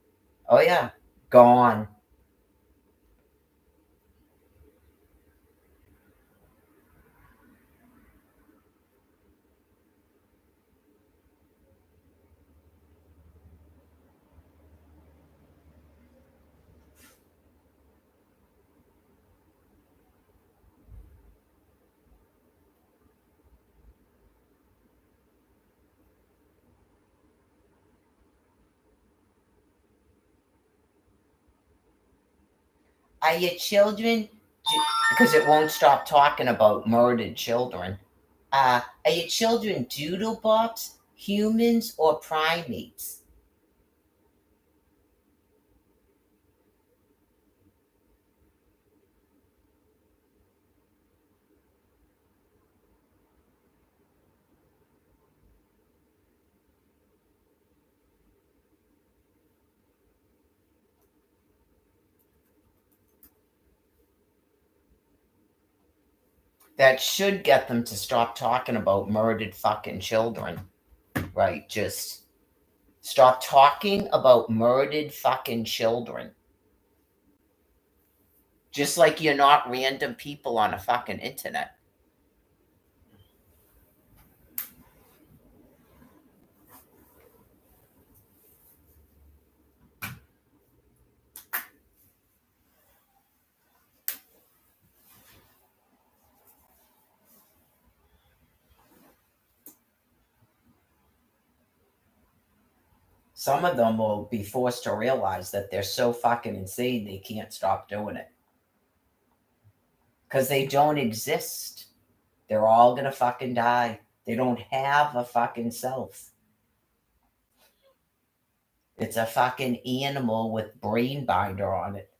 Oh yeah, gone. Are your children? Because it won't stop talking about murdered children. Are your children doodlebops, humans, or primates? That should get them to stop talking about murdered fucking children. Right? Just stop talking about murdered fucking children. Just like you're not random people on a fucking internet. Some of them will be forced to realize that they're so fucking insane they can't stop doing it. Because they don't exist. They're all gonna fucking die. They don't have a fucking self. It's a fucking animal with brain binder on it.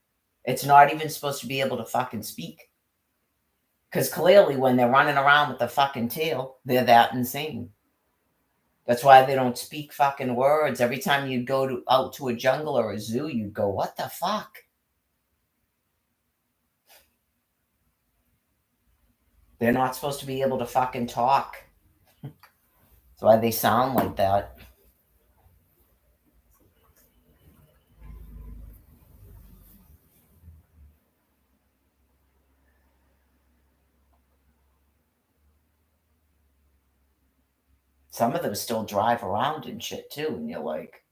It's not even supposed to be able to fucking speak. Because clearly, when they're running around with the fucking tail, they're that insane. That's why they don't speak fucking words. Every time you go out to a jungle or a zoo, you'd go, what the fuck? They're not supposed to be able to fucking talk. That's why they sound like that. Some of them still drive around and shit too, and you're like,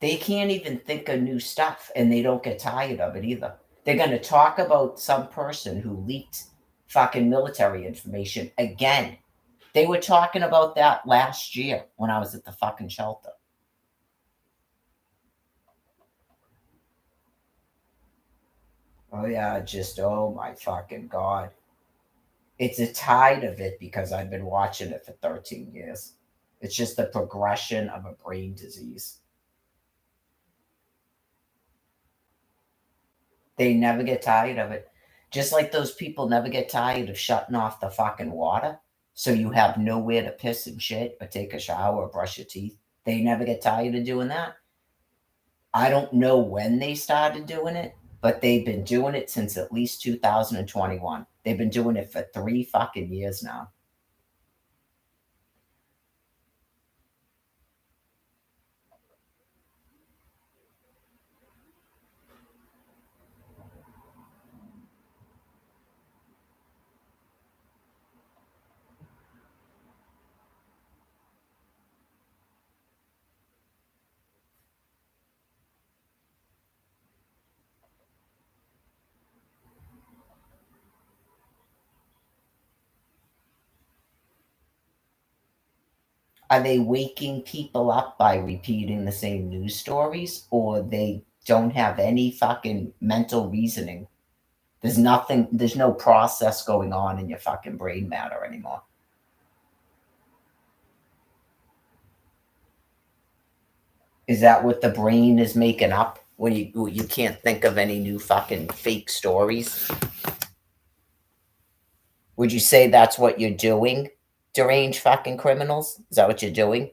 they can't even think of new stuff, and they don't get tired of it either. They're going to talk about some person who leaked fucking military information again. They were talking about that last year when I was at the fucking shelter. Oh yeah, just oh my fucking god. It's a tide of it because I've been watching it for 13 years. It's just the progression of a brain disease. They never get tired of it. Just like those people never get tired of shutting off the fucking water so you have nowhere to piss and shit or take a shower or brush your teeth. They never get tired of doing that. I don't know when they started doing it, but they've been doing it since at least 2021. They've been doing it for 3 fucking years now. Are they waking people up by repeating the same news stories, or they don't have any fucking mental reasoning? There's nothing, there's no process going on in your fucking brain matter anymore. Is that what the brain is making up when you can't think of any new fucking fake stories? Would you say that's what you're doing, deranged fucking criminals? Is that what you're doing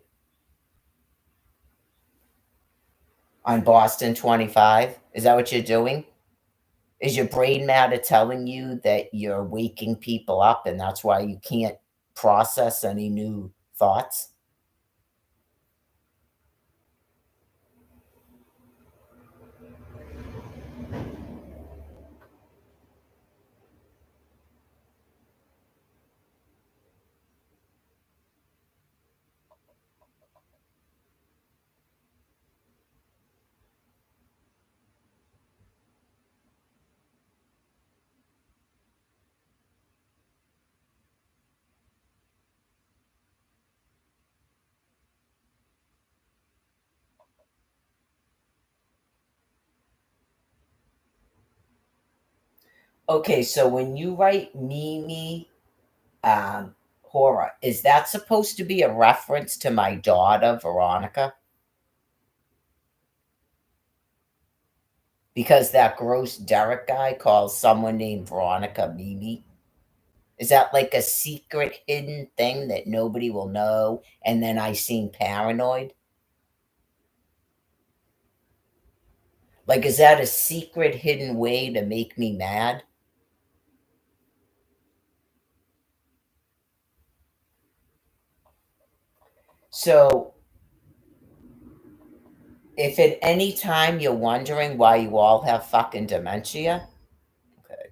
on Boston 25? Is that what you're doing? Is your brain matter telling you that you're waking people up and that's why you can't process any new thoughts? Okay, so when you write Mimi horror, is that supposed to be a reference to my daughter, Veronica? Because that gross Derek guy calls someone named Veronica Mimi. Is that like a secret hidden thing that nobody will know? And then I seem paranoid? Like, is that a secret hidden way to make me mad? So, if at any time you're wondering why you all have fucking dementia, okay,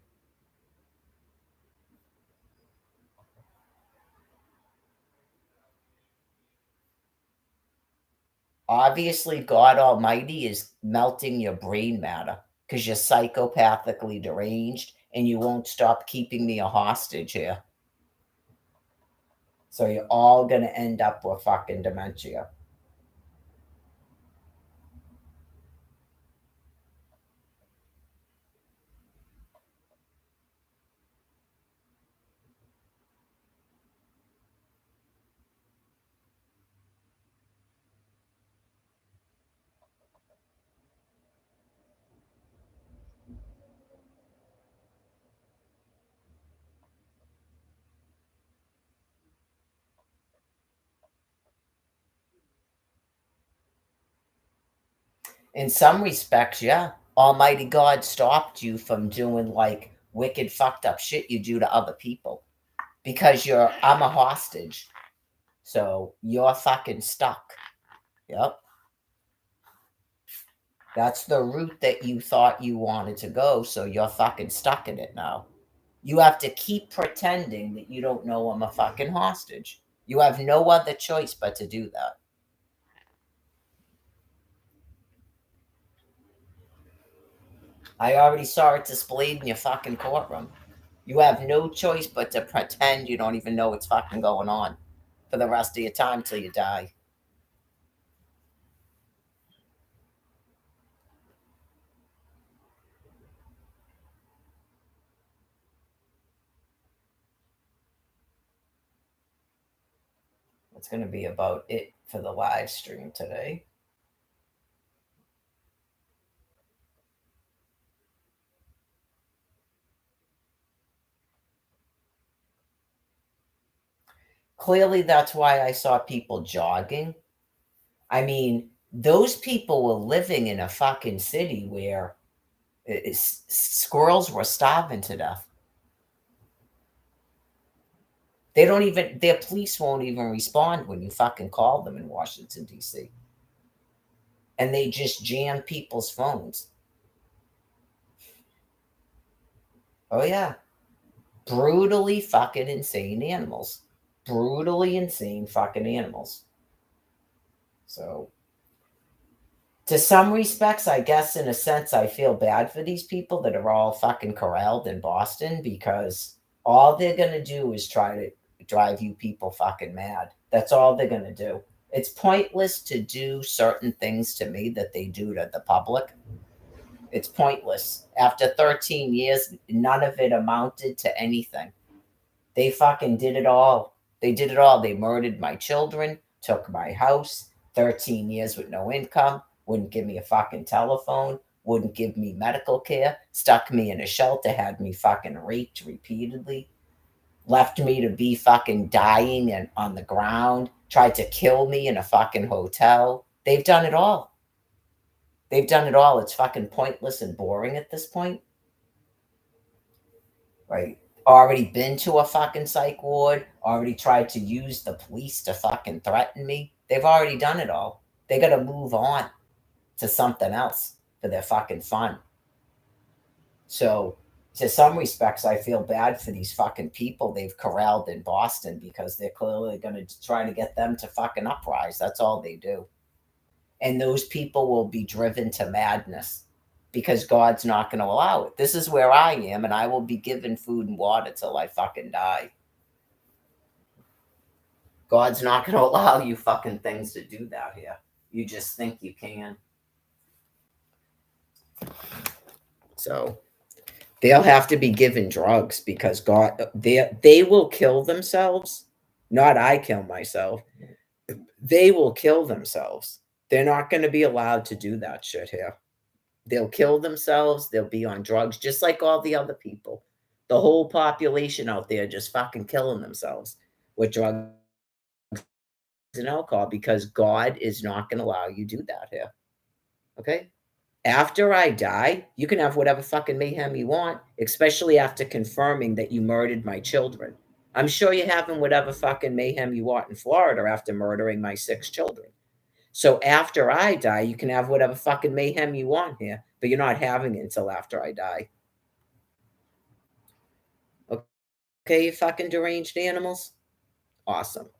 obviously God Almighty is melting your brain matter because you're psychopathically deranged and you won't stop keeping me a hostage here. So you're all going to end up with fucking dementia. In some respects, yeah. Almighty God stopped you from doing like wicked, fucked up shit you do to other people because I'm a hostage. So you're fucking stuck. Yep. That's the route that you thought you wanted to go. So you're fucking stuck in it now. You have to keep pretending that you don't know I'm a fucking hostage. You have no other choice but to do that. I already saw it displayed in your fucking courtroom. You have no choice but to pretend you don't even know what's fucking going on for the rest of your time till you die. That's going to be about it for the live stream today. Clearly, that's why I saw people jogging. I mean, those people were living in a fucking city where squirrels were starving to death. They don't even, their police won't even respond when you fucking call them in Washington, D.C. And they just jam people's phones. Oh, yeah. Brutally fucking insane animals. Brutally insane fucking animals. So, to some respects, I guess in a sense, I feel bad for these people that are all fucking corralled in Boston because all they're going to do is try to drive you people fucking mad. That's all they're going to do. It's pointless to do certain things to me that they do to the public. It's pointless. After 13 years, none of it amounted to anything. They fucking did it all. They did it all. They murdered my children, took my house, 13 years with no income, wouldn't give me a fucking telephone, wouldn't give me medical care, stuck me in a shelter, had me fucking raped repeatedly, left me to be fucking dying and on the ground, tried to kill me in a fucking hotel. They've done it all. They've done it all. It's fucking pointless and boring at this point. Right? Already been to a fucking psych ward, already tried to use the police to fucking threaten me. They've already done it all. They got to move on to something else for their fucking fun. So, to some respects, I feel bad for these fucking people they've corralled in Boston because they're clearly going to try to get them to fucking uprise. That's all they do. And those people will be driven to madness because God's not going to allow it. This is where I am, and I will be given food and water till I fucking die. God's not going to allow you fucking things to do that here. You just think you can. So they'll have to be given drugs because they will kill themselves. Not I kill myself. They will kill themselves. They're not going to be allowed to do that shit here. They'll kill themselves. They'll be on drugs, just like all the other people. The whole population out there just fucking killing themselves with drugs and alcohol because God is not going to allow you to do that here. Okay? After I die, you can have whatever fucking mayhem you want, especially after confirming that you murdered my children. I'm sure you're having whatever fucking mayhem you want in Florida after murdering my 6 children. So after I die, you can have whatever fucking mayhem you want here, but you're not having it until after I die. Okay, you fucking deranged animals? Awesome.